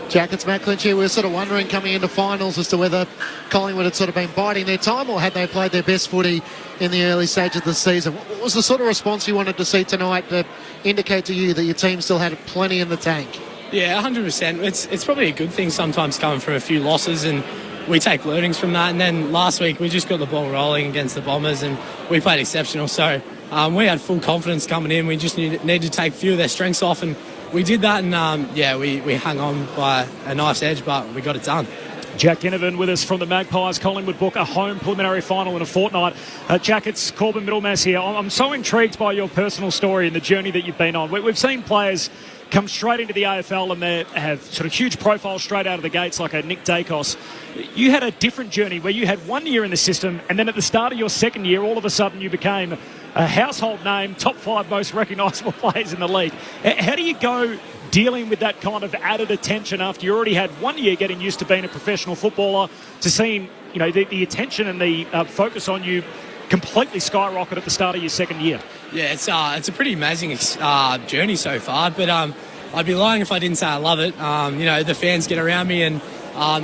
Jack, it's Matt Clinch here. We're sort of wondering coming into finals as to whether Collingwood had sort of been biding their time, or had they played their best footy in the early stage of the season. What was the sort of response you wanted to see tonight to indicate to you that your team still had plenty in the tank? Yeah, 100%. It's probably a good thing sometimes coming from a few losses, and we take learnings from that. And then last week we just got the ball rolling against the Bombers, and we played exceptional. So we had full confidence coming in. We just needed to take a few of their strengths off, and we did that, and we hung on by a knife's edge, but we got it done. Jack Ginnivan with us from the Magpies. Collingwood book a home preliminary final in a fortnight. Jack, it's Corbin Middlemass here. I'm so intrigued by your personal story and the journey that you've been on. We've seen players come straight into the AFL and they have sort of huge profiles straight out of the gates, like a Nick Dacos. You had a different journey where you had 1 year in the system, and then at the start of your second year, all of a sudden you became a household name, top 5 most recognisable players in the league. How do you go dealing with that kind of added attention after you already had 1 year getting used to being a professional footballer, to seeing the attention and the focus on you completely skyrocket at the start of your second year? Yeah, it's a pretty amazing journey so far, but I'd be lying if I didn't say I love it. The fans get around me, and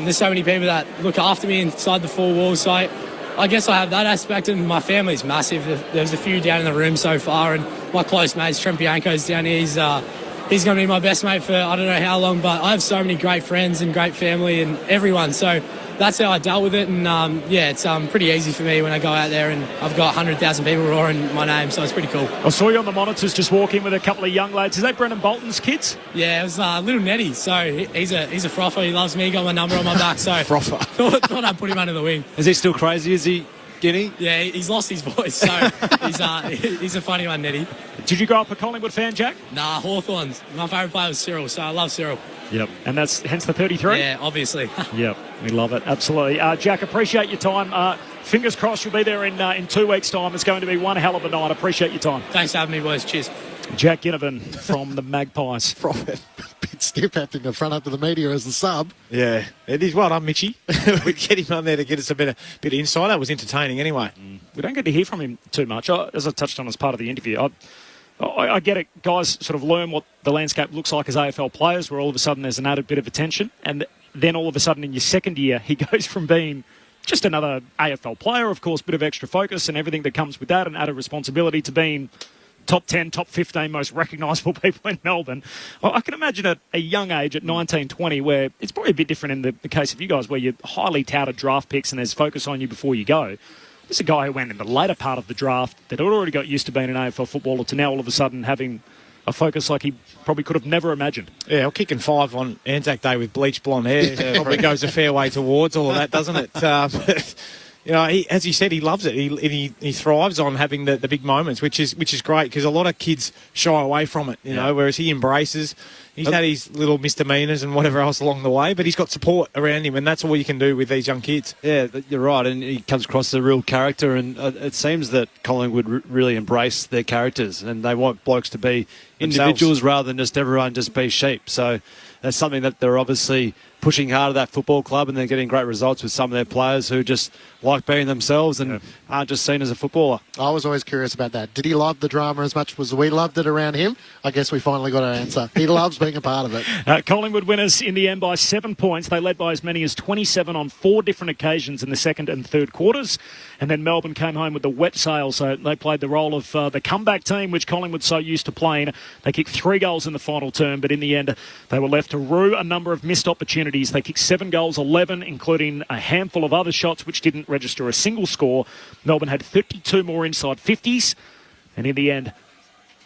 there's so many people that look after me inside the four walls, so I guess I have that aspect, and my family's massive. There's a few down in the room so far, and my close mates, Trent Bianco's down here. He's going to be my best mate for I don't know how long, but I have so many great friends and great family and everyone, so that's how I dealt with it. And it's pretty easy for me when I go out there, and I've got 100,000 people roaring my name, so it's pretty cool. I saw you on the monitors just walking with a couple of young lads. Is that Brendan Bolton's kids? Yeah, it was little Nettie, so he's a frother. He loves me, got my number on my back, so frother. thought I'd put him under the wing. Is he still crazy? Is he, Guinea? Yeah, he's lost his voice, so he's a funny one, Nettie. Did you grow up a Collingwood fan, Jack? Nah, Hawthorns. My favourite player was Cyril, so I love Cyril. Yep, and that's hence the 33? Yeah, obviously. Yep, we love it, absolutely. Jack, appreciate your time. Fingers crossed you'll be there in 2 weeks' time. It's going to be one hell of a night. Appreciate your time. Thanks for having me, boys. Cheers. Jack Ginnivan from the Magpies. From it. bit stiff having to front up to the media as the sub. Yeah, it is. Well done, Mitchie. We get him on there to get us a bit of insight. That was entertaining anyway. We don't get to hear from him too much. As I touched on as part of the interview, I get it. Guys sort of learn what the landscape looks like as AFL players, where all of a sudden there's an added bit of attention. And then all of a sudden in your second year, he goes from being just another AFL player, of course, bit of extra focus and everything that comes with that and added responsibility, to being top 10, top 15 most recognisable people in Melbourne. I can imagine at a young age, at 19, 20, where it's probably a bit different in the case of you guys, where you're highly touted draft picks and there's focus on you before you go. This is a guy who went in the later part of the draft that had already got used to being an AFL footballer to now all of a sudden having a focus like he probably could have never imagined. Yeah, well, kicking 5 on Anzac Day with bleached blonde hair probably goes a fair way towards all of that, doesn't it? But, you know, as he said, he loves it. He thrives on having the big moments, which is great, because a lot of kids shy away from it, you know, whereas he embraces. He's had his little misdemeanours and whatever else along the way, but he's got support around him, and that's all you can do with these young kids. Yeah, you're right, and he comes across as a real character, and it seems that Collingwood really embrace their characters, and they want blokes to be individuals rather than just everyone just be sheep. So that's something that they're obviously pushing hard at that football club, and they're getting great results with some of their players who just like being themselves and aren't just seen as a footballer. I was always curious about that. Did he love the drama as much as we loved it around him? I guess we finally got our answer. He loves being a part of it. Collingwood winners in the end by 7 points. They led by as many as 27 on 4 different occasions in the second and third quarters. And then Melbourne came home with the wet sail, so they played the role of the comeback team, which Collingwood's so used to playing. They kicked 3 goals in the final term, but in the end, they were left to rue a number of missed opportunities. They kicked 7 goals, 11, including a handful of other shots, which didn't register a single score. Melbourne had 32 more inside 50s, and in the end,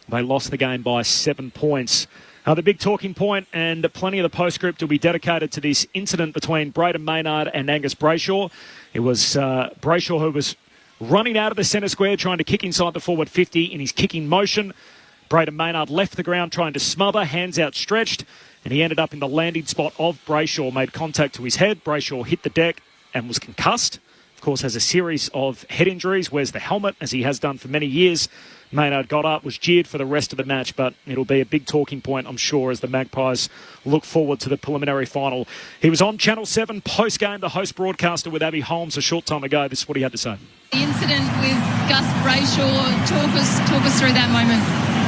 they lost the game by 7 points. The big talking point, and plenty of the postscript will be dedicated to this incident between Braden Maynard and Angus Brayshaw. It was Brayshaw who was running out of the centre square, trying to kick inside the forward 50 in his kicking motion. Braden Maynard left the ground trying to smother, hands outstretched, and he ended up in the landing spot of Brayshaw, made contact to his head. Brayshaw hit the deck and was concussed. Of course, has a series of head injuries, wears the helmet, as he has done for many years. Maynard got up, was jeered for the rest of the match, but it'll be a big talking point, I'm sure, as the Magpies look forward to the preliminary final. He was on Channel 7 post-game, the host broadcaster with Abby Holmes a short time ago. This is what he had to say. The incident with Gus Brayshaw, talk us through that moment.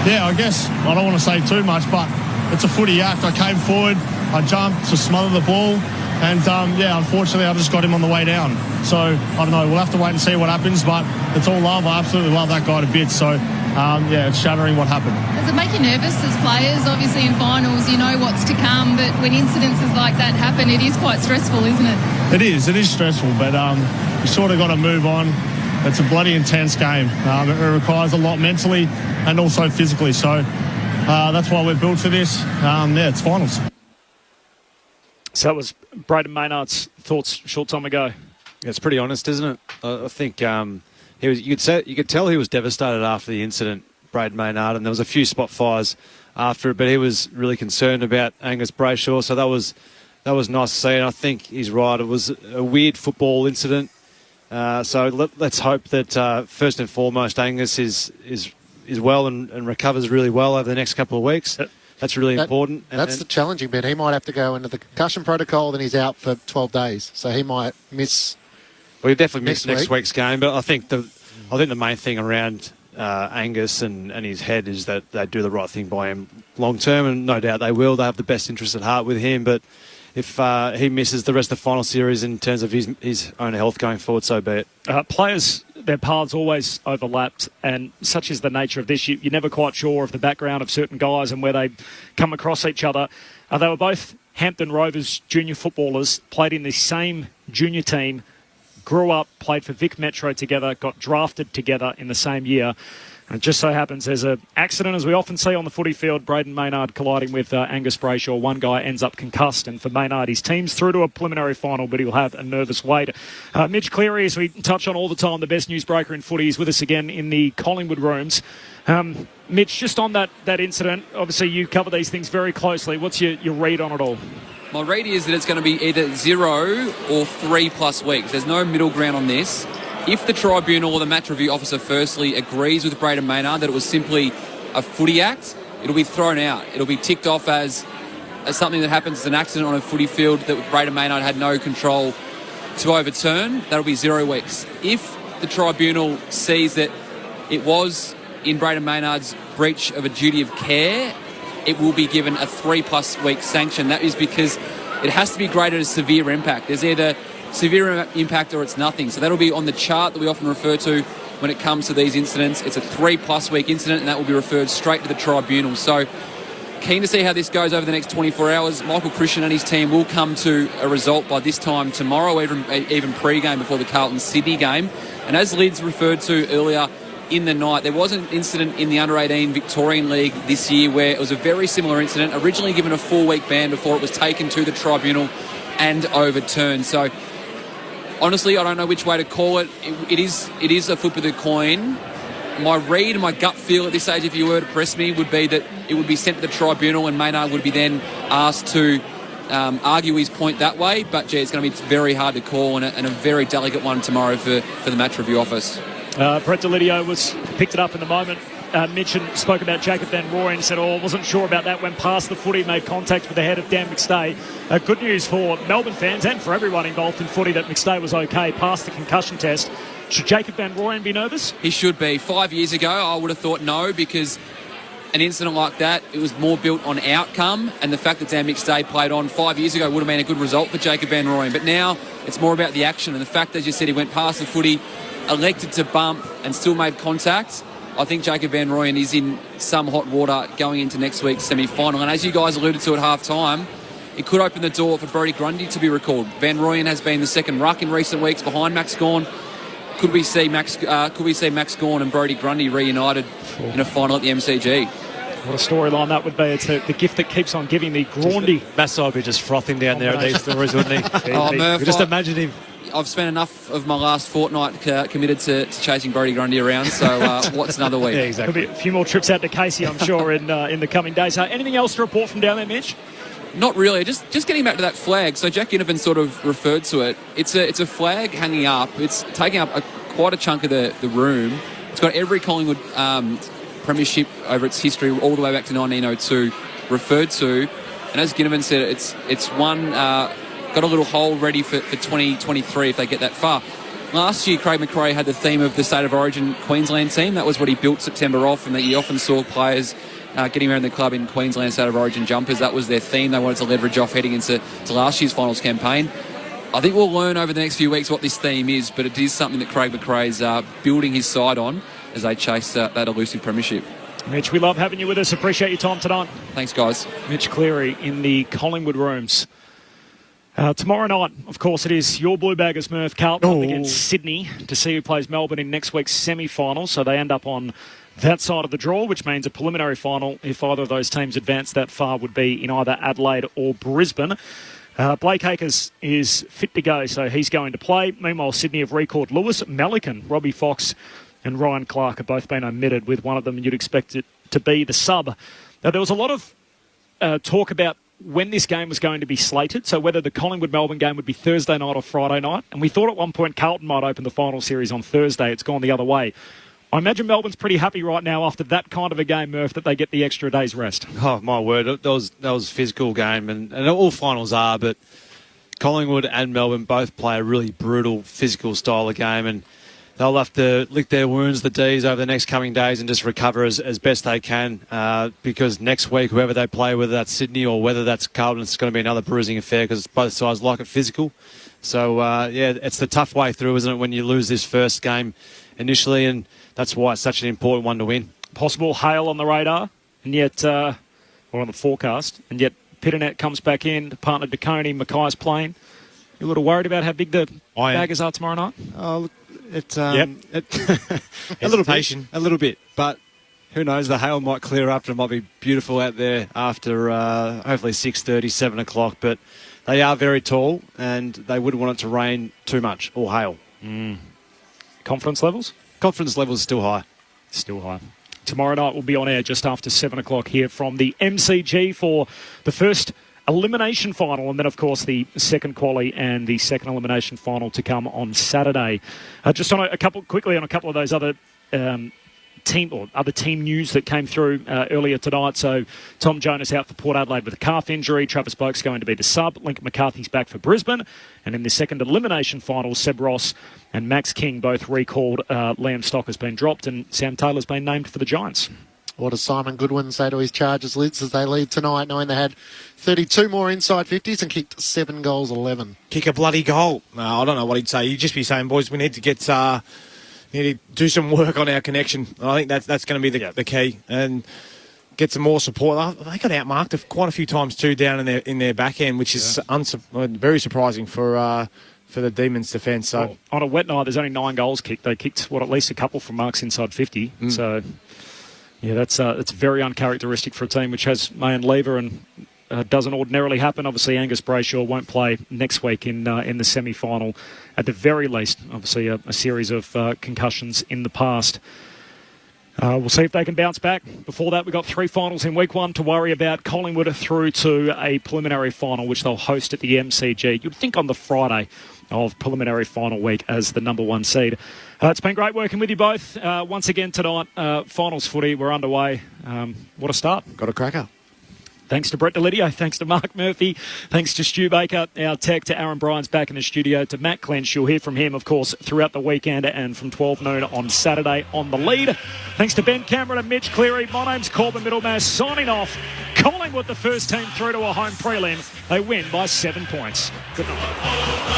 Yeah, I guess I don't want to say too much, but it's a footy act. I came forward, I jumped to smother the ball, and unfortunately I just got him on the way down. So I don't know, we'll have to wait and see what happens, but it's all love. I absolutely love that guy to bits. So it's shattering what happened. Does it make you nervous as players? Obviously in finals you know what's to come, but when incidences like that happen, it is quite stressful, isn't it? It is stressful, but you sort of got to move on. It's a bloody intense game. It requires a lot mentally and also physically. So that's why we're built for this. It's finals. So that was Braden Maynard's thoughts a short time ago. Yeah, it's pretty honest, isn't it? I think you could tell he was devastated after the incident, Braden Maynard, and there was a few spot fires after it, but he was really concerned about Angus Brayshaw, so that was nice to see, and I think he's right. It was a weird football incident, so let's hope that first and foremost Angus is well and recovers really well over the next couple of weeks. That's really important. That's the challenging bit. He might have to go into the concussion protocol, then he's out for 12 days. So he might miss. Well, he'll definitely miss next week's game. But I think the main thing around Angus and his head is that they do the right thing by him long term, and no doubt they will. They have the best interest at heart with him. But if he misses the rest of the final series in terms of his own health going forward, so be it. Players, their paths always overlapped, and such is the nature of this. You're never quite sure of the background of certain guys and where they come across each other. They were both Hampton Rovers junior footballers, played in the same junior team, grew up, played for Vic Metro together, got drafted together in the same year. And it just so happens there's an accident, as we often see on the footy field, Braden Maynard colliding with Angus Brayshaw. One guy ends up concussed, and for Maynard, his team's through to a preliminary final, but he'll have a nervous wait. Mitch Cleary, as we touch on all the time, the best newsbreaker in footy, is with us again in the Collingwood rooms. Mitch, just on that incident, obviously you cover these things very closely. What's your read on it all? My read is that it's going to be either 0 or 3+ weeks. There's no middle ground on this. If the tribunal or the match review officer firstly agrees with Braden Maynard that it was simply a footy act, it'll be thrown out. It'll be ticked off as something that happens as an accident on a footy field that Braden Maynard had no control to overturn, that'll be 0 weeks. If the tribunal sees that it was in Braden Maynard's breach of a duty of care, it will be given a 3+ week sanction. That is because it has to be graded as severe impact. There's either severe impact or it's nothing. So that'll be on the chart that we often refer to when it comes to these incidents. It's a 3+ week incident, and that will be referred straight to the tribunal. So keen to see how this goes over the next 24 hours. Michael Christian and his team will come to a result by this time tomorrow, even pre-game before the Carlton-Sydney game. And as Lids referred to earlier in the night, there was an incident in the Under-18 Victorian League this year where it was a very similar incident, originally given a 4-week ban before it was taken to the tribunal and overturned. So honestly, I don't know which way to call it. It is a flip of the coin. My read and my gut feel at this stage, if you were to press me, would be that it would be sent to the tribunal and Maynard would be then asked to argue his point that way. But, gee, it's going to be very hard to call and a very delicate one tomorrow for the match review office. Brett Delidio picked it up in the moment. Mitch spoke about Jacob Van Rooyen and said, wasn't sure about that when past the footy, made contact with the head of Dan McStay. Good news for Melbourne fans and for everyone involved in footy that McStay was okay, passed the concussion test. Should Jacob Van Rooyen be nervous? He should be. 5 years ago, I would have thought no, because an incident like that, it was more built on outcome, and the fact that Dan McStay played on 5 years ago would have been a good result for Jacob Van Rooyen. But now it's more about the action, and the fact, as you said, he went past the footy, elected to bump and still made contact. I think Jacob Van Rooyen is in some hot water going into next week's semi-final. And as you guys alluded to at half-time, it could open the door for Brodie Grundy to be recalled. Van Rooyen has been the second ruck in recent weeks behind Max Gawn. Could we see Max Gawn and Brodie Grundy reunited in a final at the MCG? What a storyline that would be. It's the gift that keeps on giving, the Grundy. Massai would be just frothing down there at these stories, wouldn't he? Murph, just imagine him. I've spent enough of my last fortnight committed to chasing Brodie Grundy around, so what's another week? Yeah, exactly. There'll be a few more trips out to Casey, I'm sure, in the coming days. Anything else to report from down there, Mitch? Not really. Just getting back to that flag. So Jack Ginnivan sort of referred to it. It's a flag hanging up. It's taking up quite a chunk of the room. It's got every Collingwood premiership over its history, all the way back to 1902, referred to. And as Ginnivan said, it's one... got a little hole ready for 2023 if they get that far. Last year, Craig McRae had the theme of the State of Origin Queensland team. That was what he built September off, and that you often saw players getting around the club in Queensland State of Origin jumpers. That was their theme. They wanted to leverage off heading into last year's finals campaign. I think we'll learn over the next few weeks what this theme is, but it is something that Craig McRae's building his side on as they chase that elusive premiership. Mitch, we love having you with us. Appreciate your time tonight. Thanks, guys. Mitch Cleary in the Collingwood rooms. Tomorrow night, of course, it is your Blue Baggers, Murph, Carlton up against Sydney to see who plays Melbourne in next week's semi-final. So they end up on that side of the draw, which means a preliminary final, if either of those teams advance that far, would be in either Adelaide or Brisbane. Blake Acres is fit to go, so he's going to play. Meanwhile, Sydney have recalled Lewis Melican, Robbie Fox and Ryan Clark have both been omitted, with one of them you'd expect it to be the sub. Now, there was a lot of talk about when this game was going to be slated, so whether the Collingwood-Melbourne game would be Thursday night or Friday night. And we thought at one point Carlton might open the final series on Thursday. It's gone the other way. I imagine Melbourne's pretty happy right now after that kind of a game, Murph, that they get the extra day's rest. Oh, my word. That was a physical game, and all finals are, but Collingwood and Melbourne both play a really brutal physical style of game, and they'll have to lick their wounds, the Ds, over the next coming days and just recover as best they can, because next week, whoever they play, whether that's Sydney or whether that's Carlton, it's going to be another bruising affair because both sides like it physical. So, it's the tough way through, isn't it, when you lose this first game initially, and that's why it's such an important one to win. Possible hail on the radar, and yet, or on the forecast, and yet Pitternet comes back in, partner DeConey, Mackay's playing. You a little worried about how big the Baggers are tomorrow night? Oh, look. A little bit, but who knows? The hail might clear up and it might be beautiful out there after hopefully 6:30, 7 o'clock. But they are very tall and they wouldn't want it to rain too much or hail. Confidence levels? Confidence levels still high. Still high. Tomorrow night we'll be on air just after 7 o'clock here from the MCG for the first elimination final, and then of course the second quali and the second elimination final to come on Saturday. Just on a couple of those other team or other team news that came through earlier tonight. So Tom Jonas out for Port Adelaide with a calf injury. Travis Boak's going to be the sub. Lincoln McCarthy's back for Brisbane. And in the second elimination final, Seb Ross and Max King both recalled. Liam Stock has been dropped and Sam Taylor's been named for the Giants. What does Simon Goodwin say to his Chargers lids as they leave tonight, knowing they had 32 more inside 50s and kicked 7 goals, 11? Kick a bloody goal. No, I don't know what he'd say. He'd just be saying, boys, we need to get... need to do some work on our connection. I think that's going to be the key. And get some more support. They got outmarked quite a few times too down in their back end, which is very surprising for the Demons' defence. So well, on a wet night, there's only 9 goals kicked. They kicked at least a couple from marks inside 50. So yeah, that's very uncharacteristic for a team which has Mayan Lever and doesn't ordinarily happen. Obviously, Angus Brayshaw won't play next week in the semi-final. At the very least, obviously, a series of concussions in the past. We'll see if they can bounce back. Before that, we've got 3 finals in week 1 to worry about. Collingwood through to a preliminary final, which they'll host at the MCG. You'd think on the Friday of preliminary final week as the number 1 seed. It's been great working with you both. Once again tonight, finals footy, we're underway. What a start. Got a cracker. Thanks to Brett Delidio, thanks to Mark Murphy, thanks to Stu Baker, our tech, to Aaron Bryans back in the studio, to Matt Clench. You'll hear from him, of course, throughout the weekend and from 12 noon on Saturday on The Lead. Thanks to Ben Cameron and Mitch Cleary. My name's Corbin Middlemass, signing off. Collingwood, the first team through to a home prelim. They win by 7 points. Good night.